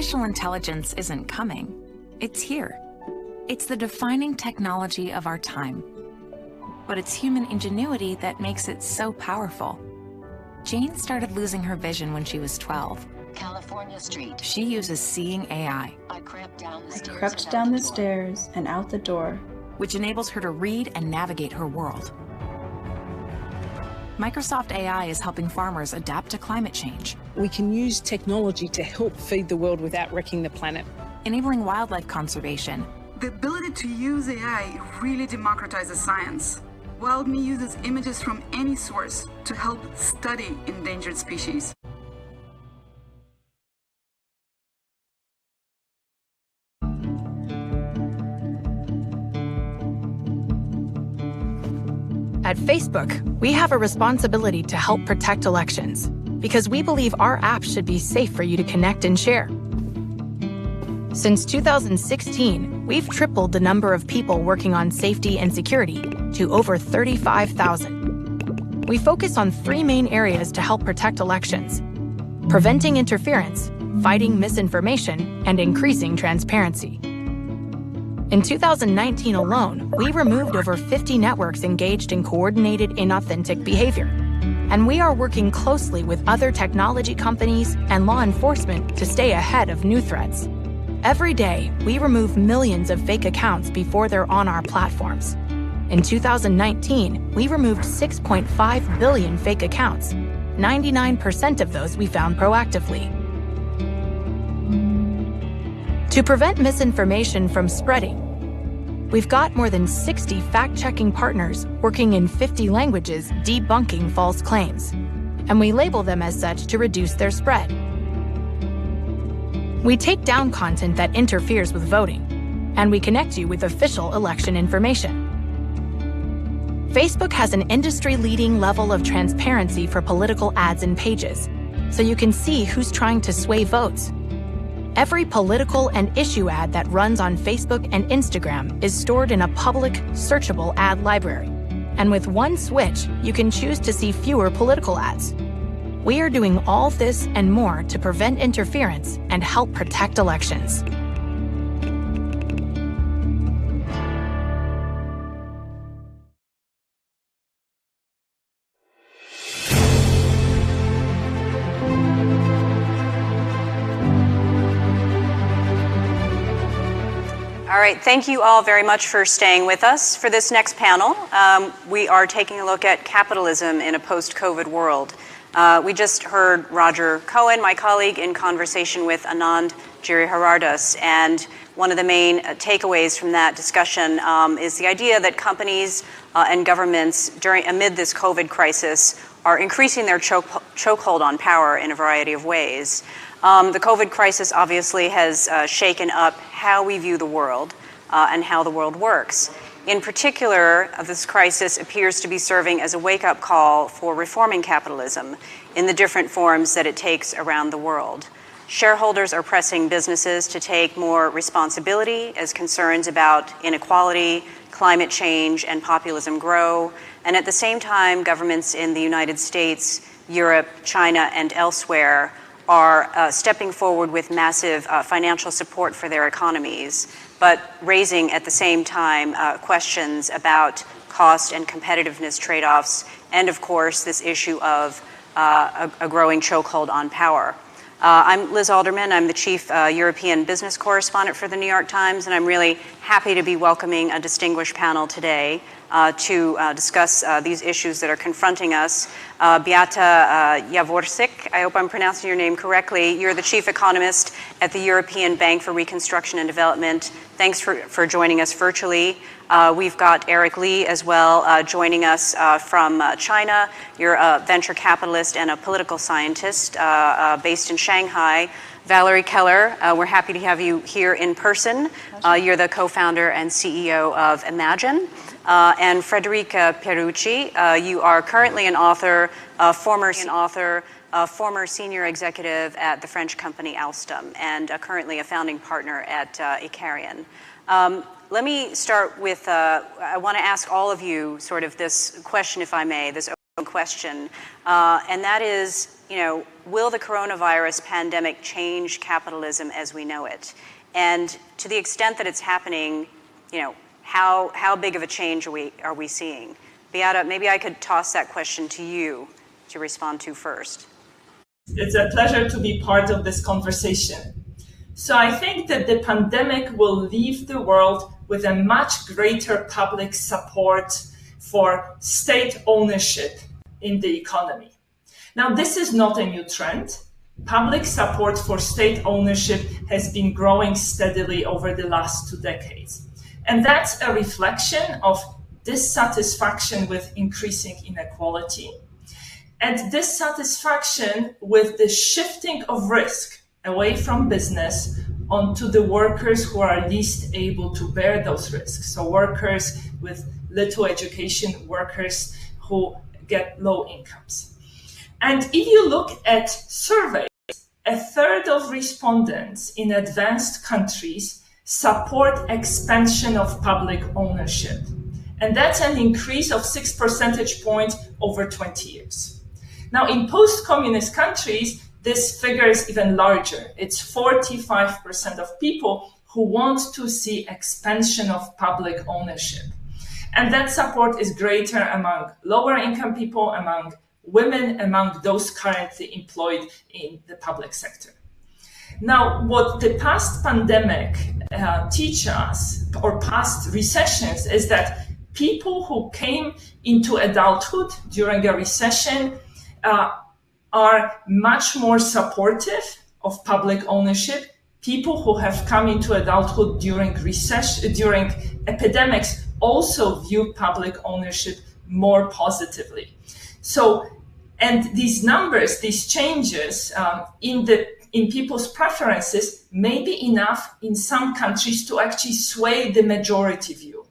Artificial intelligence isn't coming. It's here. It's the defining technology of our time. But it's human ingenuity that makes it so powerful. Jane started losing her vision when she was 12. California Street. She uses Seeing AI. I crept down the stairs and out the door, which enables her to read and navigate her world. Microsoft AI is helping farmers adapt to climate change. We can use technology to help feed the world without wrecking the planet. Enabling wildlife conservation. The ability to use AI really democratizes science. WildMe uses images from any source to help study endangered species. At Facebook, we have a responsibility to help protect elections because we believe our apps should be safe for you to connect and share. Since 2016, we've tripled the number of people working on safety and security to over 35,000. We focus on three main areas to help protect elections: preventing interference, fighting misinformation, and increasing transparency. In 2019 alone, we removed over 50 networks engaged in coordinated inauthentic behavior. And we are working closely with other technology companies and law enforcement to stay ahead of new threats. Every day, we remove millions of fake accounts before they're on our platforms. In 2019, we removed 6.5 billion fake accounts. 99% of those we found proactively. To prevent misinformation from spreading, we've got more than 60 fact-checking partners working in 50 languages debunking false claims, and we label them as such to reduce their spread. We take down content that interferes with voting, and we connect you with official election information. Facebook has an industry-leading level of transparency for political ads and pages, so you can see who's trying to sway votes. Every political and issue ad that runs on Facebook and Instagram is stored in a public, searchable ad library. And with one switch, you can choose to see fewer political ads. We are doing all this and more to prevent interference and help protect elections. All right, thank you all very much for staying with us. For this next panel, we are taking a look at capitalism in a post-COVID world. We just heard Roger Cohen, my colleague, in conversation with Anand Giriharadis, and one of the main takeaways from that discussion is the idea that companies and governments amid this COVID crisis are increasing their chokehold on power in a variety of ways. The COVID crisis obviously has shaken up how we view the world and how the world works. In particular, this crisis appears to be serving as a wake-up call for reforming capitalism in the different forms that it takes around the world. Shareholders are pressing businesses to take more responsibility as concerns about inequality, climate change, and populism grow. And at the same time, governments in the United States, Europe, China, and elsewhere are stepping forward with massive financial support for their economies, but raising at the same time questions about cost and competitiveness trade-offs, and of course this issue of a growing chokehold on power. I'm Liz Alderman. I'm the Chief European Business Correspondent for the New York Times, and I'm really happy to be welcoming a distinguished panel today to discuss these issues that are confronting us. Beata Jaworczyk, I hope I'm pronouncing your name correctly. You're the Chief Economist at the European Bank for Reconstruction and Development. Thanks for joining us virtually. We've got Eric Lee as well joining us from China. You're a venture capitalist and a political scientist based in Shanghai. Valerie Keller, we're happy to have you here in person. You're the co-founder and CEO of Imagine. And Frederica Pierucci, you are currently an author, former senior executive at the French company Alstom, and currently a founding partner at Icarian. Let me start with, I want to ask all of you sort of this question, if I may, this question, and that is, will the coronavirus pandemic change capitalism as we know it? And to the extent that it's happening, how big of a change are we seeing? Beata, maybe I could toss that question to you to respond to first. It's a pleasure to be part of this conversation. So I think that the pandemic will leave the world with a much greater public support for state ownership in the economy. Now, this is not a new trend. Public support for state ownership has been growing steadily over the last 2 decades. And that's a reflection of dissatisfaction with increasing inequality and dissatisfaction with the shifting of risk away from business onto the workers who are least able to bear those risks. So workers with little education, workers who get low incomes. And if you look at surveys, 1/3 of respondents in advanced countries support expansion of public ownership. And that's an increase of 6 percentage points over 20 years. Now, in post-communist countries, this figure is even larger. It's 45% of people who want to see expansion of public ownership. And that support is greater among lower income people, among women, among those currently employed in the public sector. Now, what the past pandemic teach us, or past recessions, is that people who came into adulthood during a recession are much more supportive of public ownership. People who have come into adulthood during epidemics also view public ownership more positively. So, and these numbers, these changes in people's preferences may be enough in some countries to actually sway the majority view.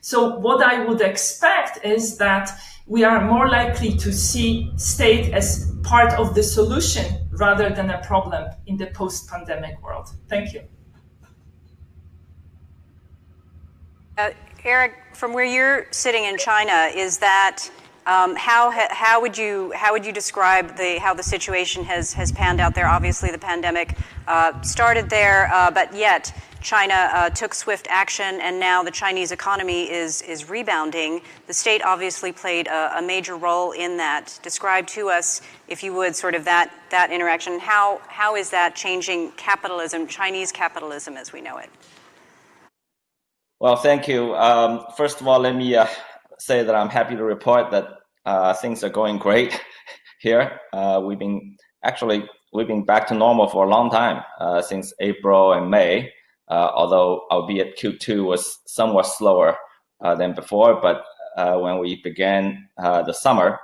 So what I would expect is that we are more likely to see state as part of the solution rather than a problem in the post-pandemic world. Thank you. Eric, from where you're sitting in China, is that how would you describe how the situation has panned out there? Obviously, the pandemic started there, but yet China took swift action, and now the Chinese economy is rebounding. The state obviously played a major role in that. Describe to us, if you would, sort of that interaction. How is that changing capitalism, Chinese capitalism as we know it? Well, thank you. First of all, let me say that I'm happy to report that things are going great here. We've been back to normal for a long time, since April and May. Although albeit Q2 was somewhat slower than before, but when we began the summer,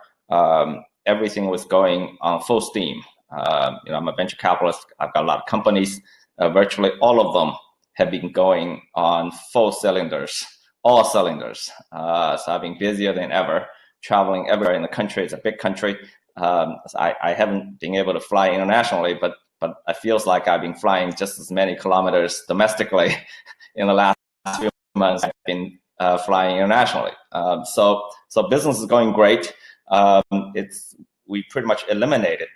everything was going on full steam. I'm a venture capitalist. I've got a lot of companies. Virtually all of them have been going on full cylinders, all cylinders. So I've been busier than ever, traveling everywhere in the country. It's a big country. I haven't been able to fly internationally, but it feels like I've been flying just as many kilometers domestically in the last few months. I've been flying internationally. So business is going great. We pretty much eliminated,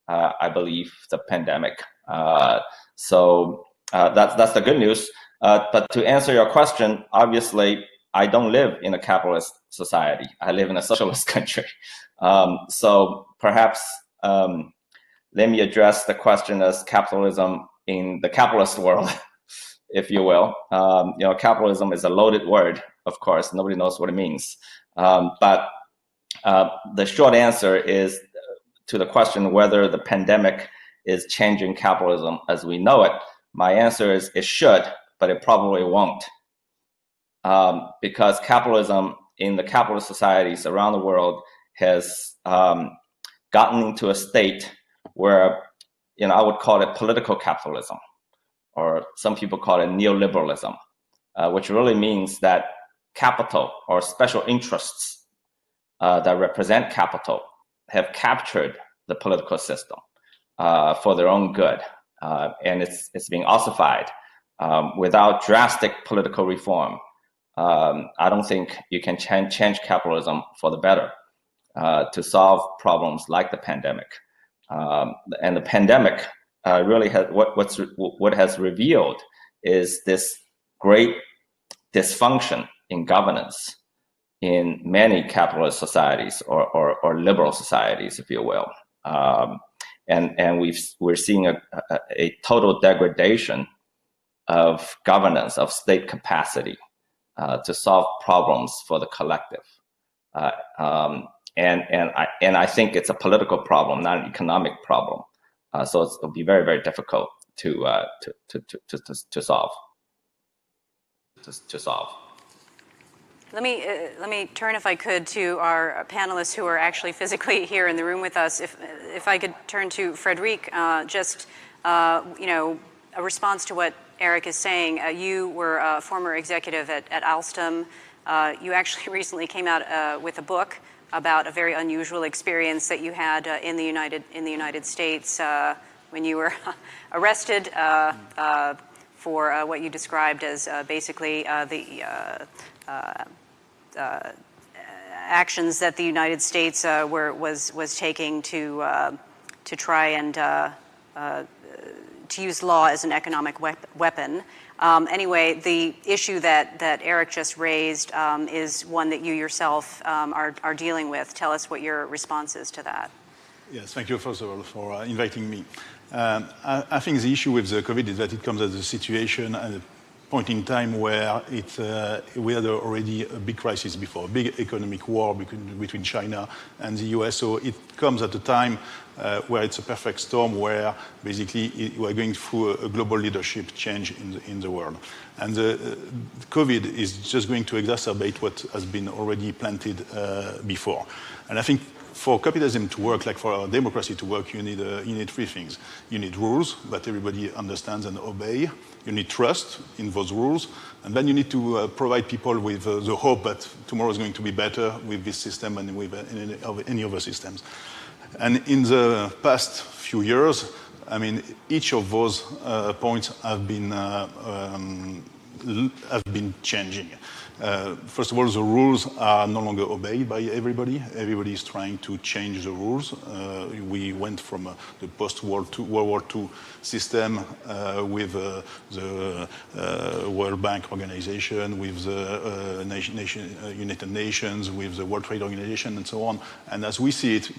I believe, the pandemic. So that's the good news. But to answer your question, obviously, I don't live in a capitalist society. I live in a socialist country. So perhaps let me address the question as capitalism in the capitalist world, if you will. Capitalism is a loaded word, of course. Nobody knows what it means. But the short answer is to the question whether the pandemic is changing capitalism as we know it. My answer is it should, but it probably won't. Because capitalism in the capitalist societies around the world has gotten into a state where, I would call it political capitalism, or some people call it neoliberalism, which really means that capital or special interests that represent capital have captured the political system for their own good, and it's being ossified without drastic political reform. I don't think you can change capitalism for the better. to solve problems like the pandemic. And the pandemic really has what has revealed is this great dysfunction in governance in many capitalist societies or liberal societies, if you will. And we're seeing a total degradation of governance, of state capacity to solve problems for the collective. And I think it's a political problem, not an economic problem. So it'll be very, very difficult to solve. To solve. Let me turn, if I could, to our panelists who are actually physically here in the room with us. If I could turn to Frederic, a response to what Eric is saying. You were a former executive at Alstom. You actually recently came out with a book about a very unusual experience that you had in the United States when you were arrested for what you described as basically the actions that the United States was taking to try and to use law as an economic weapon. Anyway, the issue that Eric just raised is one that you yourself are dealing with. Tell us what your response is to that. Yes, thank you first of all for inviting me. I think the issue with the COVID is that it comes as a situation at a point in time where we had already a big crisis before, a big economic war between China and the US. So it comes at a time where it's a perfect storm, where basically we're going through a global leadership change in the world. And the COVID is just going to exacerbate what has been already planted before. And I think for capitalism to work, like for our democracy to work, you need three things. You need rules that everybody understands and obey. You need trust in those rules. And then you need to provide people with the hope that tomorrow is going to be better with this system and with any other systems. And in the past few years, I mean, each of those points have been changing. First of all, the rules are no longer obeyed by everybody. Everybody is trying to change the rules. We went from the post-World War II system with the World Bank Organization, with the United Nations, with the World Trade Organization, and so on. And as we see it,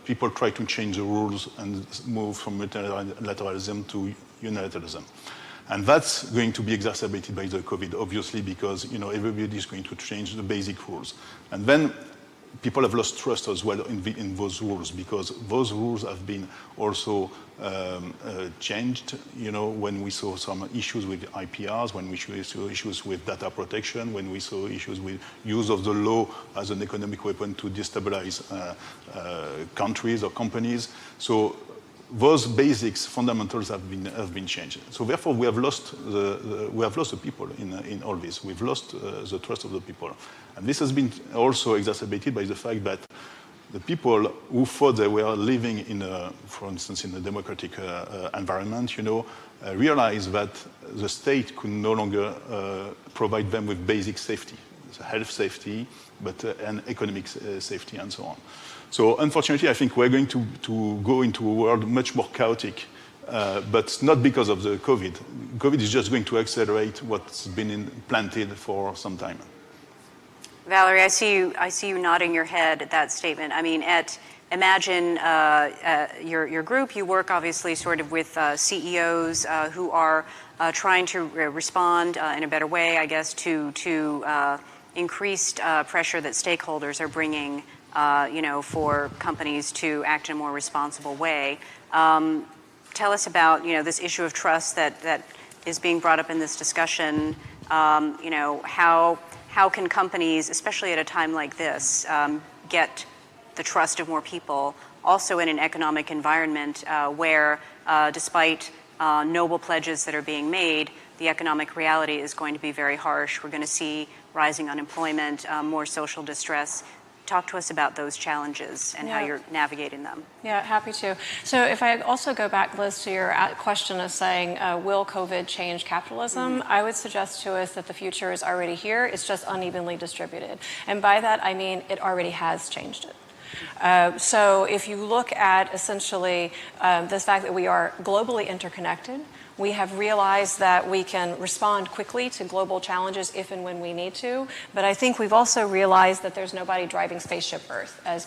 people try to change the rules and move from multilateralism to unilateralism. And that's going to be exacerbated by the COVID, obviously, because everybody is going to change the basic rules. And then people have lost trust as well in those rules, because those rules have been also changed. When we saw some issues with IPRs, when we saw issues with data protection, when we saw issues with use of the law as an economic weapon to destabilize countries or companies. So those basics, fundamentals have been changed. So therefore, we have lost the people in all this. We've lost the trust of the people, and this has been also exacerbated by the fact that the people who thought they were living for instance, in a democratic environment, realized that the state could no longer provide them with basic safety, health safety, but and economic safety, and so on. So unfortunately, I think we're going to go into a world much more chaotic, but not because of the COVID. COVID is just going to accelerate what's been planted for some time. Valerie, I see you nodding your head at that statement. I mean, imagine your group. You work obviously sort of with CEOs who are trying to respond in a better way, I guess, to increased pressure that stakeholders are bringing. For companies to act in a more responsible way. Tell us about, this issue of trust that is being brought up in this discussion. How can companies, especially at a time like this, get the trust of more people, also in an economic environment where, despite noble pledges that are being made, the economic reality is going to be very harsh. We're going to see rising unemployment, more social distress. Talk to us about those challenges and how you're navigating them. Yeah, happy to. So if I also go back, Liz, to your question of saying, will COVID change capitalism? I would suggest to us that the future is already here. It's just unevenly distributed. And by that, I mean it already has changed it. So if you look at essentially the fact that we are globally interconnected, we have realized that we can respond quickly to global challenges if and when we need to. But I think we've also realized that there's nobody driving Spaceship Earth, as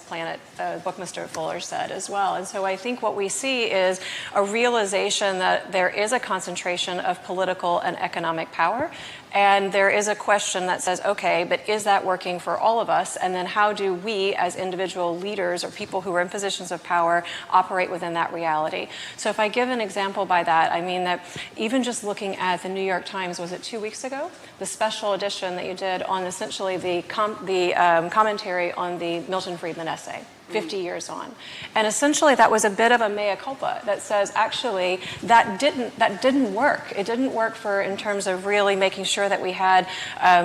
Buckminster Fuller said as well. And so I think what we see is a realization that there is a concentration of political and economic power. And there is a question that says, okay, but is that working for all of us? And then how do we as individual leaders or people who are in positions of power operate within that reality? So if I give an example by that, I mean that even just looking at the New York Times, was it 2 weeks ago? The special edition that you did on essentially the commentary on the Milton Friedman essay. 50 years on. And essentially that was a bit of a mea culpa that says actually that didn't work. It didn't work in terms of really making sure that we had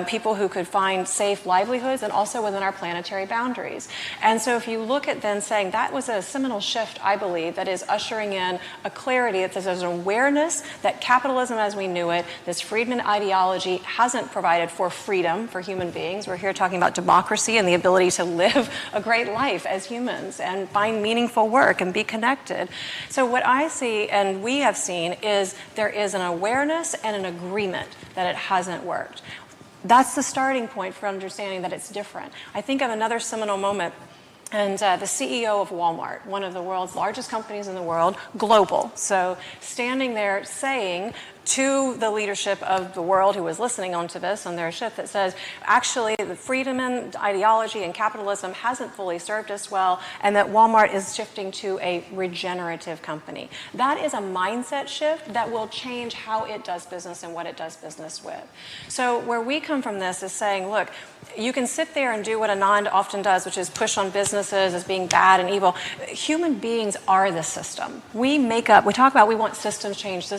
people who could find safe livelihoods and also within our planetary boundaries. And so if you look at then saying that was a seminal shift, I believe, that is ushering in a clarity that there's an awareness that capitalism as we knew it, this Friedman ideology hasn't provided for freedom for human beings. We're here talking about democracy and the ability to live a great life as humans and find meaningful work and be connected. So what I see and we have seen is there is an awareness and an agreement that it hasn't worked. That's the starting point for understanding that it's different. I think of another seminal moment. And the CEO of Walmart, one of the world's largest companies in the world, global. So standing there saying to the leadership of the world who was listening onto this on their ship that says, actually, the freedom and ideology and capitalism hasn't fully served us well, and that Walmart is shifting to a regenerative company. That is a mindset shift that will change how it does business and what it does business with. So where we come from this is saying, look, you can sit there and do what Anand often does, which is push on businesses as being bad and evil. Human beings are the system. We talk about we want systems change.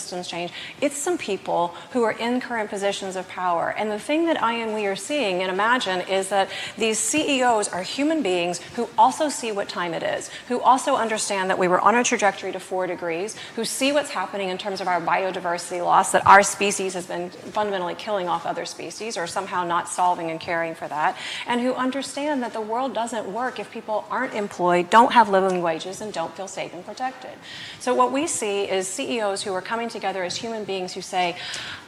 It's some people who are in current positions of power. And the thing that I and we are seeing and imagine is that these CEOs are human beings who also see what time it is, who also understand that we were on a trajectory to 4 degrees, who see what's happening in terms of our biodiversity loss, that our species has been fundamentally killing off other species or somehow not solving and caring for that, and who understand that the world doesn't work if people aren't employed, don't have living wages, and don't feel safe and protected. So what we see is CEOs who are coming together as human beings who say,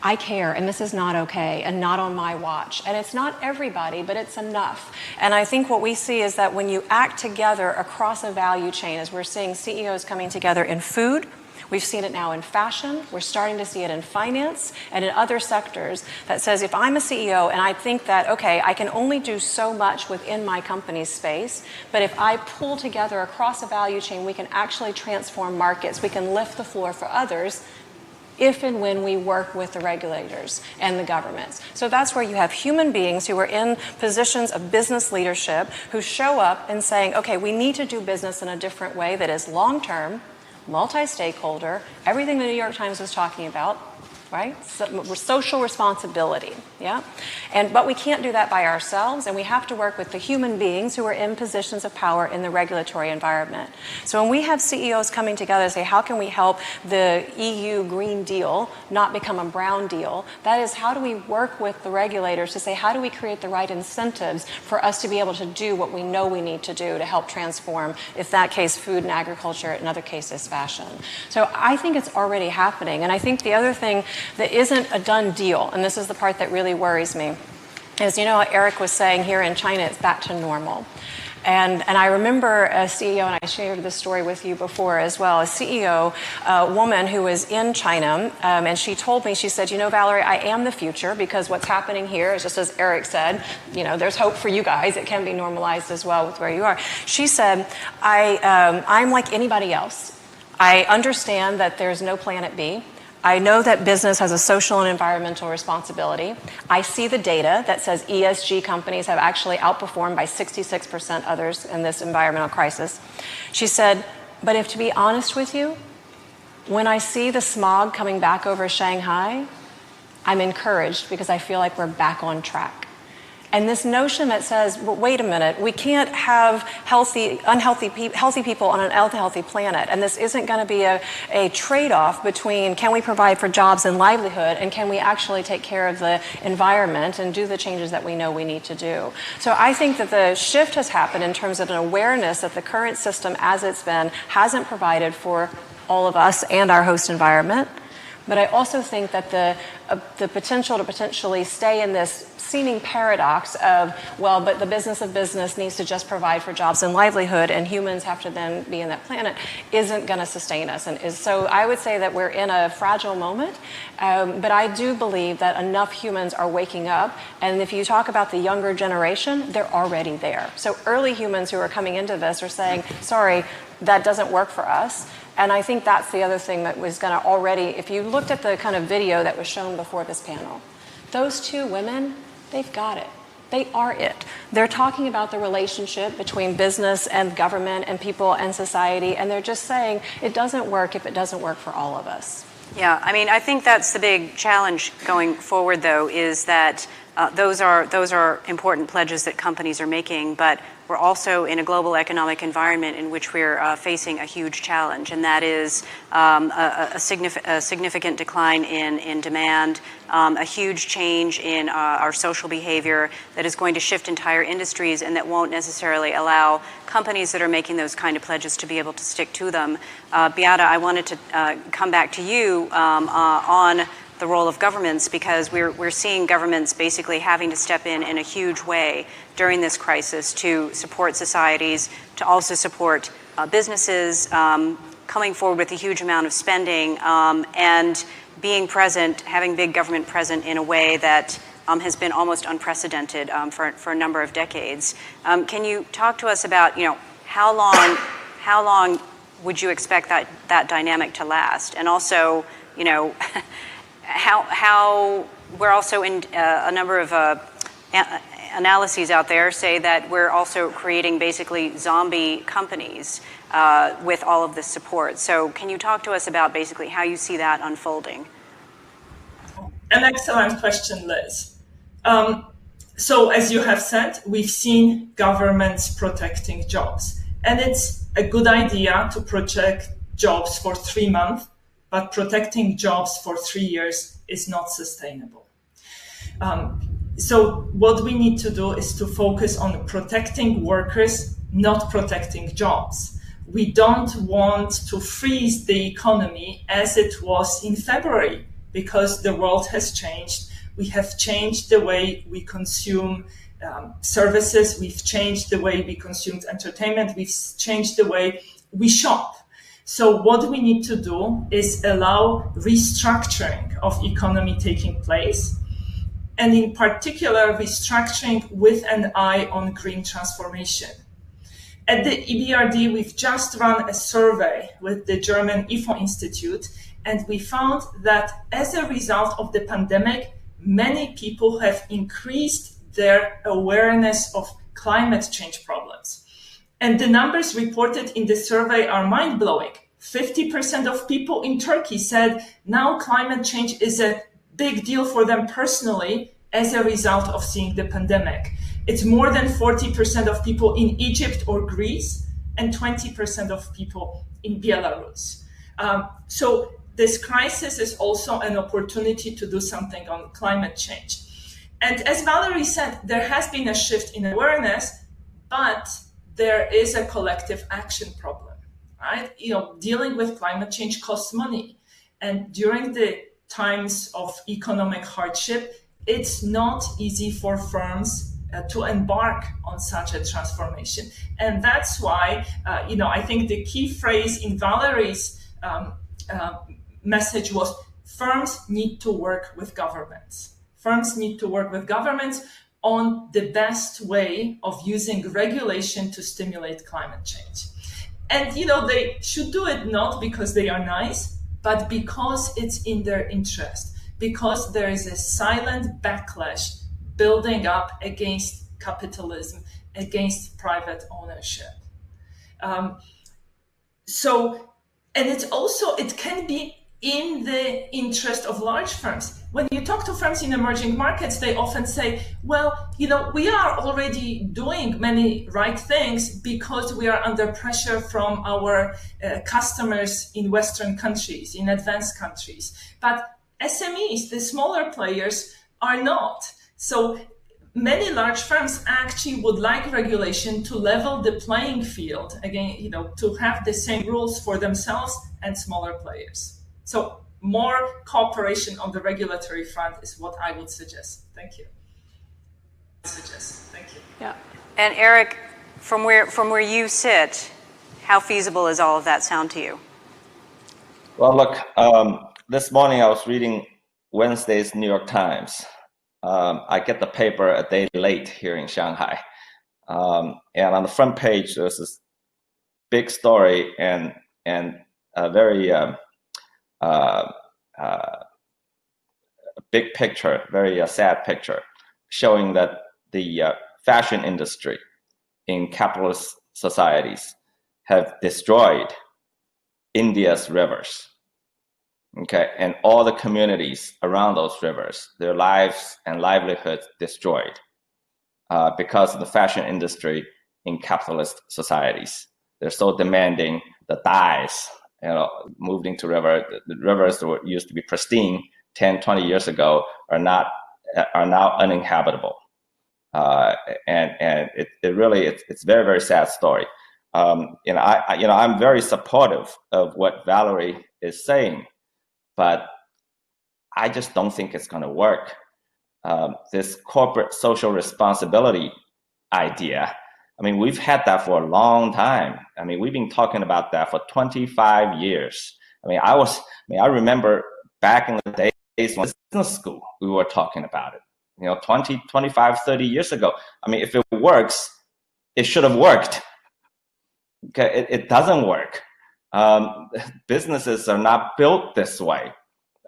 I care, and this is not okay, and not on my watch. And it's not everybody, but it's enough. And I think what we see is that when you act together across a value chain, as we're seeing CEOs coming together in food, we've seen it now in fashion, we're starting to see it in finance and in other sectors that says if I'm a CEO and I think that, okay, I can only do so much within my company's space, but if I pull together across a value chain, we can actually transform markets, we can lift the floor for others, if and when we work with the regulators and the governments. So that's where you have human beings who are in positions of business leadership who show up and saying, okay, we need to do business in a different way that is long-term, multi-stakeholder, everything the New York Times was talking about, right? Social responsibility, yeah? But we can't do that by ourselves, and we have to work with the human beings who are in positions of power in the regulatory environment. So when we have CEOs coming together to say, how can we help the EU Green Deal not become a brown deal? That is, how do we work with the regulators to say, how do we create the right incentives for us to be able to do what we know we need to do to help transform, if that case, food and agriculture, in other cases, fashion. So I think it's already happening. And I think the other thing that isn't a done deal, and this is the part that really worries me, is, you know, Eric was saying here in China, it's back to normal. And I remember a CEO, and I shared this story with you before as well, a CEO, a woman who was in China, and she told me, she said, you know, Valerie, I am the future, because what's happening here is just as Eric said, you know, there's hope for you guys. It can be normalized as well with where you are. She said, I'm like anybody else. I understand that there's no planet B. I know that business has a social and environmental responsibility. I see the data that says ESG companies have actually outperformed by 66% others in this environmental crisis. She said, but if to be honest with you, when I see the smog coming back over Shanghai, I'm encouraged because I feel like we're back on track. And this notion that says, well, wait a minute, we can't have healthy people on an unhealthy planet. And this isn't going to be a trade-off between can we provide for jobs and livelihood and can we actually take care of the environment and do the changes that we know we need to do. So I think that the shift has happened in terms of an awareness that the current system as it's been hasn't provided for all of us and our host environment. But I also think that the potential to potentially stay in this seeming paradox of, well, but the business of business needs to just provide for jobs and livelihood, and humans have to then be in that planet, isn't going to sustain us. So I would say that we're in a fragile moment, but I do believe that enough humans are waking up, and if you talk about the younger generation, they're already there. So early humans who are coming into this are saying, sorry, that doesn't work for us. And I think that's the other thing that was going to already, if you looked at the kind of video that was shown before this panel, those two women, they've got it. They are it. They're talking about the relationship between business and government and people and society, and they're just saying it doesn't work if it doesn't work for all of us. Yeah, I mean, I think that's the big challenge going forward, though, is that those are important pledges that companies are making, but we're also in a global economic environment in which we're facing a huge challenge, and that is a significant decline in demand, a huge change in our social behavior that is going to shift entire industries and that won't necessarily allow companies that are making those kind of pledges to be able to stick to them. Beata, I wanted to come back to you on the role of governments, because we're seeing governments basically having to step in a huge way during this crisis to support societies, to also support businesses, coming forward with a huge amount of spending, and being present, having big government present in a way that has been almost unprecedented for a number of decades. Can you talk to us about, how long would you expect that dynamic to last? And also, how we're also in a number of analyses out there say that we're also creating basically zombie companies with all of this support. So can you talk to us about basically how you see that unfolding? An excellent question, Liz. So as you have said, we've seen governments protecting jobs. And it's a good idea to protect jobs for 3 months, but protecting jobs for 3 years is not sustainable. So what we need to do is to focus on protecting workers, not protecting jobs. We don't want to freeze the economy as it was in February, because the world has changed. We have changed the way we consume services. We've changed the way we consume entertainment. We've changed the way we shop. So what we need to do is allow restructuring of economy taking place, and in particular, restructuring with an eye on green transformation. At the EBRD, we've just run a survey with the German IFO Institute, and we found that as a result of the pandemic, many people have increased their awareness of climate change problems. And the numbers reported in the survey are mind-blowing. 50% of people in Turkey said now climate change is a big deal for them personally as a result of seeing the pandemic. It's more than 40% of people in Egypt or Greece and 20% of people in Belarus. So this crisis is also an opportunity to do something on climate change. And as Valerie said, there has been a shift in awareness, but there is a collective action problem, right? Dealing with climate change costs money. And during the times of economic hardship, it's not easy for firms to embark on such a transformation. And that's why, I think the key phrase in Valerie's message was firms need to work with governments. Firms need to work with governments on the best way of using regulation to stimulate climate change. And, they should do it not because they are nice, but because it's in their interest, because there is a silent backlash building up against capitalism, against private ownership. And it's also, it can be in the interest of large firms. When you talk to firms in emerging markets, they often say, well, we are already doing many right things because we are under pressure from our customers in Western countries, in advanced countries. But SMEs, the smaller players, are not. So many large firms actually would like regulation to level the playing field, again, to have the same rules for themselves and smaller players. So more cooperation on the regulatory front is what I would suggest. Thank you. Yeah. And Eric, from where you sit, how feasible is all of that sound to you? Well, look, this morning I was reading Wednesday's New York Times. I get the paper a day late here in Shanghai. And on the front page, there's this big story and a very big picture, very sad picture, showing that the fashion industry in capitalist societies have destroyed India's rivers. Okay, and all the communities around those rivers, their lives and livelihoods destroyed because of the fashion industry in capitalist societies. They're so demanding. The dyes, moved into river. The rivers that used to be pristine 10, 20 years ago are now uninhabitable. And it's very, very sad story. I'm very supportive of what Valerie is saying, but I just don't think it's going to work. This corporate social responsibility idea, we've had that for a long time. We've been talking about that for 25 years. I remember back in the days when business school, we were talking about it, 20, 25, 30 years ago. If it works, it should have worked. Okay, it doesn't work. Businesses are not built this way.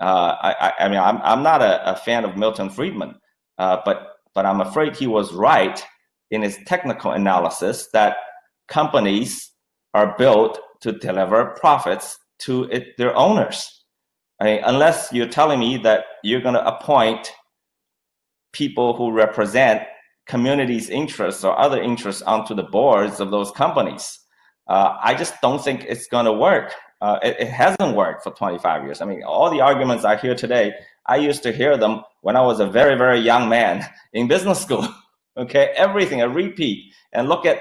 I'm not a fan of Milton Friedman, but I'm afraid he was right in his technical analysis that companies are built to deliver profits to their owners. Unless you're telling me that you're going to appoint people who represent communities' interests or other interests onto the boards of those companies, I just don't think it's going to work. It hasn't worked for 25 years. all the arguments I hear today, I used to hear them when I was a very, very young man in business school. Okay, everything, a repeat. And look at,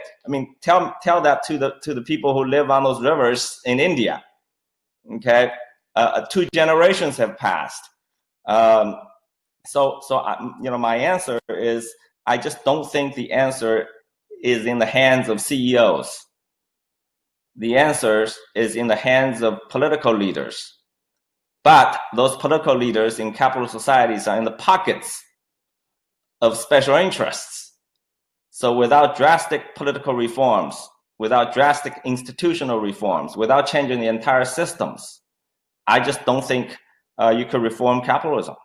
tell that to the people who live on those rivers in India. Okay, 2 generations have passed. So my answer is, I just don't think the answer is in the hands of CEOs. The answer is in the hands of political leaders. But those political leaders in capitalist societies are in the pockets of special interests. So without drastic political reforms, without drastic institutional reforms, without changing the entire systems, I just don't think you could reform capitalism.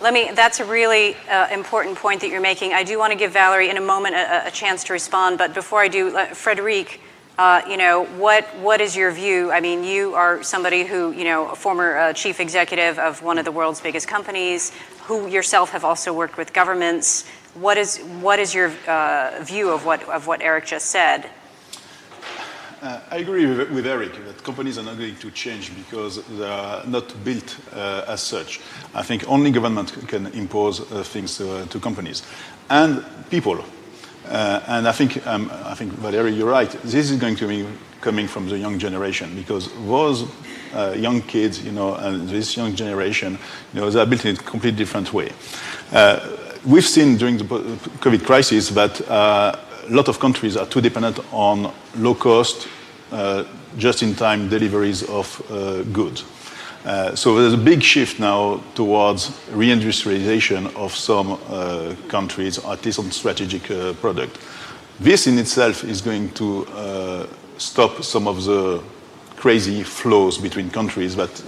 That's a really important point that you're making. I do want to give Valerie in a moment a chance to respond, but before I do, Frederic, what is your view? You are somebody who, a former chief executive of one of the world's biggest companies, who yourself have also worked with governments. What is your view of what Eric just said? I agree with Eric that companies are not going to change because they are not built as such. I think only government can impose things to companies and people. And I think Valerie, you're right. This is going to be coming from the young generation because those young kids, and this young generation, they are built in a completely different way. We've seen during the COVID crisis that a lot of countries are too dependent on low-cost, just-in-time deliveries of goods. So there's a big shift now towards reindustrialization of some countries, at least on strategic product. This in itself is going to stop some of the crazy flows between countries that,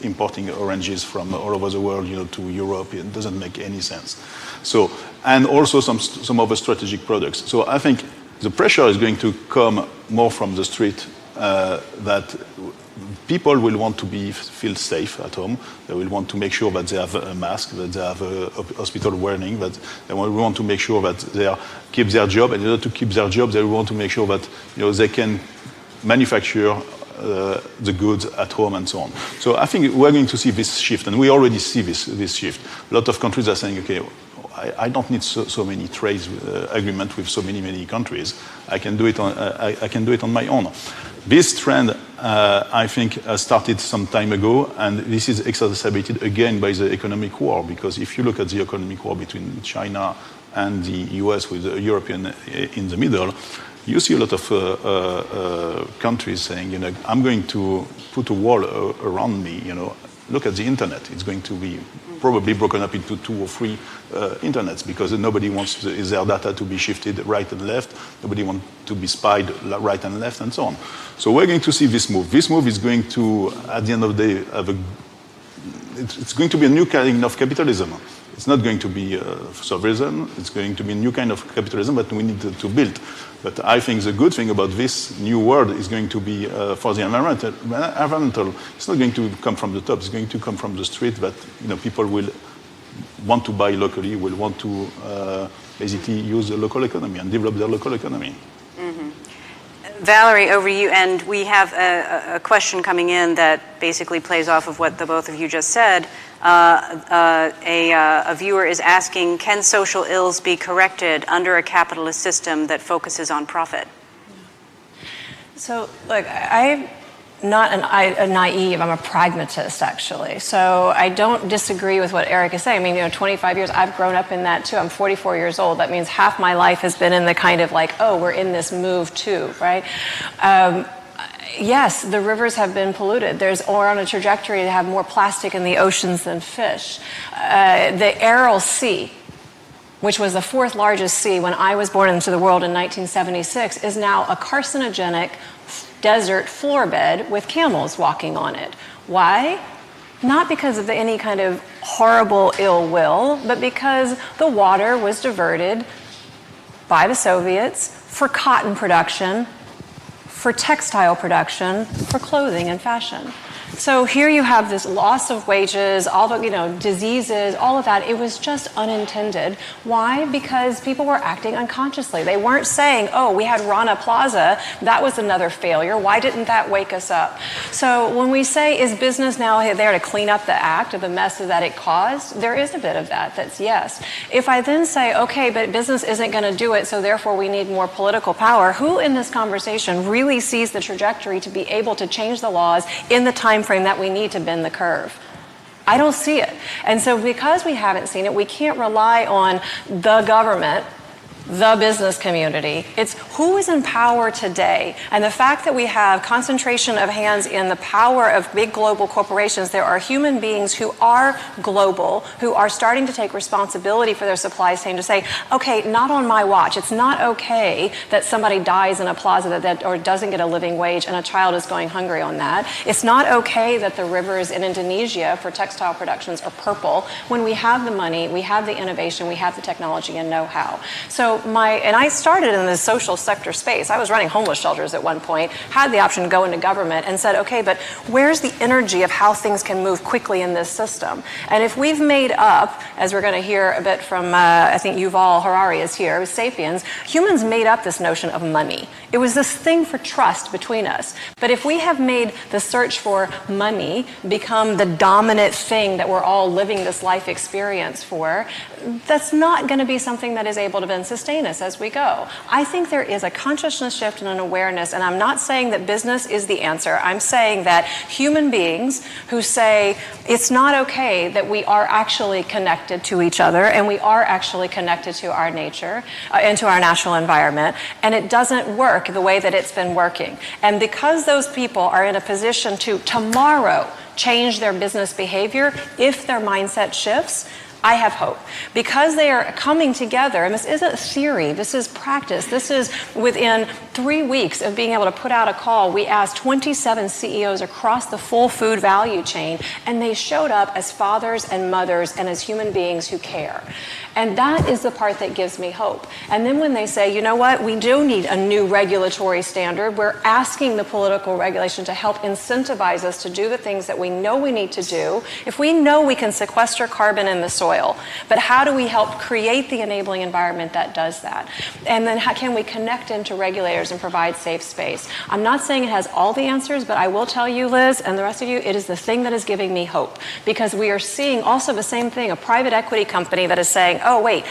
importing oranges from all over the world, to Europe, it doesn't make any sense. So, and also some other strategic products. So I think the pressure is going to come more from the street that people will want to feel safe at home. They will want to make sure that they have a mask, that they have a hospital warning, that they will want to make sure that they keep their job. And in order to keep their job, they want to make sure that they can manufacture the goods at home and so on. So I think we're going to see this shift, and we already see this shift. A lot of countries are saying, okay, I don't need so many trade agreements with so many countries. I can do it on my own. This trend, I think, started some time ago, and this is exacerbated again by the economic war, because if you look at the economic war between China and the US with the European in the middle, you see a lot of countries saying, I'm going to put a wall around me, Look at the internet. It's going to be probably broken up into 2 or 3 internets, because nobody wants their data to be shifted right and left. Nobody wants to be spied right and left, and so on. So we're going to see this move. This move is going to, at the end of the day, it's going to be a new kind of capitalism. It's not going to be sovereign. It's going to be a new kind of capitalism that we need to build. But I think the good thing about this new world is going to be for the environmental. It's not going to come from the top. It's going to come from the street. That people will want to buy locally, will want to basically use the local economy and develop their local economy. Mm-hmm. Valerie, over you, and we have a question coming in that basically plays off of what the both of you just said. A viewer is asking, can social ills be corrected under a capitalist system that focuses on profit? So, look, I'm not a naive, I'm a pragmatist, actually. So I don't disagree with what Eric is saying. I mean, 25 years, I've grown up in that too. I'm 44 years old. That means half my life has been in the kind of like, oh, we're in this move too, right? Yes, the rivers have been polluted. We're on a trajectory to have more plastic in the oceans than fish. The Aral Sea, which was the 4th largest sea when I was born into the world in 1976, is now a carcinogenic desert floor bed with camels walking on it. Why? Not because of any kind of horrible ill will, but because the water was diverted by the Soviets for cotton production, for textile production, for clothing and fashion. So here you have this loss of wages, all the diseases, all of that. It was just unintended. Why? Because people were acting unconsciously. They weren't saying, oh, we had Rana Plaza, that was another failure. Why didn't that wake us up? So when we say, is business now there to clean up the act of the mess that it caused? There is a bit of that. That's yes. If I then say, okay, but business isn't going to do it, so therefore we need more political power, who in this conversation really sees the trajectory to be able to change the laws in the time frame that we need to bend the curve? I don't see it. And so because we haven't seen it, we can't rely on the government, the business community. It's who is in power today. And the fact that we have concentration of hands in the power of big global corporations, there are human beings who are global, who are starting to take responsibility for their supply chain to say, okay, not on my watch. It's not okay that somebody dies in a plaza or doesn't get a living wage and a child is going hungry on that. It's not okay that the rivers in Indonesia for textile productions are purple when we have the money, we have the innovation, we have the technology and know-how. So I started in the social sector space. I was running homeless shelters at one point, had the option to go into government and said, okay, but where's the energy of how things can move quickly in this system? And if we've made up, as we're going to hear a bit from, I think Yuval Harari is here, with Sapiens, humans made up this notion of money. It was this thing for trust between us. But if we have made the search for money become the dominant thing that we're all living this life experience for, that's not going to be something that is able to then sustain us as we go. I think there is a consciousness shift and an awareness, and I'm not saying that business is the answer. I'm saying that human beings who say it's not okay that we are actually connected to each other and we are actually connected to our nature and to our natural environment, and it doesn't work the way that it's been working. And because those people are in a position to tomorrow change their business behavior, if their mindset shifts, I have hope. Because they are coming together, and this isn't theory, this is practice. This is within 3 weeks of being able to put out a call, we asked 27 CEOs across the full food value chain, and they showed up as fathers and mothers and as human beings who care. And that is the part that gives me hope. And then when they say, you know what, we do need a new regulatory standard, we're asking the political regulation to help incentivize us to do the things that we know we need to do. If we know we can sequester carbon in the soil, but how do we help create the enabling environment that does that? And then how can we connect into regulators and provide safe space? I'm not saying it has all the answers, but I will tell you, Liz, and the rest of you, it is the thing that is giving me hope. Because we are seeing also the same thing, a private equity company that is saying, oh, wait,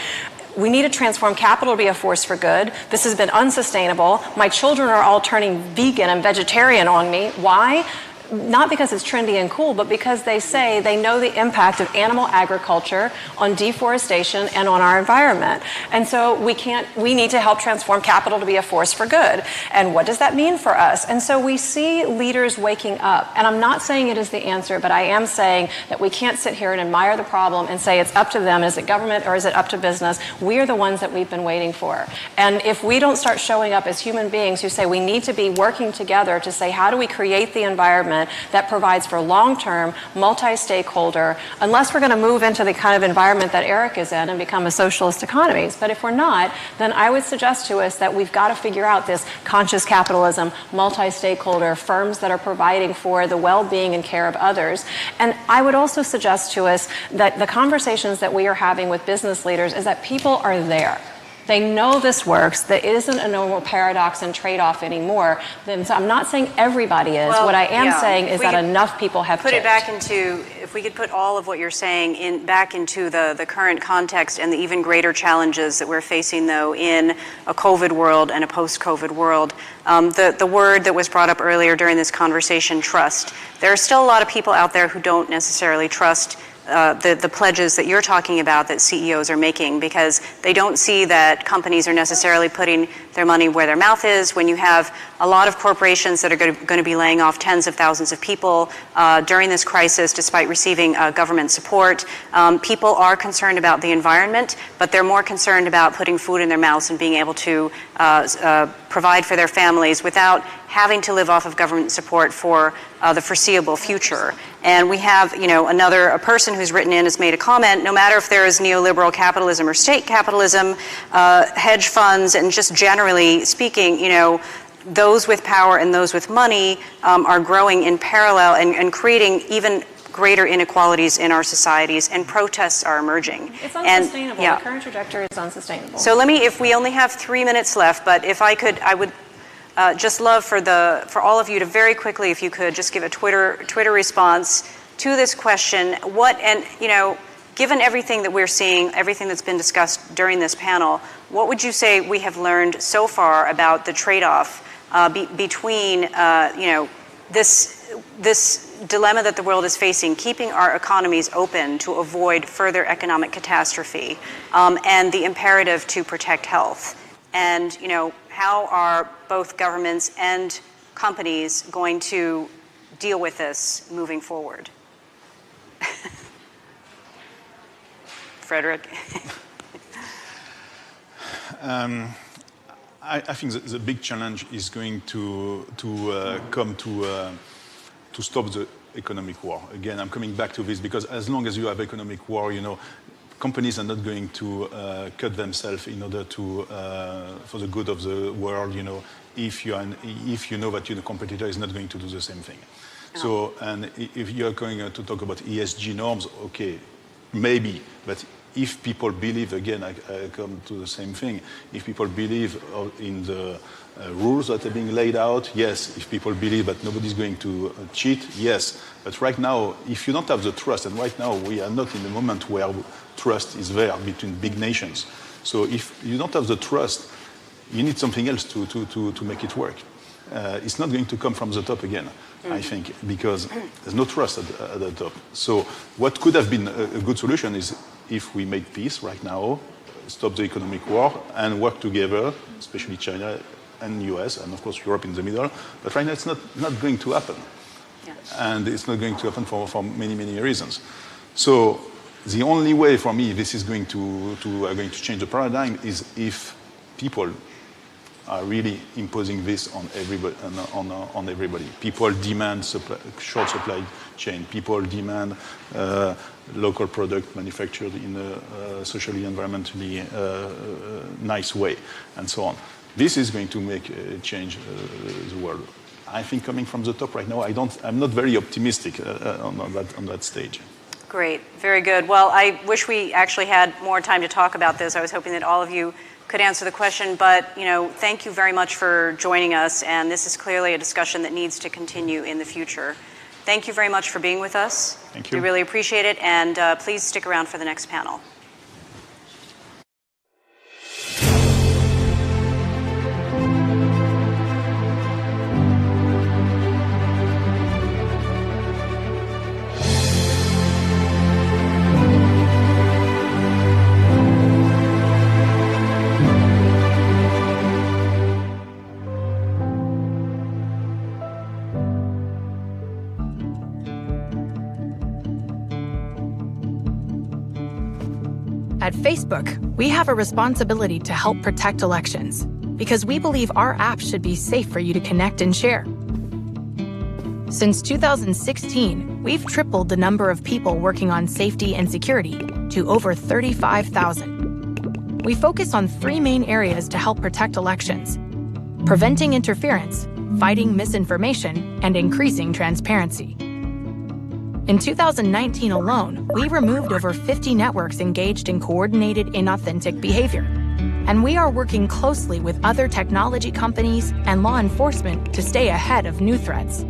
we need to transform capital to be a force for good. This has been unsustainable. My children are all turning vegan and vegetarian on me. Why? Not because it's trendy and cool, but because they say they know the impact of animal agriculture on deforestation and on our environment. And so we need to help transform capital to be a force for good. And what does that mean for us? And so we see leaders waking up. And I'm not saying it is the answer, but I am saying that we can't sit here and admire the problem and say it's up to them. Is it government or is it up to business? We are the ones that we've been waiting for. And if we don't start showing up as human beings who say we need to be working together to say how do we create the environment that provides for long-term, multi-stakeholder, unless we're going to move into the kind of environment that Eric is in and become a socialist economies. But if we're not, then I would suggest to us that we've got to figure out this conscious capitalism, multi-stakeholder, firms that are providing for the well-being and care of others. And I would also suggest to us that the conversations that we are having with business leaders is that people are there. They know this works, that it isn't a normal paradox and trade-off anymore. So I'm not saying everybody is. Well, what I am saying is that enough people have put it back into, if we could put all of what you're saying back into the current context and the even greater challenges that we're facing, though, in a COVID world and a post-COVID world. The word that was brought up earlier during this conversation, trust. There are still a lot of people out there who don't necessarily trust the pledges that you're talking about that CEOs are making, because they don't see that companies are necessarily putting their money where their mouth is. When you have a lot of corporations that are going to be laying off tens of thousands of people during this crisis, despite receiving government support, people are concerned about the environment, but they're more concerned about putting food in their mouths and being able to provide for their families without having to live off of government support for the foreseeable future. And we have, a person who's written in has made a comment, no matter if there is neoliberal capitalism or state capitalism, hedge funds, and just generally speaking, those with power and those with money are growing in parallel and creating even greater inequalities in our societies, and protests are emerging. It's unsustainable. The current trajectory is unsustainable. So if we only have 3 minutes left, but if I could, I would just love for all of you to very quickly, if you could, just give a Twitter response to this question. Given everything that we're seeing, everything that's been discussed during this panel, what would you say we have learned so far about the trade-off between this dilemma that the world is facing, keeping our economies open to avoid further economic catastrophe, and the imperative to protect health? And how are both governments and companies going to deal with this moving forward? Frederick? I think the big challenge is going to come to stop the economic war. Again, I'm coming back to this because as long as you have economic war, companies are not going to cut themselves in order to for the good of the world. If you know that your competitor is not going to do the same thing. So, and if you're going to talk about ESG norms, okay, maybe, but if people believe, again, I come to the same thing, if people believe in the rules that are being laid out, yes. If people believe that nobody's going to cheat, yes. But right now, if you don't have the trust, and right now we are not in the moment where trust is there between big nations. So if you don't have the trust, you need something else to make it work. It's not going to come from the top again, I think, because there's no trust at the top. So what could have been a good solution is if we made peace right now, stop the economic war, and work together, especially China and US, and of course Europe in the middle. But right now it's not going to happen. Yeah. And it's not going to happen for many, many reasons. So the only way for me this is going to change the paradigm is if people are really imposing this on everybody. On everybody. People demand short supply chain. People demand local product manufactured in a socially, environmentally nice way, and so on. This is going to make a change the world. I think coming from the top right now, I'm not very optimistic on that stage. Great, very good. Well, I wish we actually had more time to talk about this. I was hoping that all of you could answer the question, but thank you very much for joining us, and this is clearly a discussion that needs to continue in the future. Thank you very much for being with us. Thank you. We really appreciate it, and please stick around for the next panel. At Facebook, we have a responsibility to help protect elections because we believe our app should be safe for you to connect and share. Since 2016, we've tripled the number of people working on safety and security to over 35,000. We focus on 3 main areas to help protect elections: preventing interference, fighting misinformation, and increasing transparency. In 2019 alone, we removed over 50 networks engaged in coordinated inauthentic behavior. And we are working closely with other technology companies and law enforcement to stay ahead of new threats.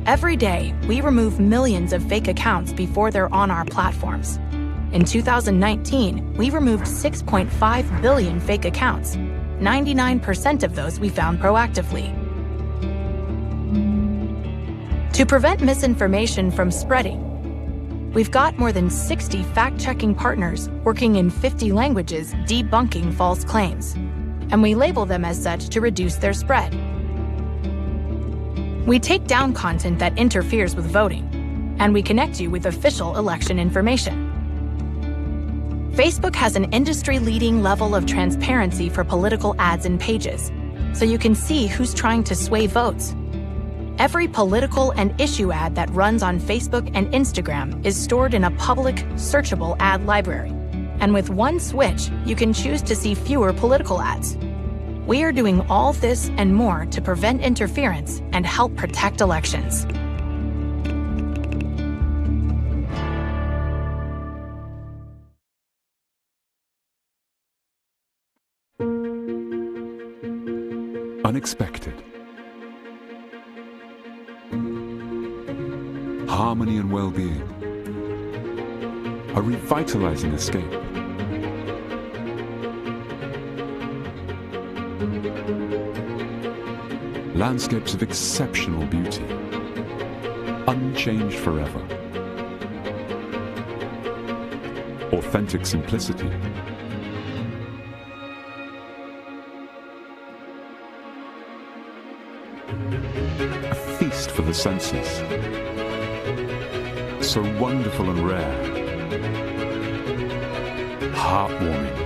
Every day, we remove millions of fake accounts before they're on our platforms. In 2019, we removed 6.5 billion fake accounts. 99% of those we found proactively. To prevent misinformation from spreading, we've got more than 60 fact-checking partners working in 50 languages debunking false claims, and we label them as such to reduce their spread. We take down content that interferes with voting, and we connect you with official election information. Facebook has an industry-leading level of transparency for political ads and pages, so you can see who's trying to sway votes. Every political and issue ad that runs on Facebook and Instagram is stored in a public, searchable ad library. And with one switch, you can choose to see fewer political ads. We are doing all this and more to prevent interference and help protect elections. Unexpected. Harmony and well-being. A revitalizing escape. Landscapes of exceptional beauty. Unchanged forever. Authentic simplicity. A feast for the senses. So wonderful and rare. Heartwarming.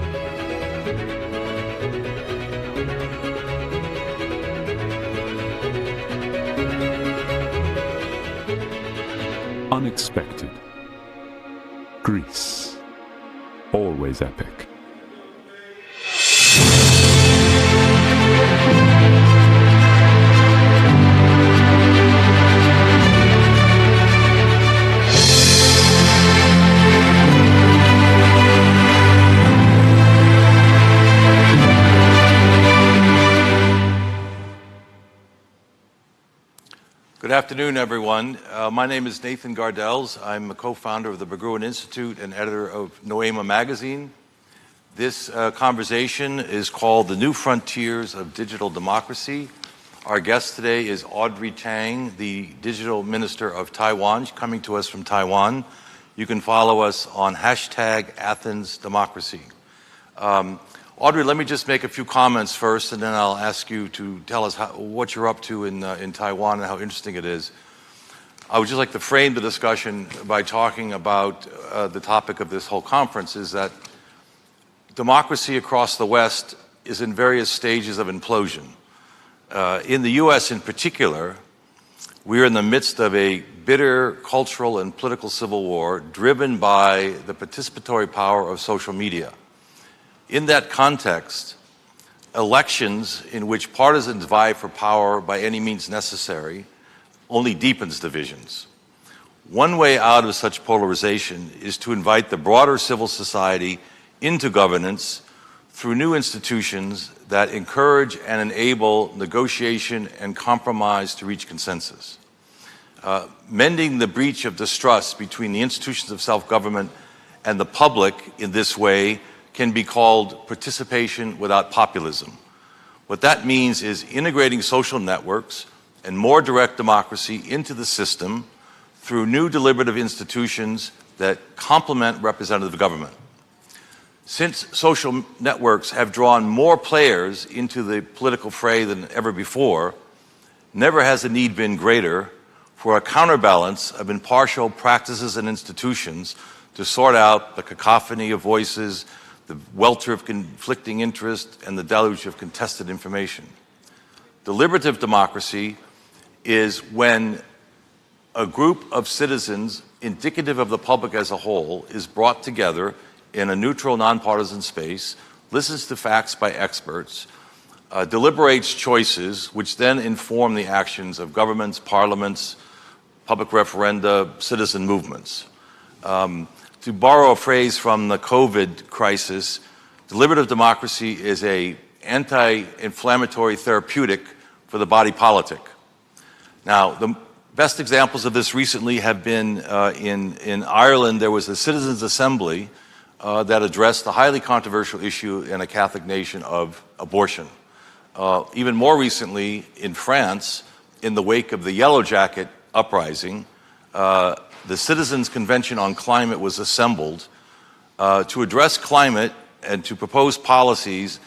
Unexpected. Greece. Always epic. Good afternoon, everyone. My name is Nathan Gardells. I'm a co-founder of the Berggruen Institute and editor of Noema magazine. This conversation is called The New Frontiers of Digital Democracy. Our guest today is Audrey Tang, the Digital Minister of Taiwan, coming to us from Taiwan. You can follow us on #AthensDemocracy. Audrey, let me just make a few comments first, and then I'll ask you to tell us what you're up to in Taiwan and how interesting it is. I would just like to frame the discussion by talking about the topic of this whole conference is that democracy across the West is in various stages of implosion. In the U.S. in particular, we are in the midst of a bitter cultural and political civil war driven by the participatory power of social media. In that context, elections in which partisans vie for power by any means necessary only deepens divisions. One way out of such polarization is to invite the broader civil society into governance through new institutions that encourage and enable negotiation and compromise to reach consensus. Mending the breach of distrust between the institutions of self-government and the public in this way can be called participation without populism. What that means is integrating social networks and more direct democracy into the system through new deliberative institutions that complement representative government. Since social networks have drawn more players into the political fray than ever before, never has the need been greater for a counterbalance of impartial practices and institutions to sort out the cacophony of voices, the welter of conflicting interest, and the deluge of contested information. Deliberative democracy is when a group of citizens indicative of the public as a whole is brought together in a neutral, nonpartisan space, listens to facts by experts, deliberates choices, which then inform the actions of governments, parliaments, public referenda, citizen movements. To borrow a phrase from the COVID crisis, deliberative democracy is an anti-inflammatory therapeutic for the body politic. Now, the best examples of this recently have been in Ireland. There was a citizens' assembly that addressed the highly controversial issue in a Catholic nation of abortion. Even more recently, in France, in the wake of the Yellow Jacket uprising, the Citizens' Convention on Climate was assembled to address climate and to propose policies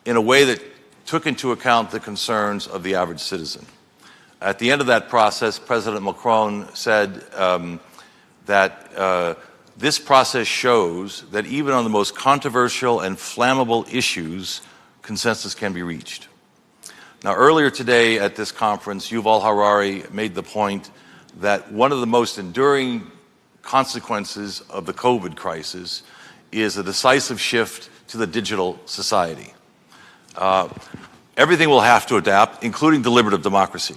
in a way that took into account the concerns of the average citizen. At the end of that process, President Macron said that this process shows that even on the most controversial and flammable issues, consensus can be reached. Now, earlier today at this conference, Yuval Harari made the point that one of the most enduring consequences of the COVID crisis is a decisive shift to the digital society. Everything will have to adapt, including deliberative democracy.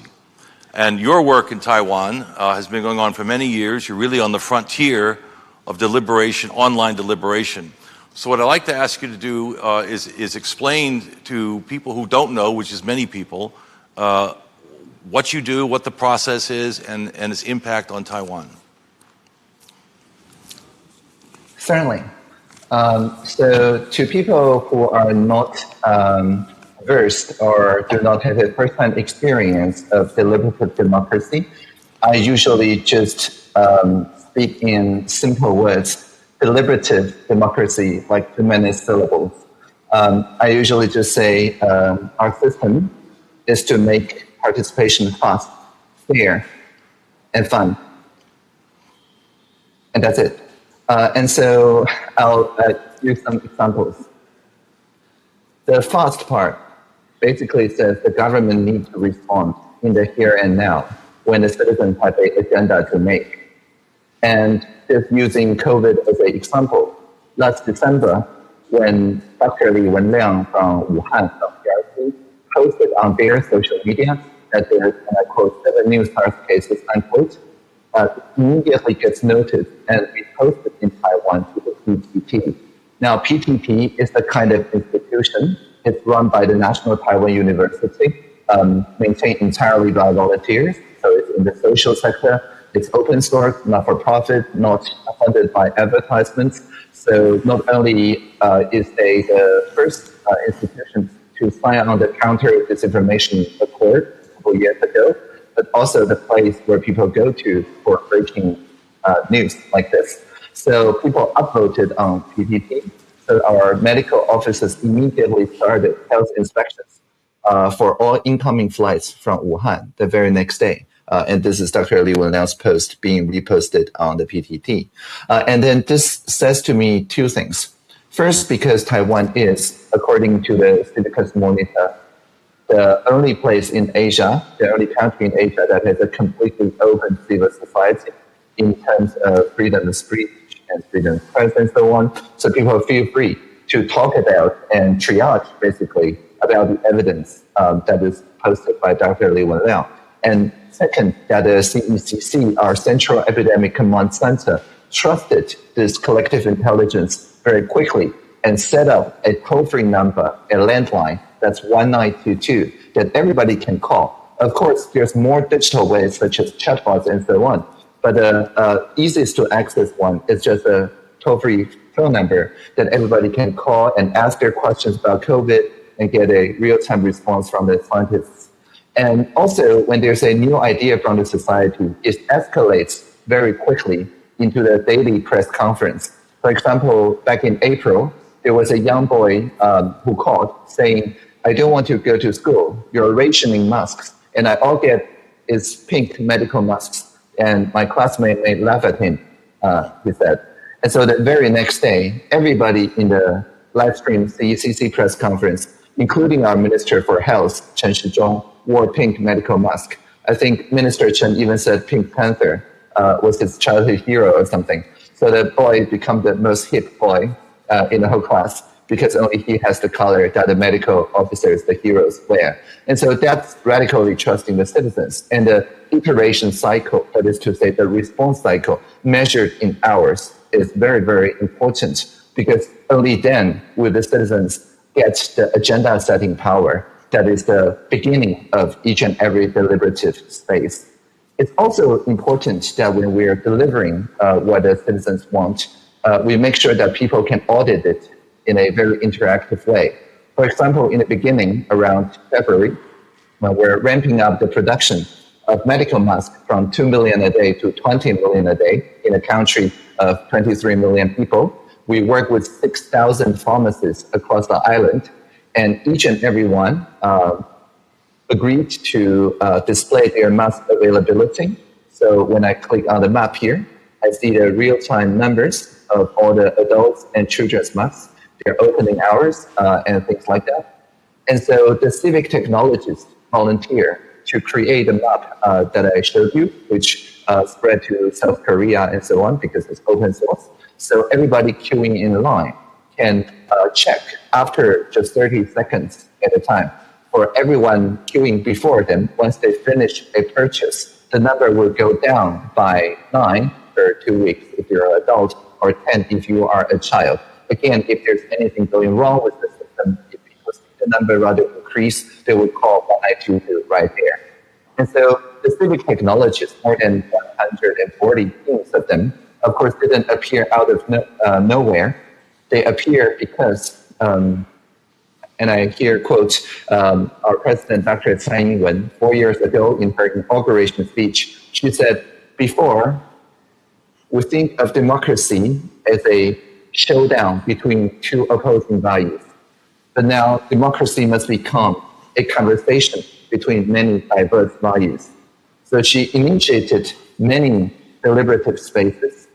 And your work in Taiwan has been going on for many years. You're really on the frontier of deliberation, online deliberation. So what I'd like to ask you to do is explain to people who don't know, which is many people, what you do, what the process is, and its impact on Taiwan. Certainly. So to people who are not versed or do not have a first-hand experience of deliberative democracy, I usually just speak in simple words. Deliberative democracy, like 2 many syllables. I usually just say our system is to make participation fast, fair, and fun. And that's it. And so I'll use some examples. The fast part basically says the government needs to respond in the here and now when the citizens have an agenda to make. And just using COVID as an example, last December, when Dr. Li Wenliang from Wuhan, from PRC, posted on their social media that there is, and I quote, 7 new SARS cases, unquote, immediately gets noted and reposted in Taiwan to the PTT. Now, PTT is the kind of institution, it's run by the National Taiwan University, maintained entirely by volunteers, so it's in the social sector. It's open source, not for profit, not funded by advertisements. So not only is they the first institution to sign on the Counter Disinformation Accord a couple years ago, but also the place where people go to for breaking news like this. So people upvoted on PTT. So our medical officers immediately started health inspections for all incoming flights from Wuhan the very next day. And this is Dr. Li Wenliang's post being reposted on the PTT. And then this says to me 2 things. First, because Taiwan is, according to the Citizens Monitor, the only place in Asia, the only country in Asia that has a completely open civil society in terms of freedom of speech and freedom of press and so on. So people feel free to talk about and triage, basically, about the evidence that is posted by Dr. Li Wenliang. And second, that the CECC, our Central Epidemic Command Center, trusted this collective intelligence very quickly and set up a toll-free number, a landline, that's 1922, that everybody can call. Of course, there's more digital ways, such as chatbots and so on, but the easiest to access one is just a toll-free phone number that everybody can call and ask their questions about COVID and get a real-time response from the scientists. And also, when there's a new idea from the society, it escalates very quickly into the daily press conference. For example, back in April, there was a young boy who called saying, I don't want to go to school. You're rationing masks. And I all get is pink medical masks. And my classmate may laugh at him, he said. And so the very next day, everybody in the live stream CECC press conference, including our Minister for Health, Chen Shizhong, wore pink medical mask. I think Minister Chen even said Pink Panther was his childhood hero or something. So the boy became the most hip boy in the whole class because only he has the color that the medical officers, the heroes, wear. And so that's radically trusting the citizens. And the iteration cycle, that is to say the response cycle, measured in hours, is very, very important because only then will the citizens get the agenda setting power that is the beginning of each and every deliberative space. It's also important that when we're delivering what the citizens want, we make sure that people can audit it in a very interactive way. For example, in the beginning, around February, when we're ramping up the production of medical masks from 2 million a day to 20 million a day in a country of 23 million people, we work with 6,000 pharmacists across the island, and each and every one agreed to display their mask availability. So when I click on the map here, I see the real-time numbers of all the adults and children's masks, their opening hours, and things like that. And so the civic technologists volunteer to create a map that I showed you, which spread to South Korea and so on, because it's open source. So everybody queuing in line can check after just 30 seconds at a time. For everyone queuing before them, once they finish a purchase, the number will go down by 9 for 2 weeks if you're an adult, or 10 if you are a child. Again, if there's anything going wrong with the system, if people see the number rather increase, they would call 1922 right there. And so the civic technologists, more than 140 teams of them, of course, didn't appear out of nowhere. They appear because, and I here quote our president, Dr. Tsai Ing-wen, 4 years ago in her inauguration speech. She said, before, we think of democracy as a showdown between two opposing values. But now democracy must become a conversation between many diverse values. So she initiated many deliberative spaces,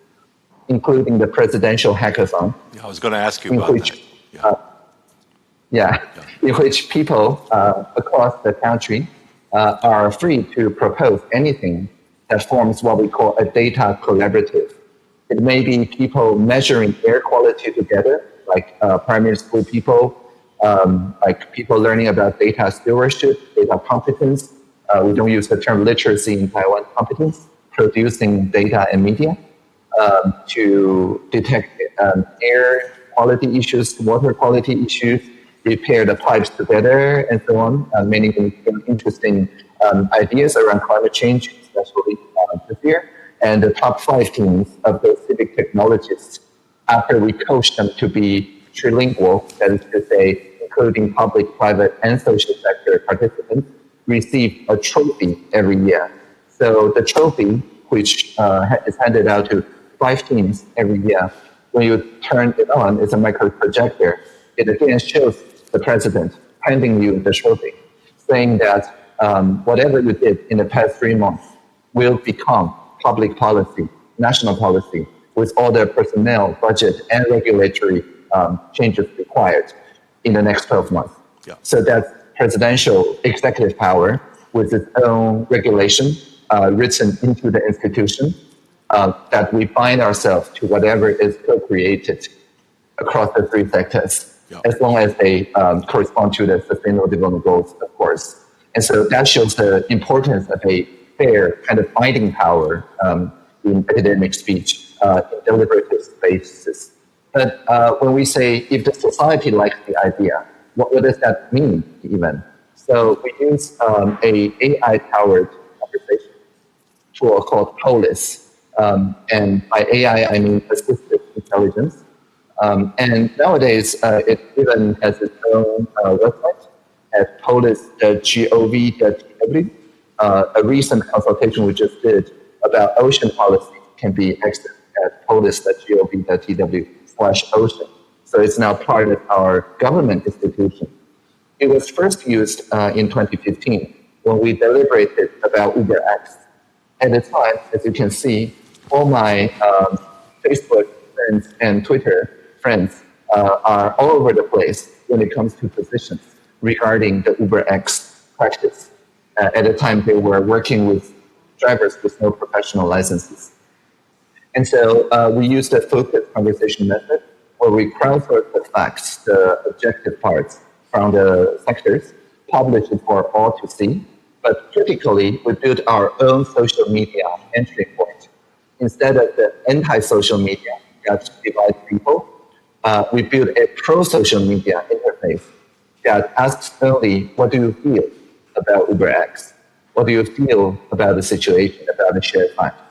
including the presidential hackathon. I was going to ask you about that. In which people across the country are free to propose anything that forms what we call a data collaborative. It may be people measuring air quality together, like primary school people, like people learning about data stewardship, data competence. We don't use the term literacy in Taiwan, competence, producing data and media to detect air quality issues, water quality issues, repair the pipes together, and so on. Many interesting ideas around climate change, especially this year. And the top 5 teams of those civic technologists, after we coach them to be trilingual, that is to say, including public, private, and social sector participants, receive a trophy every year. So the trophy, which is handed out to 5 teams every year, when you turn it on, it's a micro projector. It again shows the president handing you the trophy, saying that whatever you did in the past 3 months will become public policy, national policy, with all the personnel, budget, and regulatory changes required in the next 12 months. So that's presidential executive power with its own regulation written into the institution, that we bind ourselves to whatever is co-created across the three sectors, as long as they correspond to the Sustainable Development Goals, of course. And so that shows the importance of a fair kind of binding power in academic speech, in deliberative spaces. But when we say, if the society likes the idea, what does that mean even? So we use a AI-powered conversation tool called Polis. And by AI, I mean assistive intelligence. And nowadays, it even has its own website at polis.gov.tw. A recent consultation we just did about ocean policy can be accessed at polis.gov.tw/ocean. So it's now part of our government institution. It was first used in 2015 when we deliberated about UberX. At the time, as you can see, all my Facebook friends and Twitter friends are all over the place when it comes to positions regarding the UberX practice. At the time, they were working with drivers with no professional licenses. And so we used a focused conversation method where we crowdsourced the facts, the objective parts from the sectors, published it for all to see. But critically, we built our own social media entry point. Instead of the anti-social media that divides people, we built a pro-social media interface that asks only, what do you feel about UberX? What do you feel about the situation, about the shared facts?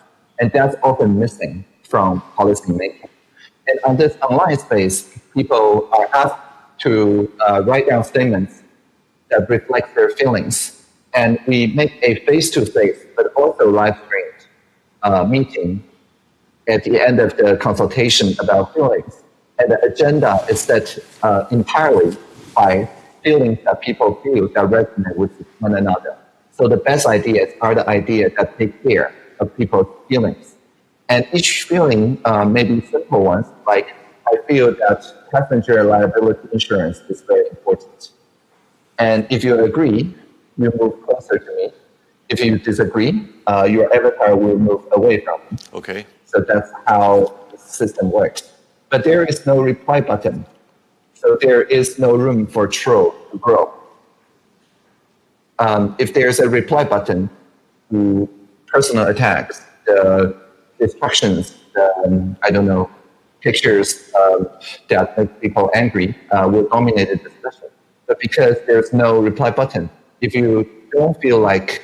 And that's often missing from policy making. And on this online space, people are asked to write down statements that reflect their feelings. And we make a face-to-face, but also live-streamed meeting at the end of the consultation about feelings. And the agenda is set entirely by feelings that people feel that resonate with one another. So the best ideas are the ideas that take care of people's feelings. And each feeling may be simple ones, like I feel that passenger liability insurance is very important. And if you agree, you move closer to me. If you disagree, your avatar will move away from me. Okay. So that's how the system works. But there is no reply button. So there is no room for troll to grow. If there's a reply button to personal attacks, the distractions, I don't know, pictures that make people angry will dominate the discussion. But because there's no reply button, if you don't feel like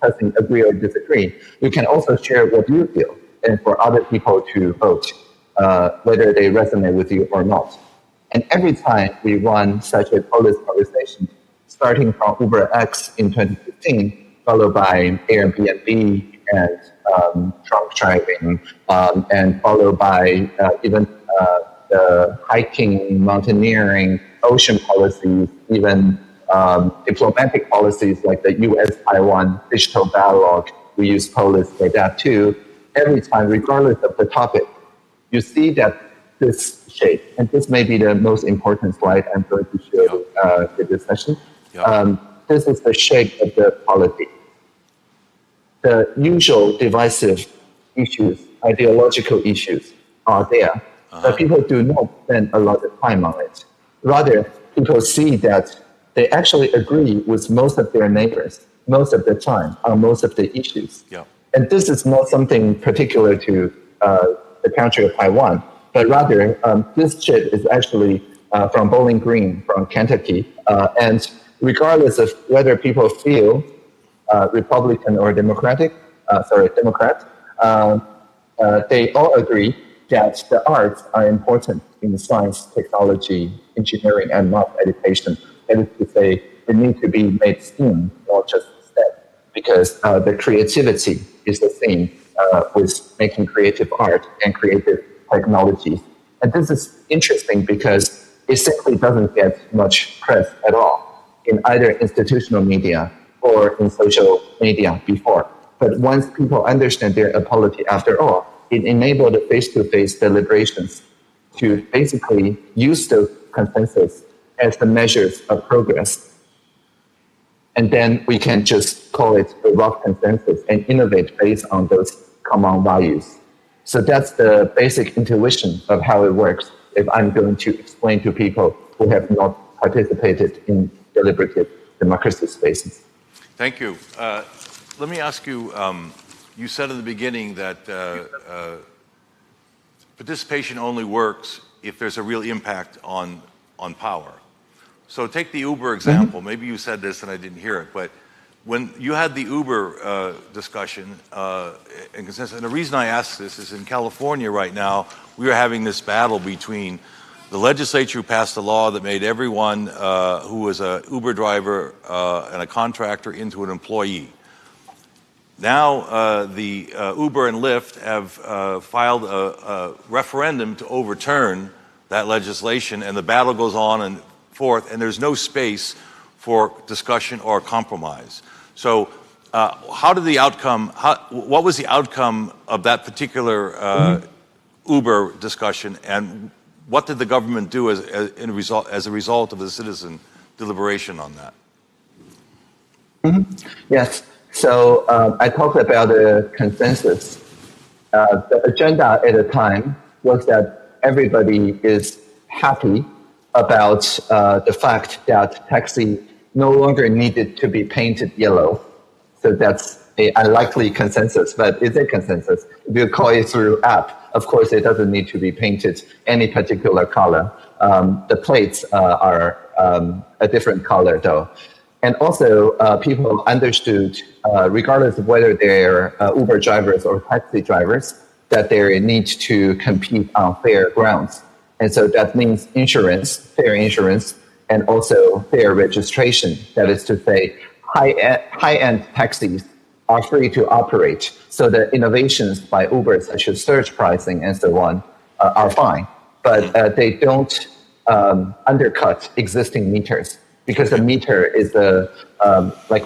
pressing agree or disagree, you can also share what you feel and for other people to vote whether they resonate with you or not. And every time we run such a Polis conversation, starting from UberX in 2015, followed by Airbnb and drunk driving, and followed by even the hiking, mountaineering, ocean policies, even diplomatic policies like the US-Taiwan digital dialogue. We use Polis for that too. Every time, regardless of the topic, you see that this shape, and this may be the most important slide I'm going to show for this session. This is the shape of the polity. The usual divisive issues, ideological issues are there, but people do not spend a lot of time on it. Rather, people see that they actually agree with most of their neighbors most of the time on most of the issues. And this is not something particular to the country of Taiwan, but rather this chip is actually from Bowling Green, from Kentucky. And regardless of whether people feel Republican or Democrat, they all agree that the arts are important in science, technology, engineering, and math education. That is to say, they need to be made STEAM, not just STEM, because the creativity is the same with making creative art and creative technologies. And this is interesting because it simply doesn't get much press at all in either institutional media or in social media before. But once people understand their polity, after all, it enabled the face-to-face deliberations to basically use the consensus as the measures of progress. And then we can just call it a rough consensus and innovate based on those common values. So that's the basic intuition of how it works if I'm going to explain to people who have not participated in deliberative democracy spaces. Thank you. Let me ask you, you said in the beginning that participation only works if there's a real impact on power. So take the Uber example. Maybe you said this and I didn't hear it, but when you had the Uber discussion and consensus, and the reason I ask this is in California right now, we are having this battle between the legislature who passed a law that made everyone who was a Uber driver and a contractor into an employee. Now the Uber and Lyft have filed a referendum to overturn that legislation, and the battle goes on and forth, and there's no space for discussion or compromise. So what was the outcome of that particular Uber discussion, and what did the government do as a result of the citizen deliberation on that? Yes. So I talked about the consensus. The agenda at the time was that everybody is happy about the fact that taxi no longer needed to be painted yellow. So that's an unlikely consensus, but it's a consensus. If you call it through app, of course, it doesn't need to be painted any particular color. The plates are a different color, though. And also, people understood, regardless of whether they're Uber drivers or taxi drivers, that they need to compete on fair grounds. And so that means insurance, fair insurance, and also fair registration. That is to say, high-end taxis are free to operate. So the innovations by Uber, such as surge pricing and so on, are fine. But they don't undercut existing meters, because the meter is the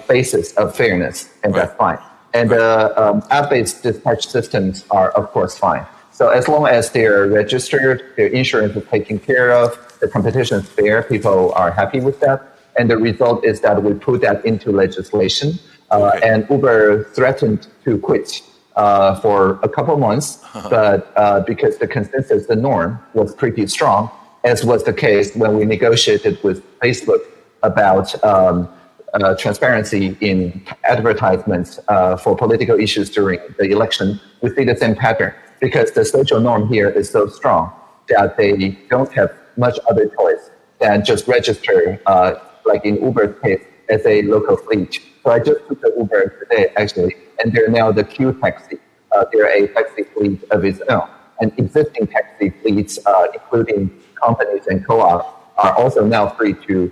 basis of fairness, and that's fine. And app-based dispatch systems are, of course, fine. So as long as they're registered, their insurance is taken care of, the competition is fair, people are happy with that. And the result is that we put that into legislation. And Uber threatened to quit for a couple months, but because the consensus, the norm, was pretty strong, as was the case when we negotiated with Facebook about transparency in advertisements for political issues during the election, we see the same pattern, because the social norm here is so strong that they don't have much other choice than just register, like in Uber's case, as a local fleet. So I just took the Uber today, actually, and they're now the Q taxi. They're a taxi fleet of its own. And existing taxi fleets, including companies and co-ops, are also now free to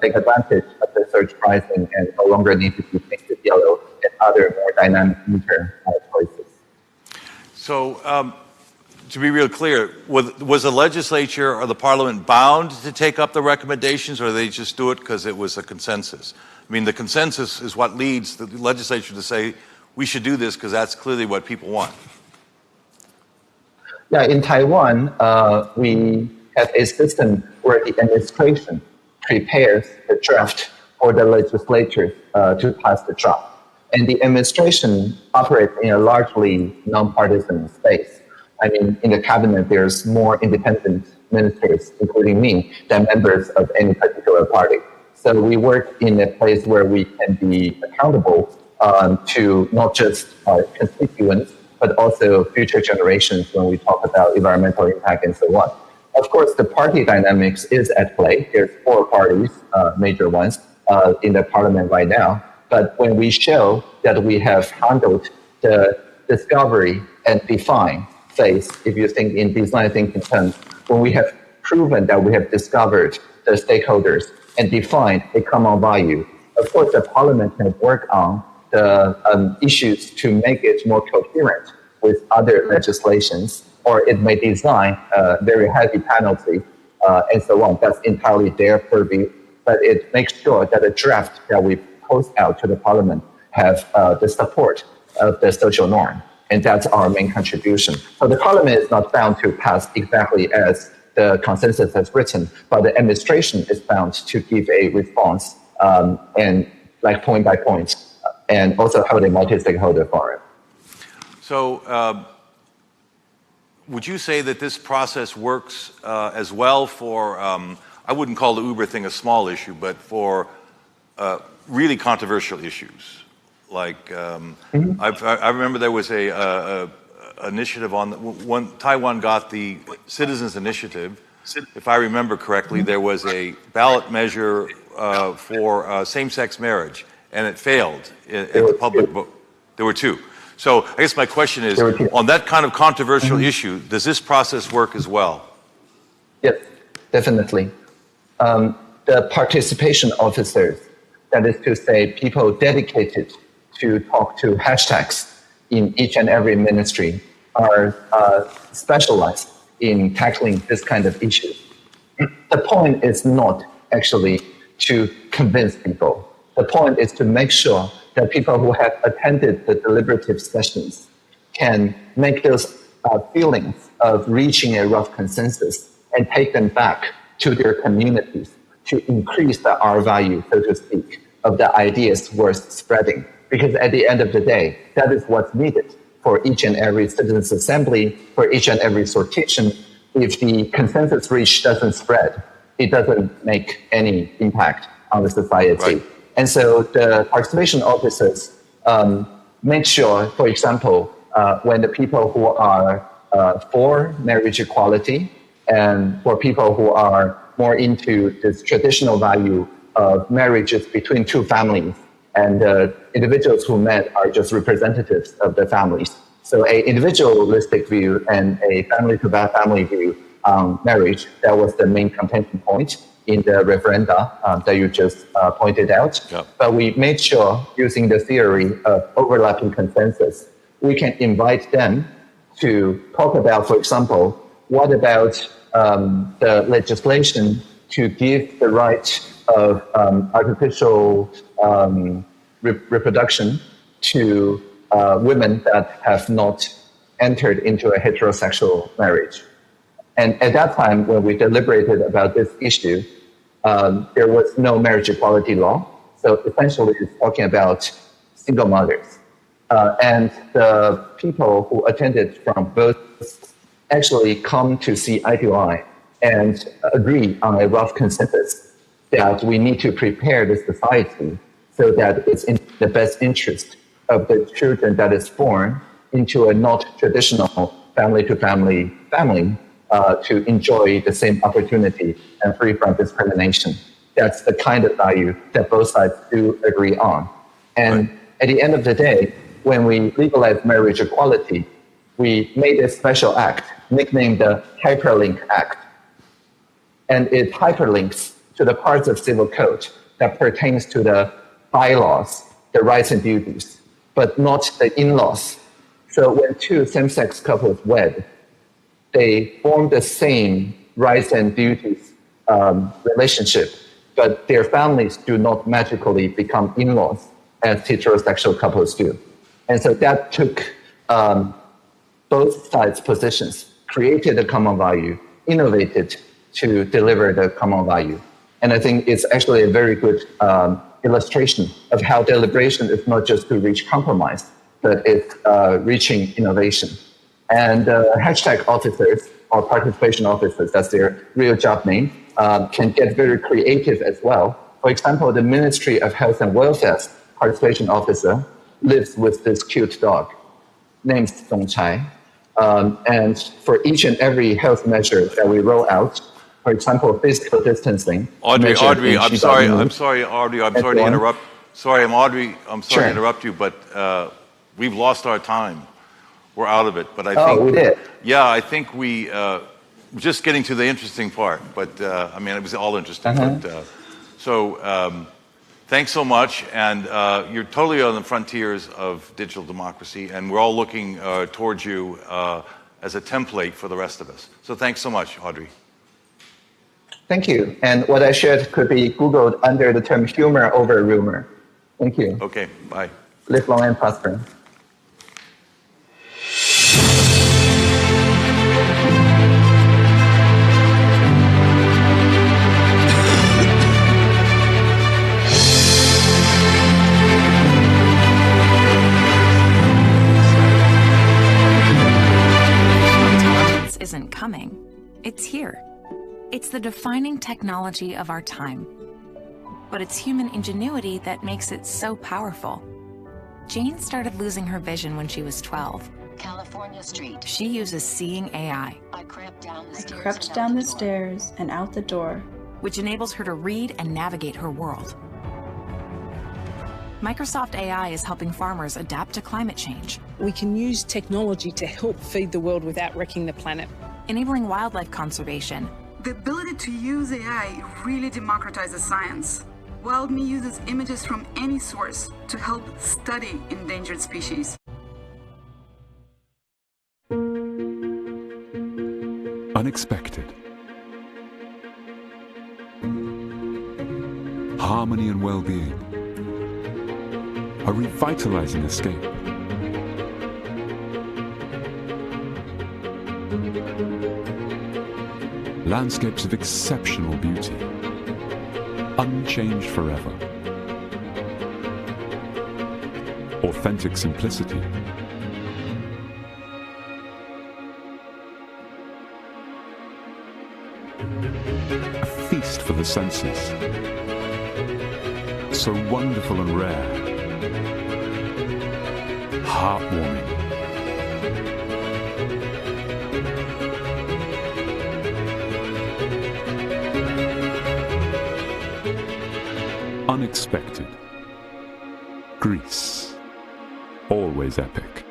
take advantage of the surge pricing and no longer need to be painted yellow and other more dynamic meter choices. So to be real clear, was the legislature or the parliament bound to take up the recommendations, or did they just do it because it was a consensus? I mean, the consensus is what leads the legislature to say, we should do this because that's clearly what people want. Yeah, in Taiwan, we have a system where the administration prepares the draft for the legislature to pass the draft. And the administration operates in a largely nonpartisan space. I mean, in the cabinet, there's more independent ministers, including me, than members of any particular party. So we work in a place where we can be accountable to not just our constituents, but also future generations when we talk about environmental impact and so on. Of course, the party dynamics is at play. There's 4 parties, major ones, in the parliament right now. But when we show that we have handled the discovery and define phase, if you think in design thinking terms, when we have proven that we have discovered the stakeholders and defined a common value, of course, the parliament can work on the issues to make it more coherent with other legislations, or it may design a very heavy penalty and so on. That's entirely their purview, but it makes sure that the draft that we post out to the parliament have the support of the social norm. And that's our main contribution. So the parliament is not bound to pass exactly as the consensus has written, but the administration is bound to give a response and like point by point, and also hold a multi-stakeholder forum. So would you say that this process works as well for, I wouldn't call the Uber thing a small issue, but for really controversial issues? Like, I remember there was a initiative on, when Taiwan got the Citizens Initiative, if I remember correctly, there was a ballot measure for same-sex marriage, and it failed at the public vote. There were two. So I guess my question is, on that kind of controversial issue, does this process work as well? Yes, definitely. The participation officers, that is to say, people dedicated to talk to hashtags in each and every ministry, are specialized in tackling this kind of issue. The point is not actually to convince people. The point is to make sure that people who have attended the deliberative sessions can make those feelings of reaching a rough consensus and take them back to their communities to increase the R value, so to speak, of the ideas worth spreading. Because at the end of the day, that is what's needed for each and every citizens' assembly, for each and every sortition. If the consensus reached doesn't spread, it doesn't make any impact on the society. Right. And so the participation officers make sure, for example, when the people who are for marriage equality and for people who are more into this traditional value of marriages between two families, and individuals who met are just representatives of the families. So a individualistic view and a family-to-family view on marriage, that was the main contention point in the referenda that you just pointed out. Yep. But we made sure, using the theory of overlapping consensus, we can invite them to talk about, for example, what about the legislation to give the right of artificial reproduction to women that have not entered into a heterosexual marriage. And at that time, when we deliberated about this issue, there was no marriage equality law. So essentially, it's talking about single mothers. And the people who attended from both actually come to see eye to eye and agree on a rough consensus that we need to prepare the society so that it's in the best interest of the children that is born into a not traditional family-to-family family to enjoy the same opportunity and free from discrimination. That's the kind of value that both sides do agree on. And at the end of the day, when we legalized marriage equality, we made a special act nicknamed the Hyperlink Act. And it hyperlinks to the parts of civil code that pertains to the bylaws, the rights and duties, but not the in-laws. So when two same-sex couples wed, they form the same rights and duties relationship, but their families do not magically become in-laws as heterosexual couples do. And so that took both sides' positions, created a common value, innovated to deliver the common value. And I think it's actually a very good illustration of how deliberation is not just to reach compromise, but it's reaching innovation. And hashtag officers or participation officers, that's their real job name, can get very creative as well. For example, the Ministry of Health and Welfare's participation officer lives with this cute dog named Song Chai. And for each and every health measure that we roll out, for example, physical distancing. Audrey, I'm sorry, Audrey, I'm sorry to interrupt. Sorry, I'm sorry to interrupt you, but we've lost our time. We're out of it. But I think we did. Yeah, I think we just getting to the interesting part. But I mean, it was all interesting. But, thanks so much, and you're totally on the frontiers of digital democracy, and we're all looking towards you as a template for the rest of us. So thanks so much, Audrey. Thank you. And what I shared could be Googled under the term humor over rumor. Thank you. Okay, bye. Live long and prosper. defining technology of our time. But it's human ingenuity that makes it so powerful. Jane started losing her vision when she was 12. California Street. She uses Seeing AI. I crept down the stairs and out the door, which enables her to read and navigate her world. Microsoft AI is helping farmers adapt to climate change. We can use technology to help feed the world without wrecking the planet. Enabling wildlife conservation. The ability to use AI really democratizes science. WildMe uses images from any source to help study endangered species. Unexpected. Harmony and well-being. A revitalizing escape. Landscapes of exceptional beauty. Unchanged forever. Authentic simplicity. A feast for the senses. So wonderful and rare. Heartwarming. Unexpected. Greece. Always epic.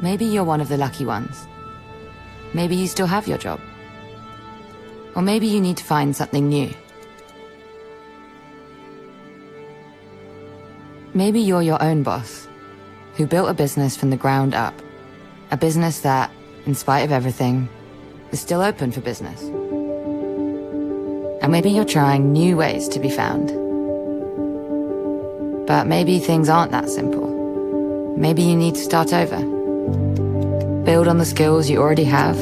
Maybe you're one of the lucky ones. Maybe you still have your job. Or maybe you need to find something new. Maybe you're your own boss, who built a business from the ground up. A business that, in spite of everything, is still open for business. And maybe you're trying new ways to be found. But maybe things aren't that simple. Maybe you need to start over. Build on the skills you already have.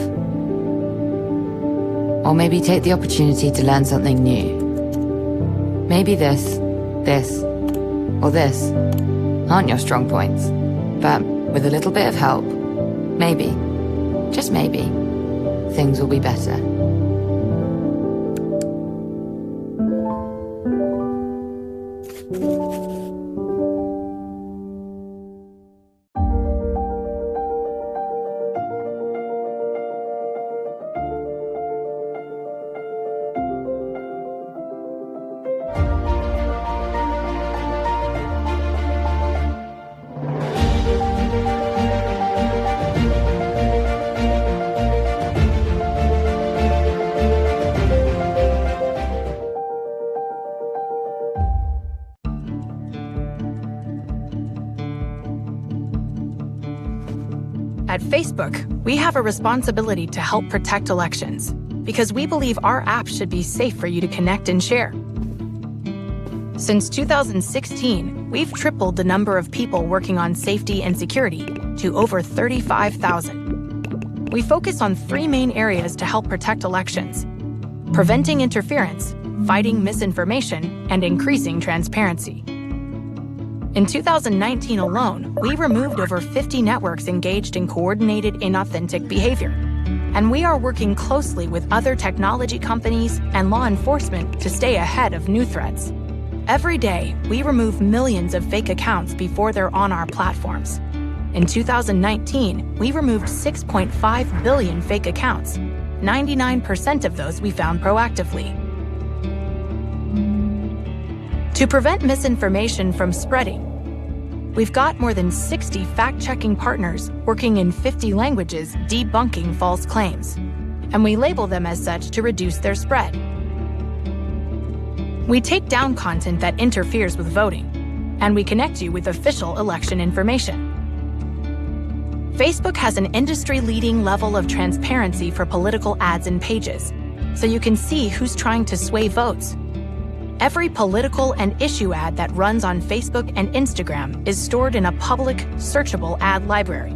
Or maybe take the opportunity to learn something new. Maybe this, or this aren't your strong points. But with a little bit of help, maybe, just maybe, things will be better. At Facebook, we have a responsibility to help protect elections because we believe our app should be safe for you to connect and share. Since 2016, we've tripled the number of people working on safety and security to over 35,000. We focus on three main areas to help protect elections: preventing interference, fighting misinformation, and increasing transparency. In 2019 alone, we removed over 50 networks engaged in coordinated inauthentic behavior. And we are working closely with other technology companies and law enforcement to stay ahead of new threats. Every day, we remove millions of fake accounts before they're on our platforms. In 2019, we removed 6.5 billion fake accounts. 99% of those we found proactively. To prevent misinformation from spreading, we've got more than 60 fact-checking partners working in 50 languages debunking false claims, and we label them as such to reduce their spread. We take down content that interferes with voting, and we connect you with official election information. Facebook has an industry-leading level of transparency for political ads and pages, so you can see who's trying to sway votes. Every political and issue ad that runs on Facebook and Instagram is stored in a public, searchable ad library.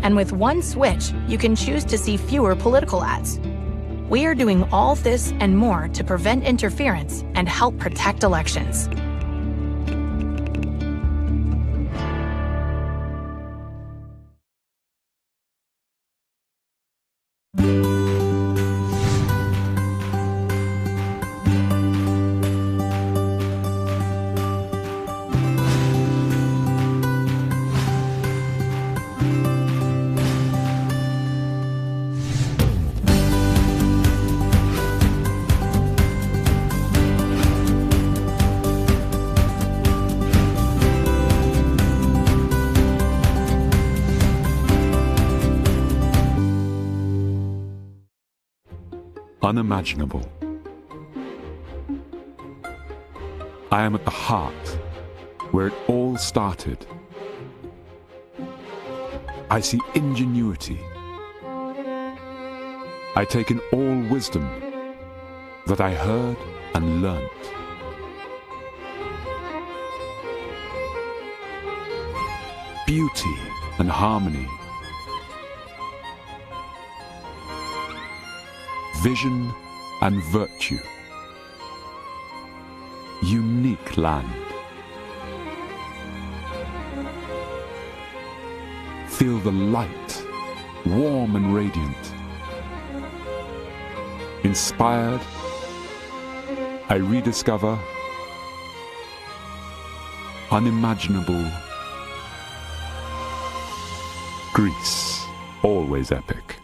And with one switch, you can choose to see fewer political ads. We are doing all this and more to prevent interference and help protect elections. Unimaginable. I am at the heart, where it all started. I see ingenuity. I take in all wisdom that I heard and learnt. Beauty and harmony. Vision and virtue. Unique land. Feel the light, warm and radiant. Inspired, I rediscover unimaginable Greece, always epic.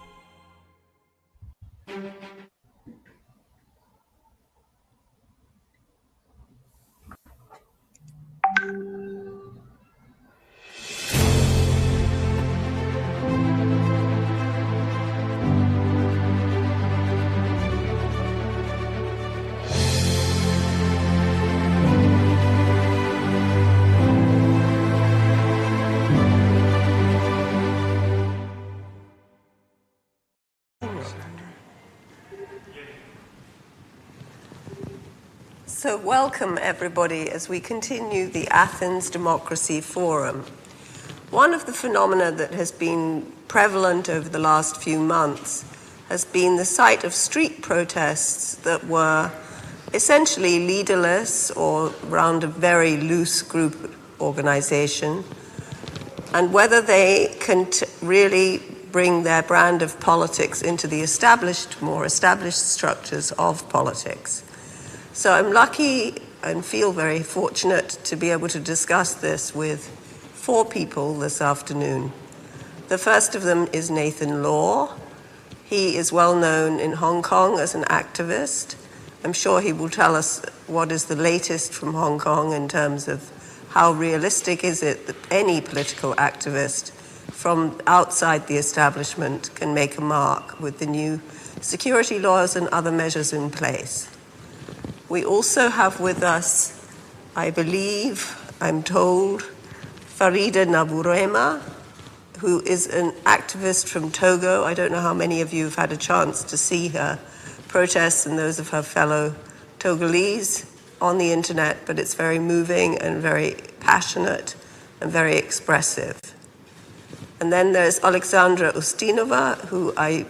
So welcome everybody as we continue the Athens Democracy Forum. One of the phenomena that has been prevalent over the last few months has been the sight of street protests that were essentially leaderless or around a very loose group organization, and whether they can really bring their brand of politics into the more established structures of politics. So I'm lucky and feel very fortunate to be able to discuss this with 4 people this afternoon. The first of them is Nathan Law. He is well known in Hong Kong as an activist. I'm sure he will tell us what is the latest from Hong Kong in terms of how realistic is it that any political activist from outside the establishment can make a mark with the new security laws and other measures in place. We also have with us, I believe, I'm told, Farida Naburema, who is an activist from Togo. I don't know how many of you have had a chance to see her protests and those of her fellow Togolese on the internet, but it's very moving and very passionate and very expressive. And then there's Alexandra Ustinova, who I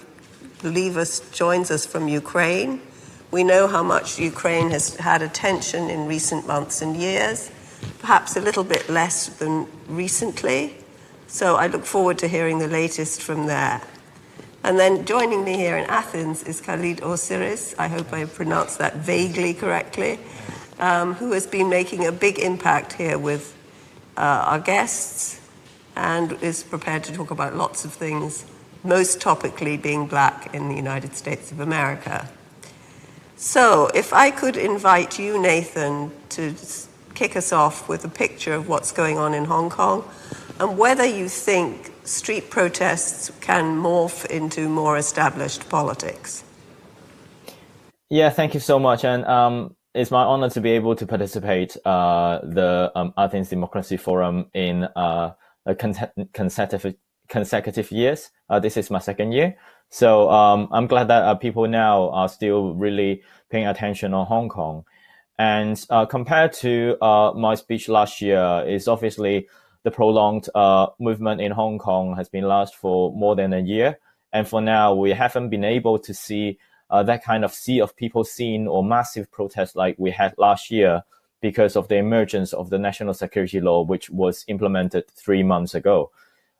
believe joins us from Ukraine, We know how much Ukraine has had attention in recent months and years, perhaps a little bit less than recently. So I look forward to hearing the latest from there. And then joining me here in Athens is Khalid Osiris, I hope I pronounced that vaguely correctly, who has been making a big impact here with our guests and is prepared to talk about lots of things, most topically being black in the United States of America. So if I could invite you, Nathan, to kick us off with a picture of what's going on in Hong Kong and whether you think street protests can morph into more established politics. Yeah, thank you so much. And it's my honor to be able to participate the Athens Democracy Forum in consecutive years. This is my second year. So I'm glad that people now are still really paying attention on Hong Kong. And compared to my speech last year, is obviously the prolonged movement in Hong Kong has been last for more than a year. And for now, we haven't been able to see that kind of sea of people seen or massive protests like we had last year because of the emergence of the national security law, which was implemented 3 months ago.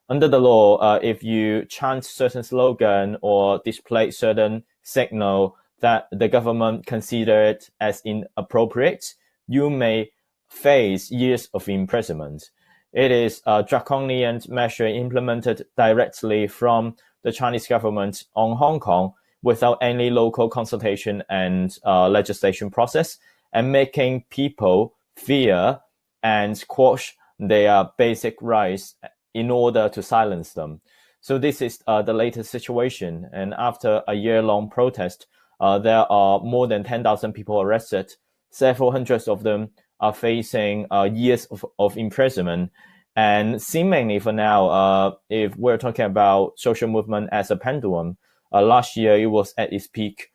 Under the law, if you chant certain slogan or display certain signal that the government consider it as inappropriate, you may face years of imprisonment. It is a draconian measure implemented directly from the Chinese government on Hong Kong without any local consultation and legislation process, and making people fear and quash their basic rights in order to silence them. So this is the latest situation. And after a year-long protest, there are more than 10,000 people arrested. Several hundreds of them are facing years of imprisonment. And seemingly for now, if we're talking about social movement as a pendulum, last year it was at its peak,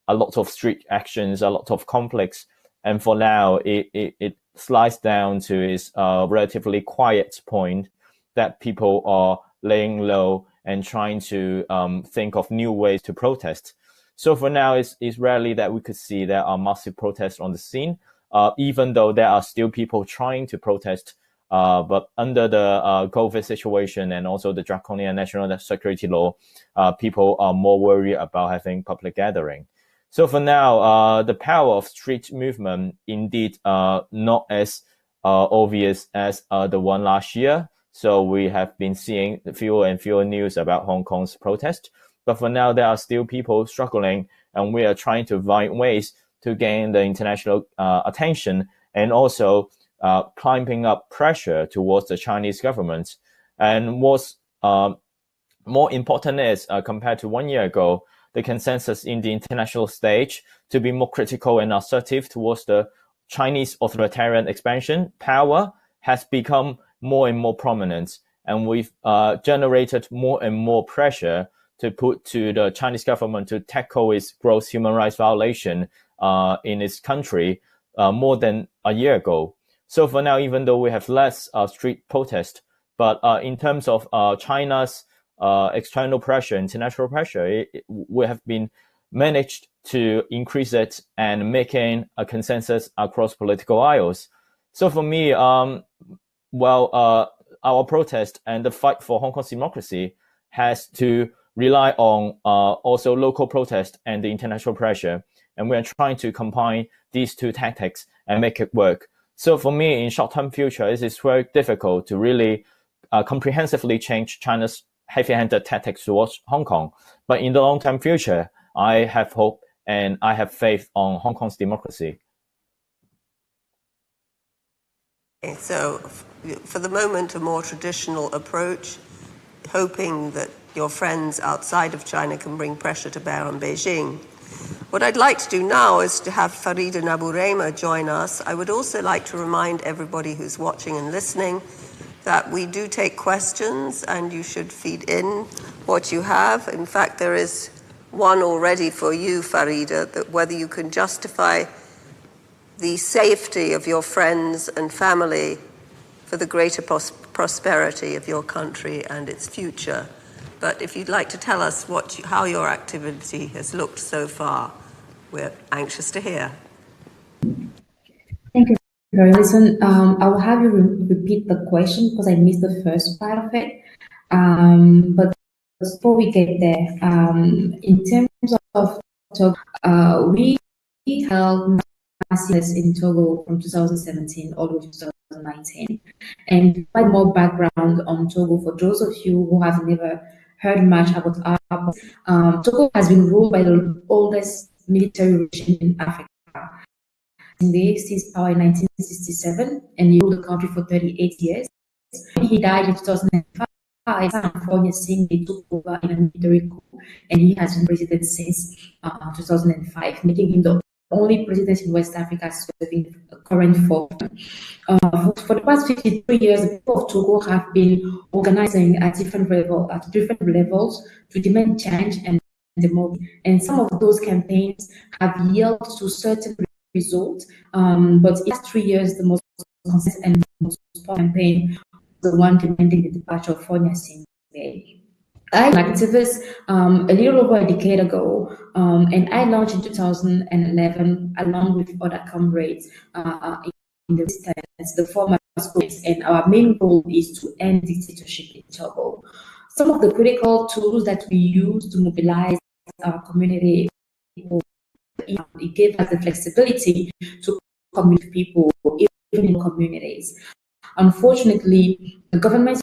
a lot of street actions, a lot of conflicts. And for now, it slides down to its relatively quiet point that people are laying low and trying to think of new ways to protest. So for now, it's rarely that we could see there are massive protests on the scene, even though there are still people trying to protest. But under the COVID situation and also the draconian national security law, people are more worried about having public gathering. So for now, the power of street movement indeed not as obvious as the one last year. So we have been seeing fewer and fewer news about Hong Kong's protest. But for now, there are still people struggling, and we are trying to find ways to gain the international attention and also climbing up pressure towards the Chinese government. And what's more important is, compared to 1 year ago, the consensus in the international stage to be more critical and assertive towards the Chinese authoritarian expansion power has become more and more prominent. And we've generated more and more pressure to put to the Chinese government to tackle its gross human rights violation in its country more than a year ago. So for now, even though we have less street protest, but in terms of China's external pressure, international pressure, we have been managed to increase it and making a consensus across political aisles. So for me, our protest and the fight for Hong Kong's democracy has to rely on also local protest and the international pressure. And we are trying to combine these two tactics and make it work. So for me, in short-term future, it is very difficult to really comprehensively change China's heavy-handed tactics towards Hong Kong. But in the long-term future, I have hope and I have faith on Hong Kong's democracy. Okay, so for the moment, a more traditional approach, hoping that your friends outside of China can bring pressure to bear on Beijing. What I'd like to do now is to have Farida Naburema join us. I would also like to remind everybody who's watching and listening that we do take questions and you should feed in what you have. In fact, there is one already for you, Farida, that whether you can justify the safety of your friends and family for the greater prosperity of your country and its future. But if you'd like to tell us how your activity has looked so far, We're anxious to hear. Thank you very much. Listen, I will have you repeat the question because I missed the first part of it. But before we get there, in terms of Togo, we held masses in Togo from 2017 all the way to 2019. And to provide more background on Togo, for those of you who have never heard much about Togo has been ruled by the oldest military regime in Africa. He seized power in 1967 and he ruled the country for 38 years. When he died in 2005, California Singh took over in a military coup, and he has been president since 2005, making him the only president in West Africa serving the current form. For the past 53 years, the people of Togo have been organizing at different levels to demand change and democracy. And some of those campaigns have yielded to certain results. But in the last 3 years, the most consistent and most campaign was the one demanding the departure of Fonia Singh. I'm an activist a little over a decade ago, and I launched in 2011 along with other comrades in the resistance, the former schools, and our main goal is to end dictatorship in Togo. Some of the critical tools that we use to mobilize our community, it gave us the flexibility to communicate with people, even in communities. Unfortunately, the government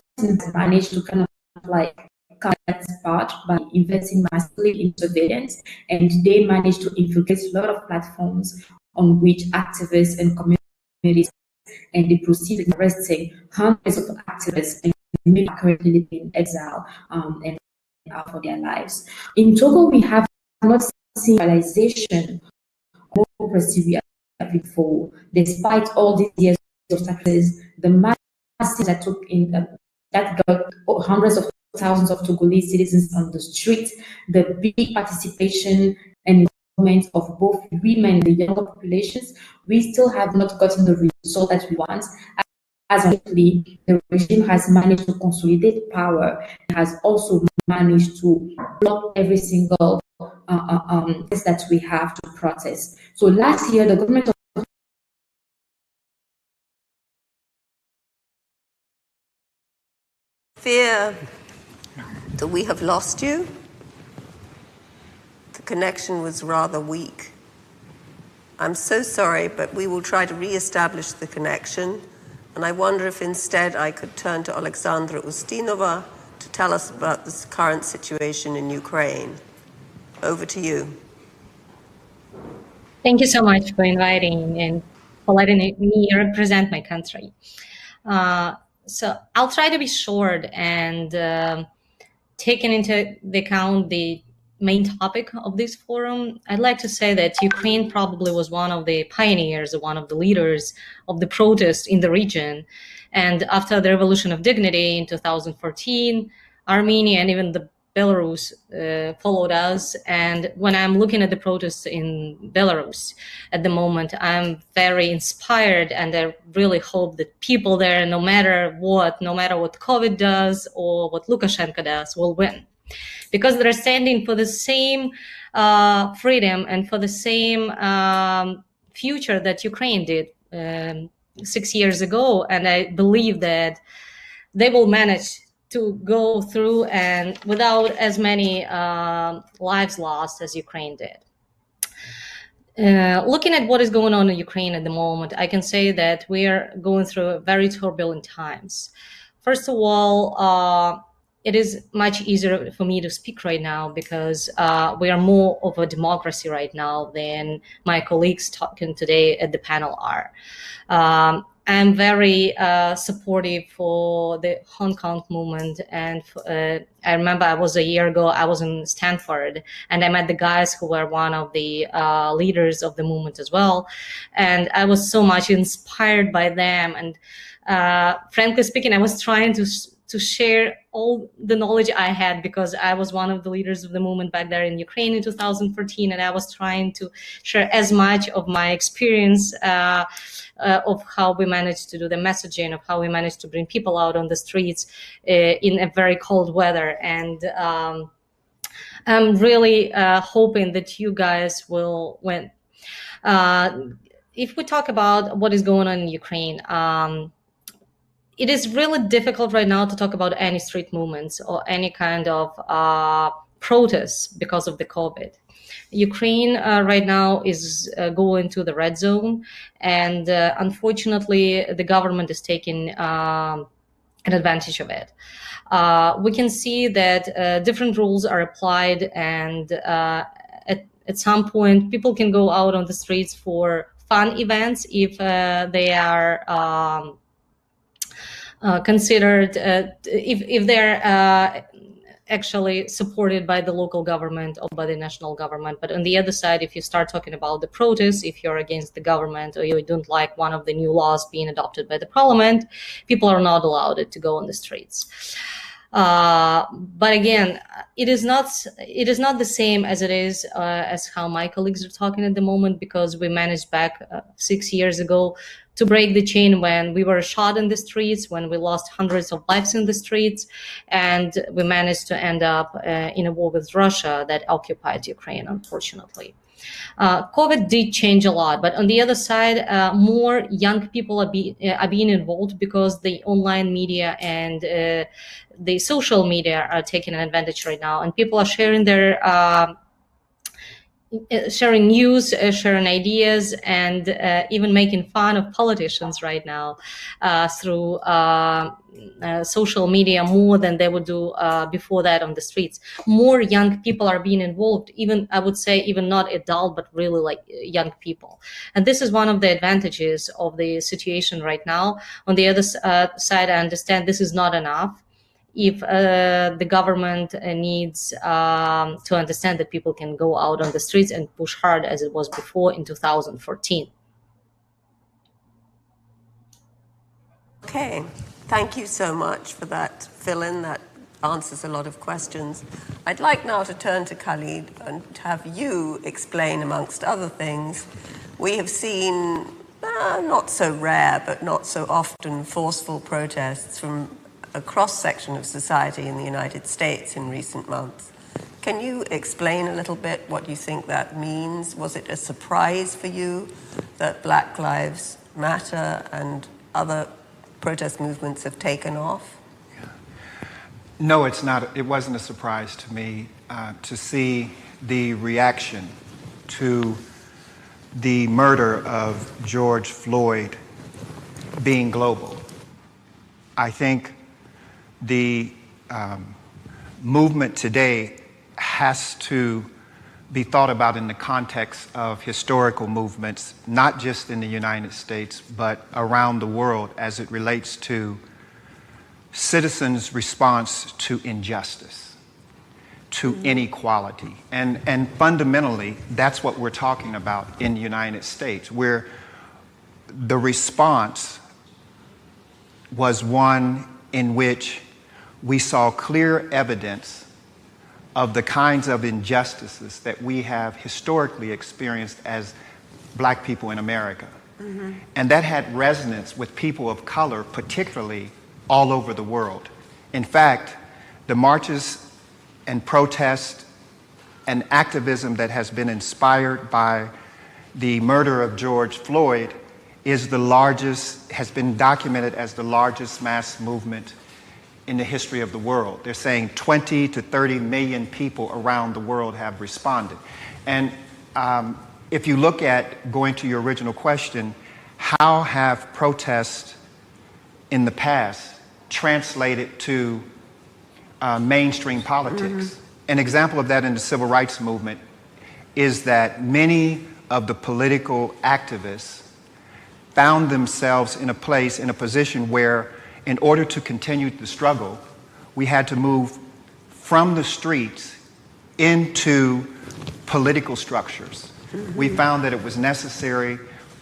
managed to kind of like cut that part by investing massively in surveillance, and they managed to infiltrate a lot of platforms on which activists and communities, and they proceeded arresting hundreds of activists and many are currently living in exile and out for their lives. In Togo, we have not seen realization of democracy we have before, despite all these years of success. The masses that took in that got hundreds of thousands of Togolese citizens on the streets, the big participation and involvement of both women and the younger populations, we still have not gotten the result that we want. As actually, the regime has managed to consolidate power and has also managed to block every single that we have to protest. So last year, the government of fear that we have lost you. The connection was rather weak. I'm so sorry, but we will try to re-establish the connection. And I wonder if instead I could turn to Alexandra Ustinova to tell us about this current situation in Ukraine. Over to you. Thank you so much for inviting and for letting me represent my country. So I'll try to be short and taking into account the main topic of this forum. I'd like to say that Ukraine probably was one of the pioneers, one of the leaders of the protest in the region. And after the Revolution of Dignity in 2014, Armenia and even the Belarus followed us. And when I'm looking at the protests in Belarus at the moment, I'm very inspired, and I really hope that people there, no matter what COVID does or what Lukashenko does, will win. Because they're standing for the same freedom and for the same future that Ukraine did 6 years ago. And I believe that they will manage to go through and without as many lives lost as Ukraine did. Looking at what is going on in Ukraine at the moment, I can say that we are going through very turbulent times. First of all, it is much easier for me to speak right now because we are more of a democracy right now than my colleagues talking today at the panel are. I'm very supportive for the Hong Kong movement. And I remember a year ago, I was in Stanford and I met the guys who were one of the leaders of the movement as well. And I was so much inspired by them. And frankly speaking, I was trying to share all the knowledge I had because I was one of the leaders of the movement back there in Ukraine in 2014, and I was trying to share as much of my experience of how we managed to do the messaging, of how we managed to bring people out on the streets in a very cold weather. And I'm really hoping that you guys will win. If we talk about what is going on in Ukraine, it is really difficult right now to talk about any street movements or any kind of protests because of the COVID. Ukraine right now is going to the red zone, and unfortunately, the government is taking an advantage of it. We can see that different rules are applied, and at some point, people can go out on the streets for fun events if they are considered, if they're actually supported by the local government or by the national government. But on the other side, if you start talking about the protests, if you're against the government or you don't like one of the new laws being adopted by the parliament, people are not allowed to go on the streets. But again, it is not the same as it is as how my colleagues are talking at the moment, because we managed back 6 years ago to break the chain when we were shot in the streets, when we lost hundreds of lives in the streets, and we managed to end up in a war with Russia that occupied Ukraine, unfortunately. COVID did change a lot, but on the other side, more young people are being involved because the online media and the social media are taking an advantage right now, and people are sharing their sharing news, sharing ideas, and even making fun of politicians right now through social media more than they would do before that on the streets. More young people are being involved, even, I would say, even not adult, but really like young people. And this is one of the advantages of the situation right now. On the other side, I understand this is not enough. If the government needs to understand that people can go out on the streets and push hard as it was before in 2014. Okay, thank you so much for that fill-in. That answers a lot of questions. I'd like now to turn to Khalid and have you explain, amongst other things. We have seen not so rare, but not so often forceful protests from a cross-section of society in the United States in recent months. Can you explain a little bit what you think that means? Was it a surprise for you that Black Lives Matter and other protest movements have taken off? No, it's not. It wasn't a surprise to me to see the reaction to the murder of George Floyd being global. I think the movement today has to be thought about in the context of historical movements, not just in the United States, but around the world as it relates to citizens' response to injustice, to inequality. And fundamentally, that's what we're talking about in the United States, where the response was one in which we saw clear evidence of the kinds of injustices that we have historically experienced as Black people in America. Mm-hmm. And that had resonance with people of color, particularly all over the world. In fact, the marches and protests and activism that has been inspired by the murder of George Floyd is the largest, has been documented as the largest mass movement in the history of the world. They're saying 20 to 30 million people around the world have responded. And if you look at, going to your original question, how have protests in the past translated to mainstream politics? Mm-hmm. An example of that in the civil rights movement is that many of the political activists found themselves in a place, in a position where in order to continue the struggle, we had to move from the streets into political structures. Mm-hmm. We found that it was necessary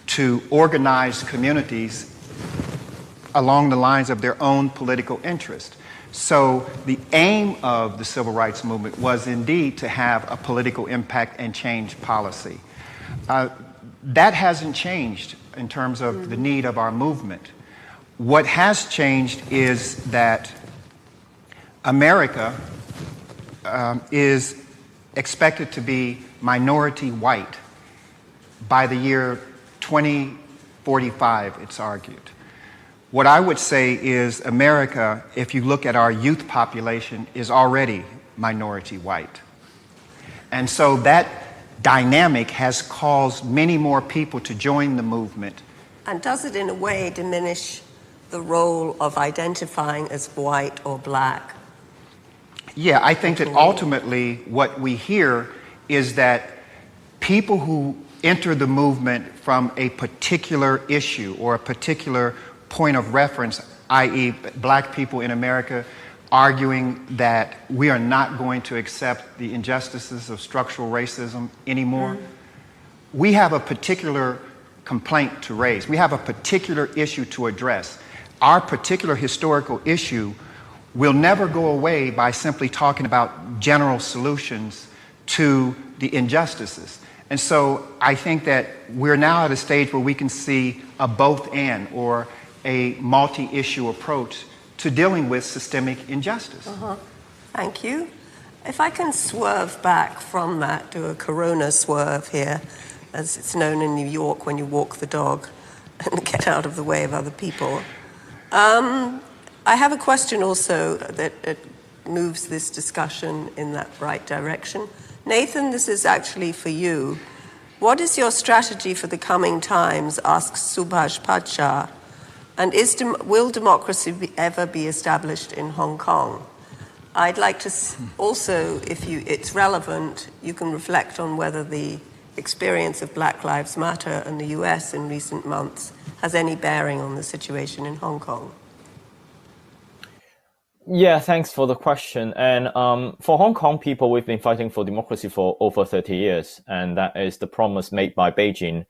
to organize communities along the lines of their own political interest. So the aim of the civil rights movement was indeed to have a political impact and change policy. That hasn't changed in terms of the need of our movement. What has changed is that America is expected to be minority white by the year 2045, it's argued. What I would say is America, if you look at our youth population, is already minority white. And so that dynamic has caused many more people to join the movement. And does it in a way diminish the role of identifying as white or black? Yeah, I think that ultimately what we hear is that people who enter the movement from a particular issue or a particular point of reference, i.e. black people in America arguing that we are not going to accept the injustices of structural racism anymore, we have a particular complaint to raise. We have a particular issue to address. Our particular historical issue will never go away by simply talking about general solutions to the injustices. And so I think that we're now at a stage where we can see a both and or a multi-issue approach to dealing with systemic injustice. Thank you. If I can swerve back from that, do a corona swerve here, as it's known in New York when you walk the dog and get out of the way of other people. I have a question also that moves this discussion in that right direction. Nathan, this is actually for you. What is your strategy for the coming times, asks Subhash Pacha, and will democracy ever be established in Hong Kong? I'd like to also, if it's relevant, you can reflect on whether the experience of Black Lives Matter in the US in recent months has any bearing on the situation in Hong Kong. Yeah, thanks for the question. And for Hong Kong people, we've been fighting for democracy for over 30 years. And that is the promise made by Beijing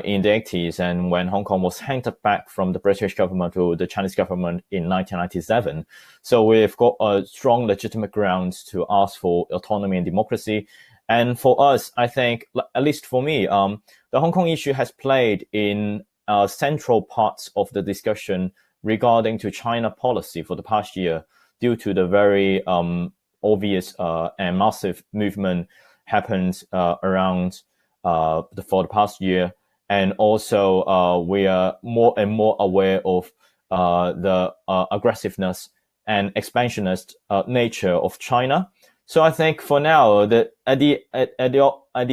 in the 80s. And when Hong Kong was handed back from the British government to the Chinese government in 1997. So we've got a strong legitimate grounds to ask for autonomy and democracy. And for us, I think, at least for me, the Hong Kong issue has played in central parts of the discussion regarding to China policy for the past year, due to the very obvious and massive movement happened around for the past year. And also we are more and more aware of the aggressiveness and expansionist nature of China. So I think for now, that at the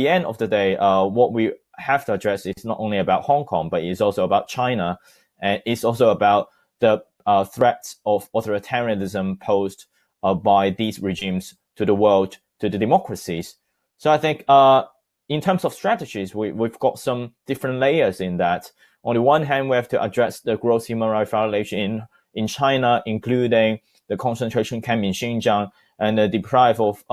end of the day, what we have to address is not only about Hong Kong, but it's also about China, and it's also about the threats of authoritarianism posed by these regimes to the world, to the democracies. So I think in terms of strategies, we've got some different layers in that. On the one hand, we have to address the gross human rights violation in China, including the concentration camp in Xinjiang and the deprive of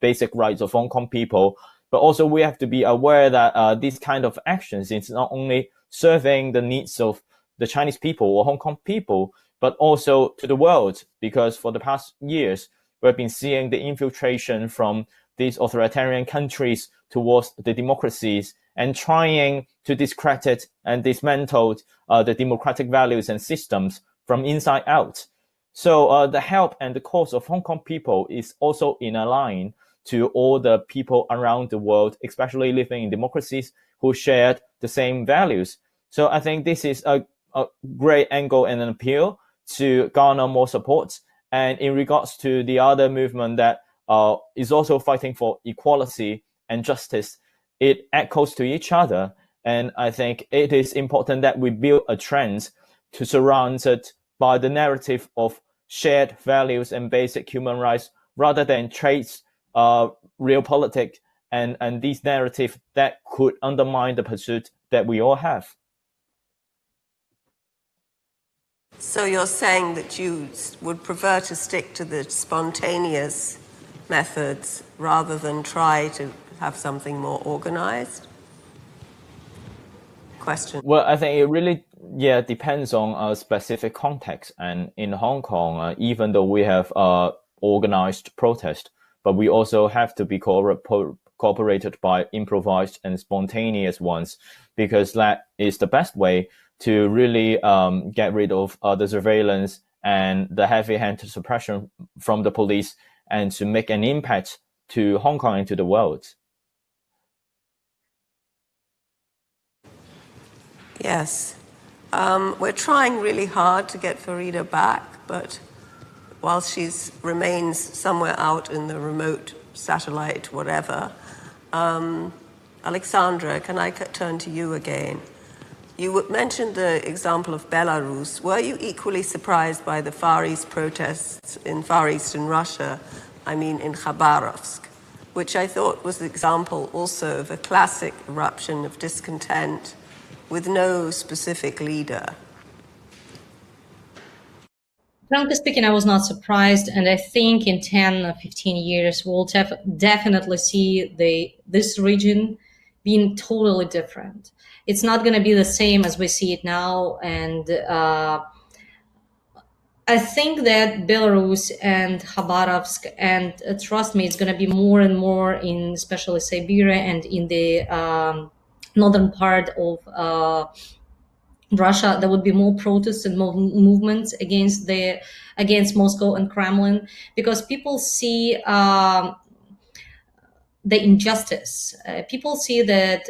basic rights of Hong Kong people. But also we have to be aware that these kind of actions is not only serving the needs of the Chinese people or Hong Kong people, but also to the world, because for the past years, we've been seeing the infiltration from these authoritarian countries towards the democracies and trying to discredit and dismantle the democratic values and systems from inside out. So the help and the cause of Hong Kong people is also in a line to all the people around the world, especially living in democracies who shared the same values. So I think this is a great angle and an appeal to garner more support. And in regards to the other movement that is also fighting for equality and justice, it echoes to each other. And I think it is important that we build a trend to surround it by the narrative of shared values and basic human rights, rather than traits realpolitik and these narratives that could undermine the pursuit that we all have. So you're saying that you would prefer to stick to the spontaneous methods rather than try to have something more organized? Question. Well, I think it really, depends on a specific context. And in Hong Kong, even though we have organized protest, but we also have to be cooperated by improvised and spontaneous ones, because that is the best way to really get rid of the surveillance and the heavy-handed suppression from the police, and to make an impact to Hong Kong and to the world. Yes. We're trying really hard to get Farida back, but while she remains somewhere out in the remote satellite, whatever, Alexandra, can I turn to you again? You mentioned the example of Belarus. Were you equally surprised by the Far East protests in Far Eastern Russia, I mean in Khabarovsk, which I thought was the example also of a classic eruption of discontent with no specific leader? Frankly speaking, I was not surprised, and I think in 10 or 15 years we'll definitely see this region being totally different. It's not going to be the same as we see it now, and I think that Belarus and Khabarovsk, and trust me, it's going to be more and more in especially Siberia and in the northern part of Russia. There would be more protests and more movements against Moscow and Kremlin, because people see the injustice. People see that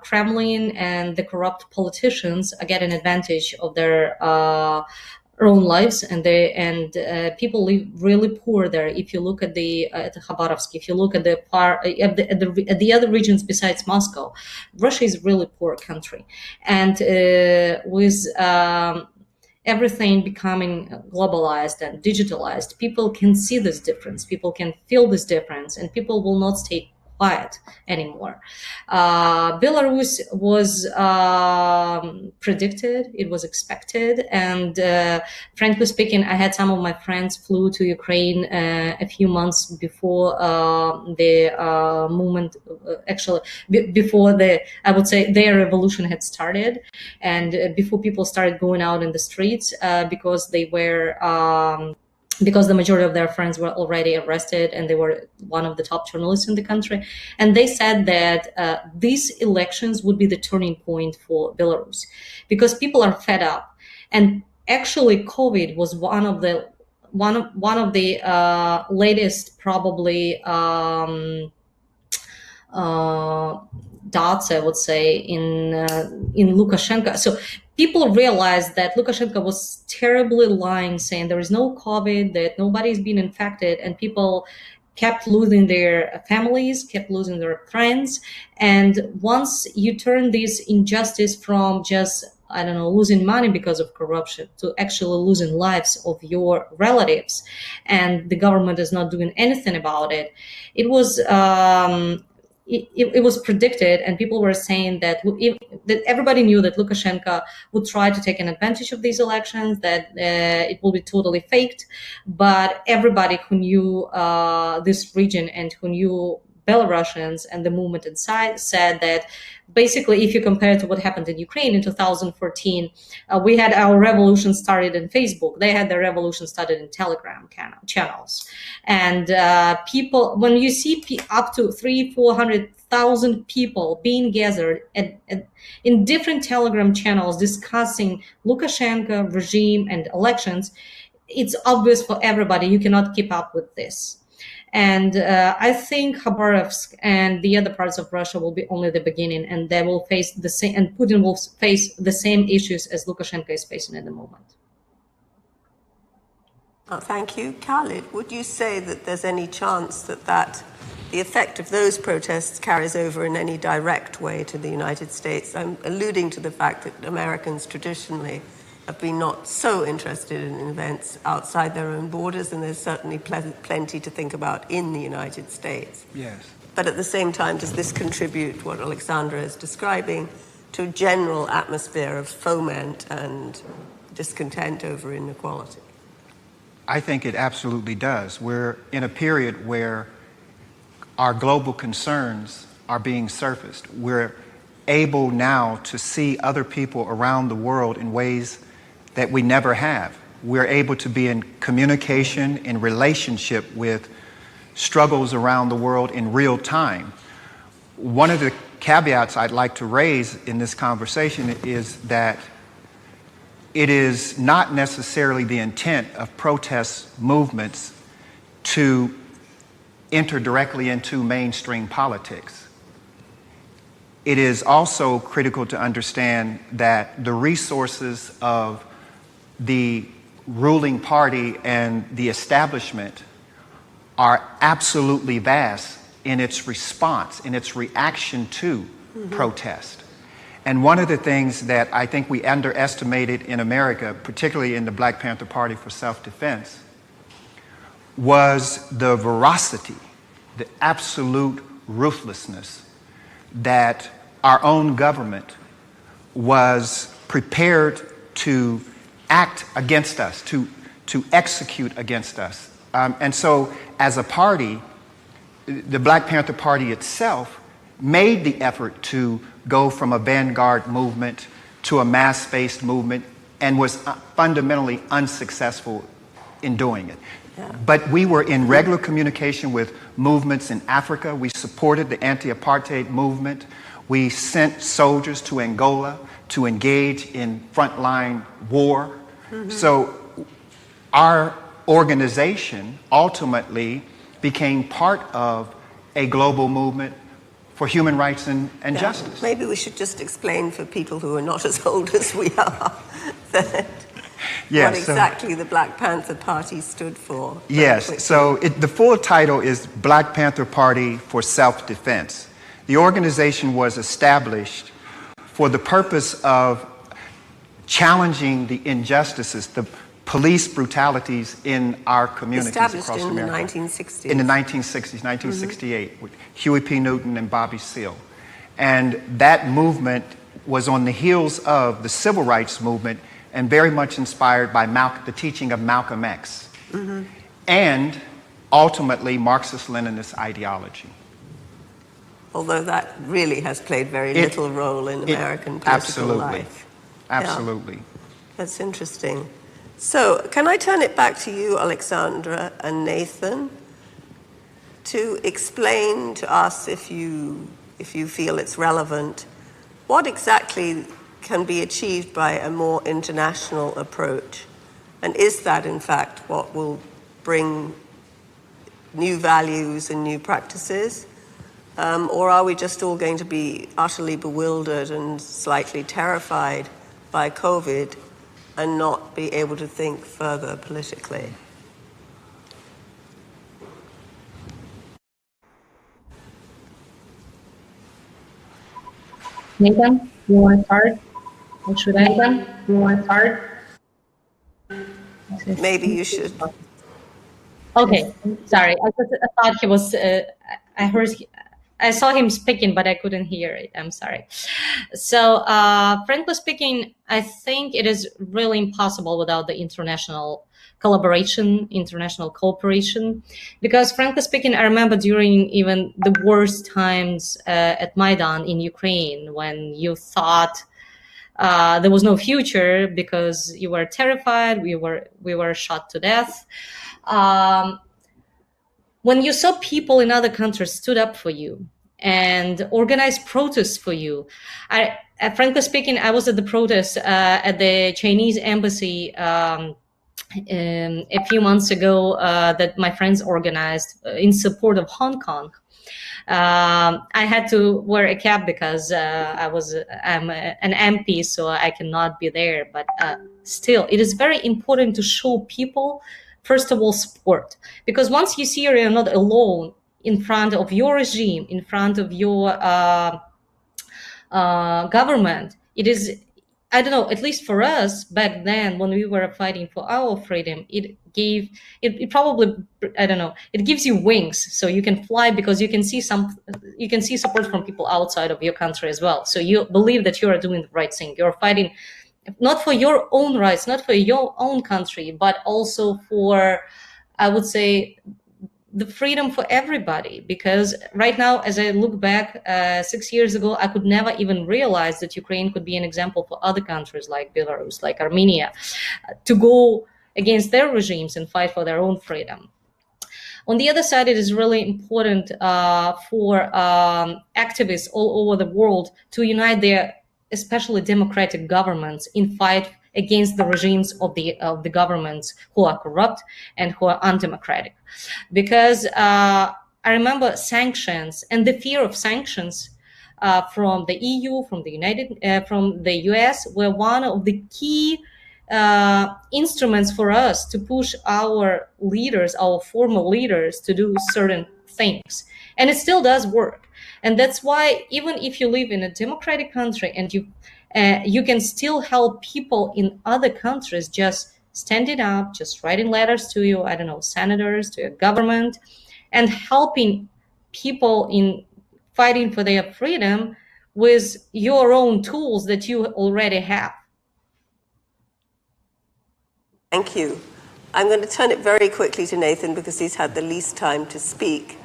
Kremlin and the corrupt politicians are getting advantage of their own lives, and people live really poor there. If you look at the Khabarovsk, if you look at the other regions besides Moscow, Russia is a really poor country, and with everything becoming globalized and digitalized, people can see this difference, people can feel this difference, and people will not stay quiet anymore. Belarus was predicted, it was expected, and frankly speaking, I had some of my friends flew to Ukraine a few months before the movement, actually before I would say their revolution had started, and before people started going out in the streets, because they were because the majority of their friends were already arrested, and they were one of the top journalists in the country. And they said that these elections would be the turning point for Belarus, because people are fed up. And actually, COVID was one of the latest, probably, dots, I would say, in Lukashenko. So people realized that Lukashenko was terribly lying, saying there is no COVID, that nobody's been infected, and people kept losing their families, kept losing their friends. And once you turn this injustice from just, I don't know, losing money because of corruption to actually losing lives of your relatives, and the government is not doing anything about it, it was it was predicted, and people were saying that everybody knew that Lukashenko would try to take an advantage of these elections, that it will be totally faked. But everybody who knew this region and who knew Belarusians and the movement inside said that basically, if you compare to what happened in Ukraine in 2014, we had our revolution started in Facebook. They had their revolution started in Telegram channels. And people, when you see up to 300,000-400,000 people being gathered in different Telegram channels discussing Lukashenko regime and elections, it's obvious for everybody you cannot keep up with this. And I think Khabarovsk and the other parts of Russia will be only the beginning, and they will face the same, and Putin will face the same issues as Lukashenko is facing at the moment. Thank you. Khalid, would you say that there's any chance that the effect of those protests carries over in any direct way to the United States? I'm alluding to the fact that Americans traditionally have been not so interested in events outside their own borders, and there's certainly plenty to think about in the United States. Yes. But at the same time, does this contribute, what Alexandra is describing, to a general atmosphere of foment and discontent over inequality? I think it absolutely does. We're in a period where our global concerns are being surfaced. We're able now to see other people around the world in ways that we never have. We're able to be in communication, in relationship with struggles around the world in real time. One of the caveats I'd like to raise in this conversation is that it is not necessarily the intent of protest movements to enter directly into mainstream politics. It is also critical to understand that the resources of the ruling party and the establishment are absolutely vast in its response, in its reaction to protest. And one of the things that I think we underestimated in America, particularly in the Black Panther Party for Self-Defense, was the veracity, the absolute ruthlessness that our own government was prepared to act against us, to execute against us. And so as a party, the Black Panther Party itself made the effort to go from a vanguard movement to a mass-based movement and was fundamentally unsuccessful in doing it. Yeah. But we were in regular communication with movements in Africa. We supported the anti-apartheid movement. We sent soldiers to Angola to engage in frontline war. So our organization ultimately became part of a global movement for human rights and justice. Maybe we should just explain for people who are not as old as we are that what exactly the Black Panther Party stood for. Yes, so the full title is Black Panther Party for Self-Defense. The organization was established for the purpose of challenging the injustices, the police brutalities in our communities across America. Established in the 1960s. In the 1960s, 1968, with Huey P. Newton and Bobby Seale. And that movement was on the heels of the civil rights movement and very much inspired by the teaching of Malcolm X. And ultimately Marxist-Leninist ideology. Although that really has played very little role in American political life. Absolutely. Yeah. That's interesting. So, can I turn it back to you, Alexandra and Nathan, to explain to us, if you feel it's relevant, what exactly can be achieved by a more international approach? And is that, in fact, what will bring new values and new practices? Or are we just all going to be utterly bewildered and slightly terrified by COVID and not be able to think further politically? Nathan, you want to start? Or should I? Nathan, you want to start? Maybe you should. Okay, sorry. I thought he was. I saw him speaking, but I couldn't hear it. I'm sorry. So, frankly speaking, I think it is really impossible without the international collaboration, international cooperation, because frankly speaking, I remember during even the worst times at Maidan in Ukraine, when you thought there was no future because you were terrified, we were shot to death. When you saw people in other countries stood up for you and organized protests for you, frankly speaking, I was at the protest at the Chinese embassy a few months ago that my friends organized in support of Hong Kong. I had to wear a cap because I'm an MP, so I cannot be there. But still, it is very important to show people, first of all, support. Because once you see you're not alone in front of your regime, in front of your government, it is, I don't know, at least for us back then when we were fighting for our freedom, it probably, I don't know, it gives you wings so you can fly, because you can see support from people outside of your country as well. So you believe that you are doing the right thing. You're fighting not for your own rights, not for your own country, but also for, I would say, the freedom for everybody. Because right now, as I look back 6 years ago, I could never even realize that Ukraine could be an example for other countries like Belarus, like Armenia, to go against their regimes and fight for their own freedom. On the other side, it is really important for activists all over the world to unite their, especially democratic governments, in fight against the regimes of the governments who are corrupt and who are undemocratic. Because I remember sanctions and the fear of sanctions from the EU, from the US, were one of the key instruments for us to push our leaders, our former leaders, to do certain things. And it still does work. And that's why even if you live in a democratic country and you can still help people in other countries just standing up, just writing letters to you, I don't know, senators, to your government, and helping people in fighting for their freedom with your own tools that you already have. Thank you. I'm going to turn it very quickly to Nathan because he's had the least time to speak.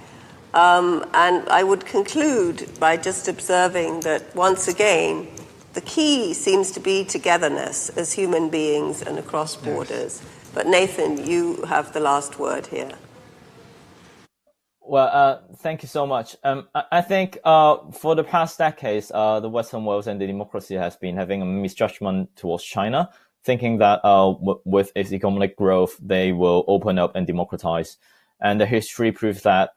And I would conclude by just observing that once again, the key seems to be togetherness as human beings and across borders. Yes. But Nathan, you have the last word here. Well, thank you so much. I think for the past decades, the Western world and the democracy has been having a misjudgment towards China, thinking that with its economic growth, they will open up and democratize. And the history proves that,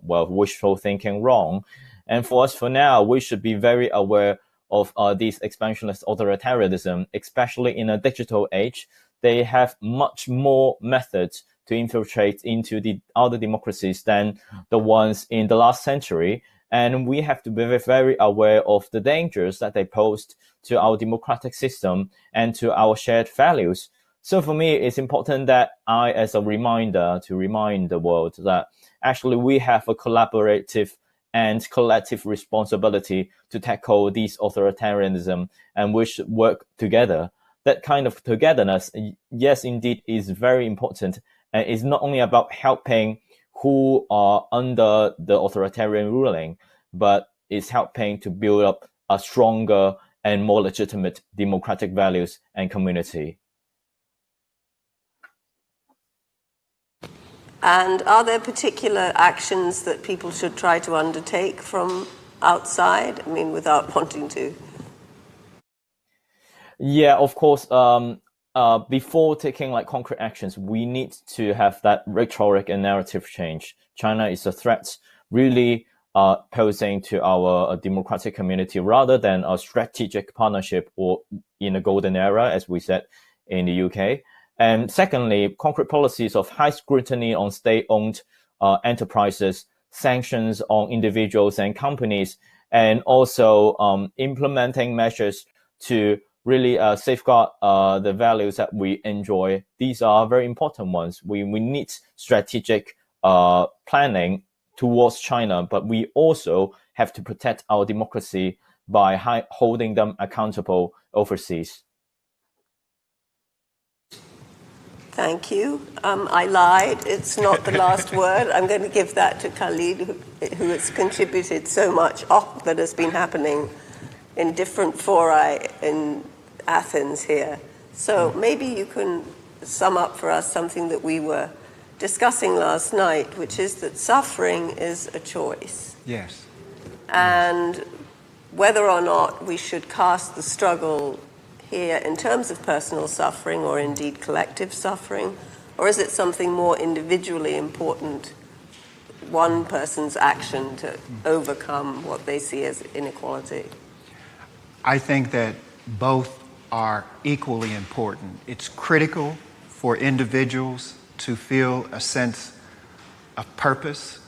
wishful thinking wrong. And for us, for now, we should be very aware of these expansionist authoritarianism, especially in a digital age. They have much more methods to infiltrate into the other democracies than the ones in the last century. And we have to be very aware of the dangers that they pose to our democratic system and to our shared values. So for me, it's important that I, as a reminder, to remind the world that actually we have a collaborative and collective responsibility to tackle these authoritarianism, and we should work together. That kind of togetherness, yes, indeed, is very important. And it's not only about helping who are under the authoritarian ruling, but it's helping to build up a stronger and more legitimate democratic values and community. And are there particular actions that people should try to undertake from outside? I mean, without wanting to. Yeah, of course. Before taking concrete actions, we need to have that rhetoric and narrative change. China is a threat really posing to our democratic community rather than a strategic partnership or in a golden era, as we said in the UK. And secondly, concrete policies of high scrutiny on state-owned enterprises, sanctions on individuals and companies, and also implementing measures to really safeguard the values that we enjoy. These are very important ones. We need strategic planning towards China, but we also have to protect our democracy by holding them accountable overseas. Thank you. I lied. It's not the last word. I'm going to give that to Khalid, who has contributed so much that has been happening in different fora in Athens here. So maybe you can sum up for us something that we were discussing last night, which is that suffering is a choice. Yes. And whether or not we should cast the struggle here in terms of personal suffering or indeed collective suffering, or is it something more individually important, one person's action to overcome what they see as inequality? I think that both are equally important. It's critical for individuals to feel a sense of purpose,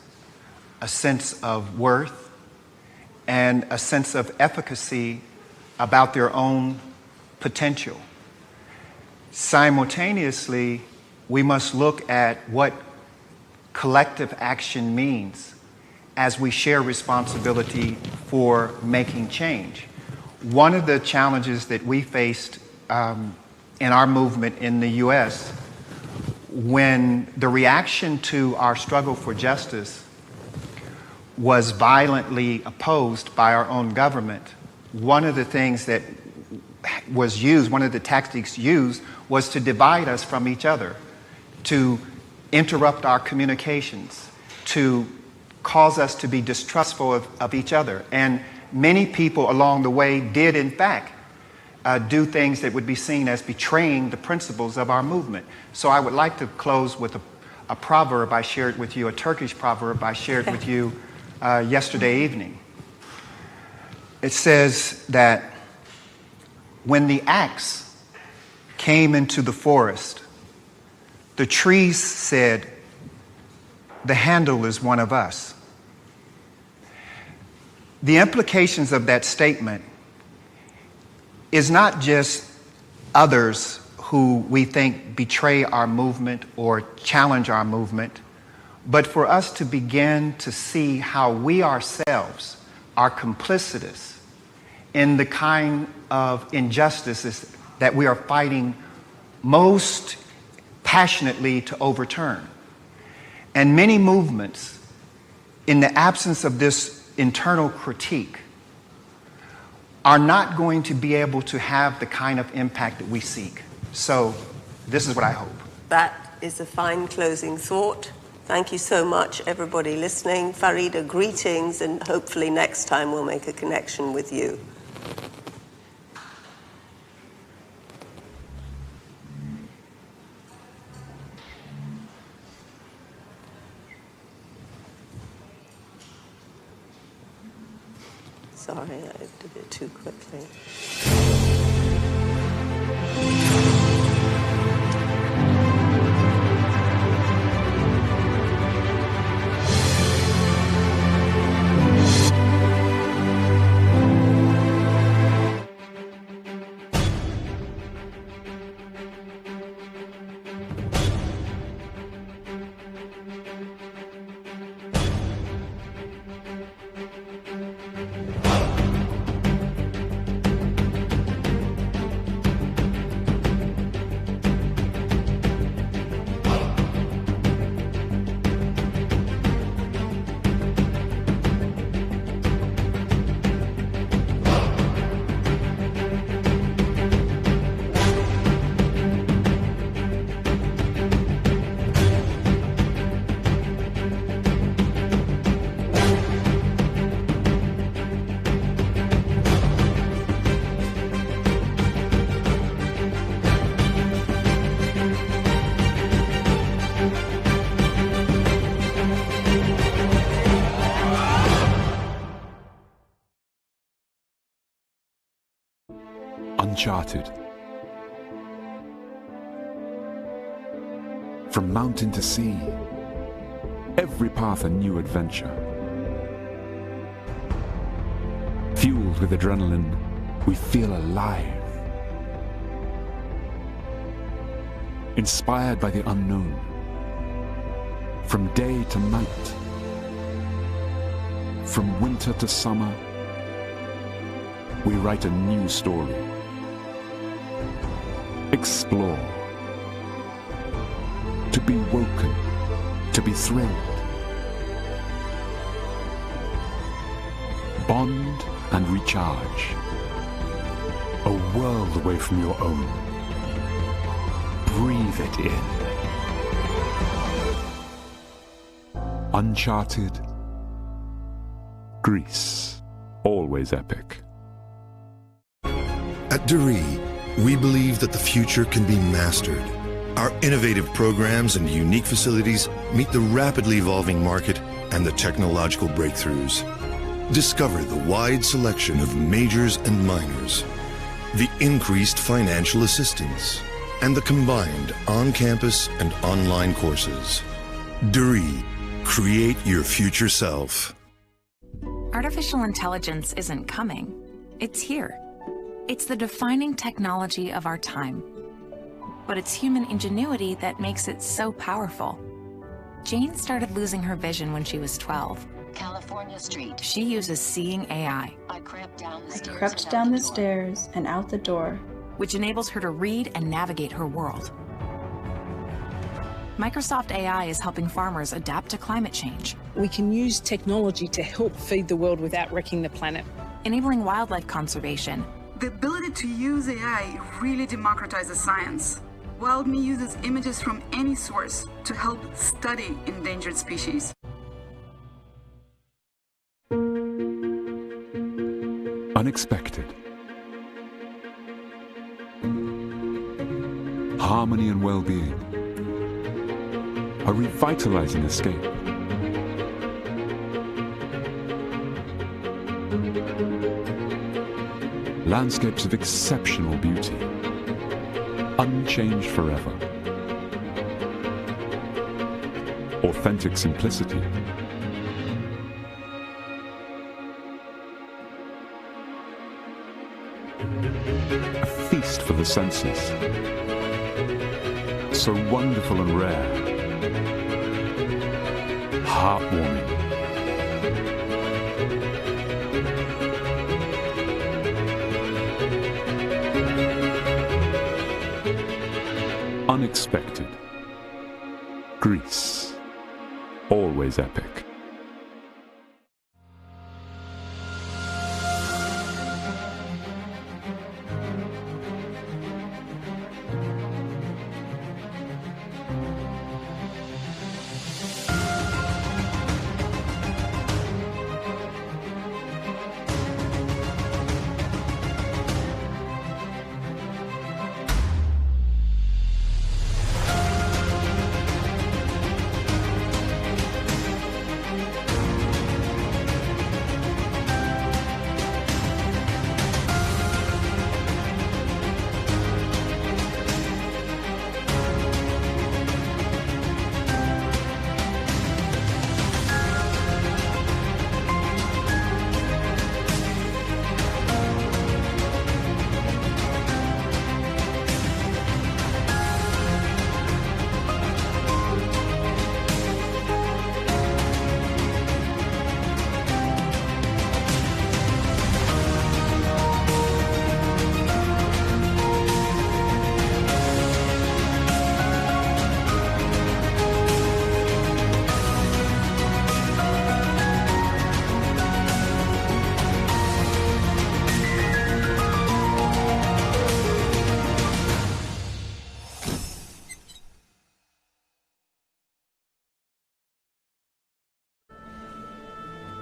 a sense of worth, and a sense of efficacy about their own potential. Simultaneously, we must look at what collective action means as we share responsibility for making change. One of the challenges that we faced in our movement in the US, when the reaction to our struggle for justice was violently opposed by our own government, one of the things that was used, one of the tactics used, was to divide us from each other, to interrupt our communications, to cause us to be distrustful of each other. And many people along the way did, in fact, do things that would be seen as betraying the principles of our movement. So I would like to close with a proverb I shared with you, a Turkish proverb I shared with you yesterday evening. It says that when the axe came into the forest, the trees said, "The handle is one of us." The implications of that statement is not just others who we think betray our movement or challenge our movement, but for us to begin to see how we ourselves are complicitous in the kind of injustices that we are fighting most passionately to overturn. And many movements, in the absence of this internal critique, are not going to be able to have the kind of impact that we seek. So this is what I hope. That is a fine closing thought. Thank you so much, everybody listening. Farida, greetings, and hopefully next time we'll make a connection with you. Sorry, I did it too quickly. Uncharted. From mountain to sea, every path a new adventure. Fueled with adrenaline, we feel alive. Inspired by the unknown. From day to night, from winter to summer, we write a new story. Explore. To be woken, to be thrilled. Bond and recharge. A world away from your own. Breathe it in. Uncharted. Greece. Always epic. At DURI, we believe that the future can be mastered. Our innovative programs and unique facilities meet the rapidly evolving market and the technological breakthroughs. Discover the wide selection of majors and minors, the increased financial assistance, and the combined on-campus and online courses. DURI, create your future self. Artificial intelligence isn't coming, it's here. It's the defining technology of our time. But it's human ingenuity that makes it so powerful. Jane started losing her vision when she was 12. California Street. She uses Seeing AI. I crept down the stairs and out the door, which enables her to read and navigate her world. Microsoft AI is helping farmers adapt to climate change. We can use technology to help feed the world without wrecking the planet. Enabling wildlife conservation. The ability to use AI really democratizes science. WildMe uses images from any source to help study endangered species. Unexpected. Harmony and well-being. a revitalizing escape. Landscapes of exceptional beauty, unchanged forever. Authentic simplicity. A feast for the senses. So wonderful and rare. Heartwarming. Unexpected. Greece. Always epic.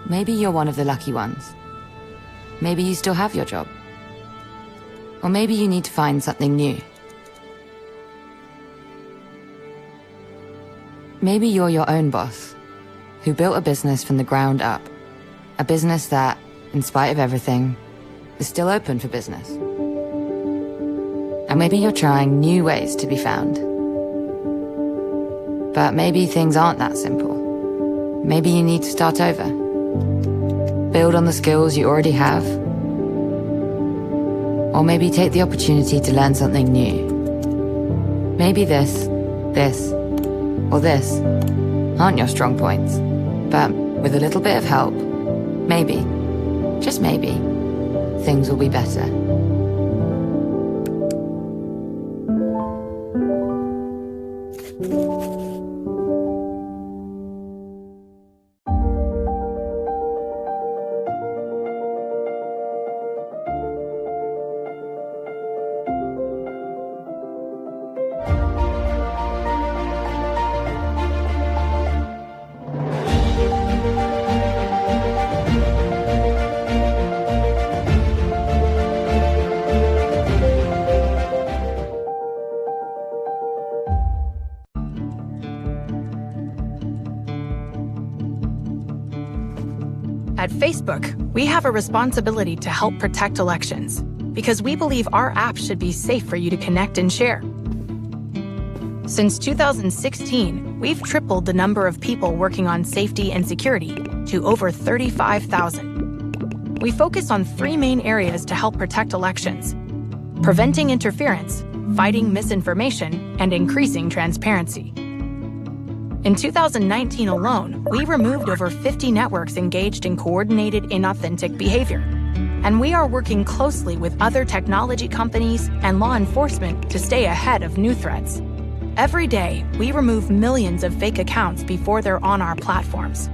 Maybe you're one of the lucky ones. Maybe you still have your job. Or maybe you need to find something new. Maybe you're your own boss, who built a business from the ground up. A business that, in spite of everything, is still open for business. And maybe you're trying new ways to be found. But maybe things aren't that simple. Maybe you need to start over. Build on the skills you already have. Or maybe take the opportunity to learn something new. Maybe this, or this aren't your strong points. But with a little bit of help, maybe, just maybe, things will be better. At Facebook, we have a responsibility to help protect elections because we believe our app should be safe for you to connect and share. Since 2016, we've tripled the number of people working on safety and security to over 35,000. We focus on three main areas to help protect elections: preventing interference, fighting misinformation, and increasing transparency. In 2019 alone, we removed over 50 networks engaged in coordinated inauthentic behavior. And we are working closely with other technology companies and law enforcement to stay ahead of new threats. Every day, we remove millions of fake accounts before they're on our platforms.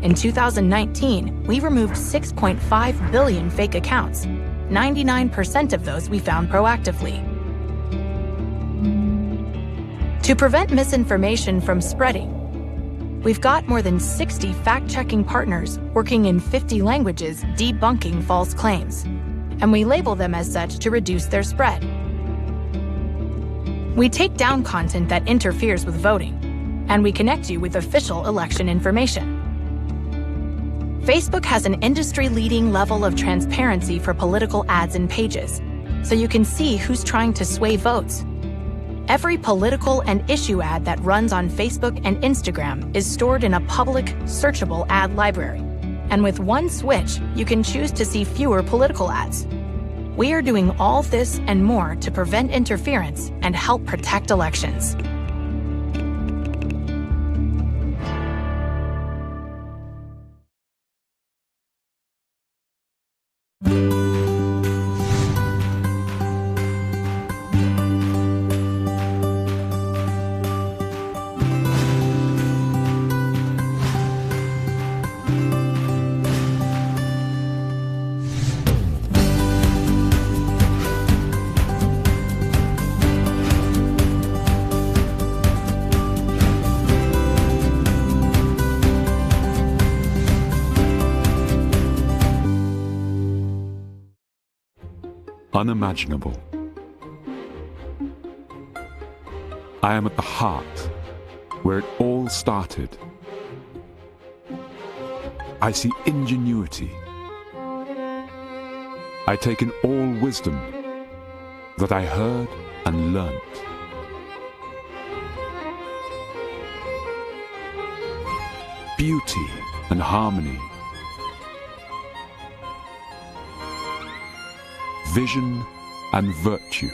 In 2019, we removed 6.5 billion fake accounts. 99% of those we found proactively. To prevent misinformation from spreading, we've got more than 60 fact-checking partners working in 50 languages debunking false claims, and we label them as such to reduce their spread. We take down content that interferes with voting, and we connect you with official election information. Facebook has an industry-leading level of transparency for political ads and pages, so you can see who's trying to sway votes. Every political and issue ad that runs on Facebook and Instagram is stored in a public, searchable ad library. And with one switch, you can choose to see fewer political ads. We are doing all this and more to prevent interference and help protect elections. Unimaginable. I am at the heart where it all started. I see ingenuity. I take in all wisdom that I heard and learnt. Beauty and harmony. Vision and virtue.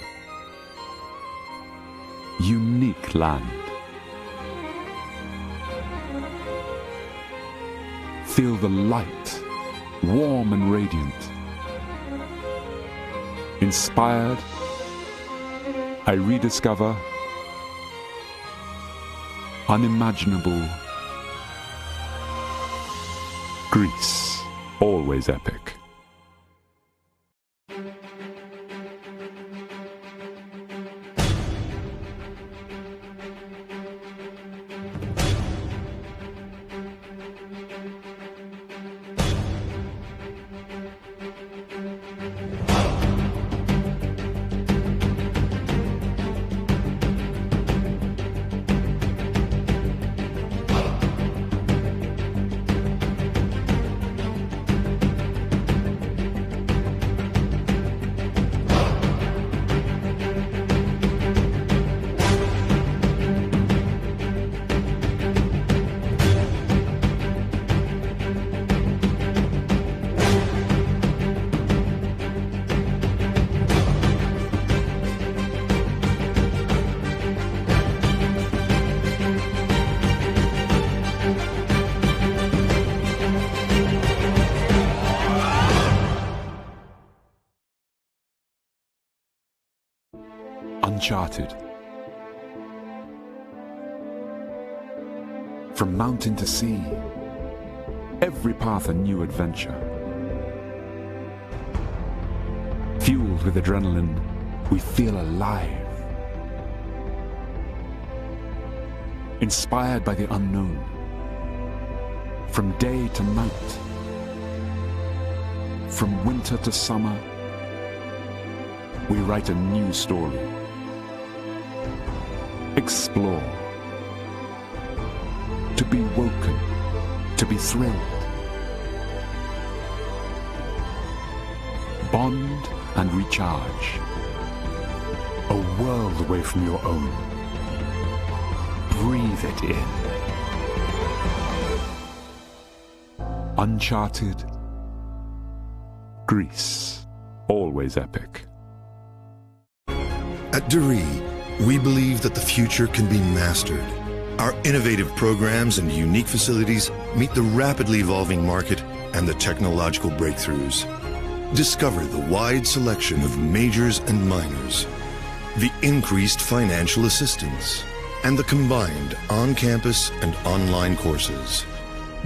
Unique land. Feel the light, warm and radiant. Inspired, I rediscover unimaginable Greece, always epic. Uncharted. From mountain to sea, every path a new adventure. Fueled with adrenaline, we feel alive. Inspired by the unknown. From day to night. From winter to summer, we write a new story. Explore. To be woken. To be thrilled. Bond and recharge. A world away from your own. Breathe it in. Uncharted. Greece. Always epic. At DERI, we believe that the future can be mastered. Our innovative programs and unique facilities meet the rapidly evolving market and the technological breakthroughs. Discover the wide selection of majors and minors, the increased financial assistance, and the combined on-campus and online courses.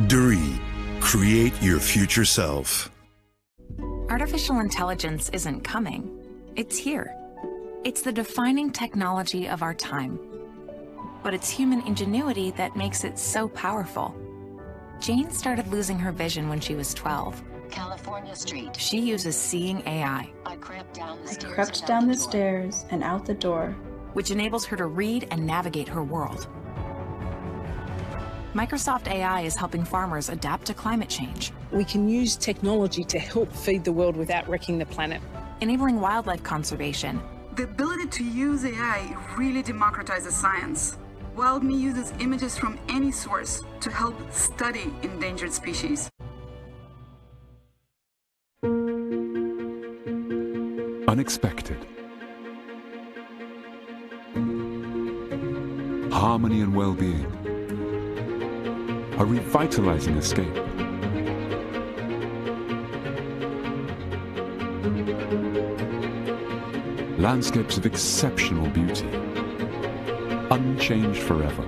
DERI, create your future self. Artificial intelligence isn't coming, it's here. It's the defining technology of our time. But it's human ingenuity that makes it so powerful. Jane started losing her vision when she was 12. California Street. She uses Seeing AI. I crept down the stairs and out the door, which enables her to read and navigate her world. Microsoft AI is helping farmers adapt to climate change. We can use technology to help feed the world without wrecking the planet. Enabling wildlife conservation. The ability to use AI really democratizes science. WildMe uses images from any source to help study endangered species. Unexpected. Harmony and well-being. A revitalizing escape. Landscapes of exceptional beauty, unchanged forever.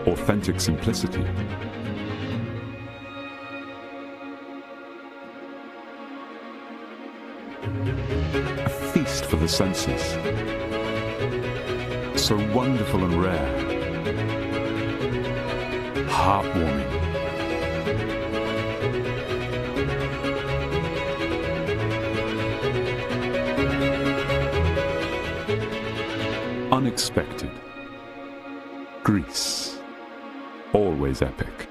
Authentic simplicity. A feast for the senses. So wonderful and rare. Heartwarming. Unexpected. Greece. Always epic.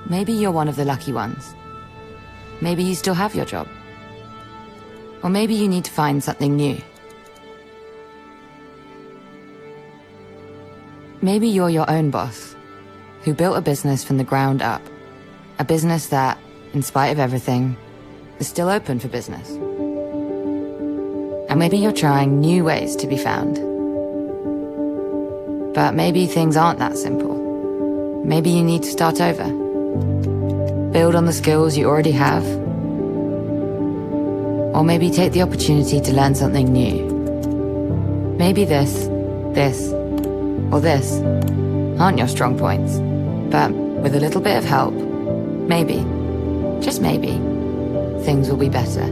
Maybe you're one of the lucky ones. Maybe you still have your job. Or maybe you need to find something new. Maybe you're your own boss, who built a business from the ground up. A business that, in spite of everything, is still open for business. And maybe you're trying new ways to be found. But maybe things aren't that simple. Maybe you need to start over. Build on the skills you already have. Or maybe take the opportunity to learn something new. Maybe this, or this aren't your strong points. But with a little bit of help, maybe, just maybe, things will be better.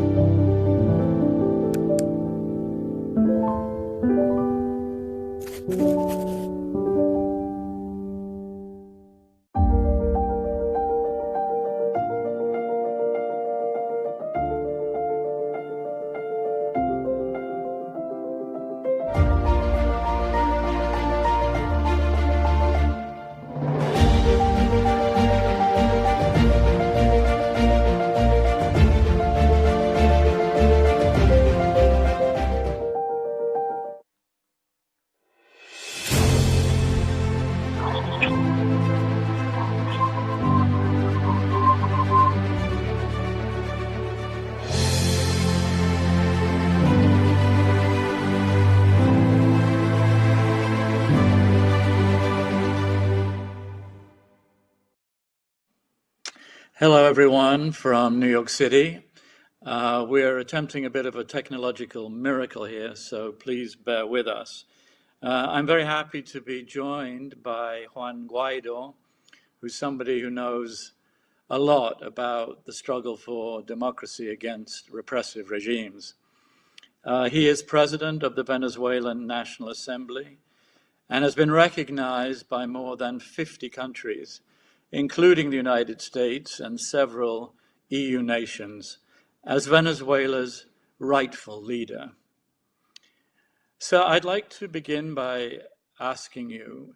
Hello, everyone from New York City. We're attempting a bit of a technological miracle here, so please bear with us. I'm very happy to be joined by Juan Guaido, who's somebody who knows a lot about the struggle for democracy against repressive regimes. He is president of the Venezuelan National Assembly and has been recognized by more than 50 countries, including the United States and several EU nations, as Venezuela's rightful leader. So I'd like to begin by asking you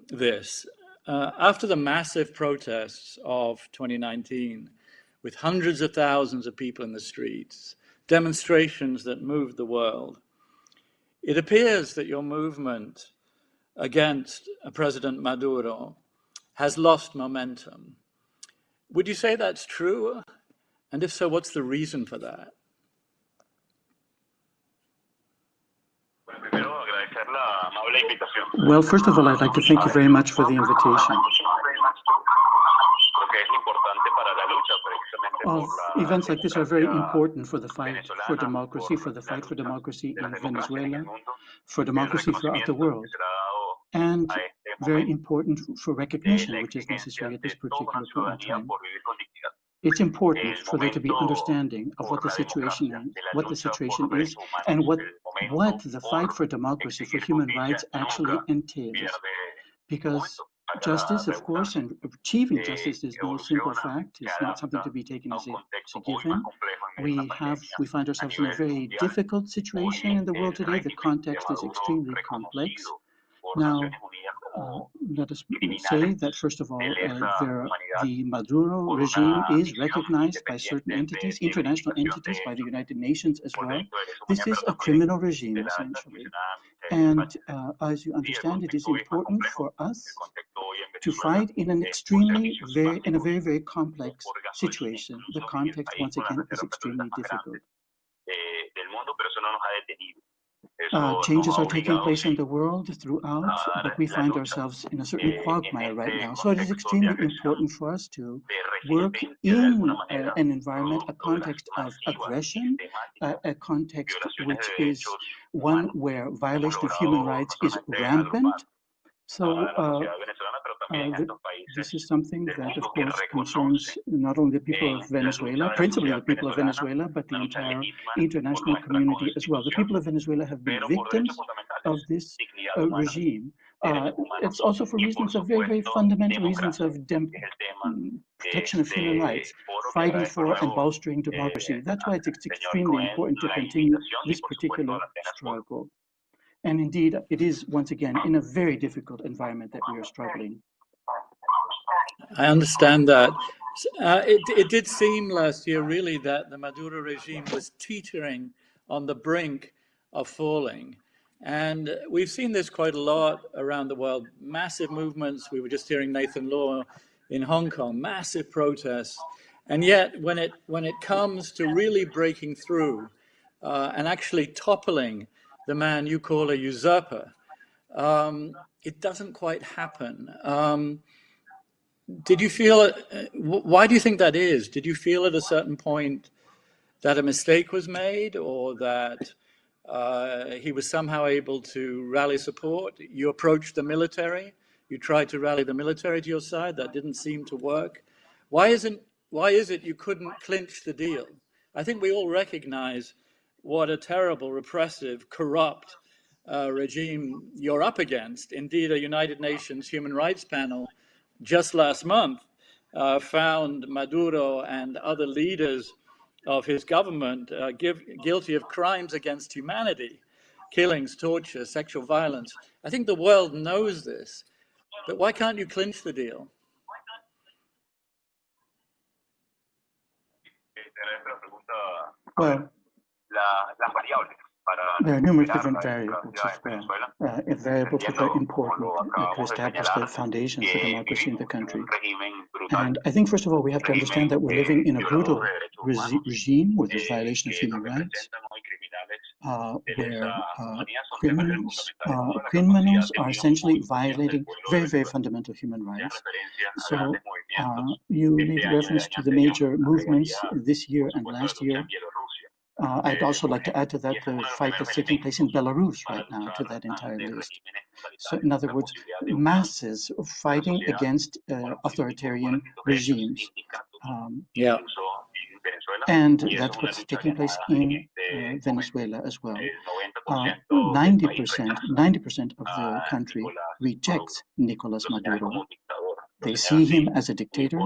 this. After the massive protests of 2019, with hundreds of thousands of people in the streets, demonstrations that moved the world, it appears that your movement against President Maduro has lost momentum. Would you say that's true? And if so, what's the reason for that? Well, first of all, I'd like to thank you very much for the invitation. Events like this are very important for the fight for democracy in Venezuela, for democracy throughout the world, and very important for recognition, which is necessary at this particular point in time. It's important for there to be understanding of what the situation is, and what the fight for democracy, for human rights actually entails. Because justice, of course, and achieving justice is no simple fact. It's not something to be taken as a given. We find ourselves in a very difficult situation in the world today. The context is extremely complex. Now, let us say that, first of all, the Maduro regime is recognized by certain entities, international entities, by the United Nations as well. This is a criminal regime, essentially. And as you understand, it is important for us to fight in a very, very complex situation. The context, once again, is extremely difficult. Changes are taking place in the world throughout, but we find ourselves in a certain quagmire right now. So it is extremely important for us to work in an environment, a context of aggression, a context which is one where violation of human rights is rampant. So this is something that, of course, concerns not only the people of Venezuela, principally the people of Venezuela, but the entire international community as well. The people of Venezuela have been victims of this regime. It's also for reasons of very, very fundamental reasons of protection of human rights, fighting for and bolstering democracy. That's why it's extremely important to continue this particular struggle. And indeed, it is, once again, in a very difficult environment that we are struggling. I understand that. It did seem last year, really, that the Maduro regime was teetering on the brink of falling. And we've seen this quite a lot around the world. Massive movements. We were just hearing Nathan Law in Hong Kong, massive protests. And yet, when it comes to really breaking through and actually toppling the man you call a usurper, it doesn't quite happen. Did you feel, why do you think that is? Did you feel at a certain point that a mistake was made, or that he was somehow able to rally support? You approached the military, you tried to rally the military to your side, that didn't seem to work. Why is it you couldn't clinch the deal? I think we all recognize what a terrible, repressive, corrupt regime you're up against. Indeed, a United Nations Human Rights panel just last month found Maduro and other leaders of his government guilty of crimes against humanity, killings, torture, sexual violence. I think the world knows this, but why can't you clinch the deal? Well, there are numerous different variables as well. Variables which are important to establish the foundations for democracy in the country. And I think, first of all, we have to understand that we're living in a brutal regime where there's violation of human rights, where criminals are essentially violating very, very fundamental human rights. So you made reference to the major movements this year and last year. I'd also like to add to that the fight that's taking place in Belarus right now to that entire list. So in other words, masses fighting against authoritarian regimes. And that's what's taking place in Venezuela as well. 90% of the country rejects Nicolas Maduro. They see him as a dictator.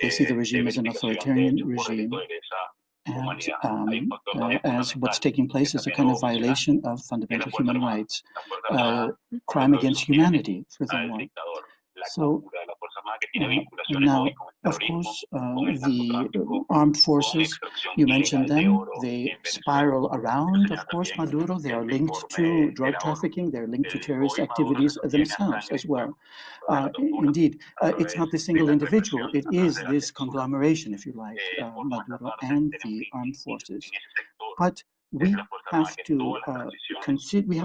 They see the regime as an authoritarian regime. And as what's taking place is a kind of violation of fundamental human rights, crime against humanity, furthermore. So now, of course, the armed forces, you mentioned them, they spiral around, of course, Maduro. They are linked to drug trafficking. They're linked to terrorist activities themselves as well. Indeed, it's not the single individual. It is this conglomeration, if you like, Maduro and the armed forces. But we have to continue. We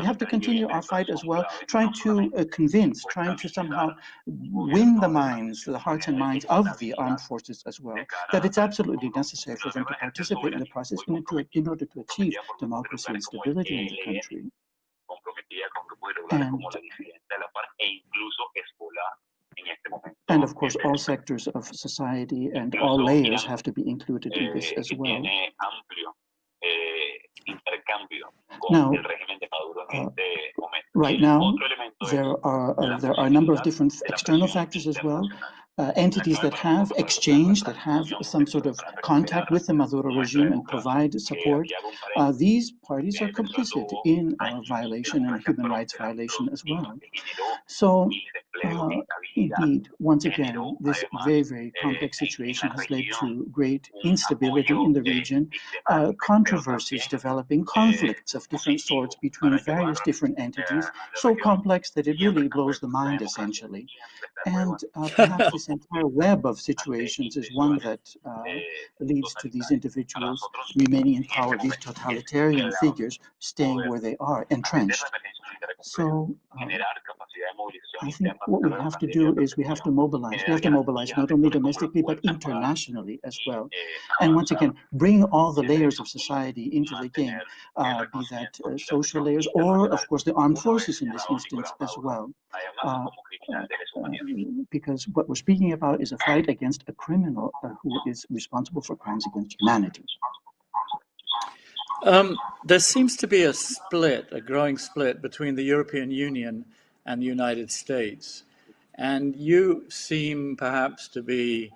have to continue our fight as well, trying to convince, trying to somehow win the minds, the hearts and minds of the armed forces as well, that it's absolutely necessary for them to participate in the process in order to achieve democracy and stability in the country. And of course, all sectors of society and all layers have to be included in this as well. Now, right now, there are a number of different external factors as well. Entities that have exchanged, that have some sort of contact with the Maduro regime and provide support, these parties are complicit in a violation and a human rights violation as well. So, indeed, once again, this very, very complex situation has led to great instability in the region, controversies developing, conflicts of different sorts between various different entities, so complex that it really blows the mind, essentially. And perhaps this entire web of situations is one that leads to these individuals remaining in power, these totalitarian figures staying where they are, entrenched. So I think what we have to do is we have to mobilize. We have to mobilize not only domestically, but internationally as well. And once again, bring all the layers of society into the game, be that social layers or, of course, the armed forces in this instance as well. Because what we're speaking about is a fight against a criminal who is responsible for crimes against humanity. There seems to be a split, a growing split between the European Union and the United States. And you seem perhaps to be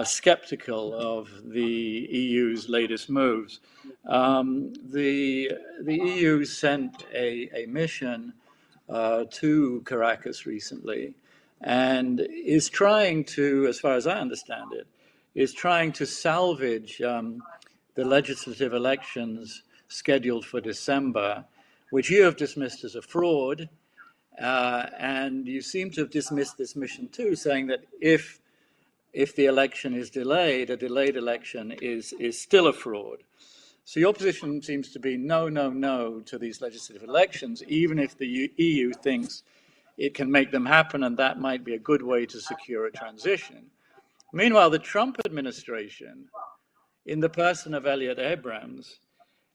skeptical of the EU's latest moves. The EU sent a mission to Caracas recently and is trying to, as far as I understand it, is trying to salvage the legislative elections scheduled for December, which you have dismissed as a fraud. And you seem to have dismissed this mission too, saying that if the election is delayed, a delayed election is still a fraud. So your position seems to be no, no, no to these legislative elections, even if the EU thinks it can make them happen, and that might be a good way to secure a transition. Meanwhile, the Trump administration, in the person of Elliot Abrams,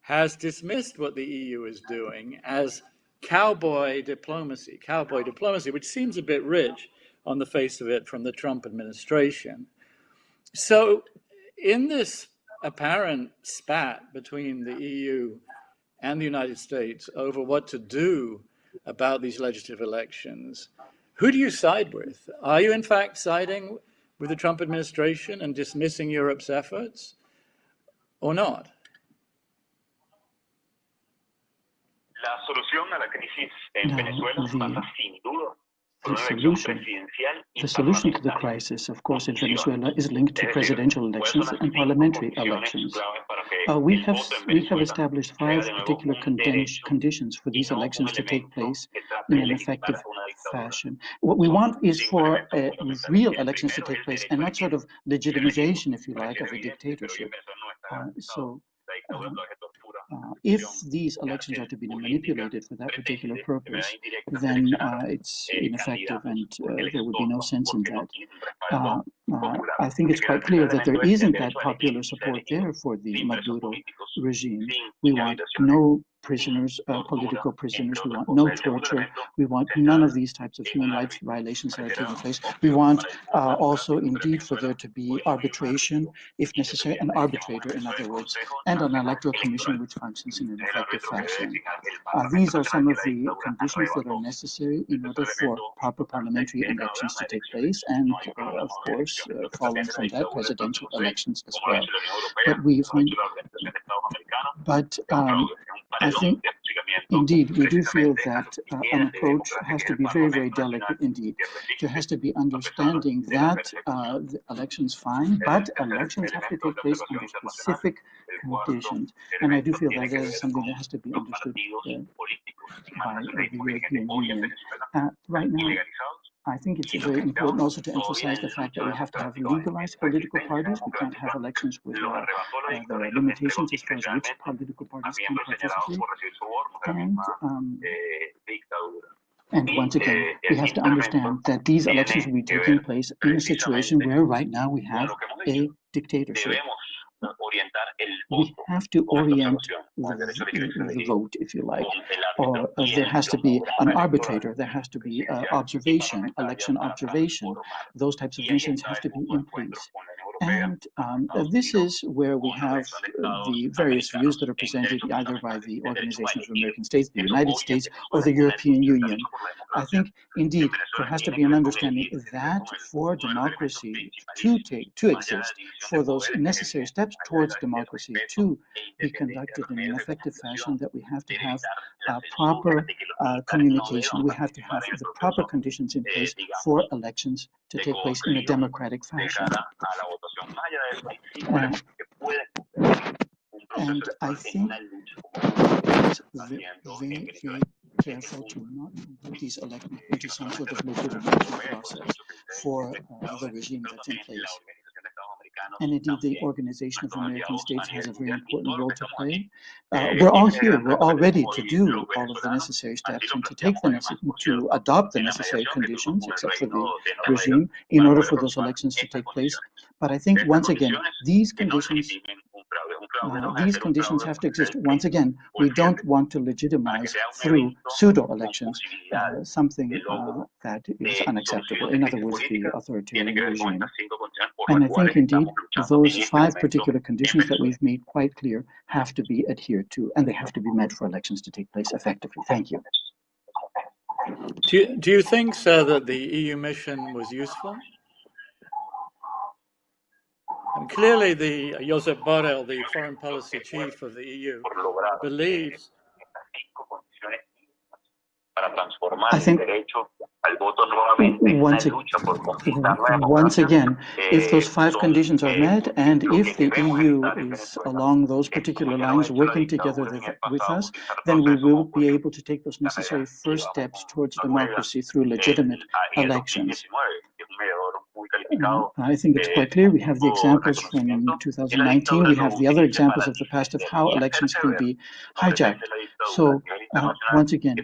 has dismissed what the EU is doing as cowboy diplomacy, which seems a bit rich on the face of it from the Trump administration. So in this apparent spat between the EU and the United States over what to do about these legislative elections, who do you side with? Are you in fact siding with the Trump administration and dismissing Europe's efforts, or not? The solution to the crisis, of course, in Venezuela is linked to presidential elections and parliamentary elections. We have established 5 particular conditions for these elections to take place in an effective fashion. What we want is for real elections to take place and not sort of legitimization, if you like, of a dictatorship. If these elections are to be manipulated for that particular purpose, then it's ineffective and there would be no sense in that. I think it's quite clear that there isn't that popular support there for the Maduro regime. We want no prisoners, political prisoners. We want no torture. We want none of these types of human rights violations that are taking place. We want also, indeed, for there to be arbitration, if necessary, an arbitrator, in other words, and an electoral commission which functions in an effective fashion. These are some of the conditions that are necessary in order for proper parliamentary elections to take place, and of course, following from that, presidential elections as well. But we find, I think, indeed, we do feel that an approach has to be very, very delicate indeed. There has to be understanding that the elections fine, but elections have to take place under specific conditions. And I do feel that that is something that has to be understood by the European Union. Right now, I think it's very important also to emphasize the fact that we have to have legalized political parties. We can't have elections with there are limitations as far as which political parties can participate. And once again, we have to understand that these elections will be taking place in a situation where right now we have a dictatorship. We have to orient the vote, if you like, or there has to be an arbitrator, there has to be observation, election observation. Those types of missions have to be in place. And this is where we have the various views that are presented either by the Organization of American States, the United States, or the European Union. I think, indeed, there has to be an understanding that for democracy to exist, for those necessary steps towards democracy to be conducted in an effective fashion, that we have to have proper communication. We have to have the proper conditions in place for elections to take place in a democratic fashion. And I think it's very, very careful to not convert these elections into some sort of legitimation process for the regime that's in place. And indeed, the Organization of American States has a very important role to play. We're all here. We're all ready to do all of the necessary steps and to adopt the necessary conditions, except for the regime, in order for those elections to take place. But I think, once again, these conditions have to exist. Once again, we don't want to legitimize through pseudo-elections something that is unacceptable. In other words, the authoritarian regime. And I think, indeed, those 5 particular conditions that we've made quite clear have to be adhered to, and they have to be met for elections to take place effectively. Thank you. Do you think, sir, that the EU mission was useful? And clearly, Josep Borrell, the foreign policy chief of the EU, believes. I think once again, if those 5 conditions are met, and if the EU is along those particular lines working together with us, then we will be able to take those necessary first steps towards democracy through legitimate elections. I think it's quite clear. We have the examples from 2019. We have the other examples of the past of how elections can be hijacked. So once again,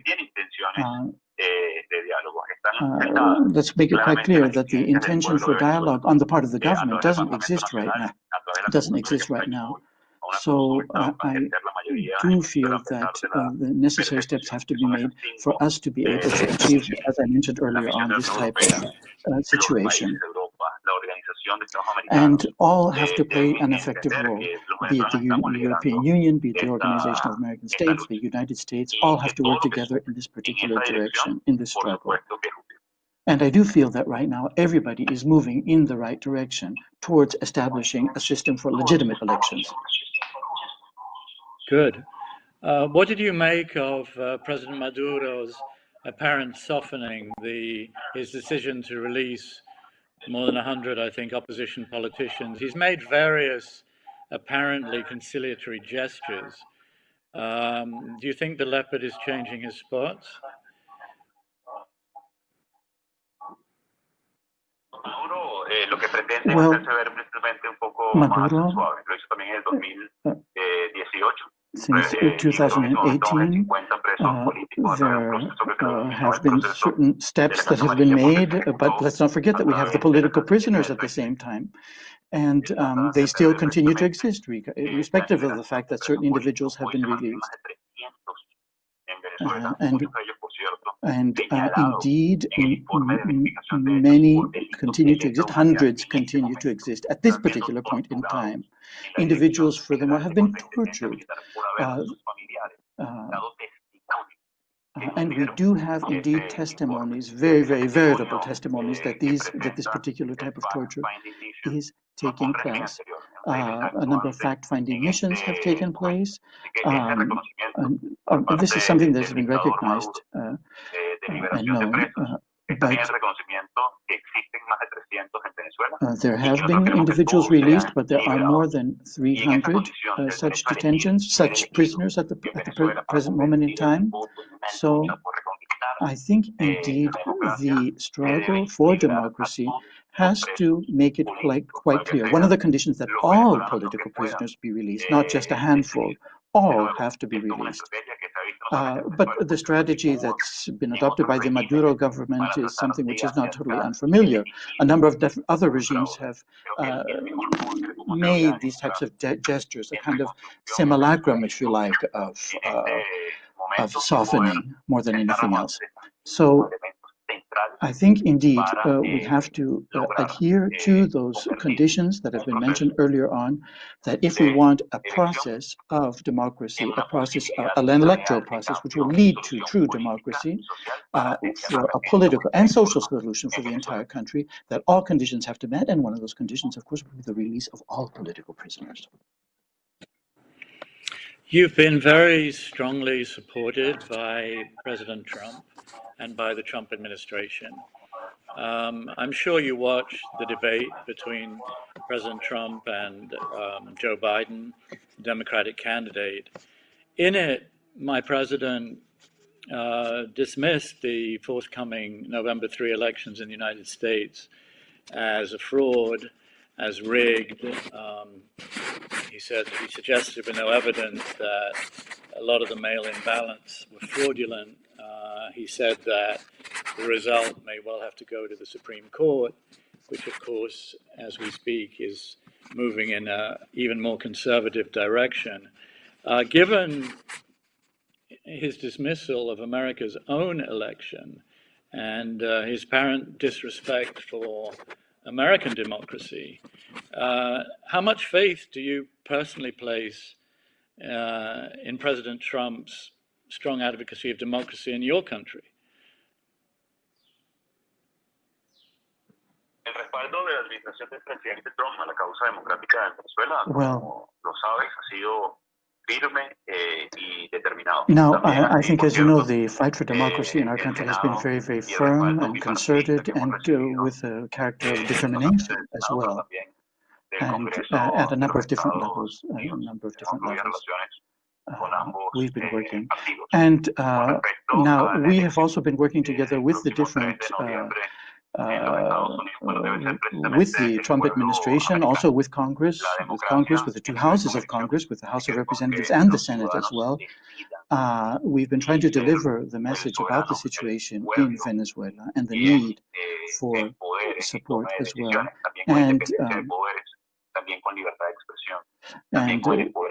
let's make it quite clear that the intention for dialogue on the part of the government doesn't exist right now. So I do feel that the necessary steps have to be made for us to be able to achieve, as I mentioned earlier on, this type of situation. And all have to play an effective role, be it the European Union, be it the Organization of American States, the United States, all have to work together in this particular direction, in this struggle. And I do feel that right now everybody is moving in the right direction towards establishing a system for legitimate elections. Good. What did you make of President Maduro's apparent softening, his decision to release more than 100, I think, opposition politicians? He's made various apparently conciliatory gestures. Do you think the leopard is changing his spots? Well, Maduro, since 2018, there have been certain steps that have been made, but let's not forget that we have the political prisoners at the same time. And they still continue to exist, irrespective of the fact that certain individuals have been released. Indeed, many continue to exist, hundreds continue to exist at this particular point in time. Individuals, furthermore, have been tortured. And we do have indeed testimonies, very, very veritable testimonies that this particular type of torture is taking place. A number of fact-finding missions have taken place. This is something that has been recognized and known. But there have been individuals released, but there are more than 300 such detentions, such prisoners at the present moment in time. So I think indeed the struggle for democracy has to make it quite clear. One of the conditions that all political prisoners be released, not just a handful, all have to be released. But the strategy that's been adopted by the Maduro government is something which is not totally unfamiliar. A number of other regimes have made these types of gestures, a kind of simulacrum, if you like, of softening more than anything else. So I think indeed we have to adhere to those conditions that have been mentioned earlier on, that if we want a process of democracy, an electoral process which will lead to true democracy for a political and social solution for the entire country, that all conditions have to be met, and one of those conditions, of course, will be the release of all political prisoners. You've been very strongly supported by President Trump and by the Trump administration. I'm sure you watched the debate between President Trump and Joe Biden, Democratic candidate. In it, my president dismissed the forthcoming November 3 elections in the United States as a fraud, as rigged. He suggested with no evidence that a lot of the mail-in ballots were fraudulent. He said that the result may well have to go to the Supreme Court, which of course, as we speak, is moving in an even more conservative direction. Given his dismissal of America's own election and his apparent disrespect for American democracy, how much faith do you personally place in President Trump's strong advocacy of democracy in your country? Well, now, I think, as you know, the fight for democracy in our country has been very, very firm and concerted, and with a character of determination as well, and at a number of different levels. We've been working, and now we have also been working together with the different with the Trump administration, also with Congress, with the two houses of Congress, with the House of Representatives and the Senate as well. We've been trying to deliver the message about the situation in Venezuela and the need for support as well, and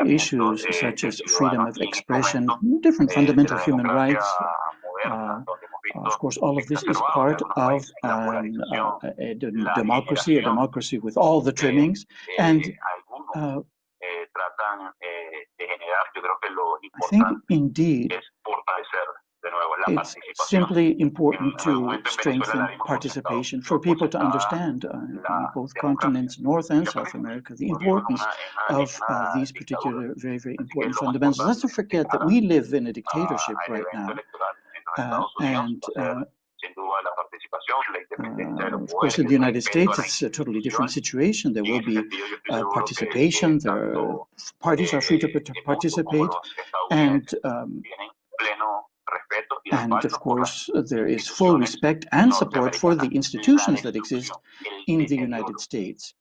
issues such as freedom of expression, different fundamental human rights. Of course, all of this is part of a democracy with all the trimmings. And I think, indeed, it's simply important to strengthen participation, for people to understand in both continents, North and South America, the importance of these particular very, very important fundamentals. Let's not forget that we live in a dictatorship right now. Of course, in the United States, it's a totally different situation. There will be participation. Parties are free to participate, and of course, there is full respect and support for the institutions that exist in the United States.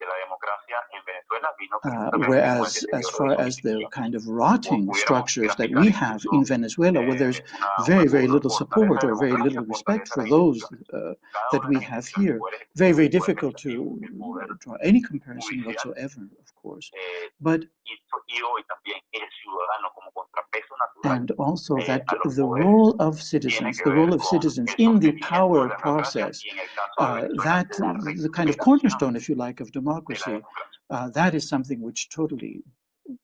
whereas as far as the kind of rotting structures that we have in Venezuela, where there's very, very little support or very little respect for those that we have here, very, very difficult to draw any comparison whatsoever, of course. But and also that the role of citizens in the power process, that the kind of cornerstone, if you like, of democracy, that is something which totally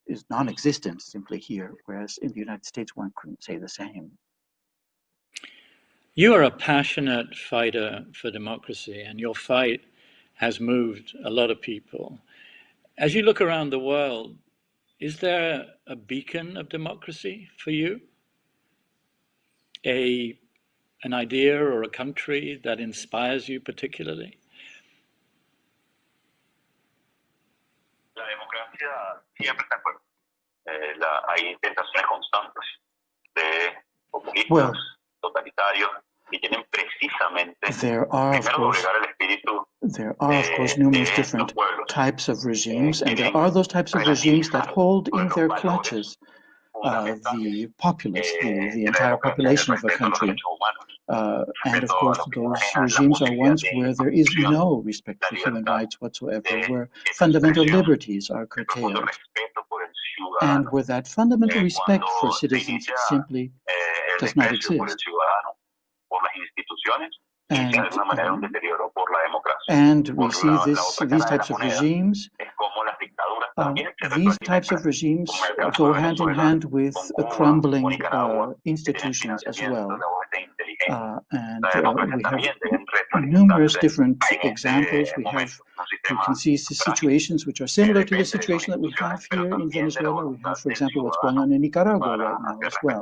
is non-existent simply here, whereas in the United States one couldn't say the same. You are a passionate fighter for democracy, and your fight has moved a lot of people. As you look around the world, is there a beacon of democracy for you? An idea or a country that inspires you particularly? Well, there are, of course, numerous different types of regimes, and there are those types of regimes that hold in their clutches the populace, the entire population of a country. And of course, those regimes are ones where there is no respect for human rights whatsoever, where fundamental liberties are curtailed, and where that fundamental respect for citizens simply does not exist. And we see these types of regimes. These types of regimes go hand in hand with crumbling institutions as well. And we have numerous different examples. You can see situations which are similar to the situation that we have here in Venezuela. We have, for example, what's going on in Nicaragua right now as well.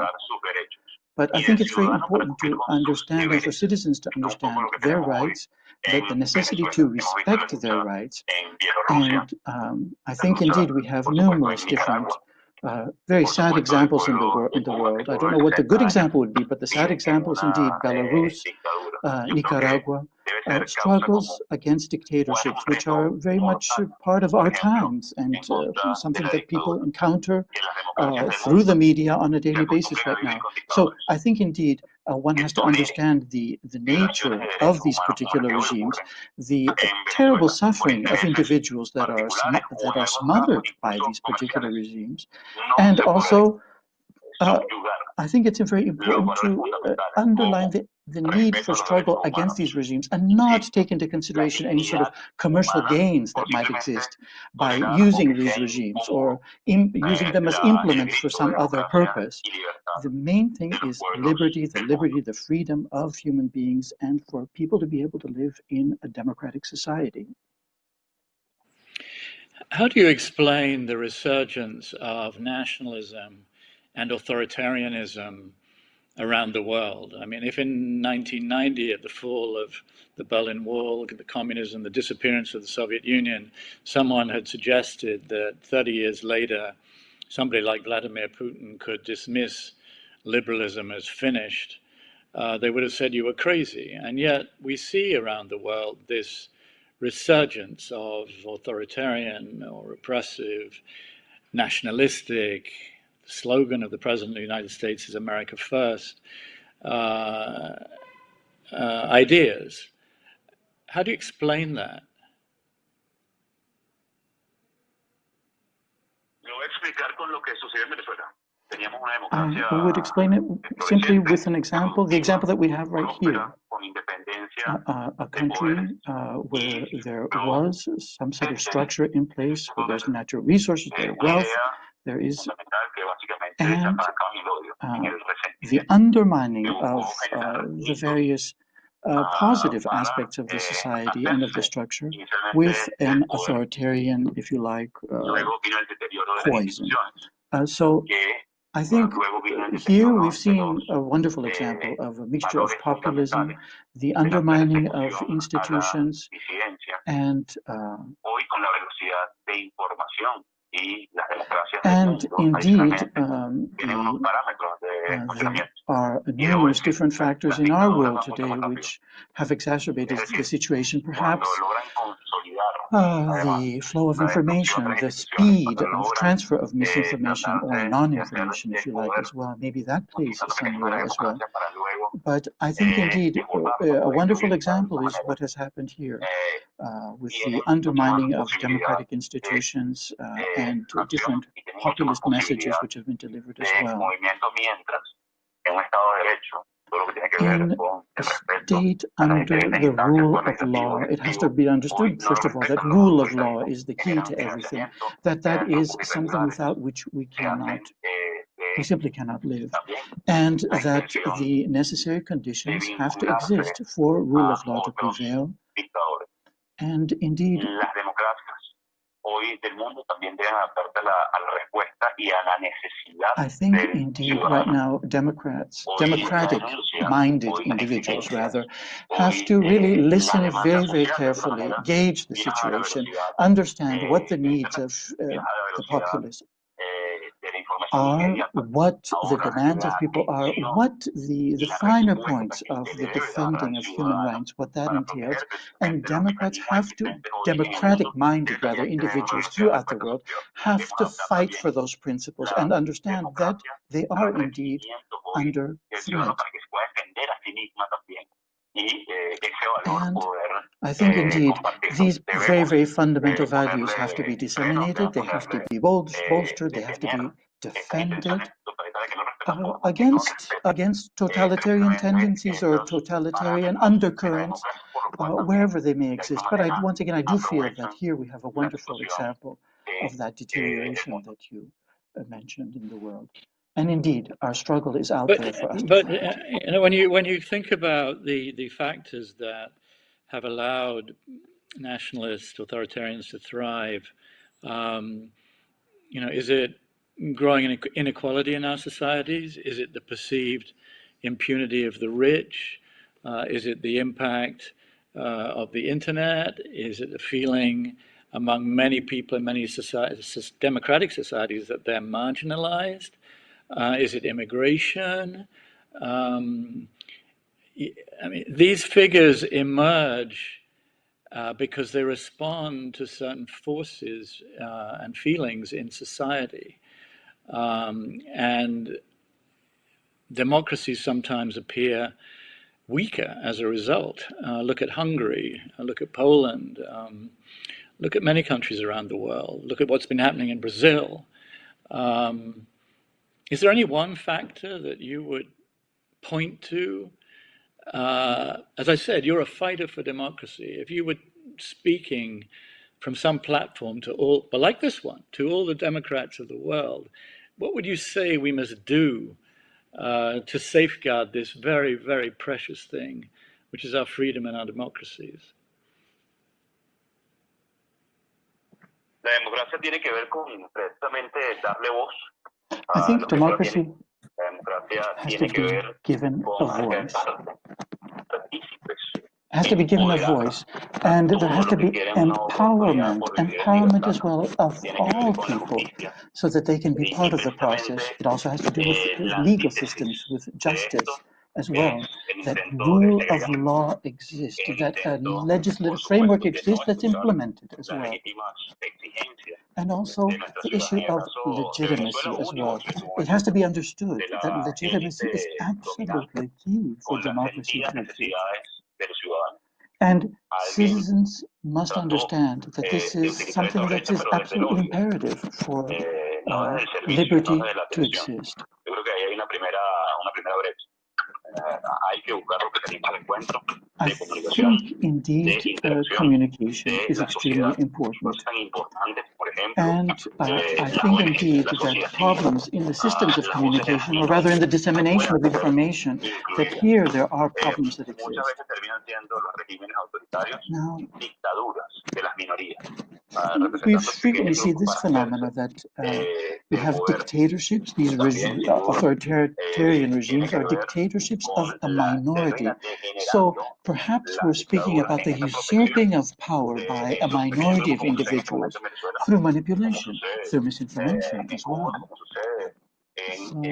But I think it's very important to understand, and for citizens to understand their rights, that the necessity to respect their rights. And I think indeed we have numerous different very sad examples in the world. I don't know what the good example would be, but the sad examples indeed, Belarus, Nicaragua, struggles against dictatorships, which are very much part of our times and something that people encounter through the media on a daily basis right now. So I think indeed one has to understand the nature of these particular regimes, the terrible suffering of individuals that are smothered by these particular regimes, and also I think it's very important to underline the need for struggle against these regimes and not take into consideration any sort of commercial gains that might exist by using these regimes or using them as implements for some other purpose. The main thing is liberty, the freedom of human beings, and for people to be able to live in a democratic society. How do you explain the resurgence of nationalism and authoritarianism around the world? I mean, if in 1990, at the fall of the Berlin Wall, the communism, the disappearance of the Soviet Union, someone had suggested that 30 years later, somebody like Vladimir Putin could dismiss liberalism as finished, they would have said you were crazy. And yet we see around the world this resurgence of authoritarian or repressive, nationalistic, the slogan of the President of the United States is America First, ideas. How do you explain that? I would explain it simply with an example, the example that we have right here. A country where there was some sort of structure in place, where there's natural resources, there's wealth, there is, and the undermining of the various positive aspects of the society and of the structure with an authoritarian, if you like, poison. So I think here we've seen a wonderful example of a mixture of populism, the undermining of institutions, and indeed there are numerous different factors in our world today which have exacerbated the situation. Perhaps the flow of information, the speed of transfer of misinformation or non-information, if you like, as well. Maybe that plays some role as well. But I think indeed a wonderful example is what has happened here with the undermining of democratic institutions and different populist messages which have been delivered as well. In a state under the rule of law, it has to be understood, first of all, that rule of law is the key to everything, that is something without which we simply cannot live, and that the necessary conditions have to exist for rule of law to prevail. And indeed, I think indeed right now democratic-minded individuals rather have to really listen very, very carefully, gauge the situation, understand what the needs of the populace are, what the demands of people are, what the finer points of the defending of human rights, what that entails. And democratic-minded rather, individuals throughout the world have to fight for those principles and understand that they are indeed under threat. And I think indeed these very, very fundamental values have to be disseminated, they have to be bolstered, they have to be defended against totalitarian tendencies or totalitarian undercurrents, wherever they may exist. But once again, I do feel that here we have a wonderful example of that deterioration that you mentioned in the world. And indeed, our struggle is out there for us to fight. You know, when you think about the factors that have allowed nationalist authoritarians to thrive, you know, is it growing inequality in our societies? Is it the perceived impunity of the rich? Is it the impact of the internet? Is it the feeling among many people in many societies, democratic societies, that they're marginalized? Is it immigration? I mean, these figures emerge because they respond to certain forces and feelings in society. And democracies sometimes appear weaker as a result. Look at Hungary, look at Poland, look at many countries around the world, look at what's been happening in Brazil. Is there any one factor that you would point to? As I said, you're a fighter for democracy. If you were speaking from some platform to all, but like this one, to all the Democrats of the world, what would you say we must do to safeguard this very, very precious thing, which is our freedom and our democracies? I think democracy has to be given a voice. Has to be given a voice, and there has to be empowerment as well of all people, so that they can be part of the process. It also has to do with legal systems, with justice as well, that rule of law exists, that a legislative framework exists that's implemented as well. And also the issue of legitimacy as well. It has to be understood that legitimacy is absolutely key for democracy to exist. And citizens must understand that this is something that is absolutely imperative for liberty to exist. I think indeed communication is extremely important. And I think indeed that problems in the systems of communication, or rather in the dissemination of information, that here there are problems that exist. Now, we frequently see this phenomena that we have dictatorships. These authoritarian regimes are dictatorships of a minority. So perhaps we're speaking about the usurping of power by a minority of individuals through manipulation, through misinformation as well. So,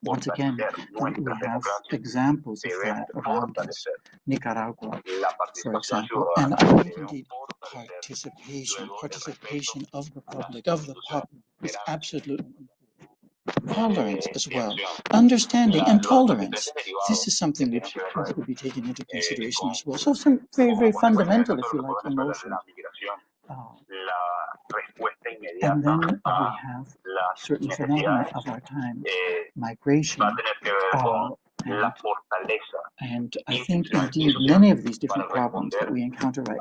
once again, we have examples of that around us. Nicaragua, for example. And I think indeed participation of the public, of the populace, is absolutely important. Tolerance as well, understanding and tolerance. This is something which has to be taken into consideration as well. So some very, very fundamental, if you like, emotions. And then we have certain phenomena of our time, migration, and I think indeed many of these different problems that we encounter right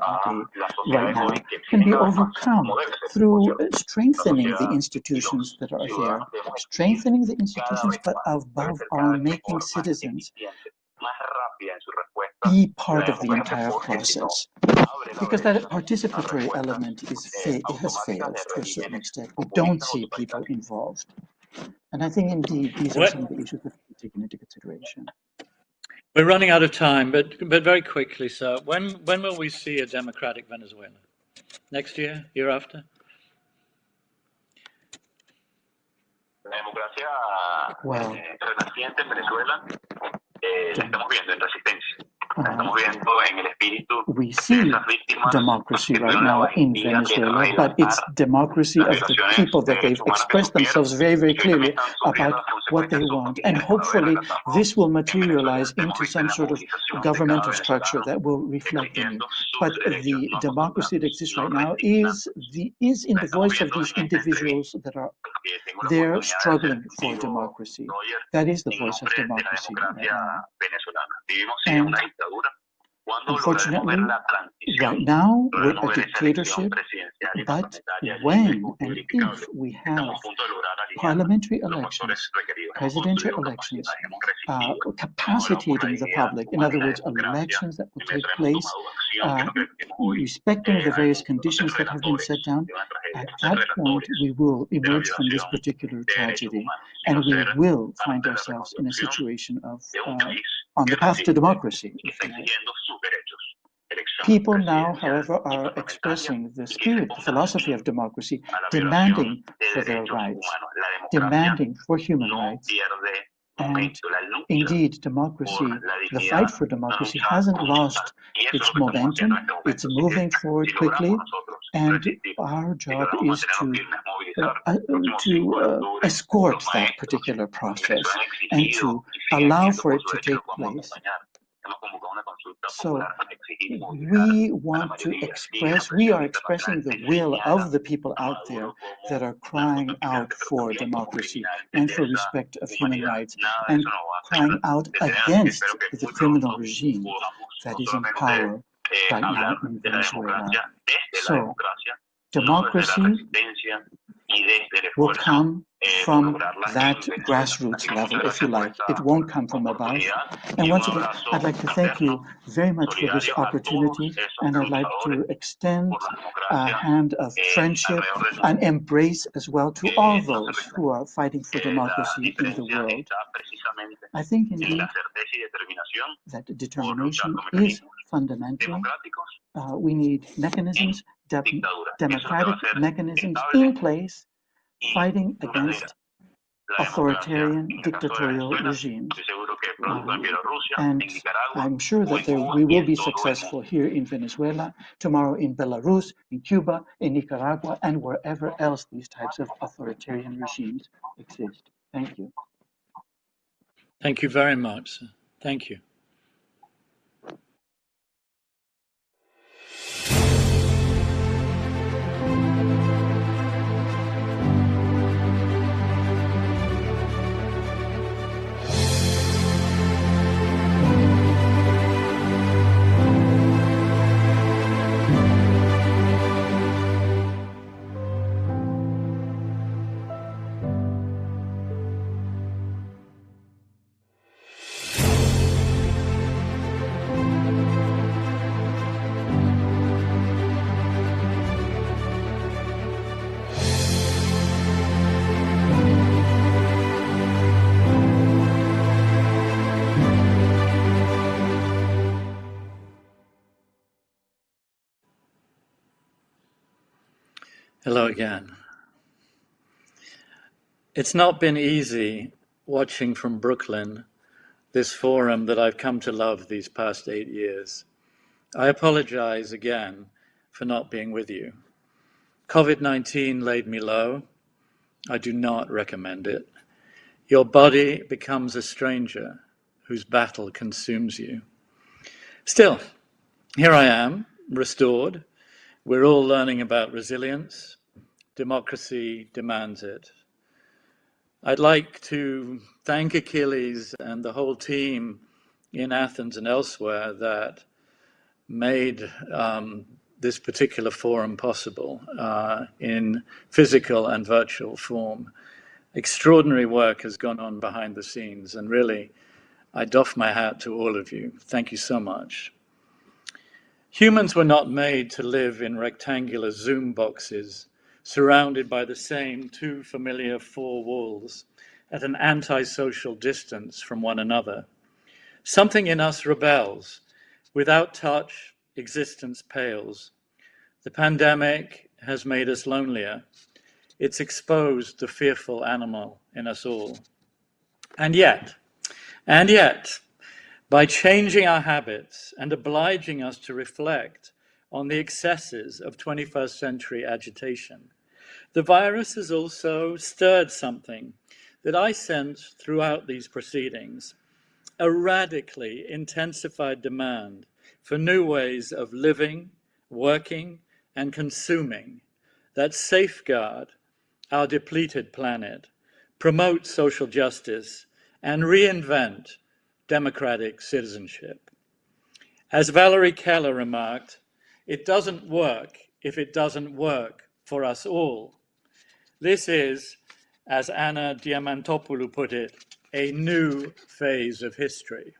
now can be overcome through strengthening the institutions that are there, strengthening the institutions, but above all, making citizens be part of the entire process. Because that participatory element has failed to a certain extent. We don't see people involved. And I think indeed these are some of the issues that have to be taken into consideration. We're running out of time, but very quickly, sir. When will we see a democratic Venezuela? Next year? Year after? Well, we see democracy right now in Venezuela, but it's democracy of the people that they've expressed themselves very, very clearly about what they want. And hopefully this will materialize into some sort of governmental structure that will reflect them. But the democracy that exists right now is in the voice of these individuals that are there struggling for democracy. That is the voice of democracy right now. And unfortunately, right now we're a dictatorship, but when and if we have parliamentary elections, presidential elections, capacitating the public, in other words, elections that will take place, respecting the various conditions that have been set down, at that point we will emerge from this particular tragedy, and we will find ourselves in a situation of on the path to democracy, if you like. People now, however, are expressing the spirit, the philosophy of democracy, demanding for their rights, demanding for human rights. And indeed, democracy, the fight for democracy hasn't lost its momentum. It's moving forward quickly, and our job is to escort that particular process and to allow for it to take place. So we want to express, we are expressing the will of the people out there that are crying out for democracy and for respect of human rights and crying out against the criminal regime that is in power right now in Venezuela. So democracy will come from that grassroots level, if you like. It won't come from above. And once again, I'd like to thank you very much for this opportunity, and I'd like to extend a hand of friendship and embrace as well to all those who are fighting for democracy in the world. I think indeed that determination is fundamental. We need mechanisms, democratic mechanisms in place, fighting against authoritarian dictatorial regimes. And I'm sure that we will be successful here in Venezuela, tomorrow in Belarus, in Cuba, in Nicaragua, and wherever else these types of authoritarian regimes exist. Thank you. Thank you very much, sir. Thank you. Hello again. It's not been easy watching from Brooklyn this forum that I've come to love these past 8 years. I apologize again for not being with you. COVID-19 laid me low. I do not recommend it. Your body becomes a stranger whose battle consumes you. Still, here I am, restored. We're all learning about resilience. Democracy demands it. I'd like to thank Achilles and the whole team in Athens and elsewhere that made this particular forum possible in physical and virtual form. Extraordinary work has gone on behind the scenes, and really, I doff my hat to all of you. Thank you so much. Humans were not made to live in rectangular Zoom boxes, surrounded by the same two familiar four walls, at an antisocial distance from one another. Something in us rebels. Without touch, existence pales. The pandemic has made us lonelier. It's exposed the fearful animal in us all. And yet, by changing our habits and obliging us to reflect on the excesses of 21st century agitation, the virus has also stirred something that I sense throughout these proceedings, a radically intensified demand for new ways of living, working, and consuming that safeguard our depleted planet, promote social justice, and reinvent democratic citizenship. As Valerie Keller remarked, it doesn't work if it doesn't work for us all. This is, as Anna Diamantopoulou put it, a new phase of history.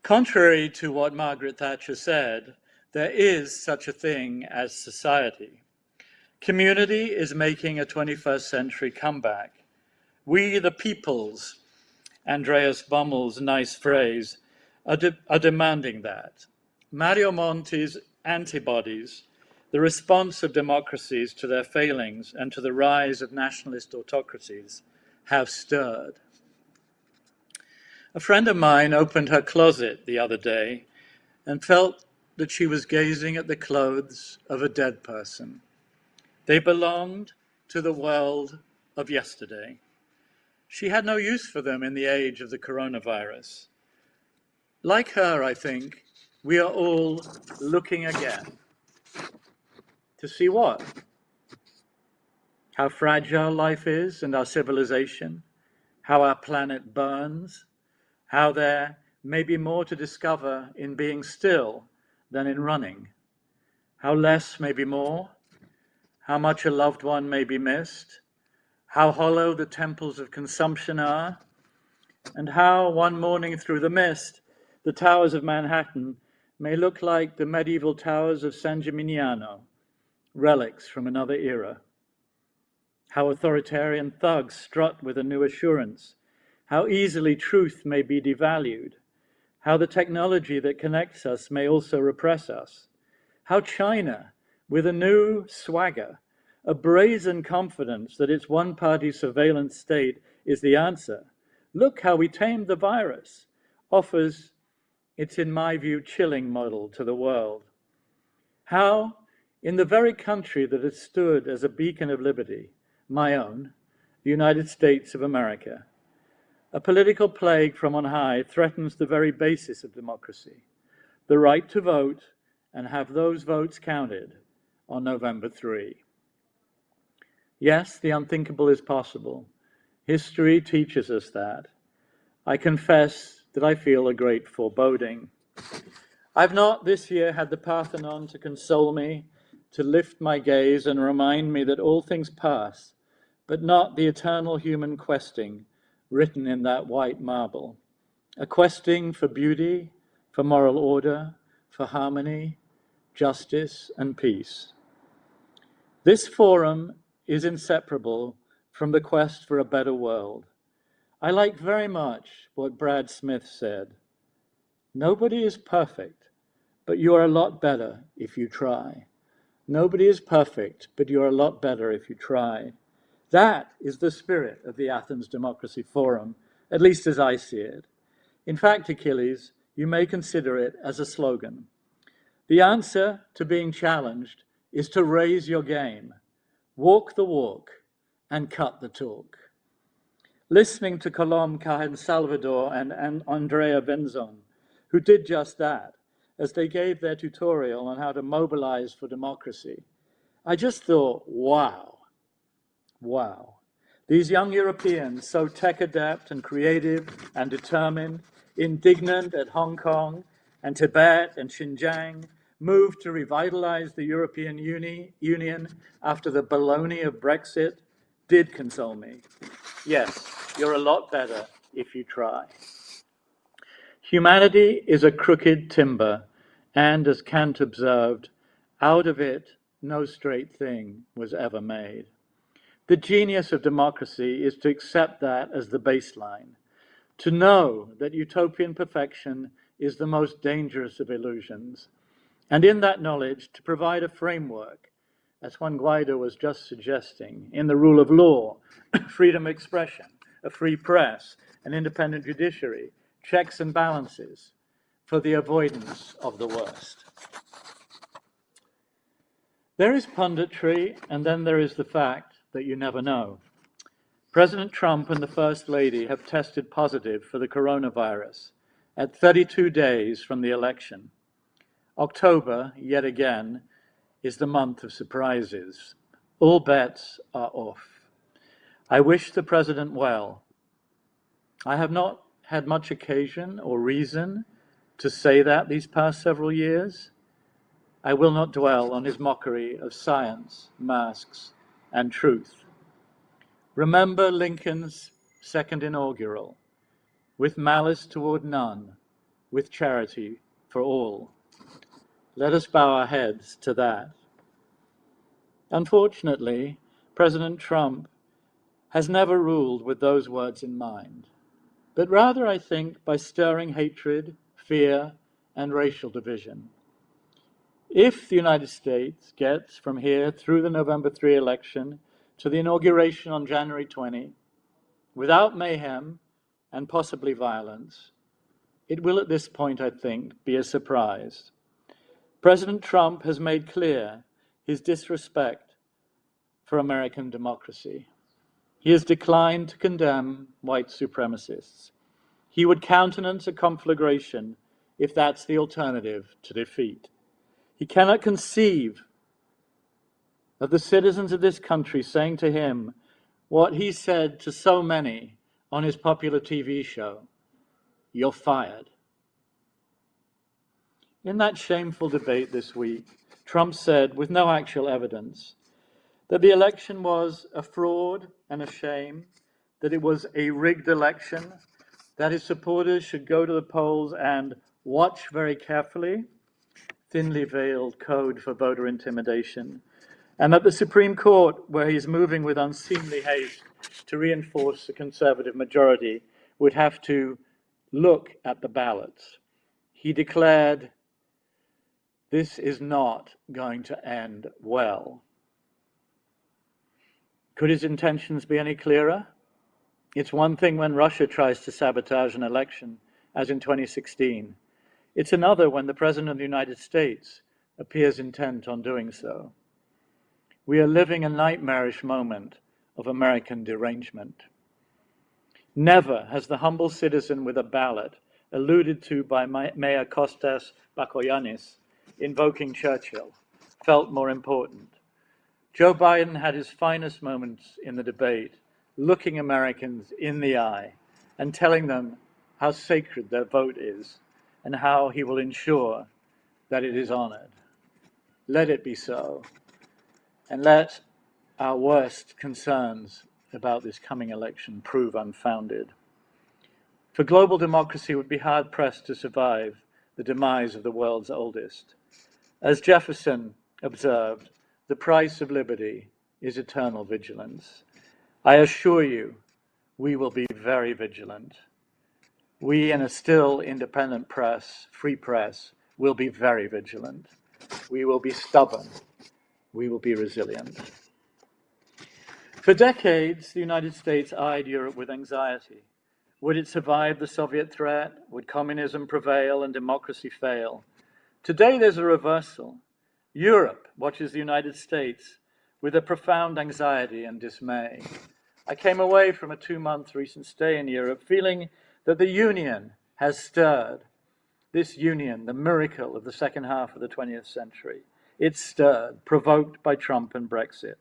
Contrary to what Margaret Thatcher said, there is such a thing as society. Community is making a 21st century comeback. We the peoples, Andreas Bommel's nice phrase, are demanding that. Mario Monti's Antibodies, the response of democracies to their failings and to the rise of nationalist autocracies, have stirred. A friend of mine opened her closet the other day and felt that she was gazing at the clothes of a dead person. They belonged to the world of yesterday. She had no use for them in the age of the coronavirus. Like her, I think, we are all looking again. To see what? How fragile life is and our civilization, how our planet burns, how there may be more to discover in being still than in running, how less may be more, how much a loved one may be missed, how hollow the temples of consumption are, and how one morning through the mist, the towers of Manhattan may look like the medieval towers of San Gimignano, relics from another era. How authoritarian thugs strut with a new assurance, how easily truth may be devalued, how the technology that connects us may also repress us, how China, with a new swagger, a brazen confidence that its one-party surveillance state is the answer, look how we tamed the virus, offers its, in my view, chilling model to the world. How, in the very country that has stood as a beacon of liberty, my own, the United States of America, a political plague from on high threatens the very basis of democracy, the right to vote and have those votes counted on November 3. Yes, the unthinkable is possible. History teaches us that. I confess that I feel a great foreboding. I've not this year had the Parthenon to console me, to lift my gaze and remind me that all things pass, but not the eternal human questing written in that white marble. A questing for beauty, for moral order, for harmony, justice, and peace. This forum is inseparable from the quest for a better world. I like very much what Brad Smith said. Nobody is perfect, but you are a lot better if you try. Nobody is perfect, but you are a lot better if you try. That is the spirit of the Athens Democracy Forum, at least as I see it. In fact, Achilles, you may consider it as a slogan. The answer to being challenged is to raise your game, walk the walk, and cut the talk. Listening to Colom Cahen Salvador and Andrea Benzon, who did just that, as they gave their tutorial on how to mobilize for democracy, I just thought, wow. These young Europeans, so tech adept and creative and determined, indignant at Hong Kong and Tibet and Xinjiang, moved to revitalize the European Union after the baloney of Brexit, did console me. Yes, you're a lot better if you try. Humanity is a crooked timber, and as Kant observed, out of it no straight thing was ever made. The genius of democracy is to accept that as the baseline, to know that utopian perfection is the most dangerous of illusions, and in that knowledge to provide a framework, as Juan Guaido was just suggesting, in the rule of law, freedom of expression, a free press, an independent judiciary, checks and balances, for the avoidance of the worst. There is punditry, and then there is the fact that you never know. President Trump and the First Lady have tested positive for the coronavirus at 32 days from the election. October, yet again, is the month of surprises. All bets are off. I wish the President well. I have not had much occasion or reason to say that these past several years. I will not dwell on his mockery of science, masks, and truth. Remember Lincoln's second inaugural, with malice toward none, with charity for all. Let us bow our heads to that. Unfortunately, President Trump has never ruled with those words in mind, but rather, I think, by stirring hatred, fear, and racial division. If the United States gets from here through the November 3 election to the inauguration on January 20, without mayhem and possibly violence, it will at this point, I think, be a surprise. President Trump has made clear his disrespect for American democracy. He has declined to condemn white supremacists. He would countenance a conflagration if that's the alternative to defeat. He cannot conceive of the citizens of this country saying to him what he said to so many on his popular TV show, "You're fired." In that shameful debate this week, Trump said, with no actual evidence, that the election was a fraud and a shame, that it was a rigged election, that his supporters should go to the polls and watch very carefully, thinly veiled code for voter intimidation, and that the Supreme Court, where he's moving with unseemly haste to reinforce the conservative majority, would have to look at the ballots. He declared, "This is not going to end well." Could his intentions be any clearer? It's one thing when Russia tries to sabotage an election, as in 2016. It's another when the President of the United States appears intent on doing so. We are living a nightmarish moment of American derangement. Never has the humble citizen with a ballot, alluded to by Mayor Kostas Bakoyannis, invoking Churchill, felt more important. Joe Biden had his finest moments in the debate, looking Americans in the eye and telling them how sacred their vote is and how he will ensure that it is honored. Let it be so, and let our worst concerns about this coming election prove unfounded. For global democracy would be hard-pressed to survive the demise of the world's oldest. As Jefferson observed, the price of liberty is eternal vigilance. I assure you, we will be very vigilant. We, in a still independent press, free press, will be very vigilant. We will be stubborn. We will be resilient. For decades, the United States eyed Europe with anxiety. Would it survive the Soviet threat? Would communism prevail and democracy fail? Today there's a reversal. Europe watches the United States with a profound anxiety and dismay. I came away from a 2-month recent stay in Europe feeling that the Union has stirred. This Union, the miracle of the second half of the 20th century, it's stirred, provoked by Trump and Brexit.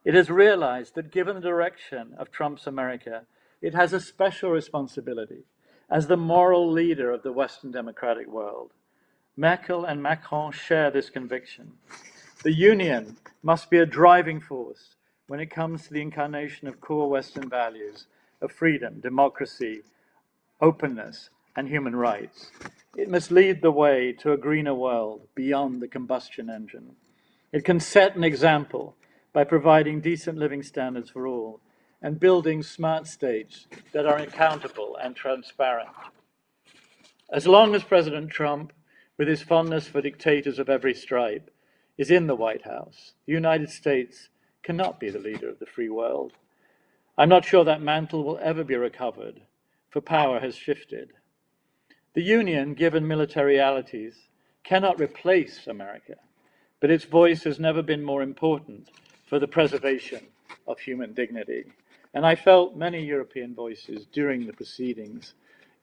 It has realized that given the direction of Trump's America, it has a special responsibility as the moral leader of the Western democratic world. Merkel and Macron share this conviction. The Union must be a driving force when it comes to the incarnation of core Western values of freedom, democracy, openness, and human rights. It must lead the way to a greener world beyond the combustion engine. It can set an example by providing decent living standards for all and building smart states that are accountable and transparent. As long as President Trump, with his fondness for dictators of every stripe, is in the White House, the United States cannot be the leader of the free world. I'm not sure that mantle will ever be recovered, for power has shifted. The Union, given military realities, cannot replace America, but its voice has never been more important for the preservation of human dignity. And I felt many European voices during the proceedings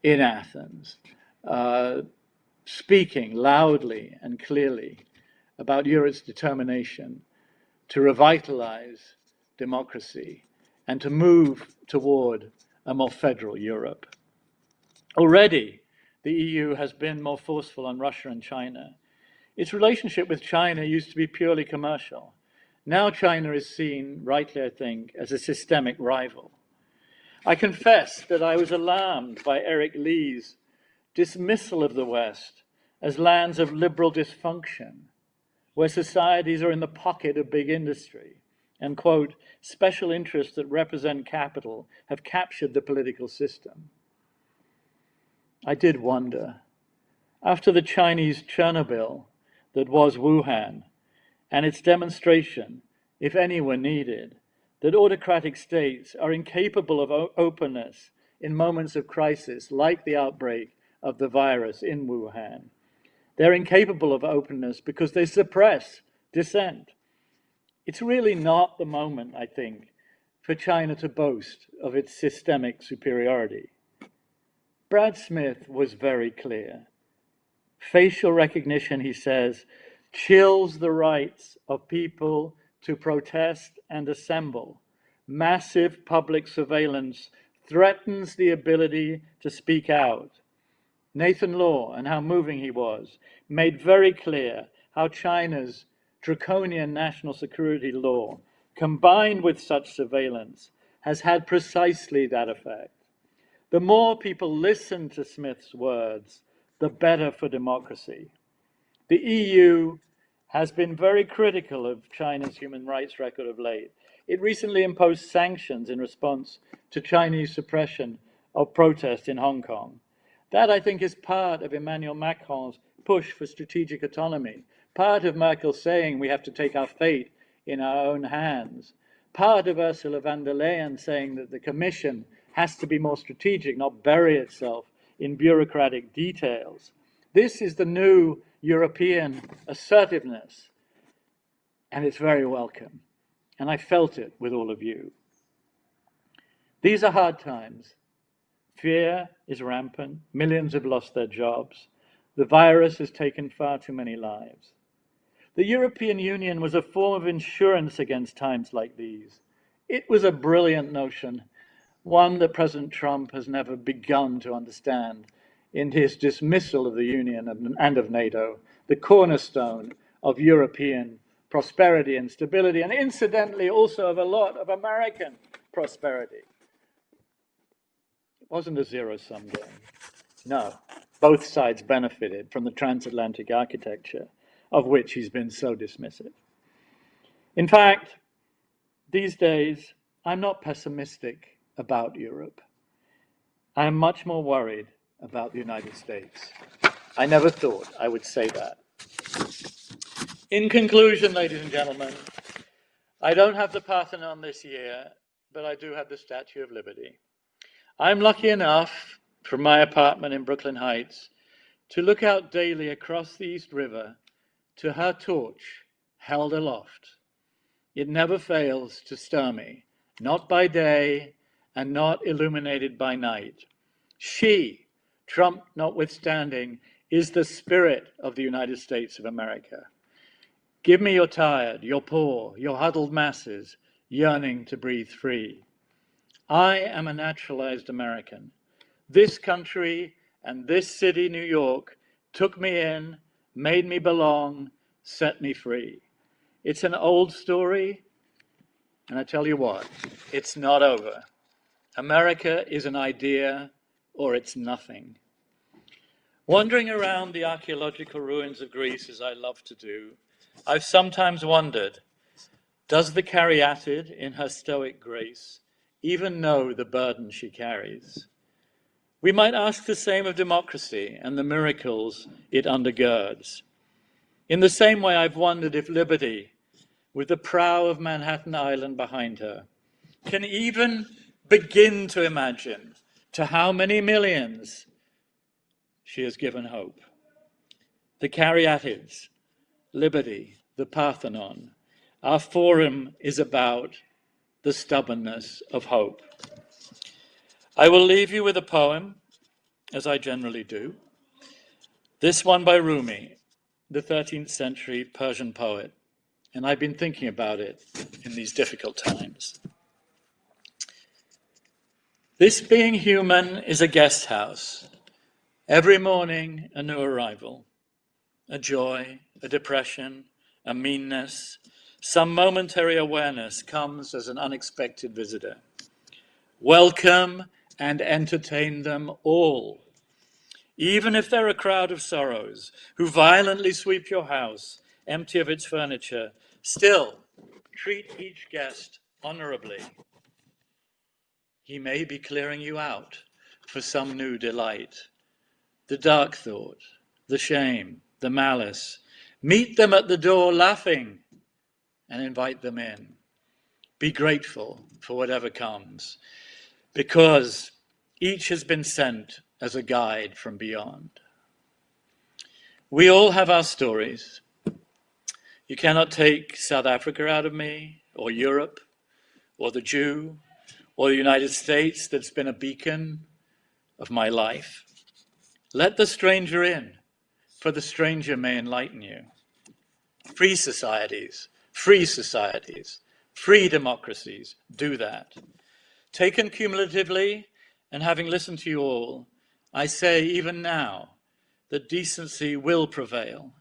in Athens, speaking loudly and clearly about Europe's determination to revitalize democracy and to move toward a more federal Europe. Already, the EU has been more forceful on Russia and China. Its relationship with China used to be purely commercial. Now China is seen, rightly I think, as a systemic rival. I confess that I was alarmed by Eric Lee's dismissal of the West as lands of liberal dysfunction, where societies are in the pocket of big industry, and, quote, special interests that represent capital have captured the political system. I did wonder, after the Chinese Chernobyl that was Wuhan, and its demonstration, if any were needed, that autocratic states are incapable of openness in moments of crisis, like the outbreak of the virus in Wuhan. They're incapable of openness because they suppress dissent. It's really not the moment, I think, for China to boast of its systemic superiority. Brad Smith was very clear. Facial recognition, he says, chills the rights of people to protest and assemble. Massive public surveillance threatens the ability to speak out. Nathan Law, and how moving he was, made very clear how China's draconian national security law, combined with such surveillance, has had precisely that effect. The more people listen to Smith's words, the better for democracy. The EU has been very critical of China's human rights record of late. It recently imposed sanctions in response to Chinese suppression of protest in Hong Kong. That, I think, is part of Emmanuel Macron's push for strategic autonomy, part of Merkel saying we have to take our fate in our own hands, part of Ursula von der Leyen saying that the Commission has to be more strategic, not bury itself in bureaucratic details. This is the new European assertiveness, and it's very welcome. And I felt it with all of you. These are hard times. Fear is rampant. Millions have lost their jobs. The virus has taken far too many lives. The European Union was a form of insurance against times like these. It was a brilliant notion, one that President Trump has never begun to understand in his dismissal of the Union and of NATO, the cornerstone of European prosperity and stability, and incidentally also of a lot of American prosperity. It wasn't a zero-sum game. No, both sides benefited from the transatlantic architecture of which he's been so dismissive. In fact, these days, I'm not pessimistic about Europe. I am much more worried about the United States. I never thought I would say that. In conclusion, ladies and gentlemen, I don't have the Parthenon this year, but I do have the Statue of Liberty. I'm lucky enough, from my apartment in Brooklyn Heights, to look out daily across the East River to her torch held aloft. It never fails to stir me, not by day and not illuminated by night. She, Trump notwithstanding, is the spirit of the United States of America. Give me your tired, your poor, your huddled masses yearning to breathe free. I am a naturalized American. This country and this city, New York, took me in, made me belong, set me free. It's an old story, and I tell you what, it's not over. America is an idea, or it's nothing. Wandering around the archaeological ruins of Greece, as I love to do, I've sometimes wondered, does the caryatid in her stoic grace even know the burden she carries? We might ask the same of democracy and the miracles it undergirds. In the same way, I've wondered if liberty, with the prow of Manhattan Island behind her, can even begin to imagine to how many millions she has given hope. The caryatids, liberty, the Parthenon. Our forum is about the stubbornness of hope. I will leave you with a poem, as I generally do. This one by Rumi, the 13th century Persian poet, and I've been thinking about it in these difficult times. This being human is a guest house. Every morning, a new arrival, a joy, a depression, a meanness, some momentary awareness comes as an unexpected visitor. Welcome and entertain them all. Even if they're a crowd of sorrows who violently sweep your house, empty of its furniture, still treat each guest honorably. He may be clearing you out for some new delight. The dark thought, the shame, the malice, meet them at the door laughing and invite them in. Be grateful for whatever comes, because each has been sent as a guide from beyond. We all have our stories. You cannot take South Africa out of me, or Europe, or the Jew, or the United States that's been a beacon of my life. Let the stranger in, for the stranger may enlighten you. Free societies, free democracies do that. Taken cumulatively, and having listened to you all, I say even now that decency will prevail.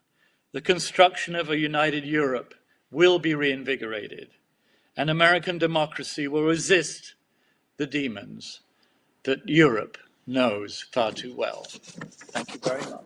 The construction of a united Europe will be reinvigorated, and American democracy will resist the demons that Europe knows far too well. Thank you very much.